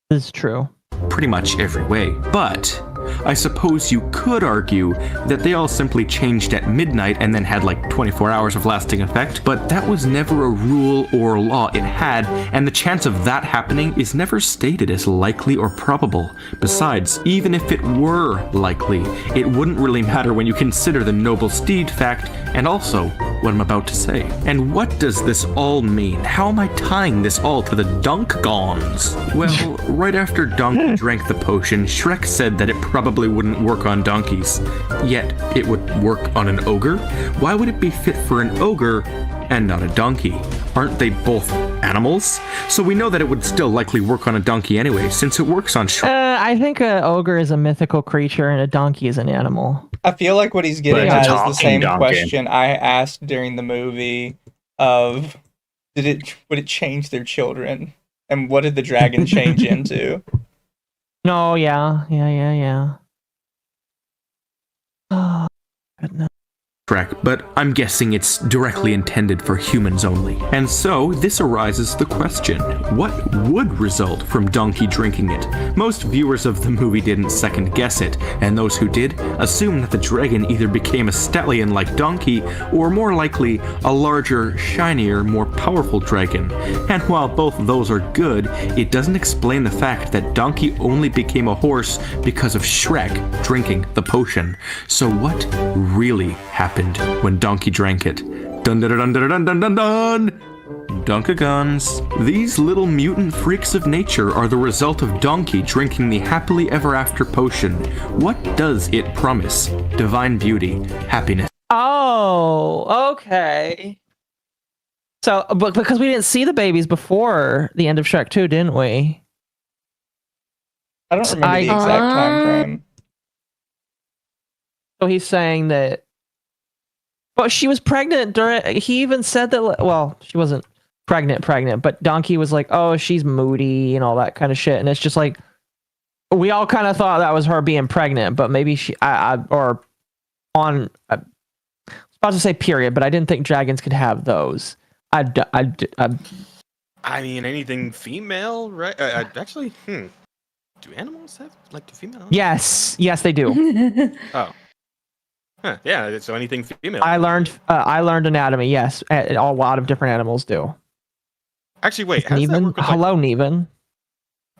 This is true. Pretty much every way. But I suppose you could argue that they all simply changed at midnight and then had like 24 hours of lasting effect, but that was never a rule or law it had, and the chance of that happening is never stated as likely or probable. Besides, even if it were likely, it wouldn't really matter when you consider the noble steed fact and also what I'm about to say. And what does this all mean? How am I tying this all to the Dunkgons? Well, right after Donkey drank the potion, Shrek said that it probably wouldn't work on donkeys. Yet, it would work on an ogre? Why would it be fit for an ogre and not a donkey? Aren't they both animals? So we know that it would still likely work on a donkey anyway, since it works on Shrek. I think an ogre is a mythical creature and a donkey is an animal. I feel like what he's getting But it's at a is the talking same donkey. question I asked during the movie of would it change their children? And what did the dragon change into? No, yeah. Oh, goodness. Shrek, but I'm guessing it's directly intended for humans only. And so, this arises the question, what would result from Donkey drinking it? Most viewers of the movie didn't second guess it, and those who did assumed that the dragon either became a stallion like Donkey, or more likely, a larger, shinier, more powerful dragon. And while both those are good, it doesn't explain the fact that Donkey only became a horse because of Shrek drinking the potion. So what really happened when Donkey drank it? Dun dun dun dun dun dun dun dun! Dunkagons. These little mutant freaks of nature are the result of Donkey drinking the happily ever after potion. What does it promise? Divine beauty, happiness. Oh, okay. So, but because we didn't see the babies before the end of Shrek 2, didn't we? I don't remember the exact time frame. So he's saying that. But she was pregnant during. He even said that. Well, she wasn't pregnant, but Donkey was like, "Oh, she's moody" and all that kind of shit. And it's just like, we all kind of thought that was her being pregnant, but maybe she, or on. I was about to say period, but I didn't think dragons could have those. I mean, anything female, right? Actually, do animals have do female? Yes, they do. Oh. Huh, yeah, so anything female. I learned anatomy. Yes, a lot of different animals do. Actually, wait. How does that work with, hello, Neven.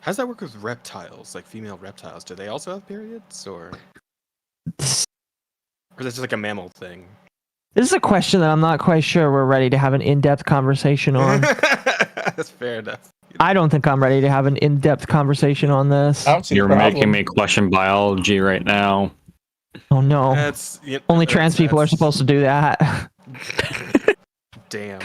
How's that work with reptiles? Like female reptiles, do they also have periods, or is it just like a mammal thing? This is a question that I'm not quite sure we're ready to have an in-depth conversation on. That's fair enough. I don't think I'm ready to have an in-depth conversation on this. You're making me question biology right now. Oh no! Only trans people are supposed to do that. Damn.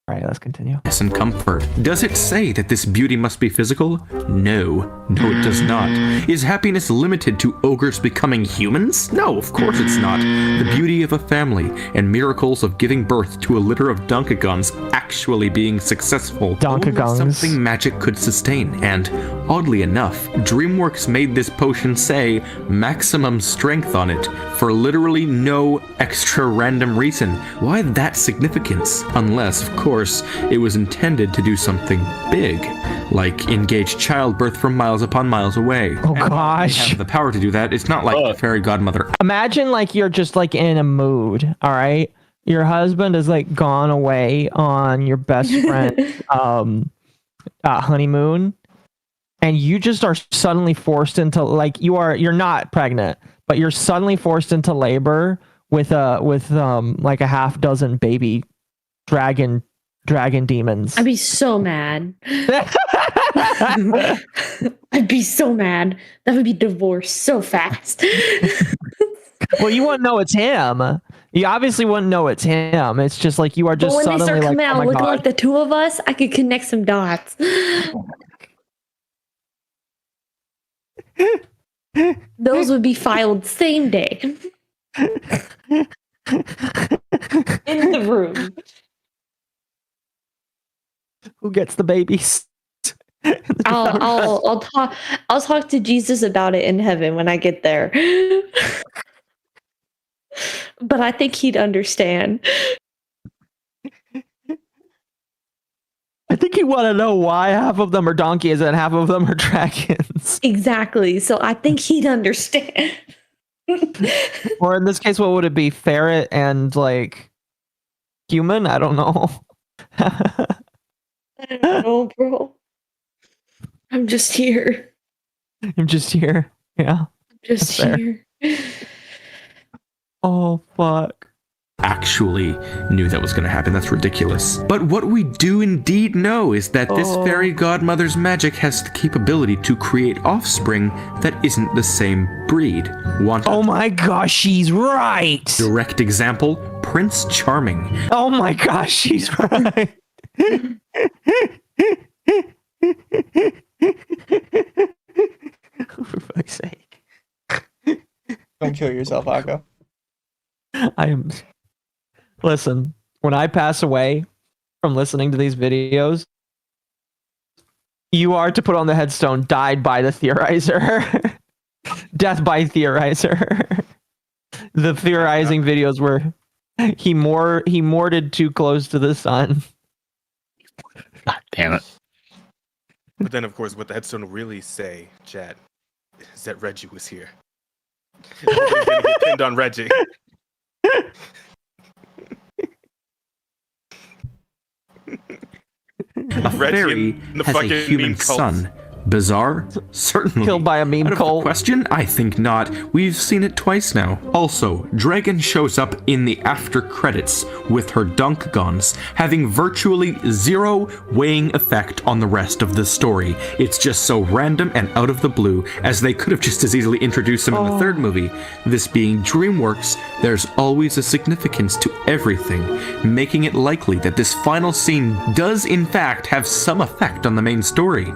All right, let's continue. And comfort. Does it say that this beauty must be physical? No, it does not. Is happiness limited to ogres becoming humans? No, of course it's not. The beauty of a family and miracles of giving birth to a litter of Dunkagons actually being successful. Dunkagons. Something magic could sustain, and oddly enough, DreamWorks made this potion say maximum strength on it for literally no extra random reason. Why that significance? Unless, of course, it was intended to do something big, like engage childbirth from miles upon miles away. Oh gosh. They have the power to do that. It's not like the fairy godmother. Imagine like you're just like in a mood, all right? Your husband has like gone away on your best friend's honeymoon, and you just are suddenly forced into like you're not pregnant, but you're suddenly forced into labor with like a half dozen baby dragon demons. I'd be so mad. I'd be so mad. That would be divorced so fast. Well, you wouldn't know it's him. You obviously wouldn't know it's him. It's just like you are just but when they suddenly start like, coming out oh my looking God. like the two of us, I could connect some dots. Those would be filed same day. In the room. Who gets the babies? I'll talk to Jesus about it in heaven when I get there. but I think he'd understand. I think you want to know why half of them are donkeys and half of them are dragons. Exactly. So I think he'd understand. Or in this case, what would it be? Ferret and like human? I don't know. I don't know, bro. I'm just here. I'm just here. Yeah. Just That's fair. here. Oh, fuck. Actually knew that was going to happen. That's ridiculous. But what we do indeed know is that this fairy godmother's magic has the capability to create offspring that isn't the same breed. Oh my gosh, she's right. Direct example, Prince Charming. Oh my gosh, she's right. For fuck's sake. Don't kill yourself, Akko. I am. Listen, when I pass away from listening to these videos, you are to put on the headstone, died by the theorizer. Death by theorizer. The theorizing videos were he morted too close to the sun. God damn it. But then, of course, what the headstone will really say, chat, is that Reggie was here. Nobody's gonna get pinned on Reggie. A fairy has a human son. Bizarre? Certainly. Killed by a meme Out of cult. the question? I think not. We've seen it twice now. Also, Dragon shows up in the after credits with her Dunkagons, having virtually zero weighing effect on the rest of the story. It's just so random and out of the blue, as they could have just as easily introduced them in the third movie. This being DreamWorks, there's always a significance to everything, making it likely that this final scene does in fact have some effect on the main story.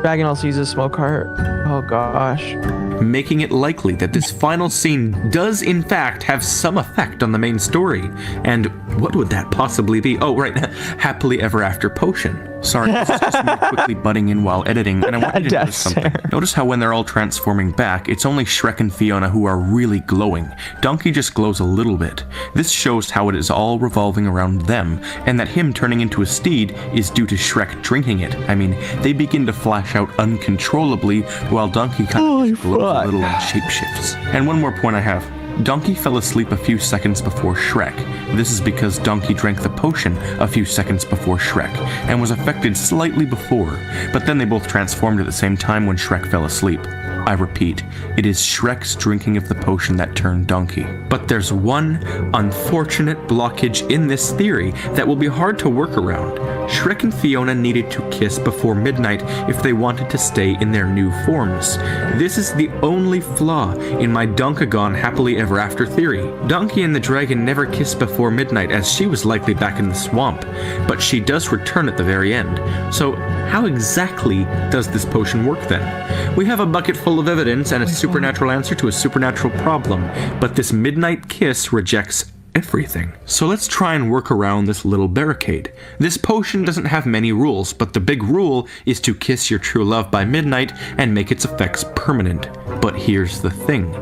Dragon also uses smoke heart. Oh gosh. Making it likely that this final scene does in fact have some effect on the main story. And what would that possibly be? Oh, right. Happily Ever After potion. Sorry, this is just me quickly butting in while editing, and I want you to notice something. Notice how when they're all transforming back, it's only Shrek and Fiona who are really glowing. Donkey just glows a little bit. This shows how it is all revolving around them, and that him turning into a steed is due to Shrek drinking it. I mean, they begin to flash out uncontrollably, while Donkey kind of just glows a little and shapeshifts. And one more point I have. Donkey fell asleep a few seconds before Shrek. This is because Donkey drank the potion a few seconds before Shrek, and was affected slightly before, but then they both transformed at the same time when Shrek fell asleep. I repeat, it is Shrek's drinking of the potion that turned Donkey. But there's one unfortunate blockage in this theory that will be hard to work around. Shrek and Fiona needed to kiss before midnight if they wanted to stay in their new forms. This is the only flaw in my Dunkagon Happily Ever After theory. Donkey and the dragon never kissed before midnight, as she was likely back in the swamp, but she does return at the very end. So how exactly does this potion work then? We have a bucket full of evidence and a supernatural answer to a supernatural problem, but this midnight kiss rejects everything. So let's try and work around this little barricade. This potion doesn't have many rules, but the big rule is to kiss your true love by midnight and make its effects permanent. But here's the thing.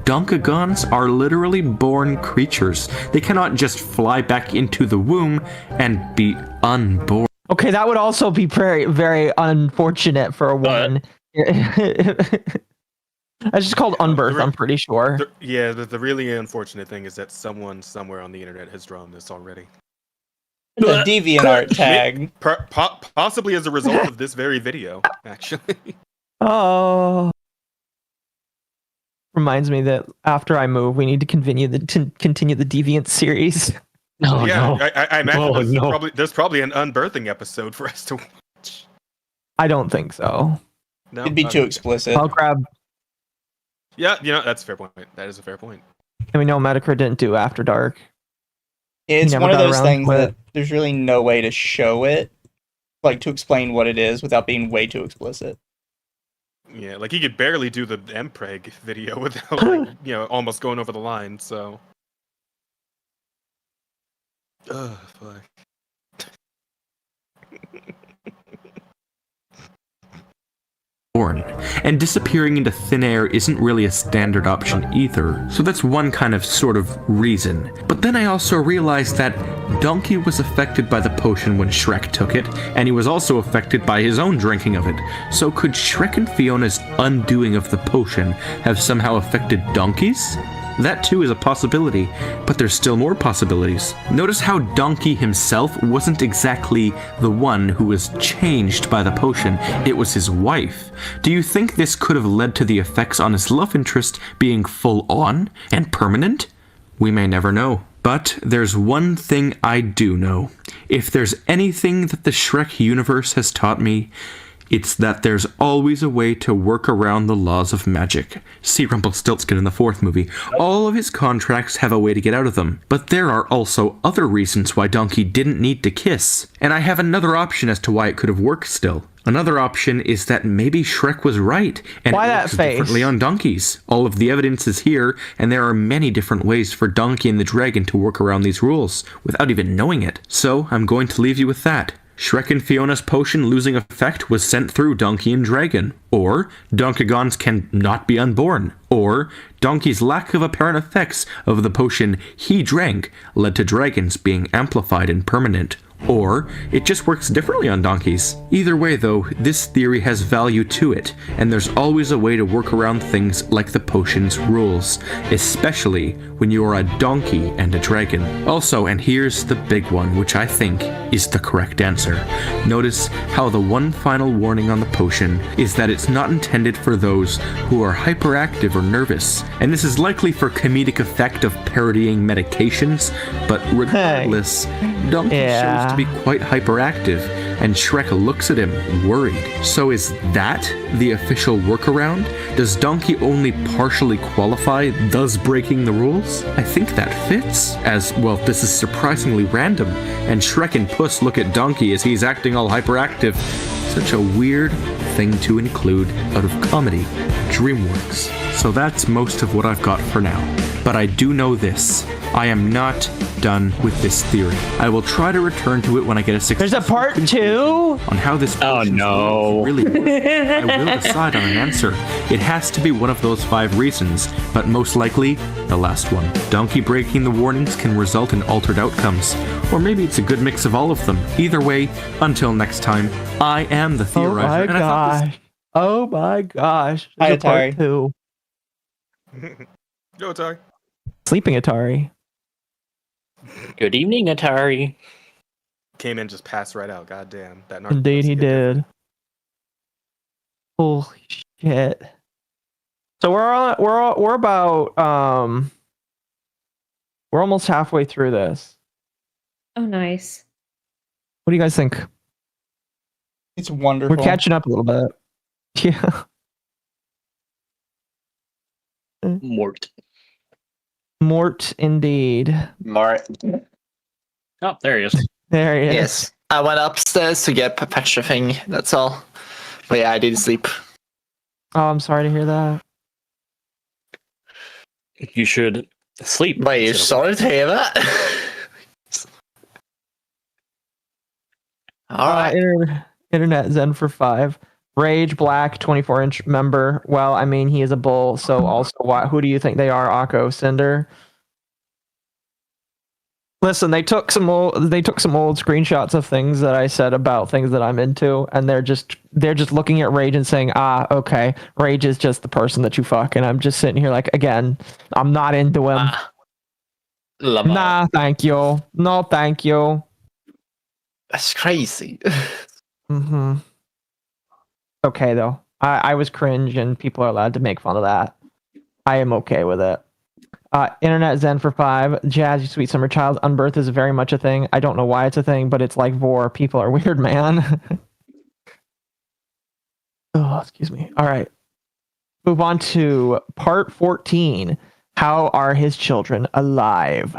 Dunkagons are literally born creatures. They cannot just fly back into the womb and be unborn. Okay, that would also be very, very unfortunate for a woman. That's just called unbirth, I'm pretty sure. The really unfortunate thing is that someone somewhere on the internet has drawn this already. The DeviantArt tag. Possibly as a result of this very video, actually. Oh. Reminds me that after I move, we need to continue the Deviant series. No, I imagine there's probably an unbirthing episode for us to watch. I don't think so. No, it'd be too explicit. I'll grab. Yeah, that's a fair point. That is a fair point. And we know Medicare didn't do After Dark. It's one of those things that there's really no way to show it, like to explain what it is without being way too explicit. Yeah, like he could barely do the Mpreg video without, almost going over the line. So, fuck. born. And disappearing into thin air isn't really a standard option either, so that's one kind of sort of reason. But then I also realized that Donkey was affected by the potion when Shrek took it, and he was also affected by his own drinking of it. So could Shrek and Fiona's undoing of the potion have somehow affected Donkey's? That too is a possibility, but there's still more possibilities. Notice how Donkey himself wasn't exactly the one who was changed by the potion, it was his wife. Do you think this could have led to the effects on his love interest being full on and permanent? We may never know. But there's one thing I do know. If there's anything that the Shrek universe has taught me, it's that there's always a way to work around the laws of magic. See Rumpelstiltskin in the fourth movie. All of his contracts have a way to get out of them. But there are also other reasons why Donkey didn't need to kiss. And I have another option as to why it could have worked still. Another option is that maybe Shrek was right, and Why it that works face? differently on donkeys. All of the evidence is here, and there are many different ways for Donkey and the Dragon to work around these rules, without even knowing it. So, I'm going to leave you with that. Shrek and Fiona's potion losing effect was sent through Donkey and Dragon. Or, Donkagons can not be unborn. Or, Donkey's lack of apparent effects of the potion he drank led to dragons being amplified and permanent. Or, it just works differently on donkeys. Either way though, this theory has value to it, and there's always a way to work around things like the potion's rules, especially when you are a donkey and a dragon. Also, and here's the big one, which I think is the correct answer. Notice how the one final warning on the potion is that it's not intended for those who are hyperactive or nervous, and this is likely for comedic effect of parodying medications, but regardless, Donkey shows to be quite hyperactive, and Shrek looks at him, worried. So is that the official workaround? Does Donkey only partially qualify, thus breaking the rules? I think that fits, as, well, this is surprisingly random, and Shrek and Puss look at Donkey as he's acting all hyperactive. Such a weird thing to include out of comedy. DreamWorks. So that's most of what I've got for now. But I do know this. I am not done with this theory. I will try to return to it when I get a success. There's a part 2? On how this really works. I will decide on an answer. It has to be one of those 5 reasons, but most likely the last one. Donkey breaking the warnings can result in altered outcomes, or maybe it's a good mix of all of them. Either way, until next time, I am the Theorizer. Oh my gosh. Hi, There's a part Atari. 2. Go, Atari. Sleeping Atari. Good evening, Atari. Came in, just passed right out. God damn. That Indeed, he did. Holy shit. So we're about we're almost halfway through this. Oh, nice. What do you guys think? It's wonderful. We're catching up a little bit. Yeah. Mort. Mort, indeed. Mort. Oh, there he is. There he is. Yes. I went upstairs to get Petra thing, that's all. But yeah, I didn't sleep. Oh, I'm sorry to hear that. You should sleep. Wait, you're sorry to hear that? Alright. Internet Zen for 5. Rage Black 24-inch member. Well, I mean, he is a bull, so also who do you think they are, Akko, Cinder? Listen, they took some old screenshots of things that I said about things that I'm into, and they're just looking at Rage and saying, okay, Rage is just the person that you fuck, and I'm just sitting here like, again, I'm not into him. Nah, thank you. No, thank you. That's crazy. Mm-hmm. Okay, though. I was cringe, and people are allowed to make fun of that. I am okay with it. Internet Zen for 5. Jazz, you sweet summer child. Unbirth is very much a thing. I don't know why it's a thing, but it's like vor. People are weird, man. Oh, excuse me. All right. Move on to part 14. How are his children alive?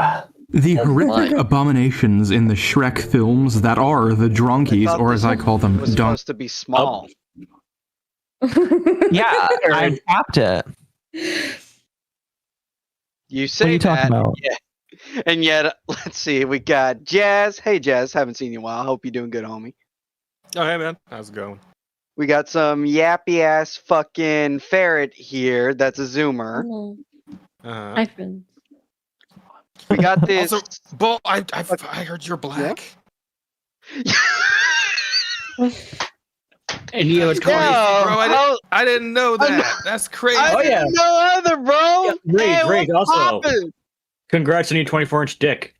The horrific abominations in the Shrek films that are the Dronkies, or as I call them, was supposed to be small. Yeah, I tapped it. You What are say you talking that, about? yeah. And yet, let's see, we got Jazz. Hey, Jazz, haven't seen you in a while. Hope you're doing good, homie. Oh, hey, man. How's it going? We got some yappy ass fucking ferret here. That's a zoomer. Uh-huh. Hi, friend. We got this. Also, Bull, I heard you're black. And you have a toy. Yeah, Bro, I didn't know that. That's crazy. I didn't know either, bro. Hey, Rage, what's also. poppin'? Congrats on your 24-inch dick.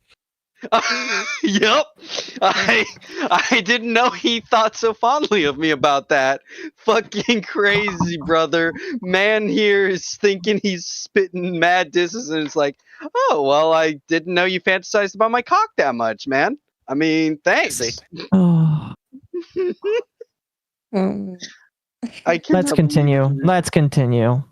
Yep. I didn't know he thought so fondly of me about that. Fucking crazy, brother. Man here is thinking he's spitting mad disses, and it's like, oh, well, I didn't know you fantasized about my cock that much, man. I mean, thanks. I can't Let's continue. Let's continue,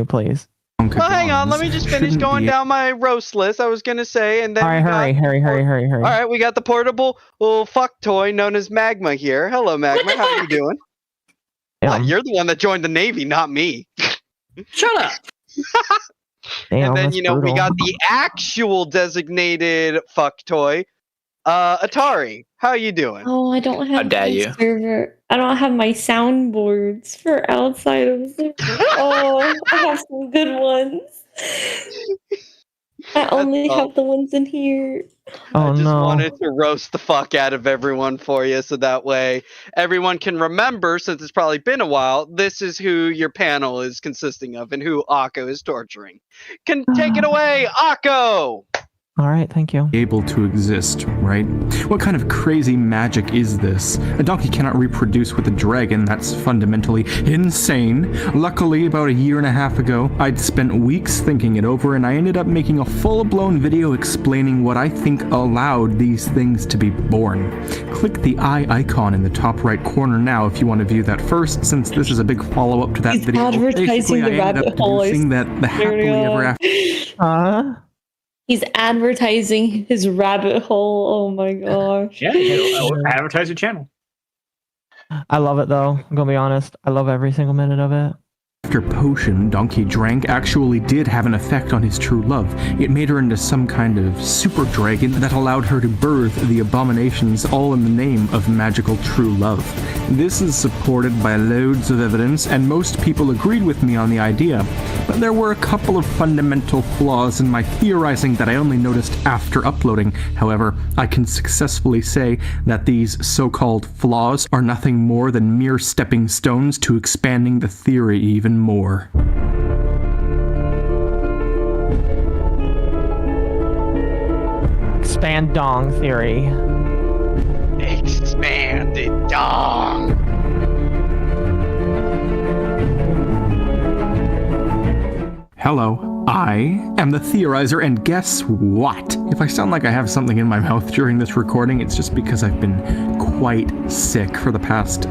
please. Well, hang on. Let me just finish going down my roast list. I was gonna say, and then All right, hurry. All right, we got the portable fuck toy known as Magma here. Hello, Magma. How you doing? You're the one that joined the Navy, not me. Shut up. And then that's we brutal. got the actual designated fuck toy, Atari. How you doing? Oh, I don't have dare my you. server. I don't have my soundboards for outside of the server. Oh, I have some good ones. I only have the ones in here. Oh, I just no. wanted to roast the fuck out of everyone for you, so that way everyone can remember, since it's probably been a while, this is who your panel is consisting of and who Akko is torturing. Can take it away, Akko! All right, thank you. Able to exist, right? What kind of crazy magic is this? A donkey cannot reproduce with a dragon. That's fundamentally insane. Luckily, about a year and a half ago, I'd spent weeks thinking it over, and I ended up making a full-blown video explaining what I think allowed these things to be born. Click the eye icon in the top right corner now if you want to view that first, since this is a big follow-up to that He's video. advertising Basically, the I ended rabbit up hole. deducing that the happily ever after. He's advertising his rabbit hole. Oh my gosh. Yeah, advertise your channel. I love it though. I'm gonna be honest. I love every single minute of it. After potion Donkey drank actually did have an effect on his true love. It made her into some kind of super dragon that allowed her to birth the abominations, all in the name of magical true love. This is supported by loads of evidence, and most people agreed with me on the idea, but there were a couple of fundamental flaws in my theorizing that I only noticed after uploading. However, I can successfully say that these so-called flaws are nothing more than mere stepping stones to expanding the theory even more. Expand dong theory. Expanded dong. Hello, I am the Theorizer, and guess what? If I sound like I have something in my mouth during this recording, it's just because I've been quite sick for the past,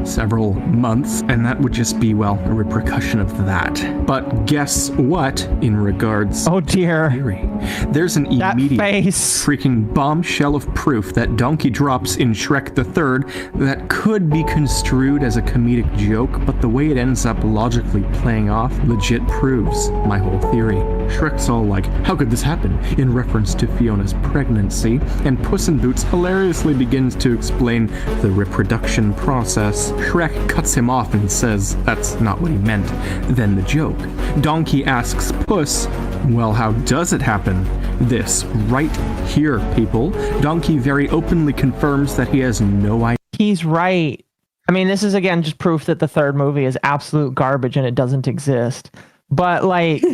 several months, and that would just be, well, a repercussion of that. But guess what, in regards oh dear, theory, there's an immediate freaking bombshell of proof that Donkey drops in Shrek the Third that could be construed as a comedic joke, but the way it ends up logically playing off legit proves my whole theory. Shrek's all like, how could this happen? In reference to Fiona's pregnancy, and Puss in Boots hilariously begins to explain the reproduction process. Shrek cuts him off and says that's not what he meant. Then the joke. Donkey asks Puss, well, how does it happen? This, right here, people. Donkey very openly confirms that he has no idea. He's right. I mean, this is again just proof that the third movie is absolute garbage and it doesn't exist. But like,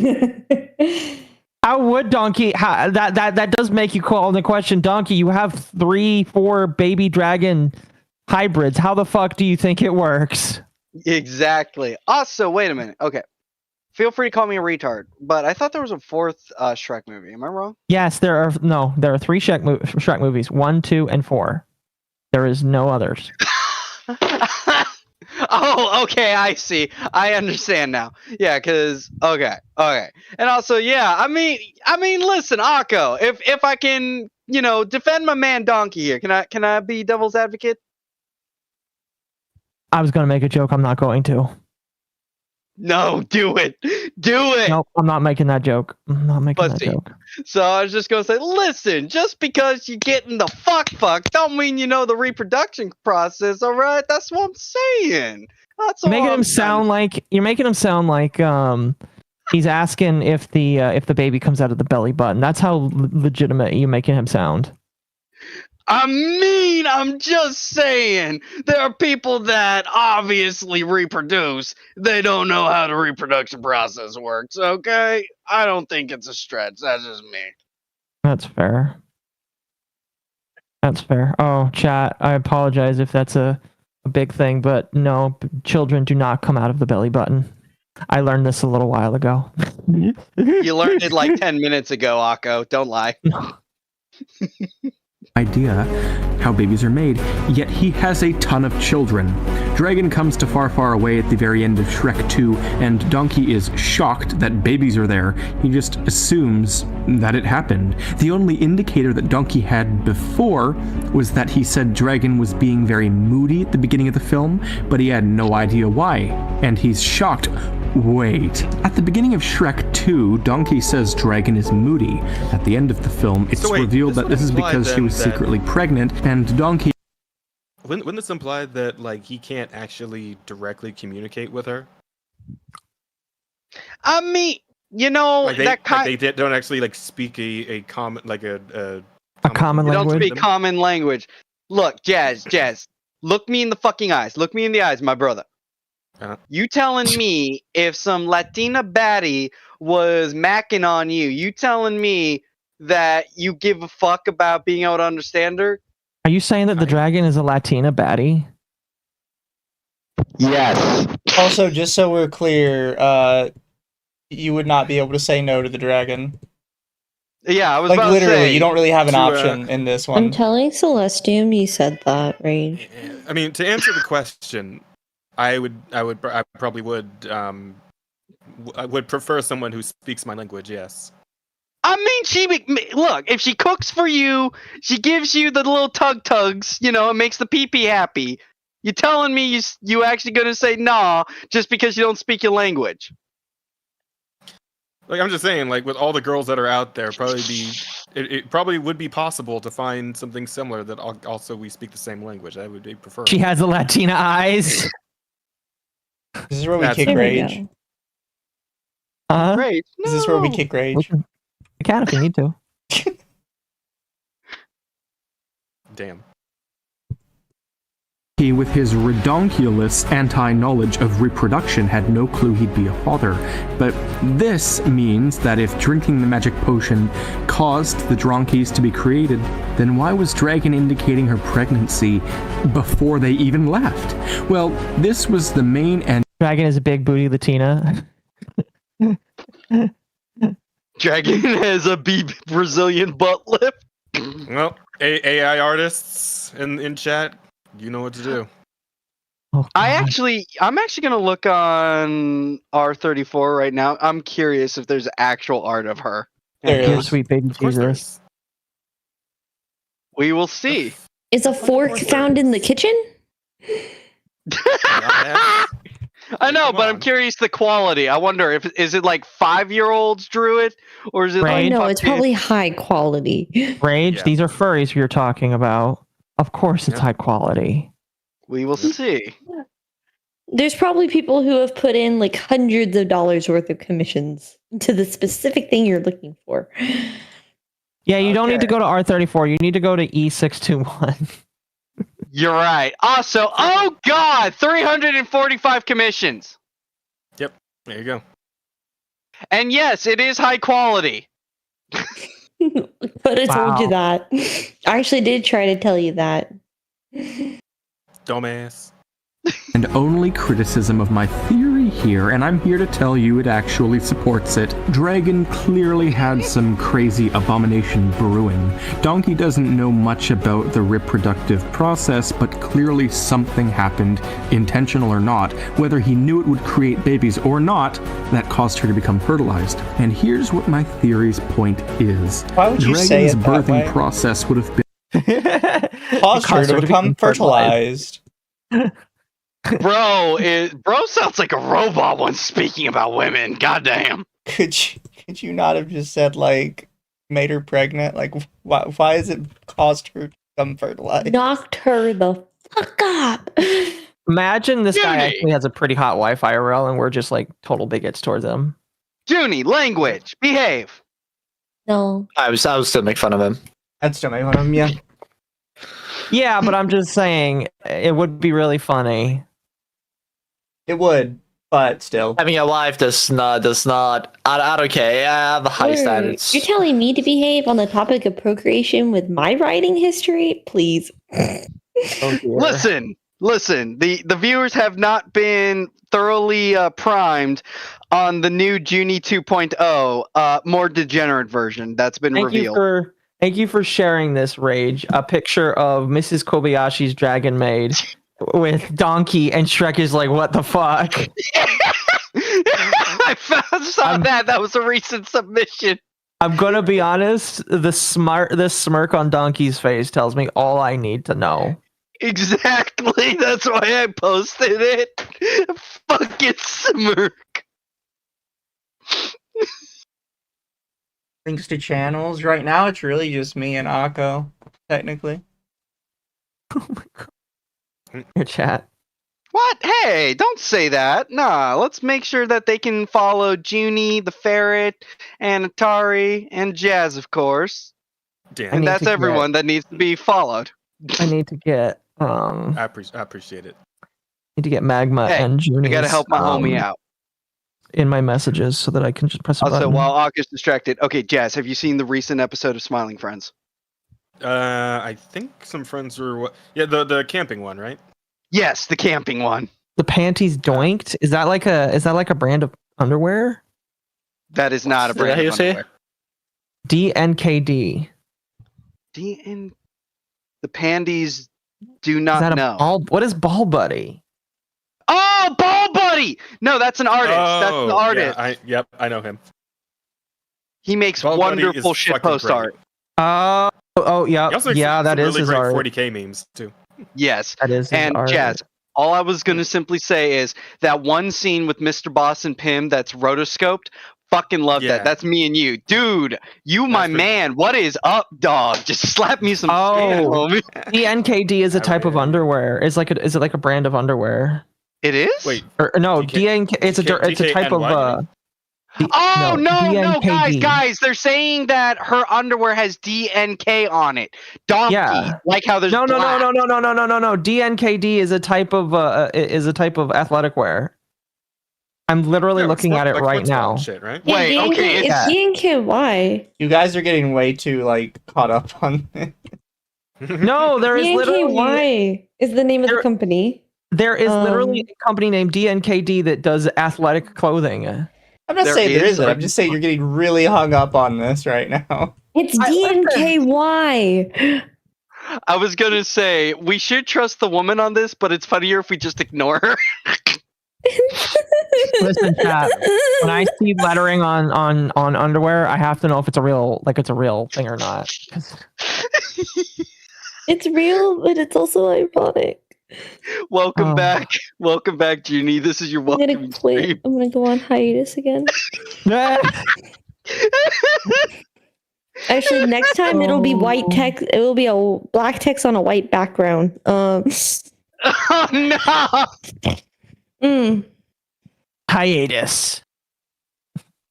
how would Donkey? That does make you call the question, Donkey. You have 3-4 baby dragon hybrids. How the fuck do you think it works? Exactly. Also, wait a minute. Okay. Feel free to call me a retard, but I thought there was a fourth Shrek movie. Am I wrong? Yes, there are 3 Shrek movies, 1, 2, and 4. There is no others. Oh, okay, I see. I understand now. Yeah, because okay. And also, yeah, I mean, listen, Akko, if I can, defend my man Donkey here, can I be devil's advocate? I was gonna make a joke. I'm not going to. No, do it. Do it. Nope, I'm not making that joke. I'm not making that Pussy. joke. So I was just gonna say, listen, just because you get in the fuck don't mean you know the reproduction process, alright? That's what I'm saying. That's all You're making I'm him sound like he's asking if the baby comes out of the belly button. That's how legitimate you're making him sound. I mean, I'm just saying, there are people that obviously reproduce. They don't know how the reproduction process works, okay? I don't think it's a stretch. That's just me. That's fair. That's fair. Oh, chat, I apologize if that's a big thing, but no, children do not come out of the belly button. I learned this a little while ago. You learned it like 10 minutes ago, Akko. Don't lie. Idea how babies are made, yet he has a ton of children. Dragon comes to Far Far Away at the very end of Shrek 2, and Donkey is shocked that babies are there. He just assumes that it happened. The only indicator that Donkey had before was that he said Dragon was being very moody at the beginning of the film, but he had no idea why, and he's shocked. Wait, at the beginning of Shrek 2, Donkey says Dragon is moody. At the end of the film, it's revealed that this is because she was secretly pregnant, and Donkey... Wouldn't this imply that, like, he can't actually directly communicate with her? I mean, you know, Like that kind they don't actually, like, speak a common, like, a common You don't language. speak common language. Look, Jazz, look me in the fucking eyes. Look me in the eyes, my brother. You telling me if some Latina baddie was macking on you, you telling me that you give a fuck about being able to understand her? Are you saying that the dragon is a Latina baddie? Yes. Also, just so we're clear, you would not be able to say no to the dragon. Yeah, I was like about literally, to say, you don't really have an to, option in this I'm one. telling Celestium you said that, Rage. I mean, to answer the question, I probably would I would prefer someone who speaks my language. Yes. I mean, look, if she cooks for you, she gives you the little tugs, you know, it makes the pee-pee happy. You telling me you actually gonna say nah just because you don't speak your language? Like I'm just saying, like with all the girls that are out there, it probably would be possible to find something similar that also we speak the same language. That would be preferred. She has the Latina eyes. This is where we kick Rage. Rage. Is this where we kick Rage? You can if you need to. Damn. He, with his redonkulous anti-knowledge of reproduction, had no clue he'd be a father. But this means that if drinking the magic potion caused the Dronkies to be created, then why was Dragon indicating her pregnancy before they even left? Well, this was the main and... Dragon is a big booty Latina. Dragon has a Brazilian butt lift. Well, AI artists in chat, you know what to do. Oh, I'm actually gonna look on R34 right now. I'm curious if there's actual art of her. Dear sweet baby Jesus. We will see. Is a fork found in the kitchen? I know, but I'm curious the quality. I wonder if is it like 5-year-olds drew it, or is it like No, it's probably high quality. Rage, these are furries you're talking about. Of course it's high quality. We will see. There's probably people who have put in like hundreds of dollars worth of commissions to the specific thing you're looking for. Yeah, you don't need to go to R34. You need to go to E621. You're right. Also, oh god, 345 commissions. Yep, there you go. And yes, it is high quality. But I told you that. I actually did try to tell you that. Dumbass. And only criticism of my theory here, and I'm here to tell you it actually supports it. Dragon clearly had some crazy abomination brewing. Donkey doesn't know much about the reproductive process, but clearly something happened, intentional or not, whether he knew it would create babies or not, that caused her to become fertilized. And here's what my theory's point is. Why would you Dragon's say it that birthing way? process would have been Caused her to become fertilized. Bro sounds like a robot when speaking about women. Goddamn. Could you not have just said like made her pregnant? Like why is it caused her to become fertilized? Knocked her the fuck up. Imagine this guy Junie. actually has a pretty hot wife IRL, and we're just like total bigots towards him. Junie, language, behave. No. I would still make fun of him. I'd still make fun of him, yeah. Yeah, but I'm just saying it would be really funny. It would, but still. Having a wife does not. I don't care. I have high standards. You're telling me to behave on the topic of procreation with my writing history? Please. Listen. The viewers have not been thoroughly primed on the new Junie 2.0, more degenerate version that's been revealed. Thank you for sharing this, Rage. A picture of Mrs. Kobayashi's Dragon Maid with Donkey, and Shrek is like, what the fuck? I saw that. That was a recent submission. I'm gonna be honest, the smirk on Donkey's face tells me all I need to know. Exactly. That's why I posted it. Fucking smirk. Thanks to channels. Right now, it's really just me and Akko, technically. Oh my god. Your chat. What? Hey, don't say that. Nah, let's make sure that they can follow Junie, the Ferret, and Atari, and Jazz, of course. Damn. And that's everyone that needs to be followed. I need to get I appreciate it. Need to get Magma and Junie. I gotta help my homie out. In my messages so that I can just press a Also, button. while Aka's distracted, okay, Jazz, have you seen the recent episode of Smiling Friends? I think some friends were. Yeah, the camping one, right? Yes, the camping one. The panties doinked? Is that like a brand of underwear? That is not a brand of underwear. DNKD. The pandies do not know. What is Ball Buddy? Oh, Ball Buddy! No, that's an artist. That's the artist. Yeah, I know him. He makes Ball Buddy wonderful is shit fucking post great. art. Yeah, He also makes yeah, that some is really his great art. 40k memes too. Yes. That is his and art. Jazz, all I was going to simply say is that one scene with Mr. Boss and Pim that's rotoscoped, fucking love that. That's me and you. Dude, you my man. What is up, dog? Just slap me some skin, homie. DNKD is a type of underwear. Is it like a brand of underwear? It is? Wait. Or no, DNK it's a type of Oh no, DNKD. guys! They're saying that her underwear has DNK on it. Donkey, like how there's no. black. DNKD is a type of athletic wear. I'm literally looking at it right now. Shit, right? Yeah, Wait, DNK, okay, it's DNKY. You guys are getting way too like caught up on it. No, there is literally DNKY is the name of the company. There is literally a company named DNKD that does athletic clothing. I'm not saying there isn't. I'm just saying you're getting really hung up on this right now. It's DNKY. I was gonna say we should trust the woman on this, but it's funnier if we just ignore her. Listen, chat. When I see lettering on underwear, I have to know if it's a real thing or not. It's real, but it's also ironic. Welcome back, Junie. This is your I'm welcome. gonna quit. I'm gonna go on hiatus again. Actually, next time it'll be white text. It will be a black text on a white background. Oh no! Hiatus.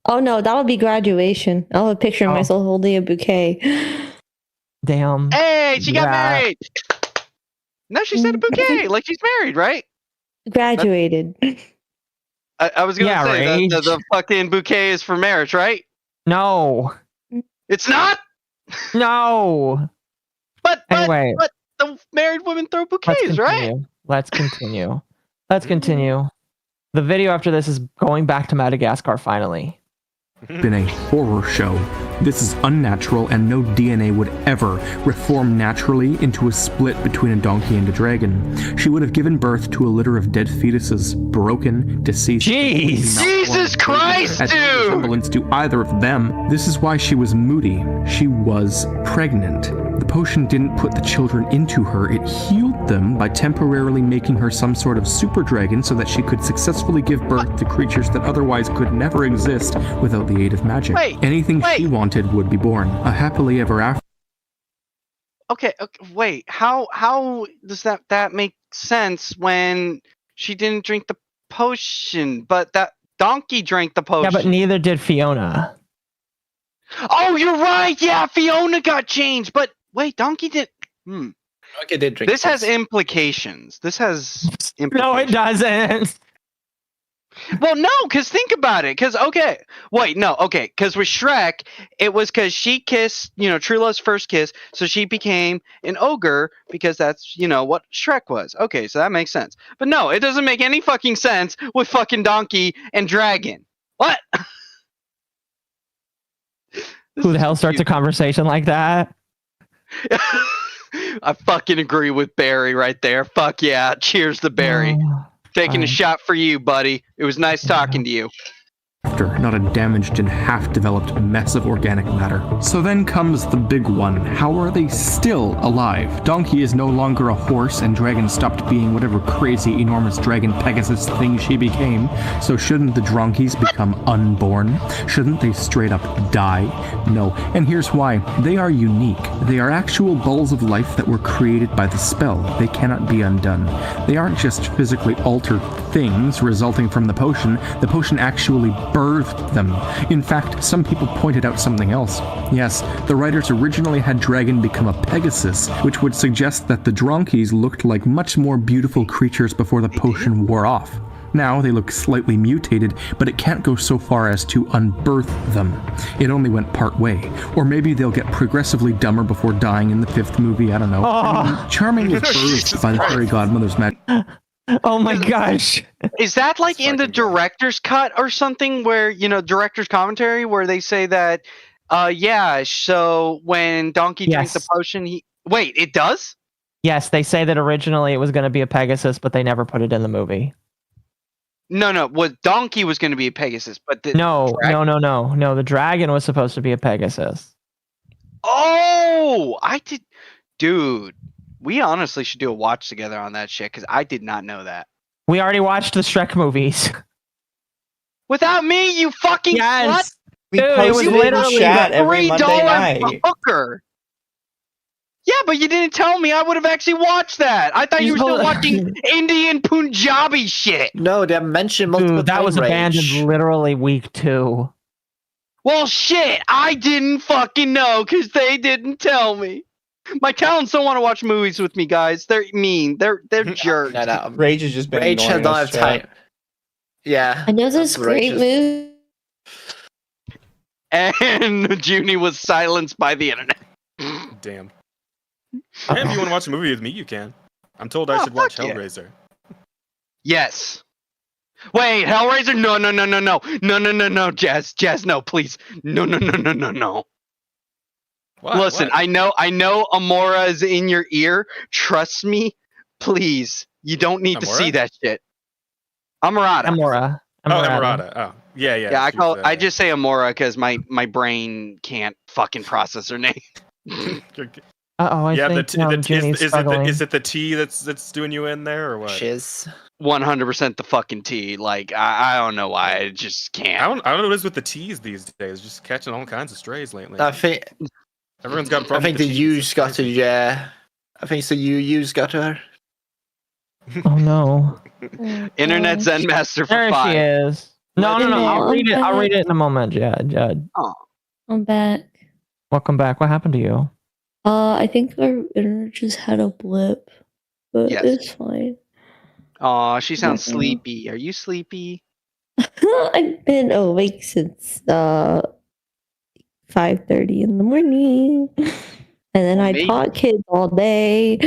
Oh no, that'll be graduation. I'll have a picture of myself holding a bouquet. Damn. Hey, she got married. No, she said a bouquet, like she's married, right? Graduated. I was gonna say right. the fucking bouquet is for marriage, right? No. It's not. No. But Anyway. but the married women throw bouquets, right? Let's continue. The video after this is going back to Madagascar finally. Been a horror show. This is unnatural, and no DNA would ever reform naturally into a split between a donkey and a dragon. She would have given birth to a litter of dead fetuses, broken, deceased. Jeez! Jesus Christ, has no resemblance to either of them. This is why she was moody. She was pregnant. The potion didn't put the children into her, it healed them by temporarily making her some sort of super dragon so that she could successfully give birth to creatures that otherwise could never exist without the aid of magic. Anything she wanted would be born. A happily ever after. Okay, wait. How does that make sense when she didn't drink the potion, but that donkey drank the potion? Yeah, but neither did Fiona. Oh, you're right. Yeah, Fiona got changed, but wait, donkey did. Okay, did drink. This has implications. This has implications. No, it doesn't. Well, no, because think about it. Because because with Shrek, it was because she kissed, True Love's first kiss, so she became an ogre because that's, what Shrek was. Okay, so that makes sense. But no, it doesn't make any fucking sense with fucking donkey and dragon. What? Who the hell starts a conversation like that? I fucking agree with Barry right there. Fuck yeah. Cheers to Barry. Taking a shot for you, buddy. It was nice talking to you. Not a damaged and half-developed mess of organic matter. So then comes the big one. How are they still alive? Donkey is no longer a horse, and Dragon stopped being whatever crazy, enormous dragon Pegasus thing she became. So shouldn't the Dronkies become unborn? Shouldn't they straight up die? No. And here's why. They are unique. They are actual balls of life that were created by the spell. They cannot be undone. They aren't just physically altered things resulting from the potion. The potion actually birthed them. In fact, some people pointed out something else. Yes, the writers originally had Dragon become a Pegasus, which would suggest that the Dronkies looked like much more beautiful creatures before the potion wore off. Now they look slightly mutated, but it can't go so far as to unbirth them. It only went part way. Or maybe they'll get progressively dumber before dying in the 5th movie, I don't know. Charming was birthed by the fairy godmother's magic. Oh my gosh. Is that like in the director's cut or something where, director's commentary where they say that, so when Donkey drinks the potion, wait, it does? Yes, they say that originally it was going to be a Pegasus, but they never put it in the movie. No, Donkey was going to be a Pegasus, but No, the dragon was supposed to be a Pegasus. Oh, dude. We honestly should do a watch together on that shit because I did not know that. We already watched the Shrek movies. Without me, you fucking slut? We posted it in chat every Monday night. Hooker. Yeah, but you didn't tell me I would have actually watched that. I thought you were still watching Indian Punjabi shit. No, they mentioned multiple times. That was abandoned literally week 2. Well, shit, I didn't fucking know because they didn't tell me. My talents don't want to watch movies with me, guys. They're mean. They're jerks. Rage has just been Rage has not have time. Yeah. I know this great movie. And Junie was silenced by the internet. Damn. If you want to watch a movie with me, you can. I'm told I should watch Hellraiser. Yes. Wait, Hellraiser? No, Jazz, no, please. No. What? Listen, What? I know Amora is in your ear. Trust me, please. You don't need to see that shit. Amorata. Amora. Amorata. Oh, yeah. Yeah, I just say Amora because my brain can't fucking process her name. I think Junie's struggling. is it the T that's doing you in there or what? Shiz. 100% the fucking T. Like I don't know why I just can't. I don't know what it is with the T's these days. Just catching all kinds of strays lately. I think everyone's got a problem. I think the U's got to. Yeah. I think it's the U's got to her. Oh no. Internet Zen Master for there 5. she is. No. I'll read it in a moment, Judd. Oh. I'm back. Welcome back. What happened to you? I think our internet just had a blip, but Yes. it's fine. Aw, she sounds sleepy. Are you sleepy? I've been awake since 5:30 in the morning, and then I Maybe. taught kids all day.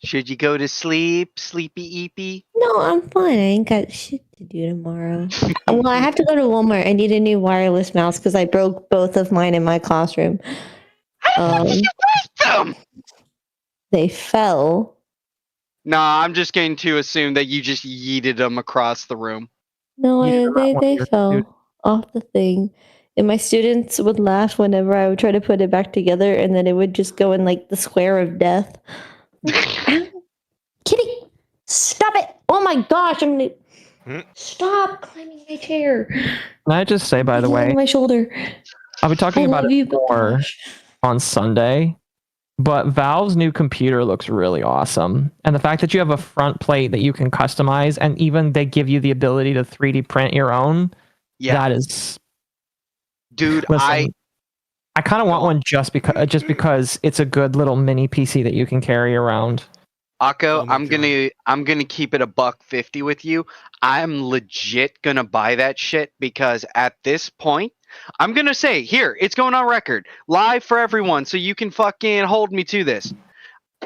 Should you go to sleep, sleepy eepy? No, I'm fine. I ain't got shit to do tomorrow. Well, I have to go to Walmart. I need a new wireless mouse because I broke both of mine in my classroom. They fell. Nah, I'm just going to assume that you just yeeted them across the room. No, You do not want they your fell dude- off the thing. And my students would laugh whenever I would try to put it back together, and then it would just go in like the square of death. Kitty, stop it! Oh my gosh, I'm gonna stop climbing my chair. Can I just say, by the He's on way, my shoulder. I'll be talking I about love it you, but more on Sunday. But Valve's new computer looks really awesome. And the fact that you have a front plate that you can customize, and even they give you the ability to 3D print your own, that is... Dude, Listen, I kind of want one just because it's a good little mini PC that you can carry around. Akko, I'm gonna keep it $150 with you. I'm legit gonna buy that shit because at this point, I'm gonna say here, it's going on record, live for everyone, so you can fucking hold me to this.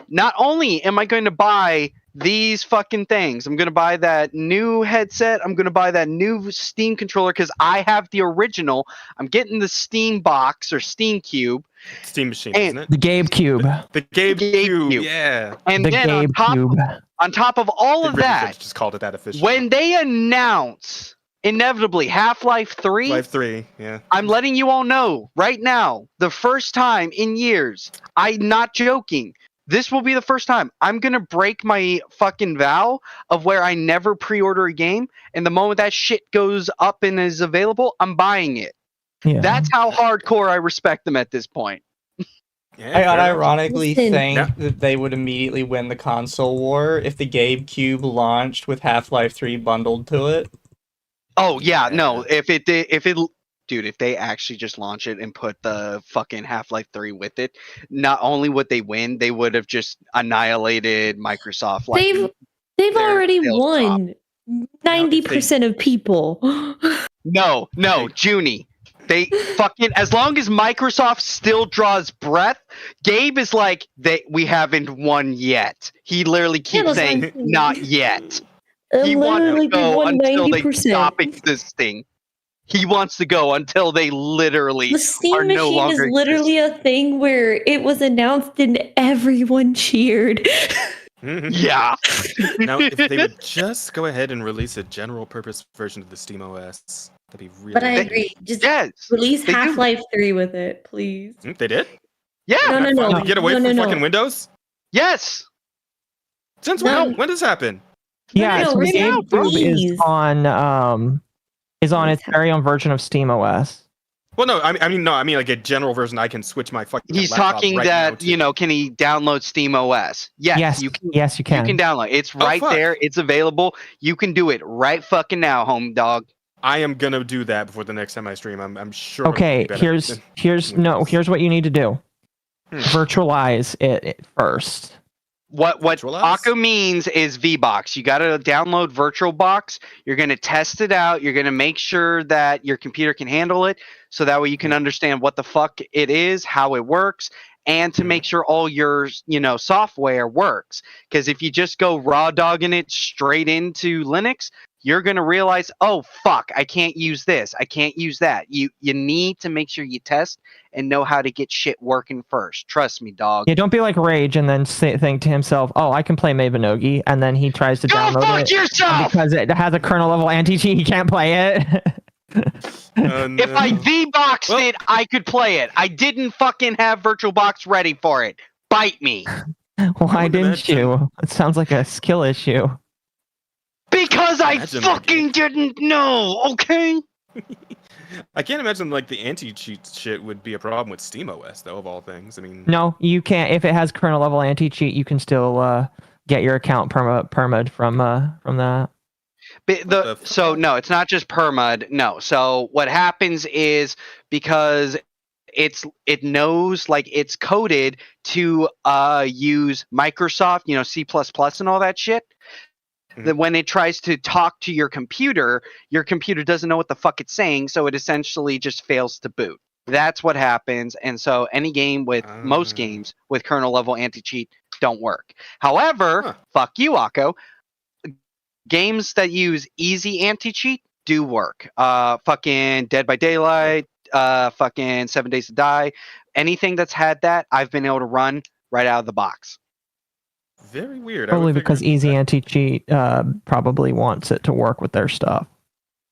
Not only am I going to buy these fucking things, I'm gonna buy that new headset, I'm gonna buy that new Steam controller because I have the original. I'm getting the Steam box or Steam Cube. Steam Machine, And- isn't it? The Gabe Cube. The Gabe Cube, yeah. And The then Gabe Cube. on top of all of They really that, should've just called it that officially. when they announce inevitably Half-Life 3, Life 3, yeah. I'm letting you all know right now, the first time in years, I'm not joking. This will be the first time I'm going to break my fucking vow of where I never pre-order a game. And the moment that shit goes up and is available, I'm buying it. Yeah. That's how hardcore I respect them at this point. I unironically Listen. think that they would immediately win the console war if the Gabe Cube launched with Half-Life 3 bundled to it. Oh yeah, no. If they actually just launch it and put the fucking Half-Life 3 with it, not only would they win, they would have just annihilated Microsoft. Like They've already won 90% of people. no, Junie. They fucking, as long as Microsoft still draws breath, Gabe is like, we haven't won yet. He literally keeps saying, not yet. He wants to Literally, they go won until they 90%. stop existing. He wants to go until they literally The Steam are no Machine is longer literally a thing where it was announced and everyone cheered. Yeah. Now, if they would just go ahead and release a general purpose version of the Steam OS, that'd be really But I good. agree. Just yes, release they do. Half-Life 3 with it, please. They did? Yeah. No. Finally get away No, from no, fucking no. Windows? Yes. Since No. when? When does this happen? Yeah, no, so the right now, Gabe Cube please. is on its very own version of Steam OS. Well, no, I mean like a general version. I can switch my fucking. He's laptop talking right now that, to. can he download Steam OS? Yes, you can. Yes, you can. You can download. It's right fuck. there. It's available. You can do it right fucking now, home dog. I am gonna do that before the next time I stream. I'm sure. it'll Okay, be better here's what you need to do. Virtualize it first. What Akko means is VBox. You got to download VirtualBox. You're going to test it out. You're going to make sure that your computer can handle it, so that way you can understand what the fuck it is, how it works, and to make sure all your software works. Because if you just go raw dogging it straight into Linux, you're going to realize, oh fuck, I can't use this, I can't use that. You need to make sure you test and know how to get shit working first. Trust me, dog. Yeah, don't be like Rage and then think to himself, "Oh, I can play Mabinogi," and then he tries to download fuck it yourself! and because it has a kernel level anti-cheat. He can't play it. If I V-boxed it, I could play it. I didn't fucking have VirtualBox ready for it. Bite me. Why didn't you? It sounds like a skill issue. Because I Imagine fucking didn't know, okay? I can't imagine like the anti-cheat shit would be a problem with SteamOS though, of all things. I mean, No, you can't. If it has kernel level anti-cheat, you can still get your account permad from that. So no, it's not just permud. No. So what happens is because it knows, like, it's coded to use Microsoft, C++ and all that shit. That when it tries to talk to your computer doesn't know what the fuck it's saying, so it essentially just fails to boot. That's what happens, and so most games with kernel level anti-cheat don't work. However, fuck you, Akko. Games that use easy anti-cheat do work. Fucking Dead by Daylight, fucking 7 Days to Die. Anything that's had that, I've been able to run right out of the box. very weird. Probably because Easy Anti-Cheat probably wants it to work with their stuff.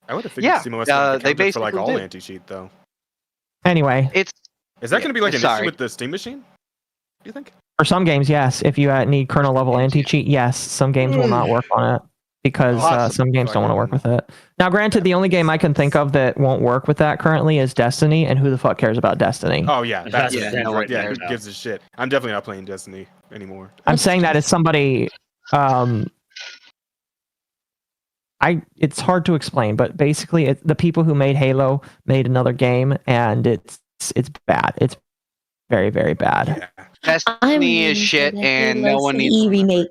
I would have figured SteamOS would they account for like basically all do. anti-cheat though. Anyway, Is that going to be like an issue sorry. with the Steam machine? Do you think? for some games, yes. If you need kernel level anti-cheat, yes. Some games will not work on it because Awesome. some games don't want to work with it. Now, granted, the only game I can think of that won't work with that currently is Destiny, and who the fuck cares about Destiny? Oh yeah, that's Yeah, yeah. no one Who cares. gives a shit? I'm definitely not playing Destiny anymore. I'm saying that as somebody. It's hard to explain, but basically, the people who made Halo made another game, and it's bad. It's very, very bad. Destiny is shit, and no one needs. remake.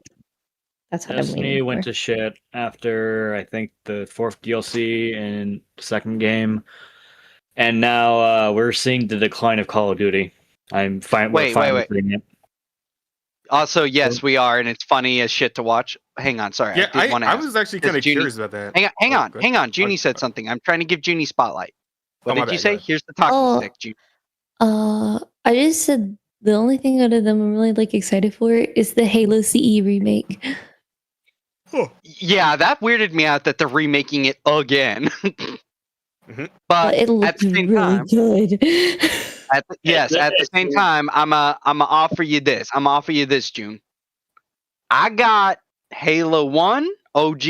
That's what I'm Destiny waiting went for. to shit after I think the 4th DLC and second game, and now we're seeing the decline of Call of Duty. I'm fine. Wait. It. Also, yes, we are, and it's funny as shit to watch. Hang on, sorry. Yeah, I did want to I ask. was actually Does kind of Junie- curious about that. Hang Oh, on. Junie said something. I'm trying to give Junie spotlight. What my did you bad, say? go ahead. Here's the talking stick, Junie. I just said the only thing out of them I'm really excited for is the Halo CE remake. Yeah, that weirded me out that they're remaking it again. But it at looks the same really time, good. at the same time, I'm offer you this. I'm offer you this, June. I got Halo 1 OG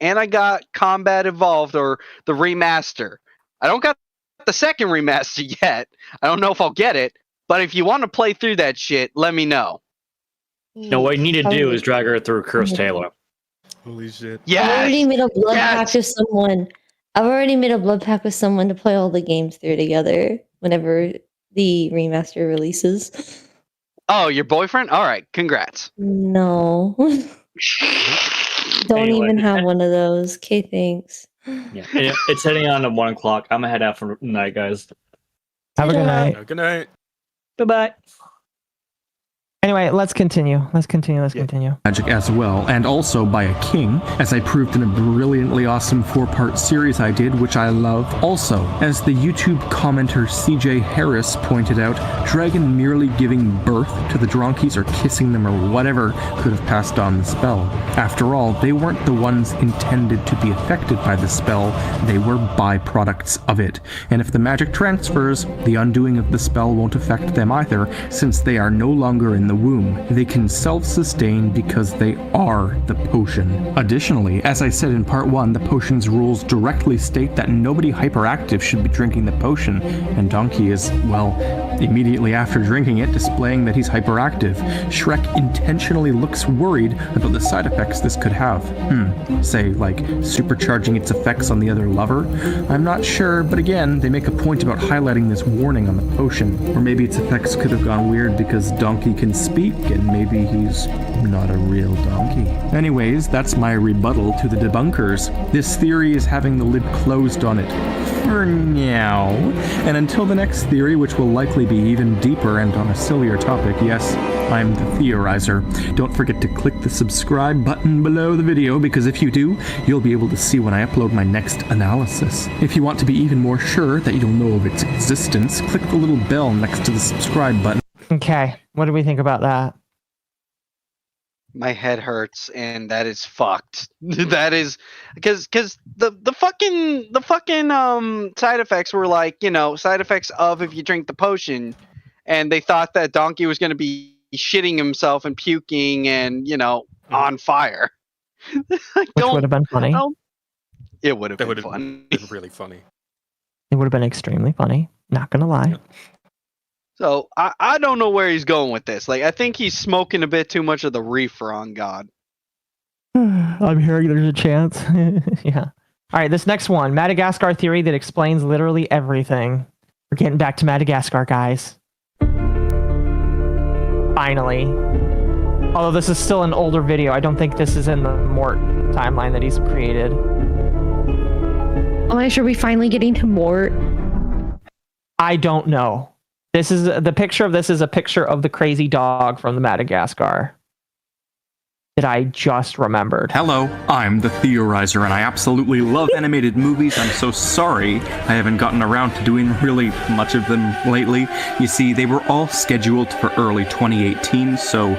and I got Combat Evolved or the remaster. I don't got the second remaster yet. I don't know if I'll get it, but if you want to play through that shit, let me know. No, what you need to do is drag her through Cursed Halo. Holy shit. Yes. I've already made a blood pact with someone. I've already made a blood pact with someone to play all the games through together whenever the remaster releases. Oh, your boyfriend? All right, congrats. No. Don't Anyway. even have one of those. Okay, thanks. Yeah, it's heading on at 1 o'clock. I'm gonna head out for the night, guys. Have a good night. Good night. Bye bye. Anyway, let's continue. Let's continue. Magic as well, and also by a king, as I proved in a brilliantly awesome 4-part series I did, which I love. Also, as the YouTube commenter CJ Harris pointed out, Dragon merely giving birth to the Dronkies or kissing them or whatever could have passed on the spell. After all, they weren't the ones intended to be affected by the spell, they were byproducts of it. And if the magic transfers, the undoing of the spell won't affect them either, since they are no longer in the womb. They can self-sustain because they are the potion. Additionally, as I said in part 1, the potion's rules directly state that nobody hyperactive should be drinking the potion, and Donkey is, well, immediately after drinking it, displaying that he's hyperactive. Shrek intentionally looks worried about the side effects this could have. Say, like, supercharging its effects on the other lover? I'm not sure, but again, they make a point about highlighting this warning on the potion. Or maybe its effects could have gone weird because Donkey can speak, and maybe he's not a real donkey. Anyways, that's my rebuttal to the debunkers. This theory is having the lid closed on it. For now. And until the next theory, which will likely be even deeper and on a sillier topic, yes, I'm the Theorizer. Don't forget to click the subscribe button below the video, because if you do, you'll be able to see when I upload my next analysis. If you want to be even more sure that you'll know of its existence, click the little bell next to the subscribe button. Okay, what do we think about that? My head hurts, and that is fucked. That is because the fucking side effects were like, side effects of if you drink the potion, and they thought that Donkey was going to be shitting himself and puking and on fire. Which would have been funny. It would have been fun. Really funny. It would have been extremely funny. Not gonna lie. So I don't know where he's going with this. Like, I think he's smoking a bit too much of the reefer on God. I'm hearing there's a chance. Yeah. All right, this next one, Madagascar theory that explains literally everything. We're getting back to Madagascar, guys. Finally. Although this is still an older video, I don't think this is in the Mort timeline that he's created. Am I sure we finally getting to Mort? I don't know. This is the picture of this is a picture of the crazy dog from the Madagascar that I just remembered. Hello, I'm the Theorizer, and I absolutely love animated movies. I'm so sorry I haven't gotten around to doing really much of them lately. You see, they were all scheduled for early 2018, so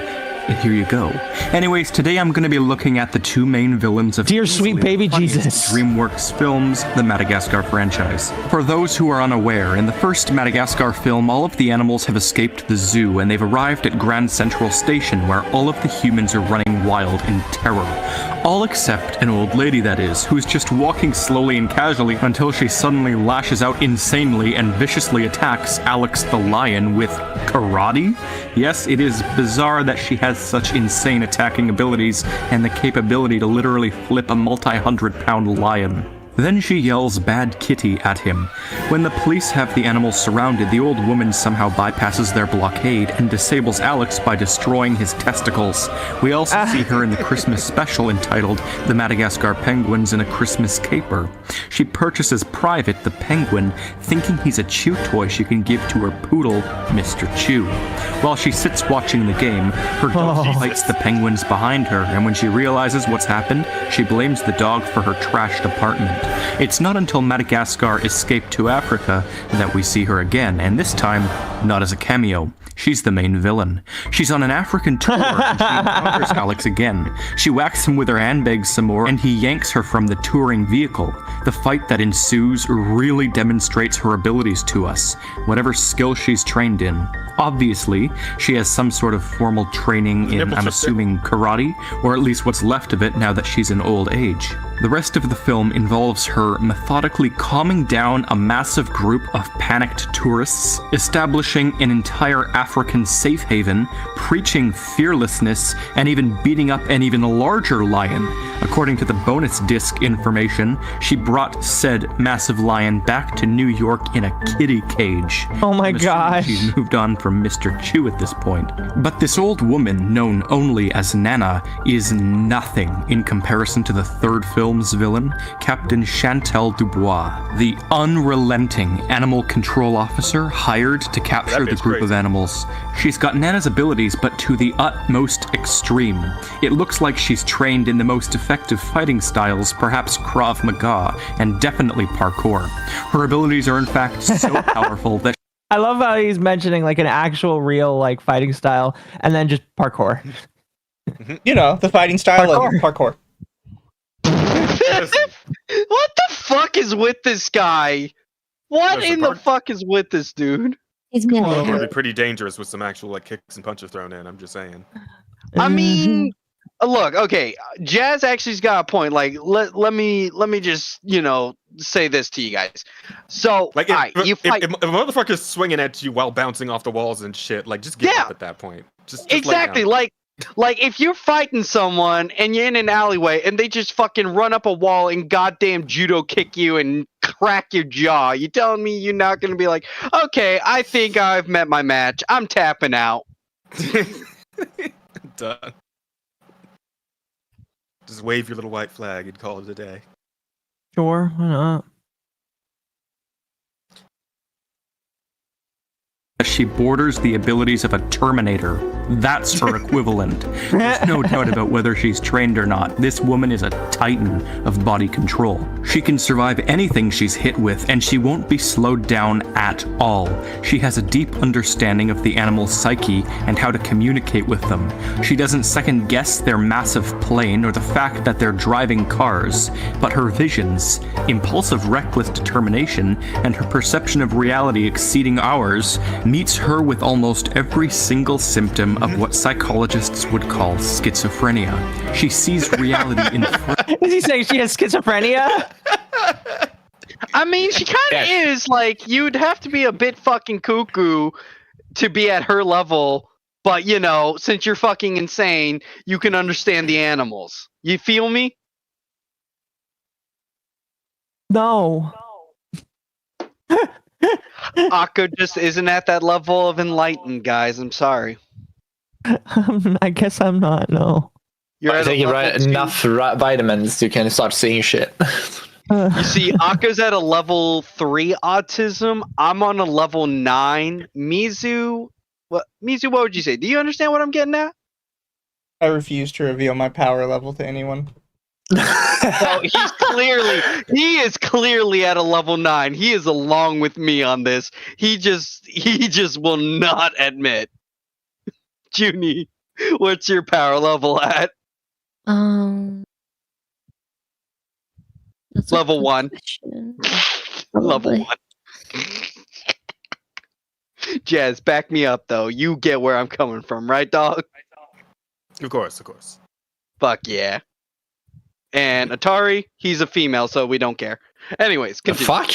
And here you go. Anyways, today I'm going to be looking at the two main villains of Dear sweet baby Jesus, DreamWorks films, the Madagascar franchise. For those who are unaware, in the first Madagascar film, all of the animals have escaped the zoo and they've arrived at Grand Central Station, where all of the humans are running wild in terror. All except an old lady, that is, who's just walking slowly and casually until she suddenly lashes out insanely and viciously attacks Alex the lion with karate? Yes, it is bizarre that she has such insane attacking abilities and the capability to literally flip a multi-100-pound lion. Then she yells "Bad Kitty" at him. When the police have the animals surrounded, the old woman somehow bypasses their blockade and disables Alex by destroying his testicles. We also see her in the Christmas special entitled "The Madagascar Penguins in a Christmas Caper." She purchases Private, the penguin, thinking he's a chew toy she can give to her poodle, Mr. Chew. While she sits watching the game, her dog fights the penguins behind her, and when she realizes what's happened, she blames the dog for her trashed apartment. It's not until Madagascar escaped to Africa that we see her again, and this time, not as a cameo. She's the main villain. She's on an African tour, and she encounters Alex again. She whacks him with her handbags some more, and he yanks her from the touring vehicle. The fight that ensues really demonstrates her abilities to us, whatever skill she's trained in. Obviously, she has some sort of formal training in, I'm assuming, karate, or at least what's left of it now that she's in old age. The rest of the film involves her methodically calming down a massive group of panicked tourists, establishing an entire African safe haven, preaching fearlessness, and even beating up an even larger lion. According to the bonus disc information, she brought said massive lion back to New York in a kitty cage. Oh my gosh. She's moved on from Mr. Chew at this point. But this old woman, known only as Nana, is nothing in comparison to the third film's villain, Captain Chantal Dubois, the unrelenting animal control officer hired to capture the group of animals. She's got Nana's abilities, but to the utmost extreme. It looks like she's trained in the most effective fighting styles, perhaps Krav Maga, and definitely parkour. Her abilities are in fact so powerful that I love how he's mentioning like an actual real like fighting style and then just parkour. You know, the fighting style of parkour. What the fuck is with this guy? What in the fuck is with this dude? He's Probably pretty dangerous with some actual like kicks and punches thrown in. I'm just saying. I mean, look, okay, Jazz actually's got a point. Like, let me just say this to you guys. So, like, if a motherfucker's swinging at you while bouncing off the walls and shit, like, just give up at that point. Just exactly, like if you're fighting someone and you're in an alleyway and they just fucking run up a wall and goddamn judo kick you and crack your jaw, you telling me you're not gonna be like, okay, I think I've met my match. I'm tapping out. Done. Just wave your little white flag and call it a day. Sure, why not? she borders the abilities of a Terminator. That's her equivalent. There's no doubt about whether she's trained or not. This woman is a titan of body control. She can survive anything she's hit with, and she won't be slowed down at all. She has a deep understanding of the animal's psyche and how to communicate with them. She doesn't second guess their massive plane or the fact that they're driving cars, but her visions, impulsive, reckless determination, and her perception of reality exceeding ours meets her with almost every single symptom of what psychologists would call schizophrenia. She sees reality in Is he saying she has schizophrenia? I mean, she kind of is. Like, you'd have to be a bit fucking cuckoo to be at her level. But, you know, since you're fucking insane, you can understand the animals. You feel me? No. Akko just isn't at that level of enlightened, guys. I'm sorry. I guess I'm not, no. I think you write enough vitamins, you can start seeing shit. You see, Akko's at a level 3 autism. I'm on a level 9. Mizu, what would you say? Do you understand what I'm getting at? I refuse to reveal my power level to anyone. Well, he is clearly at a level 9. He is along with me on this. He just will not admit. Junie. What's your power level at? That's a Level good 1. question. Level Probably. 1. Jazz, back me up though. You get where I'm coming from, right, dog? Of course, of course. Fuck yeah. And Atari, he's a female, so we don't care. Anyways, continue. Fuck.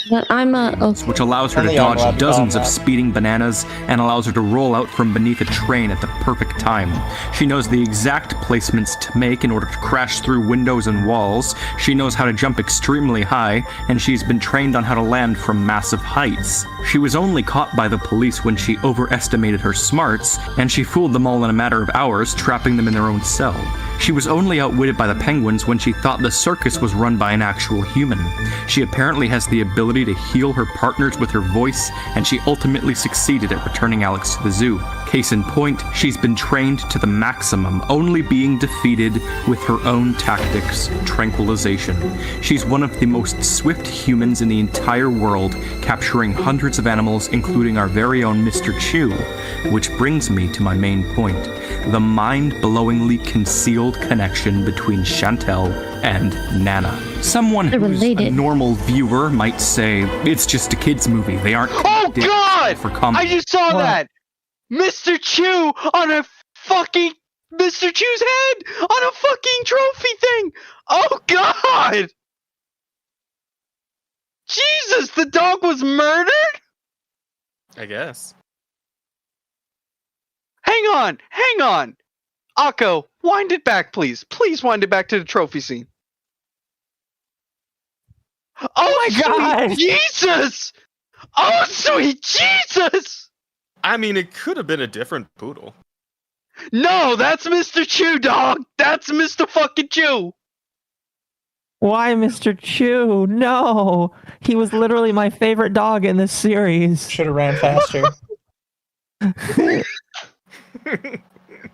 But I'm a. Okay. Which allows her to Only I'm allowed dodge to dozens call of that. speeding bananas and allows her to roll out from beneath a train at the perfect time. She knows the exact placements to make in order to crash through windows and walls. She knows how to jump extremely high, and she's been trained on how to land from massive heights. She was only caught by the police when she overestimated her smarts, and she fooled them all in a matter of hours, trapping them in their own cell. She was only outwitted by the penguins when she thought the circus was run by an actual human. She apparently has the ability to heal her partners with her voice, and she ultimately succeeded at returning Alex to the zoo. Case in point, she's been trained to the maximum, only being defeated with her own tactics, tranquilization. She's one of the most swift humans in the entire world, capturing hundreds of animals, including our very own Mr. Chew. Which brings me to my main point, the mind-blowingly concealed connection between Chantel and Nana. Someone They're who's a related. normal viewer might say, it's just a kid's movie, they aren't Oh connected god! for comedy. I just saw that! Mr. Chew on a fucking Mr. Chew's head on a fucking trophy thing! Oh god! Jesus, the dog was murdered? I guess. Hang on! Akko, wind it back, please. Please wind it back to the trophy scene. Oh my god! Jesus! Oh, sweet Jesus! I mean, it could have been a different poodle. No, that's Mr. Chew, dog! That's Mr. fucking Chew! Why, Mr. Chew? No, he was literally my favorite dog in this series. Should have ran faster.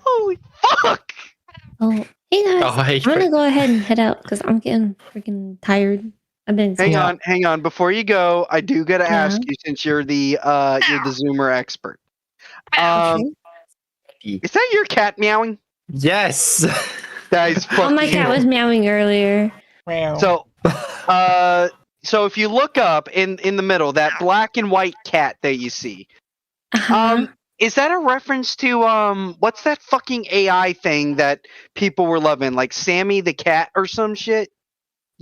Holy fuck! Oh, hey guys. Oh, hey, I'm gonna go ahead and head out because I'm getting freaking tired. I've been. Hang on. Before you go, I do gotta ask you, since you're the Zoomer expert. Is that your cat meowing? Yes. That is fucking. Oh, my cat was meowing earlier. So, so if you look up in the middle, that black and white cat that you see, is that a reference to what's that fucking AI thing that people were loving, like Sammy the cat or some shit?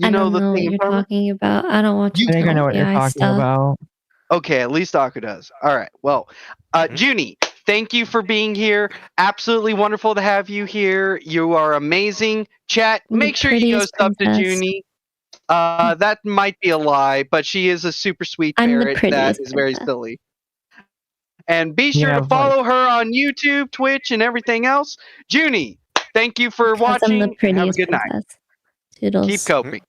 I don't know what you're talking about. I don't watch. I think I know what you're talking about. Okay, at least Akko does. All right. Well, Junie, thank you for being here. Absolutely wonderful to have you here. You are amazing. Chat, make sure you go sub to Junie. That might be a lie, but she is a super sweet parrot that is very silly. And be sure to follow her on YouTube, Twitch, and everything else. Junie, thank you for watching. I'm the prettiest Have a good night. princess. Toodles. Keep coping.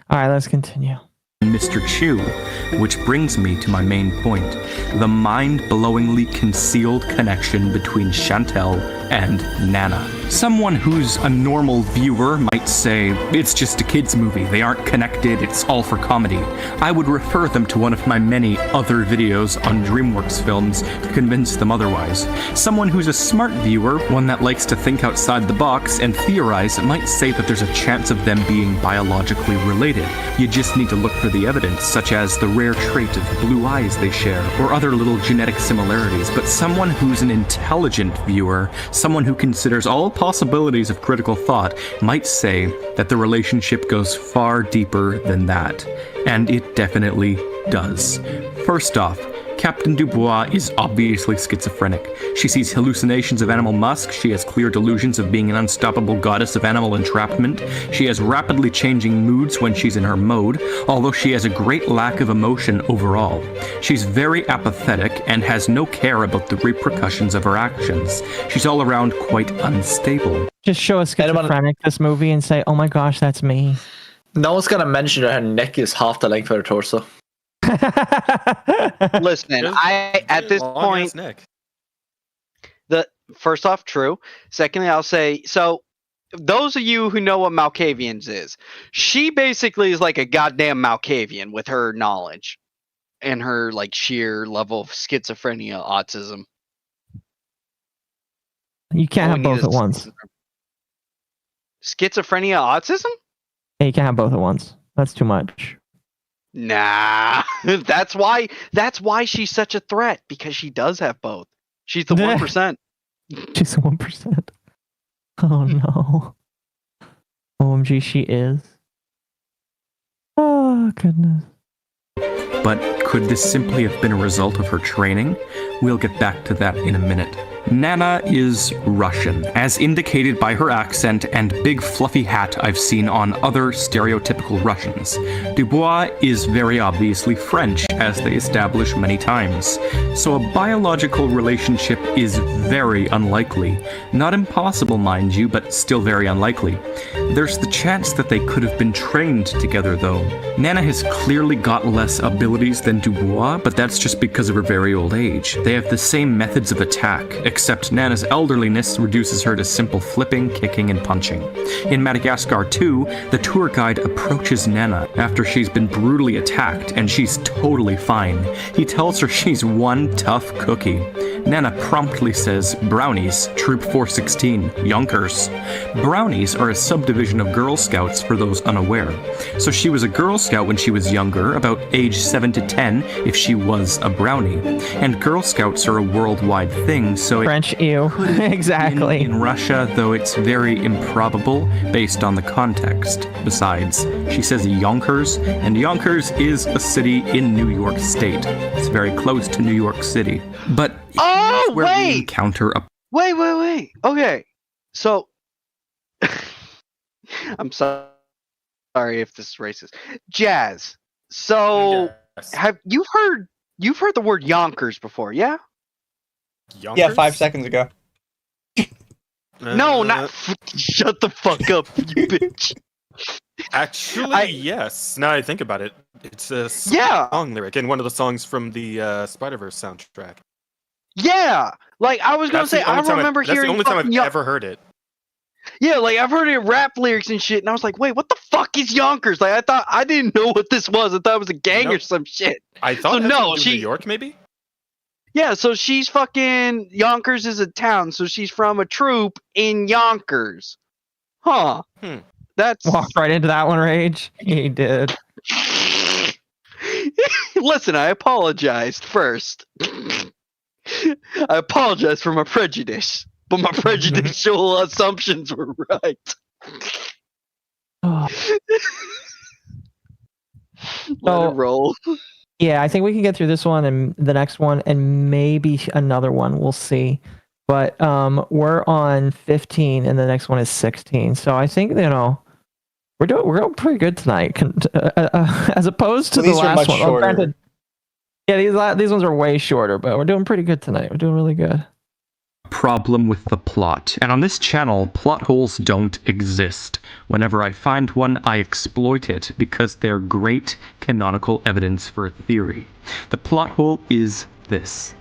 All right, let's continue. Mr. Chew, which brings me to my main point, the mind-blowingly concealed connection between Chantel and Nana. Someone who's a normal viewer might say, it's just a kid's movie, they aren't connected, it's all for comedy. I would refer them to one of my many other videos on DreamWorks films to convince them otherwise. Someone who's a smart viewer, one that likes to think outside the box and theorize, might say that there's a chance of them being biologically related. You just need to look for the evidence, such as the rare trait of blue eyes they share, or other little genetic similarities. But someone who's an intelligent viewer, someone who considers all possibilities of critical thought, might say that the relationship goes far deeper than that. And it definitely does. First off, Captain Dubois is obviously schizophrenic. She sees hallucinations of animal musk, she has clear delusions of being an unstoppable goddess of animal entrapment, she has rapidly changing moods when she's in her mode, although she has a great lack of emotion overall. She's very apathetic and has no care about the repercussions of her actions. She's all around quite unstable. Just show a schizophrenic this movie and say, oh my gosh, that's me. No one's gonna mention that her neck is half the length of her torso. Listen, at this point, first off, true. Secondly, I'll say, so those of you who know what Malkavians is, she basically is like a goddamn Malkavian with her knowledge. and her like sheer level of schizophrenia, autism. You can't All have we need both at is once. schizophrenia, autism? Yeah, you can't have both at once. That's too much. Nah, that's why she's such a threat, because she does have both. She's the 1%. She's the 1%. Oh no. OMG, she is. Oh goodness. But could this simply have been a result of her training? We'll get back to that in a minute. Nana is Russian, as indicated by her accent and big fluffy hat I've seen on other stereotypical Russians. Dubois is very obviously French, as they establish many times. So a biological relationship is very unlikely. Not impossible, mind you, but still very unlikely. There's the chance that they could have been trained together, though. Nana has clearly got less abilities than Dubois, but that's just because of her very old age. They have the same methods of attack, except Nana's elderliness reduces her to simple flipping, kicking, and punching. In Madagascar 2, the tour guide approaches Nana after she's been brutally attacked, and she's totally fine. He tells her she's one tough cookie. Nana promptly says, "Brownies, Troop 416, Yonkers." Brownies are a subdivision of Girl Scouts for those unaware. So she was a Girl Scout when she was younger, about age 7 to 10 if she was a brownie. And Girl Scouts are a worldwide thing, so French, ew. Exactly. In Russia, though it's very improbable based on the context. Besides, she says Yonkers, and Yonkers is a city in New York State. It's very close to New York City. But Oh, where we wait! encounter a Wait. Okay. So I'm sorry if this is racist. Jazz. So have you heard the word Yonkers before, yeah? Yeah, 5 seconds ago. No, not shut the fuck up, you bitch. Actually, yes. Now I think about it, it's a song lyric in one of the songs from the Spider-Verse soundtrack. Yeah, like I was gonna say, I remember hearing. That's the only time I've ever heard it. Yeah, like I've heard it in rap lyrics and shit, and I was like, wait, what the fuck is Yonkers? Like I didn't know what this was. I thought it was a gang or some shit. I thought so. it had No, something to do with New York, maybe. Yeah, so she's fucking Yonkers is a town, so she's from a troop in Yonkers. Huh. That's Walked right into that one, Rage. He did. Listen, I apologized first. I apologize for my prejudice, but my prejudicial assumptions were right. Let it roll. Yeah, I think we can get through this one and the next one and maybe another one. We'll see. But we're on 15 and the next one is 16. So I think, we're going pretty good tonight as opposed to the last one. Oh, granted, yeah, these ones are way shorter, but we're doing pretty good tonight. We're doing really good. Problem with the plot, and on this channel, plot holes don't exist. Whenever I find one, I exploit it because they're great canonical evidence for a theory. The plot hole is this.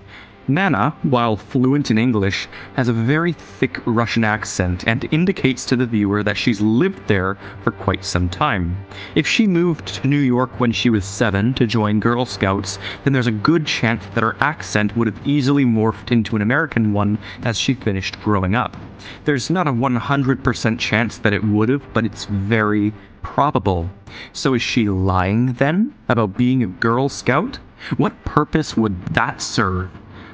Nana, while fluent in English, has a very thick Russian accent and indicates to the viewer that she's lived there for quite some time. If she moved to New York when she was 7 to join Girl Scouts, then there's a good chance that her accent would have easily morphed into an American one as she finished growing up. There's not a 100% chance that it would have, but it's very probable. So is she lying then about being a Girl Scout? What purpose would that serve?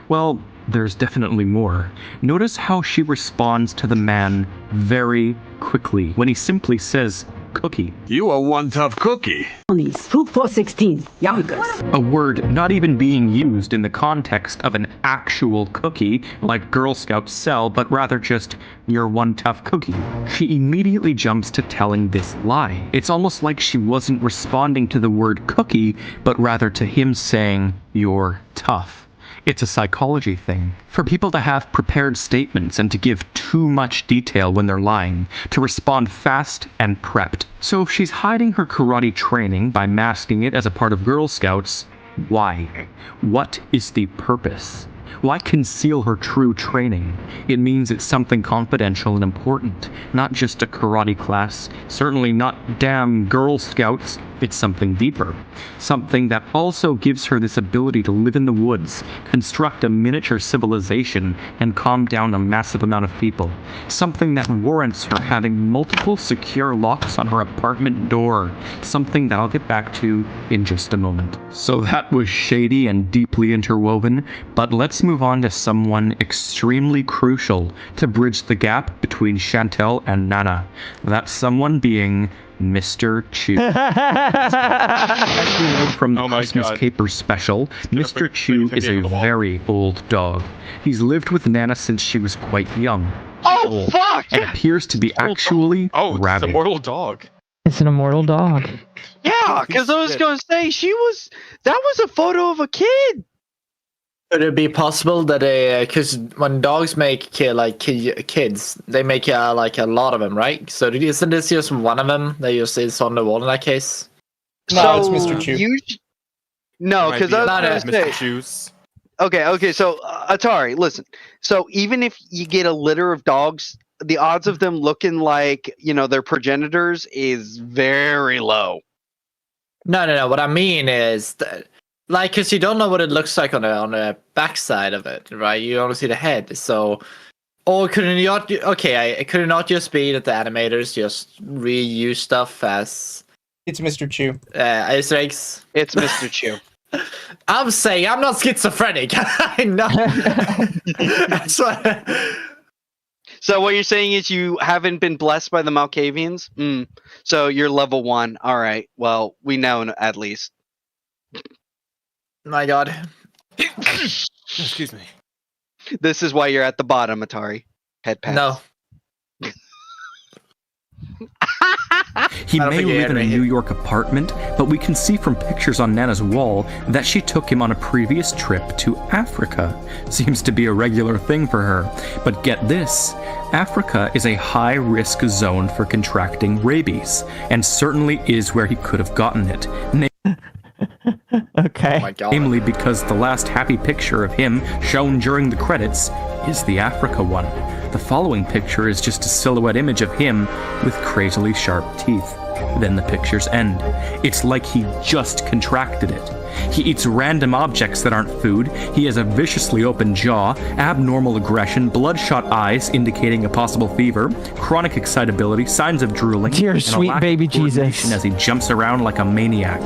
Well, there's definitely more. Notice how she responds to the man very quickly when he simply says, "Cookie." You are one tough cookie. Troop 416, Yonkers. A word not even being used in the context of an actual cookie, like Girl Scouts sell, but rather just, "You're one tough cookie." She immediately jumps to telling this lie. It's almost like she wasn't responding to the word cookie, but rather to him saying, "You're tough." It's a psychology thing. For people to have prepared statements and to give too much detail when they're lying, to respond fast and prepped. So if she's hiding her karate training by masking it as a part of Girl Scouts, why? What is the purpose? Why conceal her true training? It means it's something confidential and important, not just a karate class, certainly not damn Girl Scouts. It's something deeper. Something that also gives her this ability to live in the woods, construct a miniature civilization, and calm down a massive amount of people. Something that warrants her having multiple secure locks on her apartment door. Something that I'll get back to in just a moment. So that was shady and deeply interwoven, but let's move on to someone extremely crucial to bridge the gap between Chantel and Nana. That someone being Mr. Chew. As we know from the Christmas Capers special, Mr. Chew is a very old dog. He's lived with Nana since she was quite young. Oh, fuck! And appears to be actually it's rabid. an immortal dog. It's an immortal dog. Yeah, because I was going to say, that was a photo of a kid. Could it be possible that because when dogs make kids, they make like a lot of them, right? So isn't this just one of them that you see is on the wall in that case? No, it's Mr. Chew. No, because I was going to say. Chews. Okay, so Atari, listen. So even if you get a litter of dogs, the odds of them looking like, their progenitors is very low. No. What I mean is that, because you don't know what it looks like on the backside of it, right? You only see the head. So, or could it not? Okay, could it not just be that the animators just reuse stuff as? It's Mr. Chew. Easter eggs. It's Mr. Chew. I'm saying I'm not schizophrenic. I know. That's what. So what you're saying is you haven't been blessed by the Malkavians? So you're level 1. All right. Well, we know at least. My God. Excuse me. This is why you're at the bottom, Atari. Head pass. No. He may live in a New York apartment, but we can see from pictures on Nana's wall that she took him on a previous trip to Africa. Seems to be a regular thing for her. But get this, Africa is a high-risk zone for contracting rabies, and certainly is where he could have gotten it. Okay. Oh my God. Namely because the last happy picture of him shown during the credits is the Africa one. The following picture is just a silhouette image of him with crazily sharp teeth. Then the pictures end. It's like he just contracted it. He eats random objects that aren't food. He has a viciously open jaw, abnormal aggression, bloodshot eyes indicating a possible fever, chronic excitability, signs of drooling, Dear and sweet baby Jesus. as he jumps around like a maniac.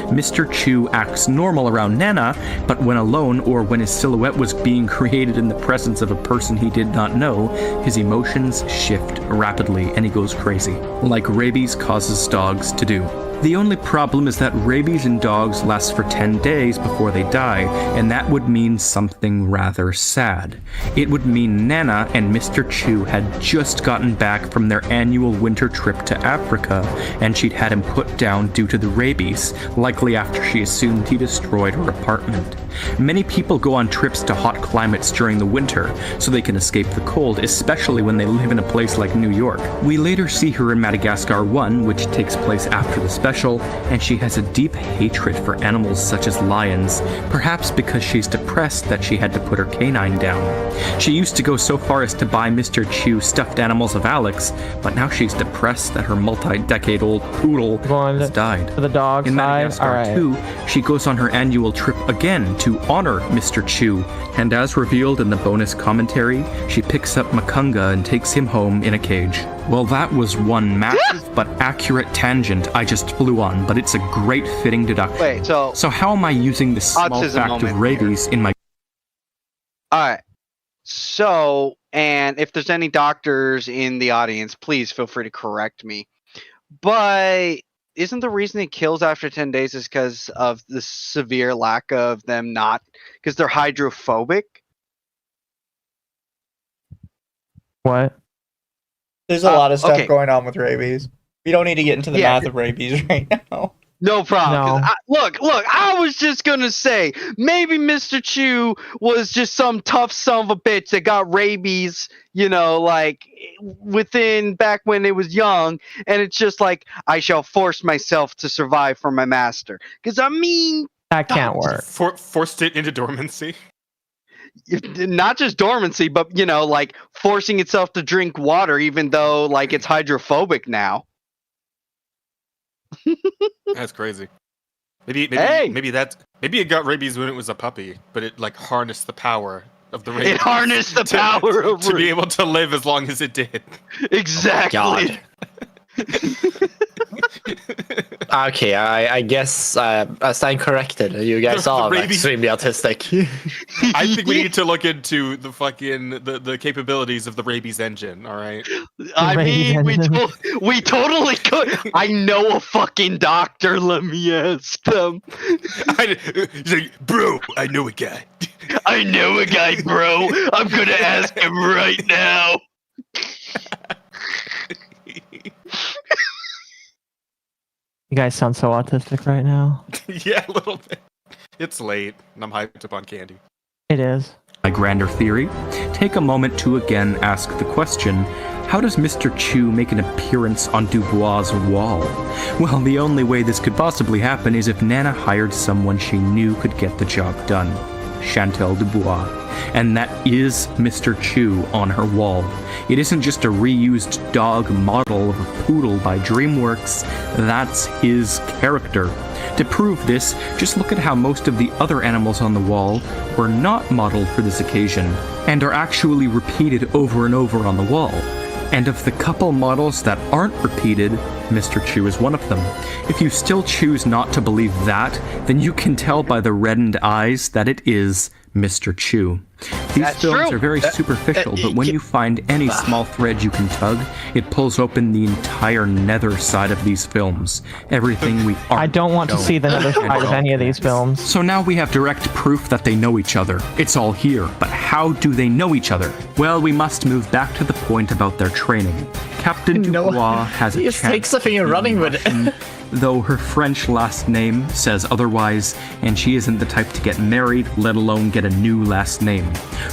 Mr. Chew acts normal around Nana, but when alone or when his silhouette was being created in the presence of a person he did not know, his emotions shift rapidly and he goes crazy, like rabies causes dogs to do. The only problem is that rabies in dogs lasts for 10 days before they die, and that would mean something rather sad. It would mean Nana and Mr. Chew had just gotten back from their annual winter trip to Africa, and she'd had him put down due to the rabies, likely after she assumed he destroyed her apartment. Many people go on trips to hot climates during the winter, so they can escape the cold, especially when they live in a place like New York. We later see her in Madagascar 1, which takes place after the special, and she has a deep hatred for animals such as lions, perhaps because she's depressed that she had to put her canine down. She used to go so far as to buy Mr. Chew stuffed animals of Alex, but now she's depressed that her multi-decade-old poodle has died. For the dog In side? Madagascar 2, she goes on her annual trip again to honor Mr. Chew, and as revealed in the bonus commentary, she picks up Makunga and takes him home in a cage. Well, that was one massive but accurate tangent I just flew on, but it's a great fitting deduction. Wait, so how am I using this small autism fact of moment rabies in my... Alright. So, and if there's any doctors in the audience, please feel free to correct me. But isn't the reason it kills after 10 days is because of the severe lack of them because they're hydrophobic? What? There's a lot of stuff going on with rabies. We don't need to get into the math of rabies right now. No problem. 'Cause look, I was just gonna say, maybe Mr. Chew was just some tough son of a bitch that got rabies, within back when it was young, and it's just like, I shall force myself to survive for my master. Because, that can't work. Forced it into dormancy. Not just dormancy, but, forcing itself to drink water, even though, it's hydrophobic now. That's crazy. Maybe it got rabies when it was a puppy, but it like harnessed the power of the rabies. It harnessed the power of to be able to live as long as it did. Exactly. Okay, I guess I stand corrected. You guys are extremely autistic. I think we need to look into the fucking the capabilities of the rabies engine. All right. I mean, we totally could. I know a fucking doctor. Let me ask them. He's like, bro, I know a guy. I know a guy, bro. I'm gonna ask him right now. You guys sound so autistic right now. Yeah, a little bit. It's late, and I'm hyped up on candy. It is. My grander theory, take a moment to again ask the question, how does Mr. Chu make an appearance on Dubois' wall? Well, the only way this could possibly happen is if Nana hired someone she knew could get the job done. Chantal Dubois. And that is Mr. Chu on her wall. It isn't just a reused dog model of a poodle by DreamWorks, that's his character. To prove this, just look at how most of the other animals on the wall were not modeled for this occasion, and are actually repeated over and over on the wall. And of the couple models that aren't repeated, Mr. Chu is one of them. If you still choose not to believe that, then you can tell by the reddened eyes that it is Mr. Chu. These films are very superficial, but when you find any small thread you can tug, it pulls open the entire nether side of these films. Everything we aren't I don't want to see the nether side of any of these films. So now we have direct proof that they know each other. It's all here, but how do they know each other? Well, we must move back to the point about their training. Captain Dubois has a chance. Take something and running with it. Though her French last name says otherwise, and she isn't the type to get married, let alone get a new last name.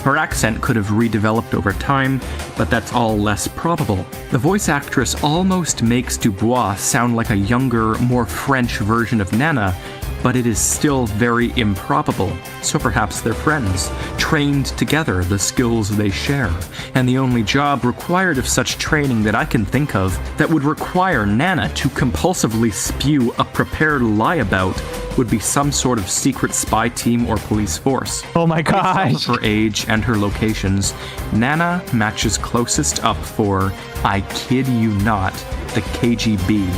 Her accent could have redeveloped over time, but that's all less probable. The voice actress almost makes Dubois sound like a younger, more French version of Nana, but it is still very improbable. So perhaps they're friends, trained together, the skills they share. And the only job required of such training that I can think of that would require Nana to compulsively spew a prepared lie about would be some sort of secret spy team or police force. Oh my gosh. Based off of her age and her locations, Nana matches closest up for, I kid you not, the KGB.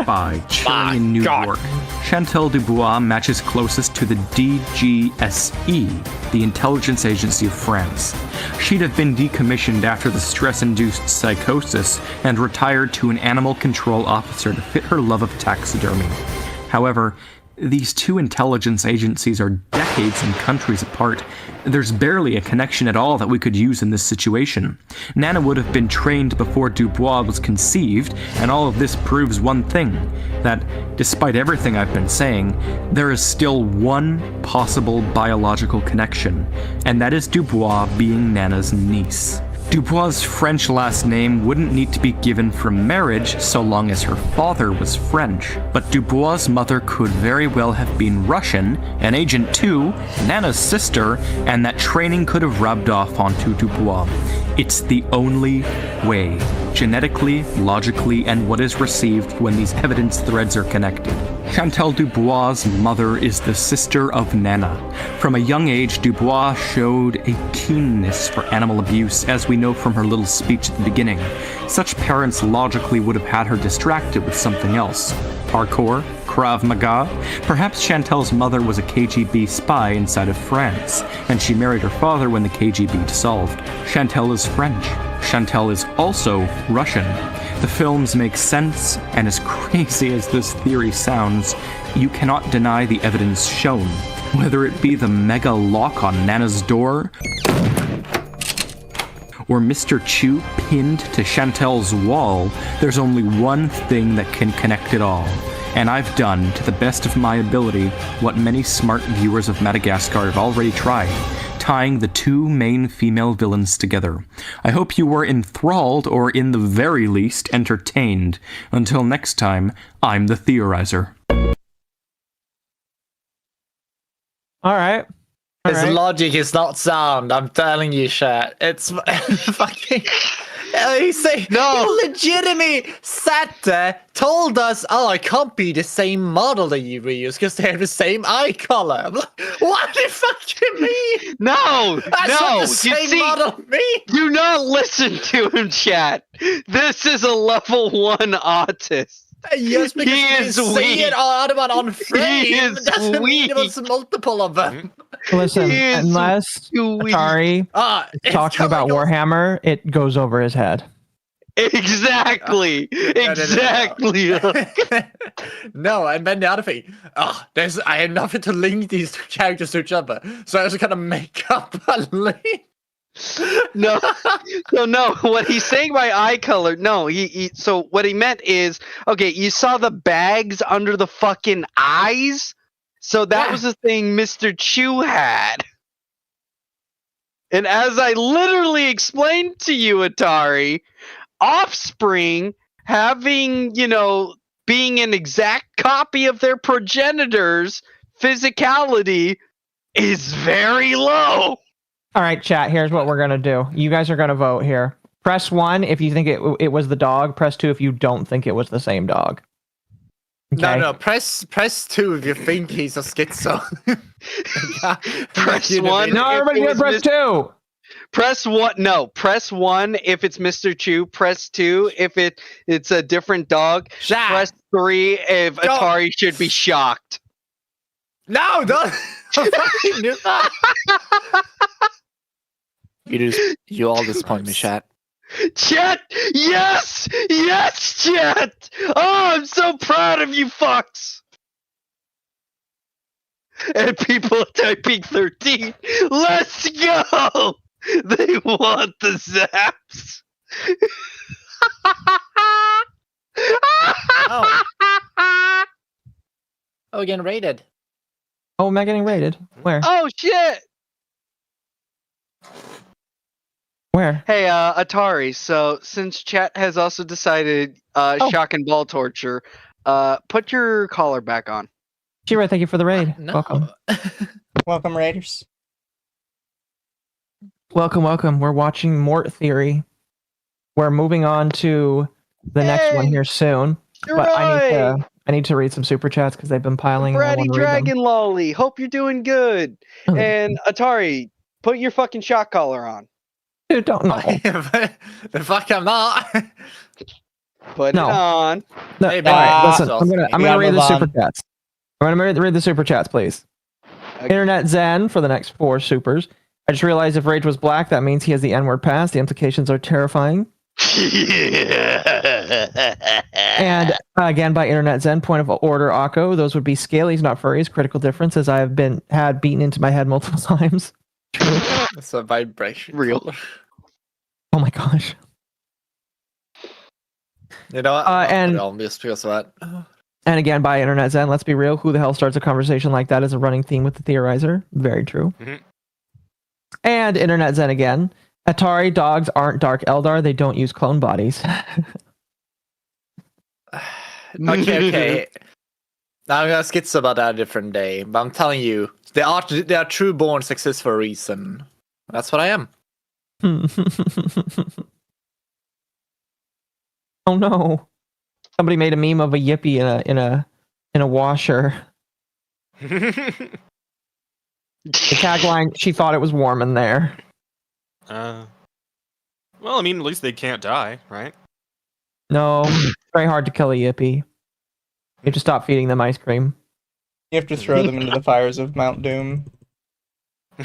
Spy chilling in New York. Chantal Dubois matches closest to the DGSE, the intelligence agency of France. She'd have been decommissioned after the stress-induced psychosis and retired to an animal control officer to fit her love of taxidermy. However, these two intelligence agencies are decades and countries apart. There's barely a connection at all that we could use in this situation. Nana would have been trained before Dubois was conceived, and all of this proves one thing, that despite everything I've been saying, there is still one possible biological connection, and that is Dubois being Nana's niece. Dubois' French last name wouldn't need to be given from marriage so long as her father was French, but Dubois' mother could very well have been Russian, an agent too, Nana's sister, and that training could have rubbed off onto Dubois. It's the only way, genetically, logically, and what is received when these evidence threads are connected. Chantal Dubois' mother is the sister of Nana. From a young age, Dubois showed a keenness for animal abuse, as we know from her little speech at the beginning. Such parents logically would have had her distracted with something else. Parkour? Krav Maga? Perhaps Chantal's mother was a KGB spy inside of France, and she married her father when the KGB dissolved. Chantal is French. Chantal is also Russian. The films make sense, and as crazy as this theory sounds, you cannot deny the evidence shown. Whether it be the mega lock on Nana's door, or Mr. Chu pinned to Chantal's wall, there's only one thing that can connect it all. And I've done, to the best of my ability, what many smart viewers of Madagascar have already tried, tying the two main female villains together. I hope you were enthralled, or in the very least, entertained. Until next time, I'm the Theorizer. Alright. His logic is not sound, I'm telling you, chat. It's fucking... He say he legitimately sat there, told us, "Oh, I can't be the same model that you reuse because they have the same eye color." I'm like, what the fuck do you mean? No, That's no. not the You same see, model me. do not listen to him, chat. This is a level 1 autist. Yes, because he you is didn't see weak. it on frame. He is Doesn't mean weak. it was multiple of them. Listen, He is unless weak. Atari is talking about Warhammer, it goes over his head. Exactly. Exactly. No, I meant the other thing. I had nothing to link these two characters to each other, so I was gonna make up a link. No, no. What he's saying by eye color, no. So what he meant is, okay, you saw the bags under the fucking eyes, so that was the thing Mr. Chew had. And as I literally explained to you, Atari, offspring having, being an exact copy of their progenitors' physicality is very low. All right, chat, here's what we're going to do. You guys are going to vote here. Press 1 if you think it was the dog. Press 2 if you don't think it was the same dog. Okay? No, press 2 if you think he's a schizo. Press 1. No, everybody get press 2. Press 1. No, press 1 if it's Mr. Chew. Press 2 if it's a different dog. Press 3 if Atari should be shocked. No, don't. You all disappoint me, chat. Chat, yes, chat. Oh, I'm so proud of you, fucks. And people are typing 13. Let's go. They want the zaps. Oh, getting raided. Oh, am I getting raided? Where? Oh shit. Where? Hey, Atari, so since chat has also decided shock and ball torture, put your collar back on. Shira, thank you for the raid. No. Welcome. Welcome, Raiders. Welcome. We're watching Mort Theory. We're moving on to the next one here soon. But I need to read some super chats because they've been piling. Bratty Dragon Lolly, hope you're doing good. Oh, and Atari, put your fucking shock collar on. Dude, don't know. The fuck I'm not. Put it on. No, Hey, all right, man. listen, I'm gonna read the super chats. I'm gonna read the super chats, please. Okay. Internet Zen for the next 4 supers. I just realized if Rage was black, that means he has the N-word pass. The implications are terrifying. And again, by Internet Zen, point of order, Akko. Those would be scalies, not furries. Critical difference, as I have had beaten into my head multiple times. It's a vibration. Real. Oh my gosh. You know what? I'll miss because of that. And again, by Internet Zen, let's be real. Who the hell starts a conversation like that is a running theme with the Theorizer. Very true. Mm-hmm. And Internet Zen again. Atari dogs aren't Dark Eldar. They don't use clone bodies. Okay. Now I'm gonna skits about that a different day, but I'm telling you, they are true born exist for a reason. That's what I am. Oh no! Somebody made a meme of a yippee in a washer. The tagline: "She thought it was warm in there." Well, I mean, at least they can't die, right? No, it's very hard to kill a yippee. You have to stop feeding them ice cream. You have to throw them into the fires of Mount Doom.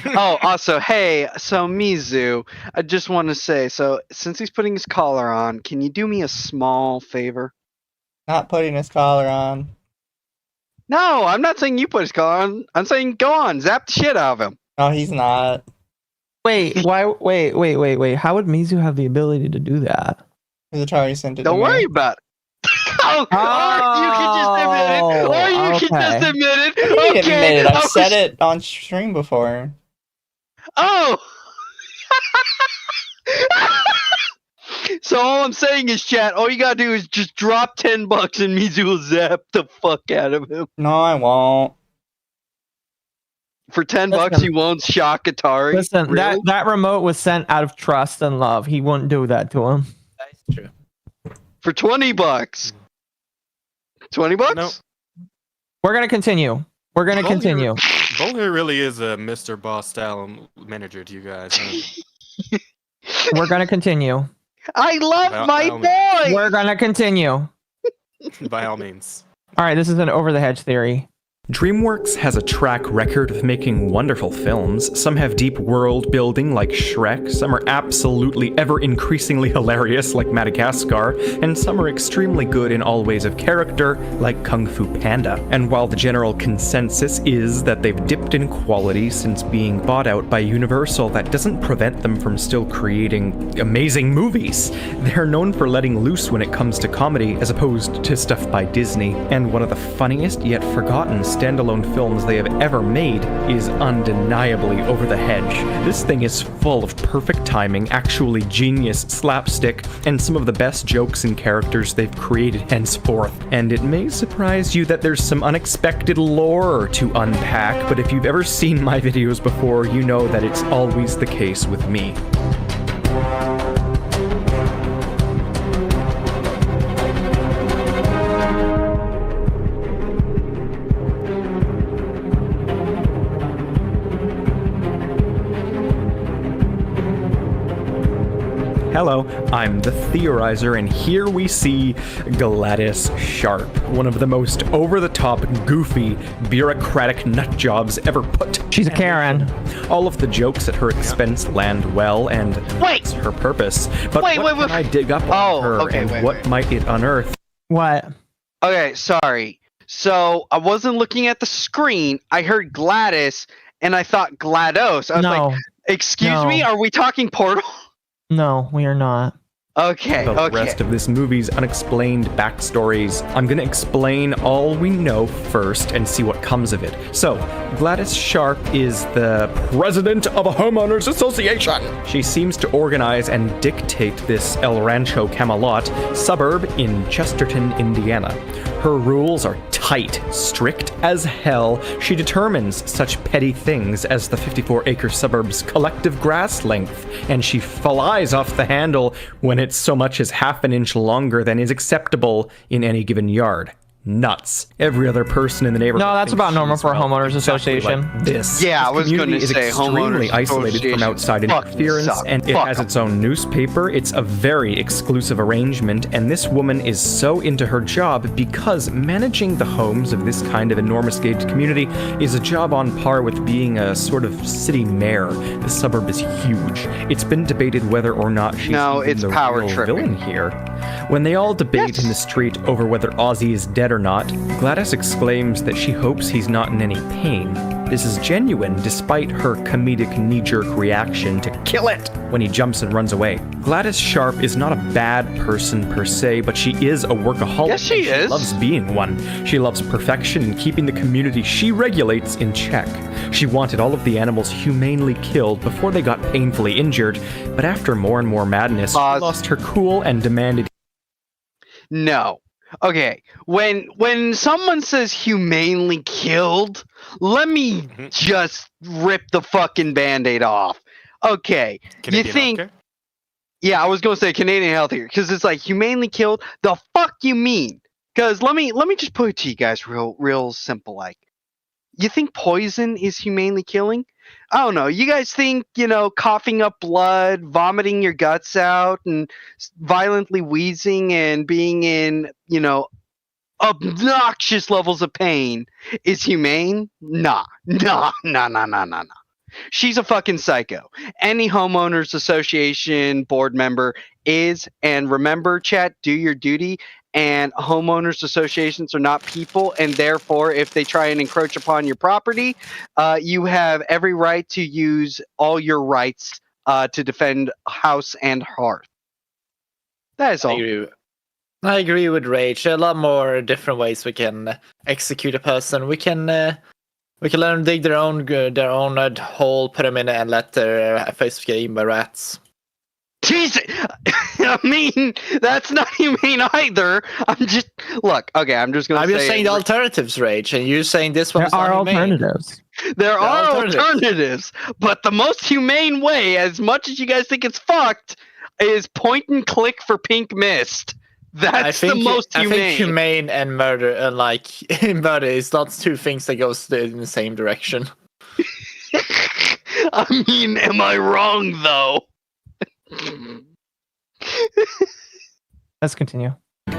Oh, also, hey, so Mizu, I just want to say, so since he's putting his collar on, can you do me a small favor? Not putting his collar on. No, I'm not saying you put his collar on. I'm saying go on, zap the shit out of him. No, he's not. Wait, why? Wait. How would Mizu have the ability to do that? Because Atari sent it Don't to worry me. about it. Or you can just admit it. Or you can just admit it. You Okay, admit it. I I've was- said it on stream before. Oh! So all I'm saying is, chat, all you gotta do is just drop $10 and Mizu will zap the fuck out of him. No, I won't. For $10, Listen. you won't shock Atari. Listen, Really? that remote was sent out of trust and love. He wouldn't do that to him. That's true. For $20. $20? No. We're gonna continue. We're gonna continue. Bowler really is a Mr. Boss style manager to you guys. Huh? We're gonna continue. I love my boy. We're gonna continue. By all means. All right, this is an over the hedge theory. DreamWorks has a track record of making wonderful films. Some have deep world building like Shrek, some are absolutely ever increasingly hilarious like Madagascar, and some are extremely good in all ways of character like Kung Fu Panda. And while the general consensus is that they've dipped in quality since being bought out by Universal, that doesn't prevent them from still creating amazing movies. They're known for letting loose when it comes to comedy as opposed to stuff by Disney, and one of the funniest yet forgotten standalone films they have ever made is undeniably Over the Hedge. This thing is full of perfect timing, actually genius slapstick, and some of the best jokes and characters they've created henceforth. And it may surprise you that there's some unexpected lore to unpack, but if you've ever seen my videos before, you know that it's always the case with me. Hello, I'm the Theorizer, and here we see Gladys Sharp, one of the most over-the-top, goofy, bureaucratic nutjobs ever put. She's a Karen. All of the jokes at her expense land well, and that's her purpose. But what can I dig up on her, and what might it unearth? What? Okay, sorry. So I wasn't looking at the screen. I heard Gladys, and I thought GLaDOS. I was like, excuse me, are we talking Portal? No, we are not. Okay, The rest of this movie's unexplained backstories. I'm gonna explain all we know first and see what comes of it. So, Gladys Sharp is the president of a homeowners association. She seems to organize and dictate this El Rancho Camelot suburb in Chesterton, Indiana. Her rules are tight, strict as hell. She determines such petty things as the 54-acre suburb's collective grass length, and she flies off the handle when it's so much as half an inch longer than is acceptable in any given yard. Nuts. Every other person in the neighborhood. No, that's about normal for a homeowners association. Like this. Yeah, I was community going to is say extremely homeowners isolated from outside interference, and it has its own newspaper. It's a very exclusive arrangement, and this woman is so into her job because managing the homes of this kind of enormous gated community is a job on par with being a sort of city mayor. The suburb is huge. It's been debated whether or not she's even the real villain here. When they all debate in the street over whether Ozzy is dead or not, Gladys exclaims that she hopes he's not in any pain. This is genuine despite her comedic knee-jerk reaction to kill it when he jumps and runs away. Gladys Sharp is not a bad person per se, but she is a workaholic. Yes, she is. She loves being one. She loves perfection and keeping the community she regulates in check. She wanted all of the animals humanely killed before they got painfully injured, but after more and more madness, she lost her cool and demanded. No. Okay, when someone says humanely killed, let me just rip the fucking Band-Aid off. Okay, Canadian you think... healthcare? Yeah, I was going to say Canadian healthcare, because it's like, humanely killed? The fuck you mean? Because let me just put it to you guys real simple, like. You think poison is humanely killing? I don't know. You guys think, coughing up blood, vomiting your guts out, and violently wheezing and being in, obnoxious levels of pain is humane? Nah. She's a fucking psycho. Any homeowners association board member is, and remember, chat, do your duty. And homeowners associations are not people, and therefore, if they try and encroach upon your property, you have every right to use all your rights to defend house and hearth. That is all. I agree with Rage. There are a lot more different ways we can execute a person. We can let them dig their own hole, put them in it, and let their face get eaten by rats. Jesus! I mean, that's not humane either. I'm just... Look, okay, I'm just going to say... I'm just saying the alternatives, Rage, and you're saying this one's there are not humane. alternatives. There are alternatives, but the most humane way, as much as you guys think it's fucked, is point and click for pink mist. That's the most humane. I think humane and murder, murder is not two things that goes in the same direction. I mean, am I wrong though? Let's continue.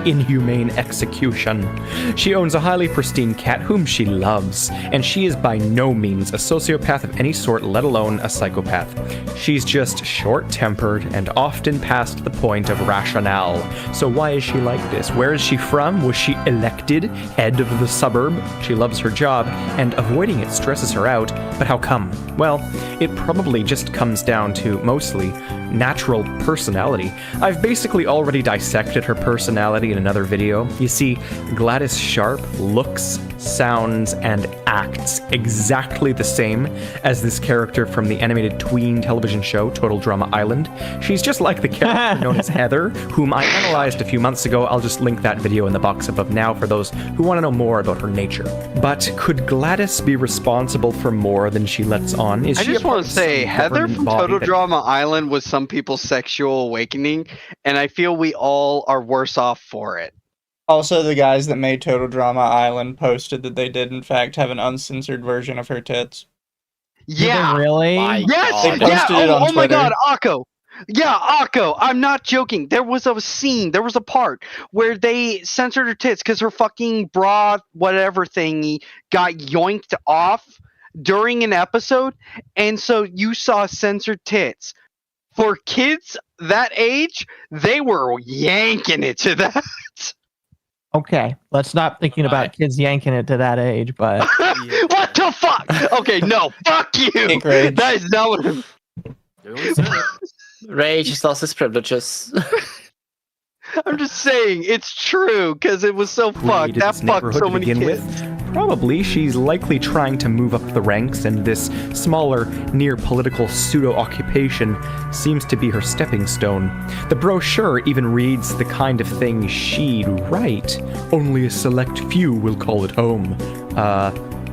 Inhumane execution. She owns a highly pristine cat whom she loves, and she is by no means a sociopath of any sort, let alone a psychopath. She's just short-tempered and often past the point of rationale. So why is she like this? Where is she from? Was she elected head of the suburb? She loves her job, and avoiding it stresses her out, but how come? Well, it probably just comes down to, mostly, natural personality. I've basically already dissected her personality in another video. You see, Gladys Sharp looks, sounds, and acts exactly the same as this character from the animated tween television show Total Drama Island. She's just like the character known as Heather, whom I analyzed a few months ago. I'll just link that video in the box above now for those who want to know more about her nature. But could Gladys be responsible for more than she lets on? I just want to say, Heather from Total Drama Island was some people's sexual awakening, and I feel we all are worse off for it. Also, the guys that made Total Drama Island posted that they did, in fact, have an uncensored version of her tits. Yeah. Really? Yes. They posted it on Oh my Twitter. God, Akko. Yeah, Akko. I'm not joking. There was a scene. There was a part where they censored her tits because her fucking bra, whatever thingy, got yoinked off during an episode, and so you saw censored tits. For kids that age, they were yanking it to that. Okay, let's not thinking about kids yanking it to that age, but What the fuck? Okay, no, fuck you. That is not what Rage has lost his privileges. I'm just saying, it's true, because it was so fucked. Created That this fucked neighborhood so to many begin kids. with? Probably. She's likely trying to move up the ranks, and this smaller, near-political pseudo-occupation seems to be her stepping stone. The brochure even reads the kind of thing she'd write. Only a select few will call it home.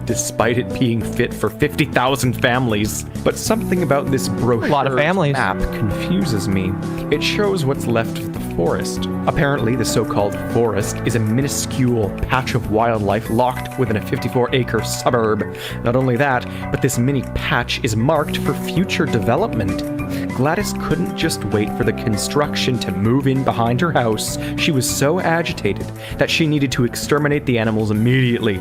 Despite it being fit for 50,000 families. But something about this brochure map confuses me. It shows what's left of the forest. Apparently, the so-called forest is a minuscule patch of wildlife locked within a 54-acre suburb. Not only that, but this mini patch is marked for future development. Gladys couldn't just wait for the construction to move in behind her house. She was so agitated that she needed to exterminate the animals immediately.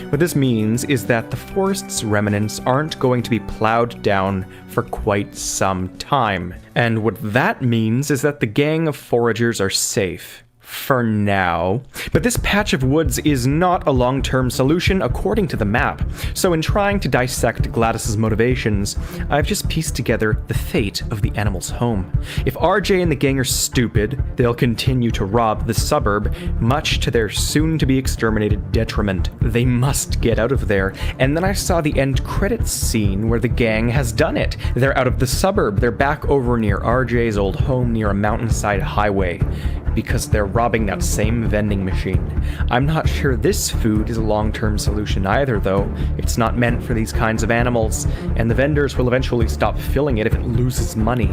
What this means is that the forest's remnants aren't going to be plowed down for quite some time. And what that means is that the gang of foragers are safe. For now. But this patch of woods is not a long-term solution according to the map. So in trying to dissect Gladys's motivations, I've just pieced together the fate of the animal's home. If RJ and the gang are stupid, they'll continue to rob the suburb, much to their soon-to-be exterminated detriment. They must get out of there. And then I saw the end credits scene where the gang has done it. They're out of the suburb. They're back over near RJ's old home near a mountainside highway. Because they're robbing that same vending machine. I'm not sure this food is a long-term solution either, though. It's not meant for these kinds of animals, and the vendors will eventually stop filling it if it loses money.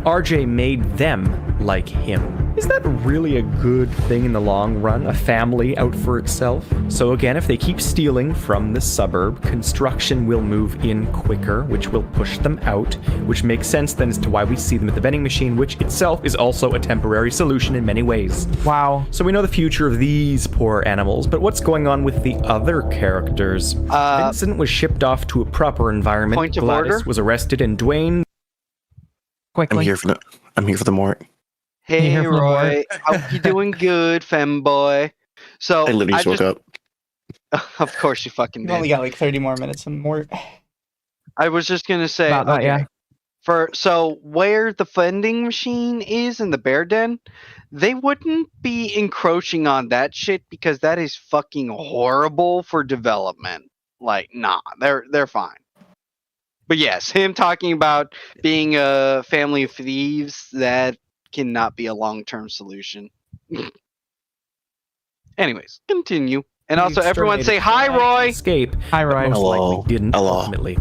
RJ made them like him. Is that really a good thing in the long run? A family out for itself? So again, if they keep stealing from the suburb, construction will move in quicker, which will push them out, which makes sense then as to why we see them at the vending machine, which itself is also a temporary solution in many ways. Wow. So we know the future of these poor animals, but what's going on with the other characters? Vincent was shipped off to a proper environment. Point of Gladys order? was arrested, and Dwayne... Quickly. I'm here for the Mort. Hey, Roy. Hope you doing good, femboy. So I literally just woke up. Of course you fucking You've did. only got like 30 more minutes and more. I was just gonna say, About that, yeah. So where the vending machine is in the bear den, they wouldn't be encroaching on that shit because that is fucking horrible for development. Like, nah, they're fine. But yes, him talking about being a family of thieves, that cannot be a long-term solution. Anyways, continue. And The also, everyone say hi, exterminator tried to Roy. Escape. Hi, Roy. Most Hello. likely didn't Hello. ultimately.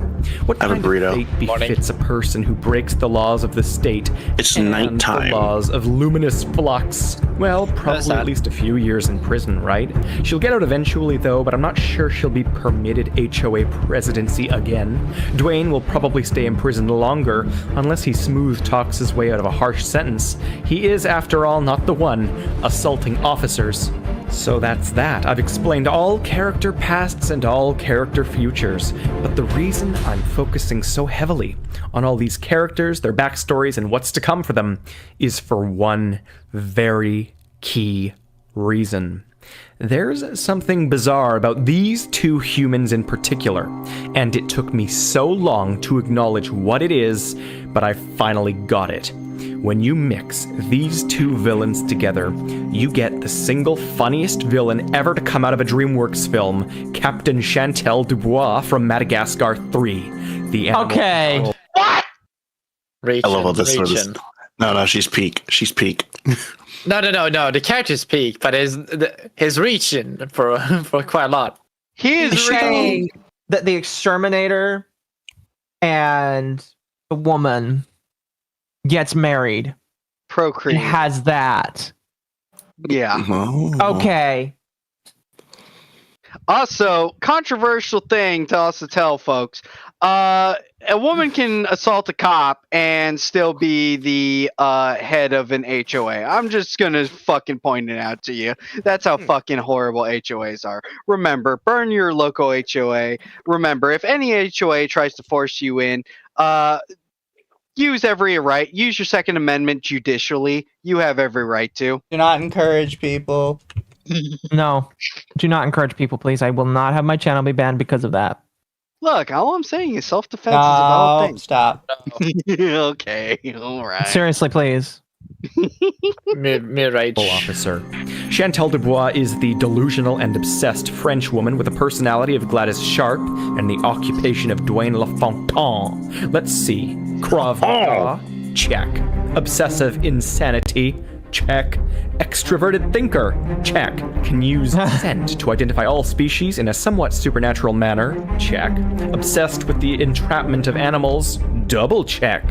What Have a kind of burrito. fate befits a person who breaks the laws of the state It's and nighttime. the laws of luminous flux? Well, probably at least a few years in prison, right? She'll get out eventually, though, but I'm not sure she'll be permitted HOA presidency again. Dwayne will probably stay in prison longer, unless he smooth talks his way out of a harsh sentence. He is, after all, not the one assaulting officers. So that's that. I've explained all character pasts and all character futures, but the reason I'm focusing so heavily on all these characters, their backstories, and what's to come for them is for one very key reason. There's something bizarre about these two humans in particular, and it took me so long to acknowledge what it is, but I finally got it. When you mix these two villains together, you get the single funniest villain ever to come out of a DreamWorks film, Captain Chantal Dubois from Madagascar 3. The animal Okay. What? I love all this sort of. No, she's peak. She's peak. No. The character's peak, but his reaching for quite a lot. He is saying that the exterminator and the woman gets married. Procreate. And has that. Yeah. Okay. Also, controversial thing to also tell folks. A woman can assault a cop and still be the head of an HOA. I'm just gonna fucking point it out to you. That's how fucking horrible HOAs are. Remember, burn your local HOA. Remember, if any HOA tries to force you in, use every right. Use your Second Amendment judicially. You have every right to. Do not encourage people. No. Do not encourage people, please. I will not have my channel be banned because of that. Look, all I'm saying is self-defense is a valid thing. Stop. Okay, all right. Seriously, please. Right. Officer. Chantal Dubois is the delusional and obsessed French woman with the personality of Gladys Sharp and the occupation of Dwayne LaFontaine. Let's see. Krav Maga, check. Obsessive insanity, check. Extroverted thinker, check. Can use scent to identify all species in a somewhat supernatural manner, check. Obsessed with the entrapment of animals, double check.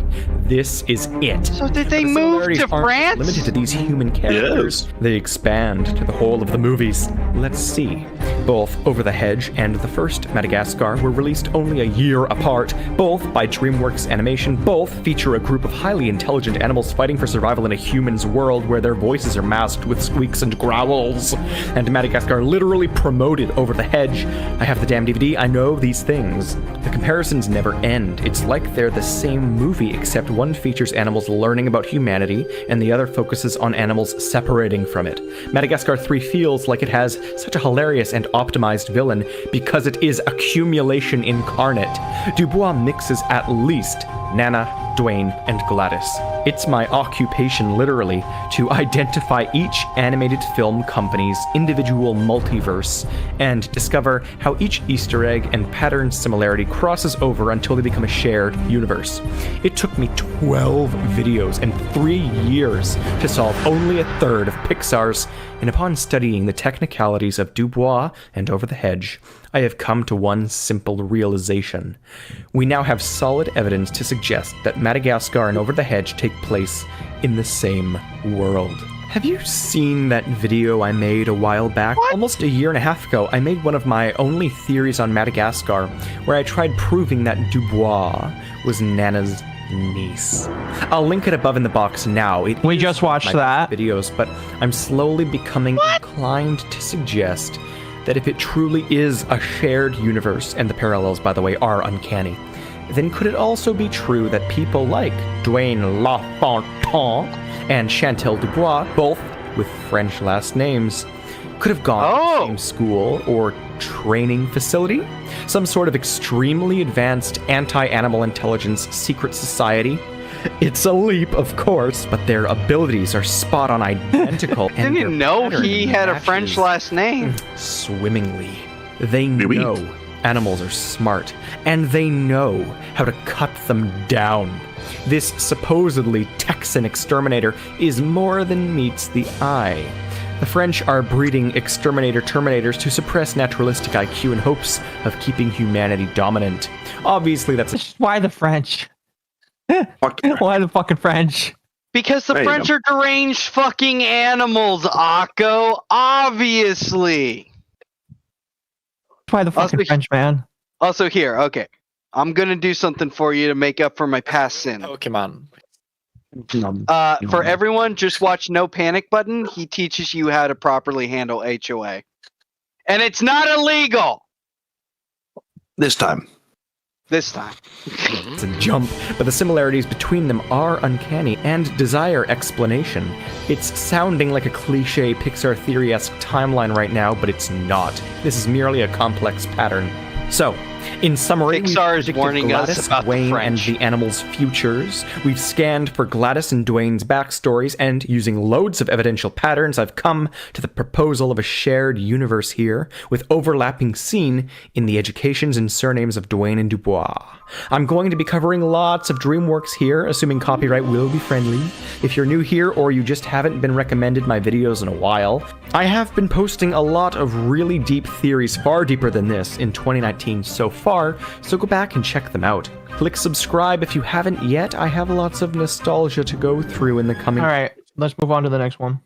This is it. So did they move to France? Limited to these human characters. Yes. They expand to the whole of the movies. Let's see. Both Over the Hedge and the first Madagascar were released only a year apart, both by DreamWorks Animation. Both feature a group of highly intelligent animals fighting for survival in a human's world where their voices are masked with squeaks and growls. And Madagascar literally promoted Over the Hedge. I have the damn DVD, I know these things. The comparisons never end. It's like they're the same movie, except one features animals learning about humanity, and the other focuses on animals separating from it. Madagascar 3 feels like it has such a hilarious and optimized villain because it is accumulation incarnate. Dubois mixes at least Nana, Dwayne, and Gladys. It's my occupation, literally, to identify each animated film company's individual multiverse and discover how each Easter egg and pattern similarity crosses over until they become a shared universe. It took me 12 videos and 3 years to solve only a third of Pixar's, and upon studying the technicalities of Dubois and Over the Hedge, I have come to one simple realization. We now have solid evidence to suggest that Madagascar and Over the Hedge take place in the same world. Have you seen that video I made a while back? What? Almost a year and a half ago, I made one of my only theories on Madagascar, where I tried proving that Dubois was Nana's niece. I'll link it above in the box now. We just watched that. Videos, but I'm slowly becoming inclined to suggest that if it truly is a shared universe, and the parallels, by the way, are uncanny, then could it also be true that people like Dwayne LaFontaine and Chantal Dubois, both with French last names, could have gone to the same school or training facility? Some sort of extremely advanced anti-animal intelligence secret society? It's a leap, of course, but their abilities are spot-on identical. I didn't know he had a French last name. Swimmingly. They know animals are smart, and they know how to cut them down. This supposedly Texan exterminator is more than meets the eye. The French are breeding exterminator terminators to suppress naturalistic IQ in hopes of keeping humanity dominant. Obviously, that's why the French. Why the fucking French? Because the French are deranged fucking animals, Akko. Obviously. Why the fucking French, man? Also here, okay. I'm gonna do something for you to make up for my past sin. Oh, come on. For everyone, just watch No Panic Button. He teaches you how to properly handle HOA. And it's not illegal! This time. It's a jump, but the similarities between them are uncanny and desire explanation. It's sounding like a cliche Pixar theory-esque timeline right now, but it's not. This is merely a complex pattern. So, in summary, Pixar is warning Gladys, us about the Dwayne, and French. the animals' futures. We've scanned for Gladys and Dwayne's backstories, and using loads of evidential patterns, I've come to the proposal of a shared universe here, with overlapping seen in the educations and surnames of Dwayne and Dubois. I'm going to be covering lots of DreamWorks here, assuming copyright will be friendly. If you're new here or you just haven't been recommended my videos in a while, I have been posting a lot of really deep theories, far deeper than this, in 2019 so far, so go back and check them out. Click subscribe if you haven't yet. I have lots of nostalgia to go through in the coming... Alright, let's move on to the next one.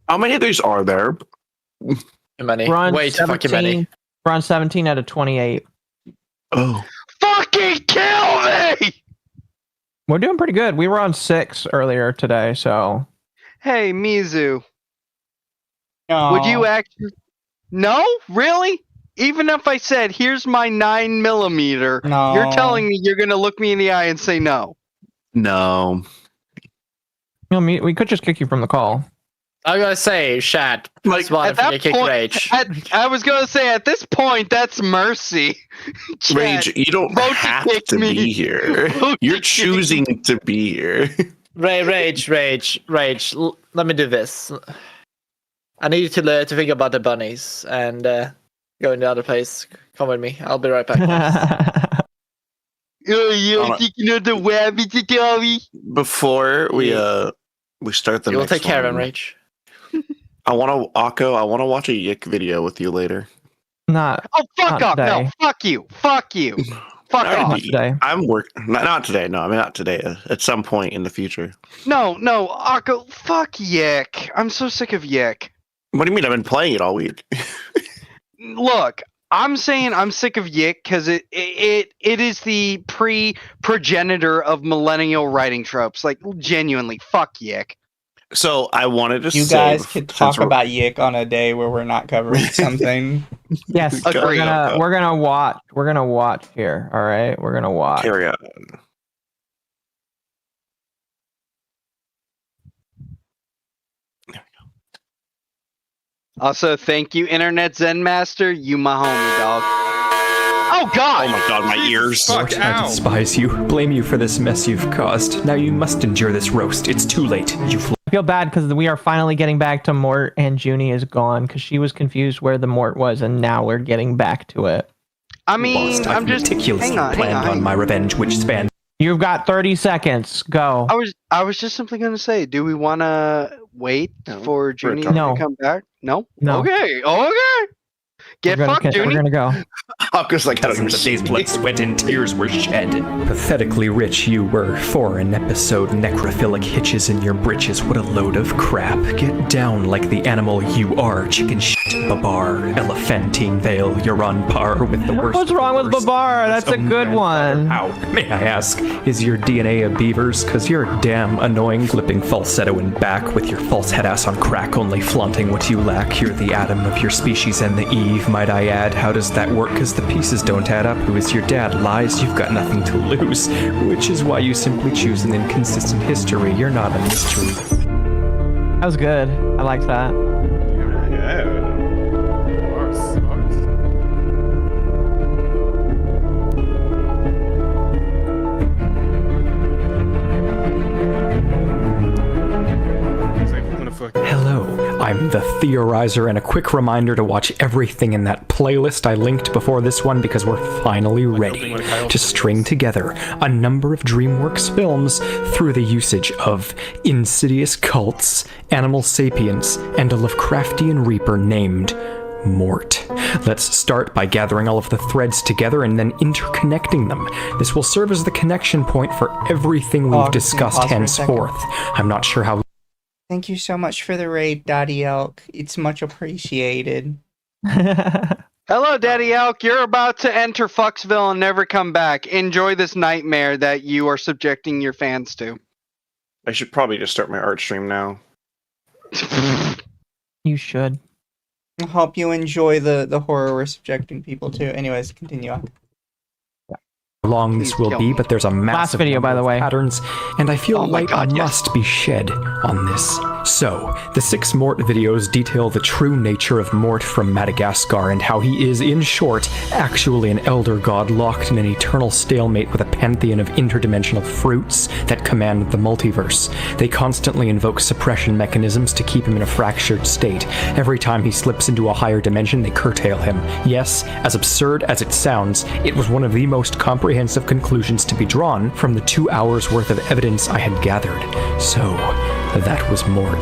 How many of these are there? Too many. We're on Way too fucking many. 17 We're on 17 out of 28. Oh. Fucking kill me! We're doing pretty good. We were on 6 earlier today, so... Hey, Mizu. Would you actually... No? Really? Even if I said, here's my 9mm, No. you're telling me you're gonna look me in the eye and say no. No. No, we could just kick you from the call. I gotta say, Shad. Like, At that point, I was gonna say, at this point, that's mercy. Rage, you don't vote to have kick to me. be here. You're choosing to be here. Rage. Let me do this. I need you to think about the bunnies and go in the other place. Come with me. I'll be right back. You're thinking of the rabbit, Tommy? Before we start the You will next take care of him, one, Rage. I want to watch a Yik video with you later. Not. Oh, fuck not off. today. No, fuck you. Fuck you. Fuck off. Not today. I'm working. Not today. No, I mean not today. At some point in the future. No, Akko, fuck Yik. I'm so sick of Yik. What do you mean? I've been playing it all week. Look, I'm saying I'm sick of Yik because it is the progenitor of millennial writing tropes. Like, genuinely, fuck Yik. So I wanted to You say, guys could talk about Yik on a day where we're not covering something. Yes, Agreed. we're gonna watch. We're gonna watch here. All right, we're gonna watch. Carry on. Also, thank you, Internet Zen Master. You my homie, dog. Oh, God! Oh my God, my ears. Mort, I despise you. Blame you for this mess you've caused. Now you must endure this roast. It's too late. You've I feel bad because we are finally getting back to Mort, and Junie is gone because she was confused where the Mort was, and now we're getting back to it. I mean, lost. I'm I've just meticulously planned on my revenge, which spans. You've got 30 seconds. Go. I was just simply going to say, do we want to wait for Junie to come back? No. No. Okay. Get fucked, Junie. We're gonna go. Hawker's like, Dozens of days' blood, sweat, and tears were shed. Pathetically rich you were for an episode. Necrophilic hitches in your britches. What a load of crap. Get down like the animal you are. Chicken shit, Babar. Elephantine veil. You're on par with the worst. What's wrong with Babar? That's a good one. How, may I ask, is your DNA a beaver's? Cause you're damn annoying, flipping falsetto and back with your false head ass on crack, only flaunting what you lack. You're the Adam of your species and the Eve, might I add. How does that work? Cause the pieces don't add up. Who is your dad? Lies, you've got nothing to lose. Which is why you simply choose an inconsistent history. You're not a mystery. That was good. I liked that. Hello, I'm the Theorizer, and a quick reminder to watch everything in that playlist I linked before this one, because we're finally ready to string together a number of DreamWorks films through the usage of insidious cults, animal sapience, and a Lovecraftian reaper named Mort. Let's start by gathering all of the threads together and then interconnecting them. This will serve as the connection point for everything we've discussed henceforth. I'm not sure how... Thank you so much for the raid, Daddy Elk. It's much appreciated. Hello, Daddy Elk. You're about to enter Fucksville and never come back. Enjoy this nightmare that you are subjecting your fans to. I should probably just start my art stream now. You should. I hope you enjoy the horror we're subjecting people to. Anyways, continue on. long this will be, but there's a massive video, by the way. patterns, and I feel light must be shed on this. So, the 6 Mort videos detail the true nature of Mort from Madagascar and how he is, in short, actually an elder god locked in an eternal stalemate with a pantheon of interdimensional fruits that command the multiverse. They constantly invoke suppression mechanisms to keep him in a fractured state. Every time he slips into a higher dimension, they curtail him. Yes, as absurd as it sounds, it was one of the most comprehensive conclusions to be drawn from the 2 hours worth of evidence I had gathered. So, that was Mort.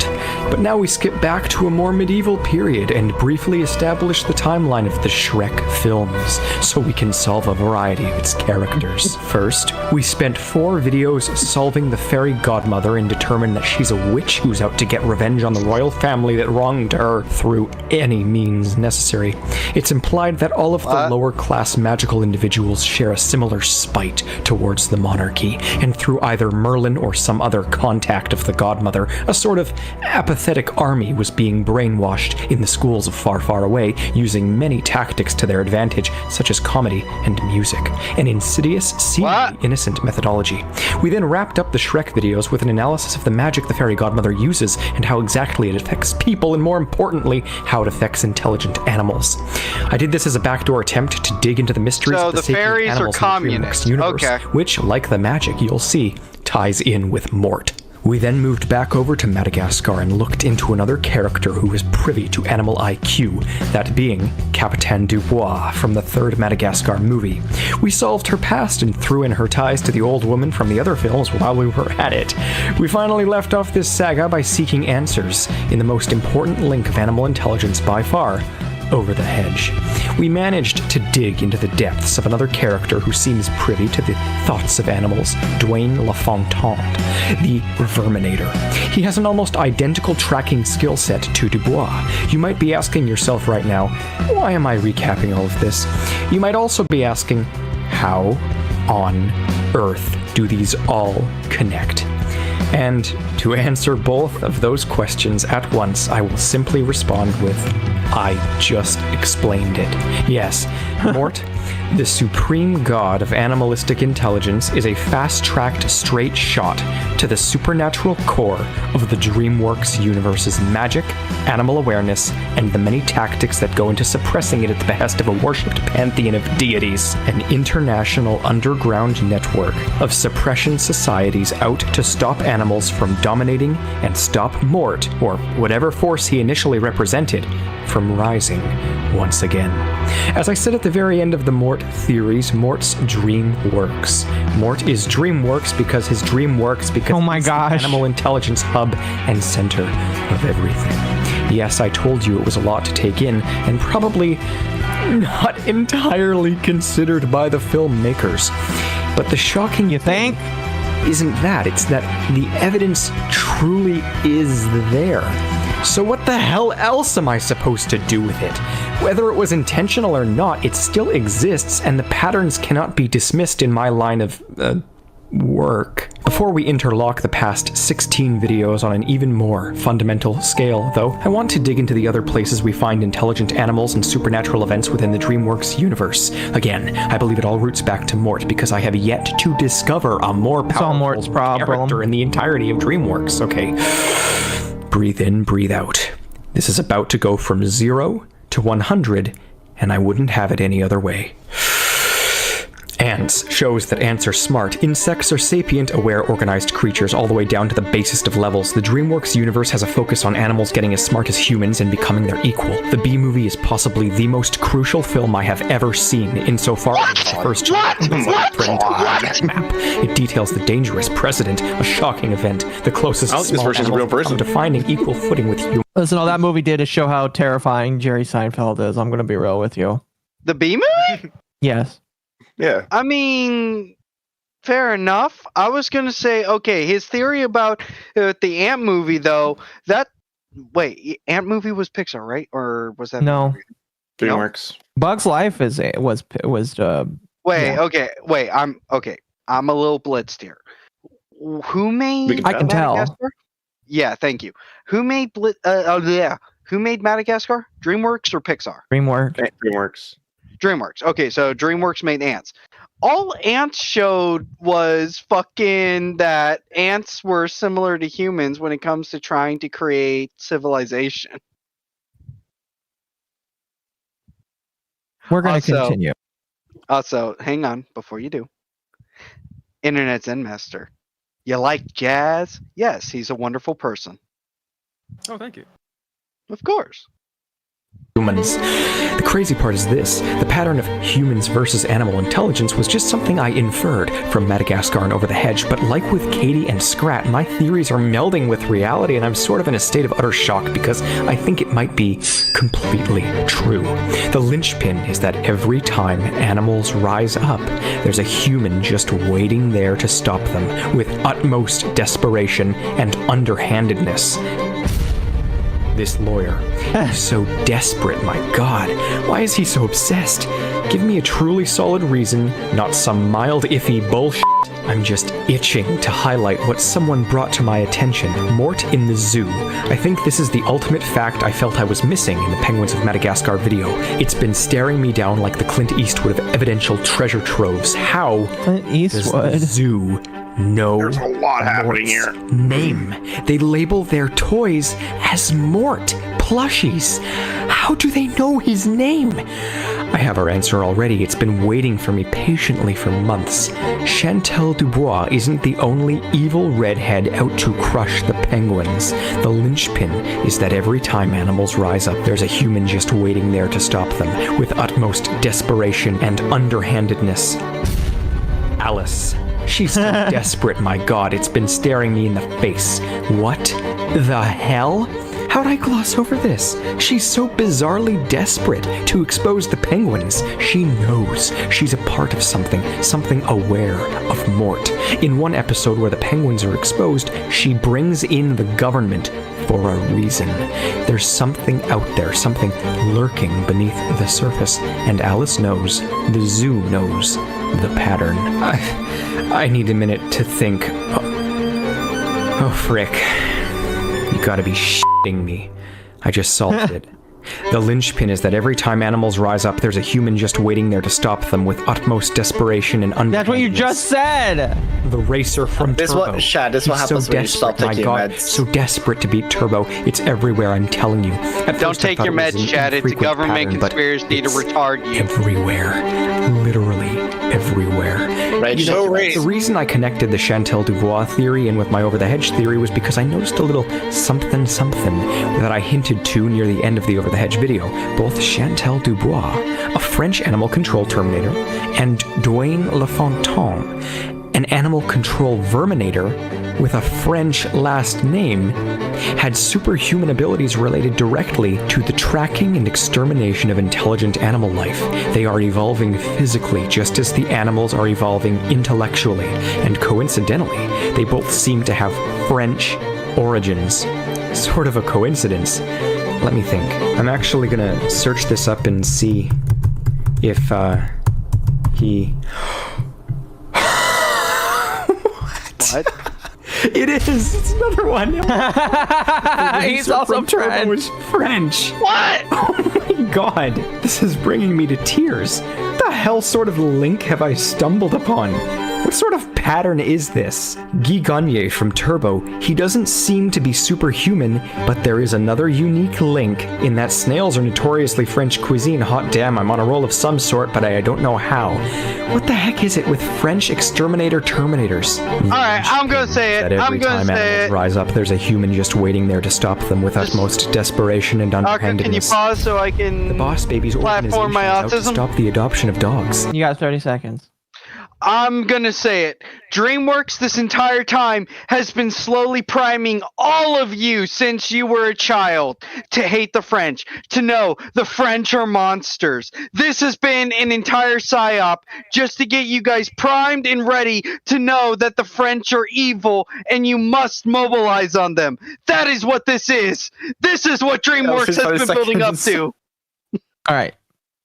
But now we skip back to a more medieval period and briefly establish the timeline of the Shrek films, so we can solve a variety of its characters. First, we spent 4 videos solving the fairy godmother and determined that she's a witch who's out to get revenge on the royal family that wronged her through any means necessary. It's implied that all of the lower class magical individuals share a similar spite towards the monarchy, and through either Merlin or some other contact of the godmother, a sort of apathetic army was being brainwashed in the schools of far, far away, using many tactics to their advantage, such as comedy and music. An insidious, seemingly innocent methodology. We then wrapped up the Shrek videos with an analysis of the magic the fairy godmother uses and how exactly it affects people, and more importantly, how it affects intelligent animals. I did this as a backdoor attempt to dig into the mysteries of the sacred fairies animals in the DreamWorks universe, which, like the magic you'll see, ties in with Mort. We then moved back over to Madagascar and looked into another character who was privy to animal IQ, that being Capitaine Dubois from the 3rd Madagascar movie. We solved her past and threw in her ties to the old woman from the other films while we were at it. We finally left off this saga by seeking answers in the most important link of animal intelligence by far, over the hedge. We managed to dig into the depths of another character who seems privy to the thoughts of animals, Dwayne LaFontaine, the Verminator. He has an almost identical tracking skill set to Dubois. You might be asking yourself right now, why am I recapping all of this? You might also be asking, how on earth do these all connect? And to answer both of those questions at once, I will simply respond with, I just explained it. Yes, Mort, the supreme god of animalistic intelligence, is a fast-tracked straight shot to the supernatural core of the DreamWorks universe's magic, animal awareness, and the many tactics that go into suppressing it at the behest of a worshipped pantheon of deities. An international underground network of suppression societies out to stop animals from dominating and stop Mort, or whatever force he initially represented, from rising once again. As I said at the very end of the Mort theories, Mort's dream works. Mort is DreamWorks because his dream works because he's the animal intelligence hub and center of everything. Yes, I told you it was a lot to take in, and probably not entirely considered by the filmmakers. But the shocking thing isn't that, it's that the evidence truly is there. So what the hell else am I supposed to do with it? Whether it was intentional or not, it still exists, and the patterns cannot be dismissed in my line of work. Before we interlock the past 16 videos on an even more fundamental scale, though, I want to dig into the other places we find intelligent animals and supernatural events within the DreamWorks universe. Again, I believe it all roots back to Mort, because I have yet to discover a more powerful character in the entirety of DreamWorks. Okay. Breathe in, breathe out. This is about to go from 0 to 100, and I wouldn't have it any other way. Ants shows that ants are smart. Insects are sapient, aware, organized creatures, all the way down to the basest of levels. The DreamWorks universe has a focus on animals getting as smart as humans and becoming their equal. The Bee Movie is possibly the most crucial film I have ever seen, insofar as it's the first map. It details the dangerous precedent, a shocking event, the closest small animals come to finding equal footing with humans. Listen, all that movie did is show how terrifying Jerry Seinfeld is. I'm gonna be real with you. The Bee Movie? Yes. Yeah. I mean, fair enough. I was gonna say, okay, his theory about the Ant movie, though. Ant movie was Pixar, right? Or was that No? DreamWorks. Bugs Life was. Wait, yeah. okay, wait. I'm a little blitzed here. Who made? I can tell. Madagascar? Yeah, thank you. Who made Who made Madagascar? DreamWorks or Pixar? DreamWorks. DreamWorks. Okay, so DreamWorks made Ants. All Ants showed was fucking that ants were similar to humans when it comes to trying to create civilization. We're going to continue. Also, hang on before you do. Internet Zen Master. You like jazz? Yes, he's a wonderful person. Oh, thank you. Of course. Humans. The crazy part is this. The pattern of humans versus animal intelligence was just something I inferred from Madagascar and Over the Hedge, but like with Katie and Scrat, my theories are melding with reality, and I'm sort of in a state of utter shock because I think it might be completely true. The linchpin is that every time animals rise up, there's a human just waiting there to stop them with utmost desperation and underhandedness. This lawyer, he's so desperate, my God. Why is he so obsessed? Give me a truly solid reason, not some mild iffy bullshit. I'm just itching to highlight what someone brought to my attention. Mort in the zoo. I think this is the ultimate fact I felt I was missing in the Penguins of Madagascar video. It's been staring me down like the Clint Eastwood of evidential treasure troves. How does the zoo know There's a lot happening here. Name? They label their toys as Mort plushies. How do they know his name? I have our answer already. It's been waiting for me patiently for months. Chantal Dubois isn't the only evil redhead out to crush the penguins. The linchpin is that every time animals rise up, there's a human just waiting there to stop them with utmost desperation and underhandedness. Alice. She's so desperate, my God. It's been staring me in the face. What the hell? How'd I gloss over this? She's so bizarrely desperate to expose the penguins. She knows she's a part of something aware of Mort. In one episode where the penguins are exposed, she brings in the government for a reason. There's something out there, something lurking beneath the surface, and Alice knows, the zoo knows, the pattern. I need a minute to think. Oh, frick. You gotta be shitting me. I just solved it. The linchpin is that every time animals rise up, there's a human just waiting there to stop them with utmost desperation and That's what you just said! The racer from Turbo. This what happens when you stop taking your meds. So desperate to beat Turbo. It's everywhere, I'm telling you. Don't take your meds, Chad. It's a government conspiracy to retard you. Everywhere. Literally everywhere. Right. The reason I connected the Chantal Dubois theory in with my Over the Hedge theory was because I noticed a little something that I hinted to near the end of the Over the Hedge video. Both Chantal Dubois, a French animal control terminator, and Dwayne Lafontaine, an animal control verminator with a French last name, had superhuman abilities related directly to the tracking and extermination of intelligent animal life. They are evolving physically just as the animals are evolving intellectually, and coincidentally, they both seem to have French origins. Sort of a coincidence. Let me think. I'm actually gonna search this up and see if he... What? It is. It's another one. He's also French. Was French. What? Oh my God. This is bringing me to tears. What the hell sort of link have I stumbled upon? What sort of pattern is this? Guy Gagne from Turbo, he doesn't seem to be superhuman, but there is another unique link in that snails are notoriously French cuisine. Hot damn, I'm on a roll of some sort, but I don't know how. What the heck is it with French exterminator terminators? Alright, I'm gonna say it. That every time animals rise up, there's a human just waiting there to stop them with utmost desperation and underhandedness. Can you pause so I can The Boss Baby's platform my organization is out to autism? stop the adoption of dogs. You got 30 seconds. I'm gonna say it. DreamWorks this entire time has been slowly priming all of you since you were a child to hate the French, to know the French are monsters. This has been an entire psyop just to get you guys primed and ready to know that the French are evil and you must mobilize on them. That is what this is. This is what DreamWorks has been building up to. All right.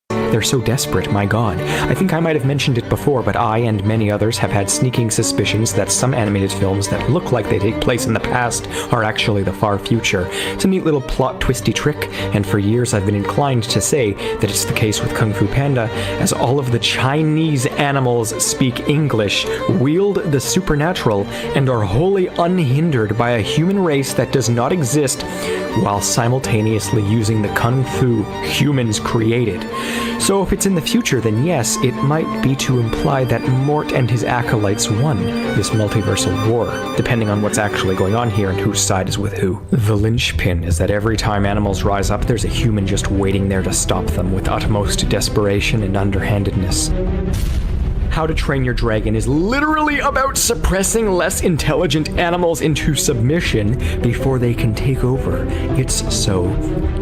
They're so desperate, my god. I think I might have mentioned it before, but I and many others have had sneaking suspicions that some animated films that look like they take place in the past are actually the far future. It's a neat little plot twisty trick, and for years I've been inclined to say that it's the case with Kung Fu Panda, as all of the Chinese animals speak English, wield the supernatural, and are wholly unhindered by a human race that does not exist, while simultaneously using the Kung Fu humans created. So if it's in the future, then yes, it might be to imply that Mort and his acolytes won this multiversal war, depending on what's actually going on here and whose side is with who. The linchpin is that every time animals rise up, there's a human just waiting there to stop them with utmost desperation and underhandedness. How to Train Your Dragon is literally about suppressing less intelligent animals into submission before they can take over. It's so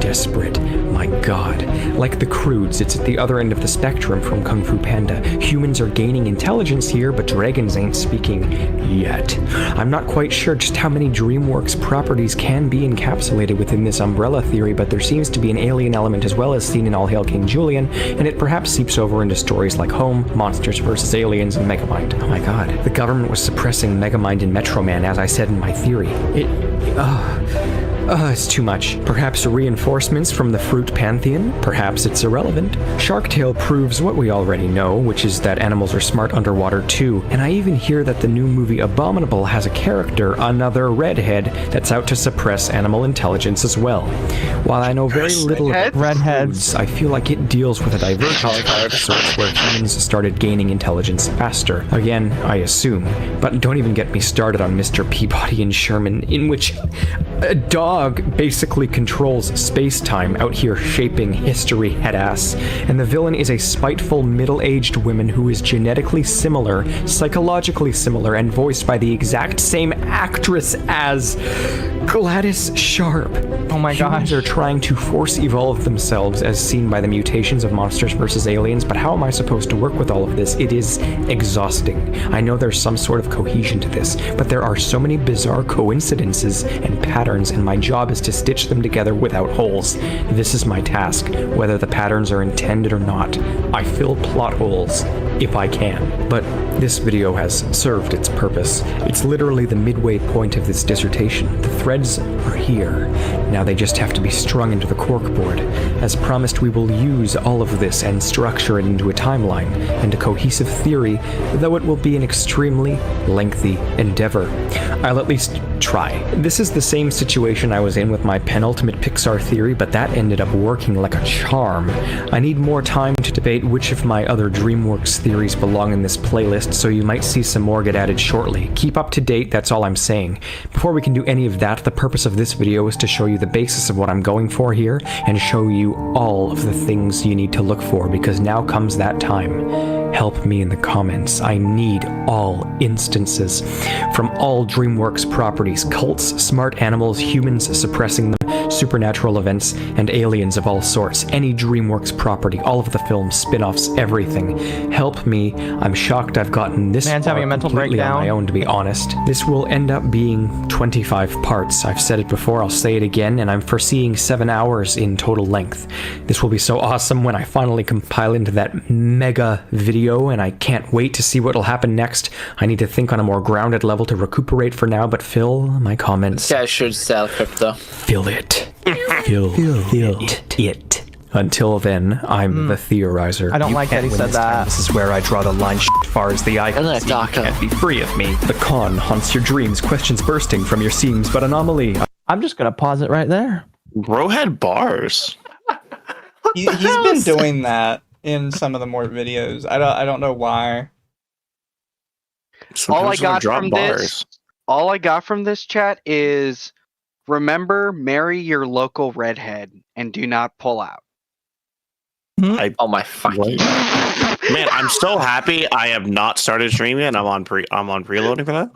desperate. My god. Like the Croods, it's at the other end of the spectrum from Kung Fu Panda. Humans are gaining intelligence here, but dragons ain't speaking yet. I'm not quite sure just how many DreamWorks properties can be encapsulated within this umbrella theory, but there seems to be an alien element as well as seen in All Hail King Julian, and it perhaps seeps over into stories like Home, Monsters vs. Aliens, and Megamind. Oh my god. The government was suppressing Megamind and Metro Man, as I said in my theory. It's too much. Perhaps reinforcements from the fruit pantheon? Perhaps it's irrelevant. Shark Tale proves what we already know, which is that animals are smart underwater too. And I even hear that the new movie Abominable has a character, another redhead, that's out to suppress animal intelligence as well. While I know very little about redheads, I feel like it deals with a divergence of sorts where humans started gaining intelligence faster. Again, I assume. But don't even get me started on Mr. Peabody and Sherman, in which a dog basically controls space-time out here shaping history, headass. And the villain is a spiteful middle-aged woman who is genetically similar, psychologically similar, and voiced by the exact same actress as Gladys Sharp. Oh my god. Humans are trying to force evolve themselves as seen by the mutations of Monsters vs. Aliens, but how am I supposed to work with all of this? It is exhausting. I know there's some sort of cohesion to this, but there are so many bizarre coincidences and patterns, and my job is to stitch them together without holes. This is my task, whether the patterns are intended or not. I fill plot holes if I can. But this video has served its purpose. It's literally the midway point of this dissertation. The threads are here. Now they just have to be strung into the corkboard. As promised, we will use all of this and structure it into a timeline and a cohesive theory, though it will be an extremely lengthy endeavor. I'll at least try. This is the same situation I was in with my penultimate Pixar theory, but that ended up working like a charm. I need more time to debate which of my other DreamWorks theories belong in this playlist, so you might see some more get added shortly. Keep up to date, that's all I'm saying. Before we can do any of that, the purpose of this video is to show you the basis of what I'm going for here, and show you all of the things you need to look for, because now comes that time. Help me in the comments. I need all instances from all DreamWorks properties, cults, smart animals, humans suppressing them, supernatural events, and aliens of all sorts. Any DreamWorks property, all of the films, spin-offs, everything. Help me. I'm shocked I've gotten this Man's far having a mental completely breakdown. on my own, to be honest. This will end up being 25 parts. I've said it before, I'll say it again, and I'm foreseeing 7 hours in total length. This will be so awesome when I finally compile into that mega video, and I can't wait to see what will happen next. I need to think on a more grounded level to recuperate for now, but fill my comments. This guy should sell crypto. Fill it. Fill it. Until then, I'm the theorizer. I don't You like that can't he win said this time. that. This is where I draw the line far as the eye can see. You can't be free of me. The con haunts your dreams, questions bursting from your seams, but anomaly. I'm just gonna pause it right there. Bro had bars. He's been doing that in some of the Mort videos. I don't know why. All I got from this chat is remember, marry your local redhead and do not pull out. Oh my fucking man! I'm so happy I have not started streaming and I'm on preloading for that.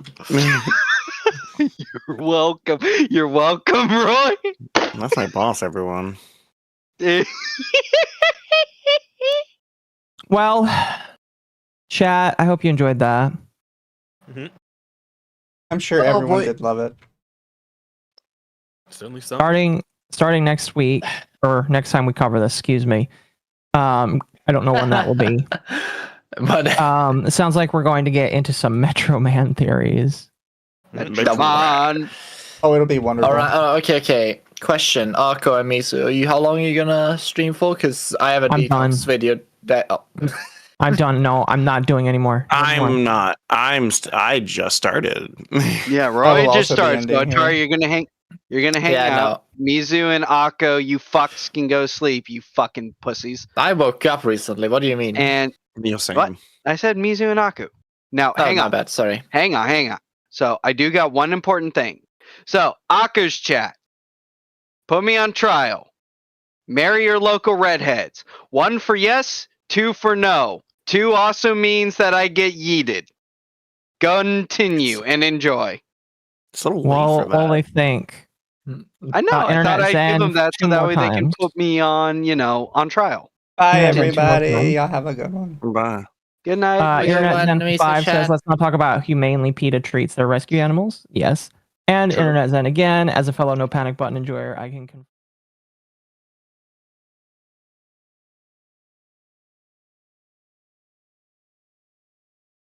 You're welcome. You're welcome, Roy. That's my boss, everyone. Well, chat, I hope you enjoyed that. I'm sure everyone did love it. Certainly so. Starting next week, or next time we cover this, excuse me. I don't know when that will be. But it sounds like we're going to get into some Metro Man theories. Come on. Oh, it'll be wonderful. All right. Okay. Question, Arco and Misu, how long are you gonna stream for? Because I have a detox video that. Oh. I'm done. No, I'm not doing anymore. I'm not. I just started. Yeah, Roy just started. So Atari, you're gonna hang. You're gonna hang Yeah, out. Mizu and Akko, you fucks can go sleep. You fucking pussies. I woke up recently. What do you mean? And what? I said Mizu and Akko. Now, hang on. My bad. Sorry. Hang on. So I do got one important thing. So Akko's chat. Put me on trial. Marry your local redheads. 1 for yes, 2 for no. 2 also means that I get yeeted. Continue and enjoy. Well, only think. I know. I thought I'd give them that so that way they can put me on, on trial. Bye, everybody. Y'all have a good one. Bye. Good night. Internet Zen 5 says, let's not talk about humanely PETA treats their rescue animals. Yes. And Internet Zen again, as a fellow no panic button enjoyer, I can confirm.